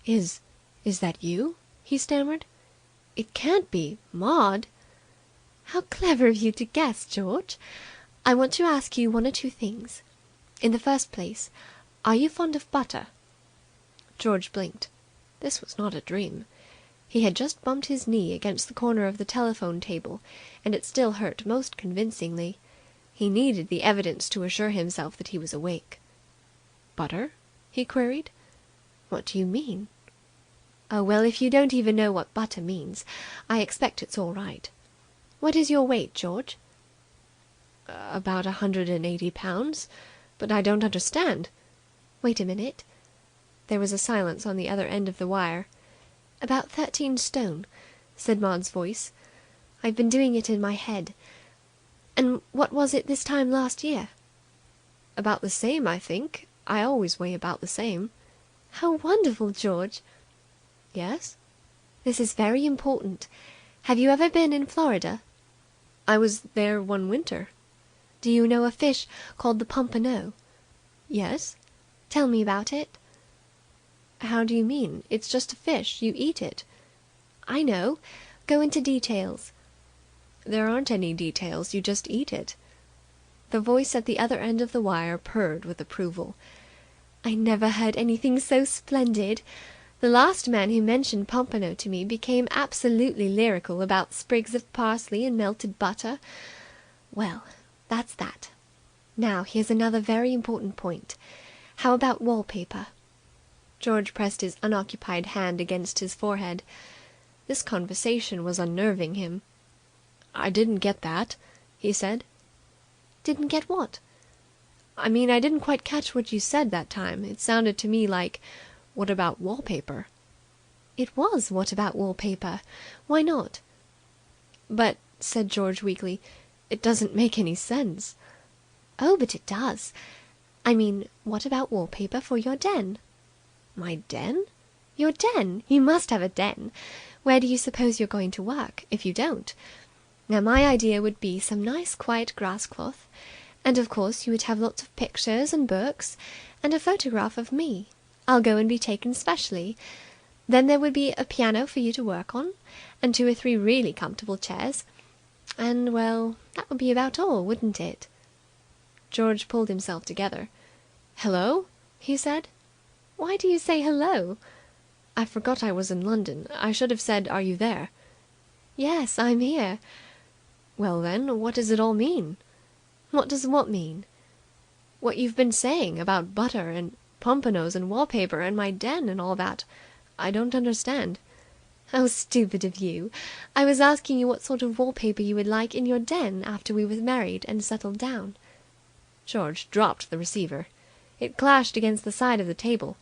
Speaker 6: Is that you?" he stammered. "It can't be Maud."
Speaker 1: "How clever of you to guess, George! I want to ask you 1 or 2 things. In the first place, are you fond of butter?"
Speaker 6: George blinked. This was not a dream. He had just bumped his knee against the corner of the telephone table, and it still hurt most convincingly. He needed the evidence to assure himself that he was awake. "Butter?" he queried. "What do you mean?"
Speaker 1: "Oh, well, if you don't even know what butter means, I expect it's all right. What is your weight, George?"
Speaker 6: "About 180 pounds. But I don't understand."
Speaker 1: "Wait a minute."
Speaker 6: There was a silence on the other end of the wire.
Speaker 1: "About 13 stone," said Maud's voice. "I've been doing it in my head. And what was it this time last year?"
Speaker 6: "About the same, I think. I always weigh about the same."
Speaker 1: "How wonderful, George!"
Speaker 6: "Yes?"
Speaker 1: "This is very important. Have you ever been in Florida?"
Speaker 6: "I was there one winter."
Speaker 1: "Do you know a fish called the pompano?"
Speaker 6: "Yes."
Speaker 1: "Tell me about it."
Speaker 6: "How do you mean? It's just a fish. You eat it."
Speaker 1: "I know. Go into details."
Speaker 6: "There aren't any details. You just eat it." The voice at the other end of the wire purred with approval.
Speaker 1: "I never heard anything so splendid. The last man who mentioned pompano to me became absolutely lyrical about sprigs of parsley and melted butter. Well, that's that. Now, here's another very important point. How about wallpaper?"
Speaker 6: George pressed his unoccupied hand against his forehead. This conversation was unnerving him. "I didn't get that," he said.
Speaker 1: "Didn't get what?"
Speaker 6: "I mean, I didn't quite catch what you said that time. It sounded to me like, 'What about wallpaper?'"
Speaker 1: "It was 'What about wallpaper?' Why not?"
Speaker 6: "But," said George weakly, "it doesn't make any sense."
Speaker 1: "Oh, but it does. I mean, what about wallpaper for your den?"
Speaker 6: "My den?"
Speaker 1: "Your den. You must have a den. Where do you suppose you're going to work, if you don't? Now, my idea would be some nice quiet grass cloth, and of course you would have lots of pictures and books, and a photograph of me. I'll go and be taken specially. Then there would be a piano for you to work on, and 2 or 3 really comfortable chairs. And, well, that would be about all, wouldn't it?"
Speaker 6: George pulled himself together. "Hello?" he said.
Speaker 1: "Why do you say hello?"
Speaker 6: "I forgot I was in London. I should have said, 'Are you there?'"
Speaker 1: "Yes, I'm here."
Speaker 6: Well then, what does it all mean?" "What does what mean?" "What you've been saying about butter and pompanos and wallpaper and my den and all that. I don't understand." "How stupid of you! I was asking you what sort of wallpaper you would like in your den after we were married and settled down." George dropped the receiver. It clashed against the side of the table.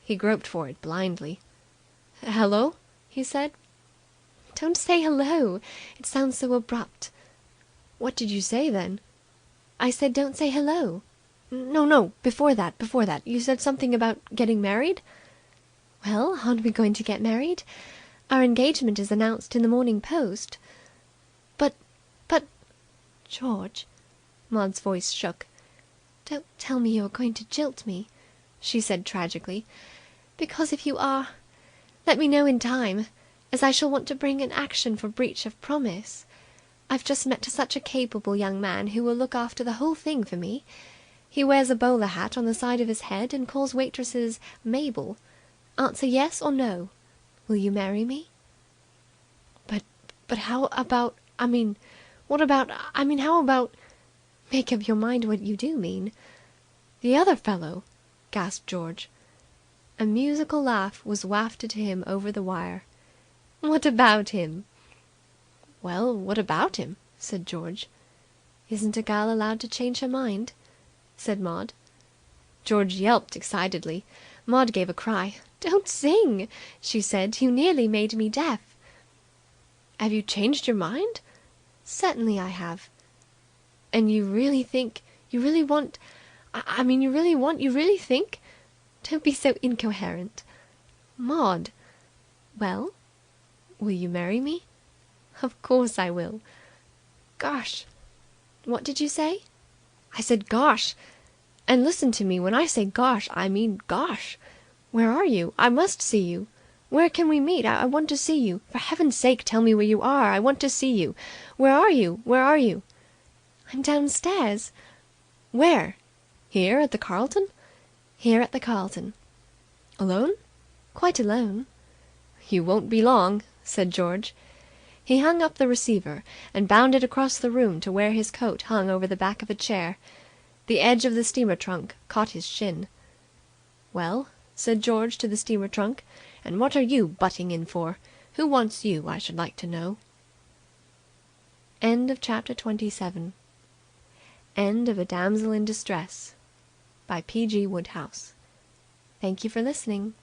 Speaker 6: He groped for it blindly. "Hello?" he said. "Don't say hello. It sounds so abrupt." "What did you say, then?" "I said don't say hello." "No. Before that. You said something about getting married." "Well, aren't we going to get married? Our engagement is announced in the Morning Post." But... George." Maud's voice shook. "Don't tell me you are going to jilt me," she said tragically. "Because if you are, let me know in time, as I shall want to bring an action for breach of promise. I've just met such a capable young man who will look after the whole thing for me. He wears a bowler hat on the side of his head and calls waitresses Mabel. Answer yes or no. Will you marry me?" But how about... how about... "Make up your mind what you do mean." "The other fellow?" gasped George. A musical laugh was wafted to him over the wire. "What about him?" "Well, what about him?" said George. "Isn't a girl allowed to change her mind?" said Maud. George yelped excitedly. Maud gave a cry. "Don't sing!" she said. "You nearly made me deaf." "Have you changed your mind?" "Certainly I have." "And you really think... you really want... you really think...
Speaker 1: Don't be so incoherent."
Speaker 6: Maud!"
Speaker 1: "Well?"
Speaker 6: "Will you marry me?"
Speaker 1: "Of course I will."
Speaker 6: "Gosh!"
Speaker 1: "What did you say?"
Speaker 6: "I said gosh! And listen to me. When I say gosh, I mean gosh! Where are you? I must see you. Where can we meet? I want to see you. For heaven's sake, tell me where you are. I want to see you. Where are you? Where are you?"
Speaker 1: "I'm downstairs."
Speaker 6: "Where? Here at the Carlton?"
Speaker 1: "Here at the Carlton."
Speaker 6: "Alone?"
Speaker 1: "Quite alone."
Speaker 6: "You won't be long," said George. He hung up the receiver and bounded across the room to where his coat hung over the back of a chair. The edge of the steamer trunk caught his shin. "Well," said George to the steamer trunk, "and what are you butting in for? Who wants you, I should like to know?" End of chapter 27. End of A Damsel in Distress by P.G. Wodehouse. Thank you for listening.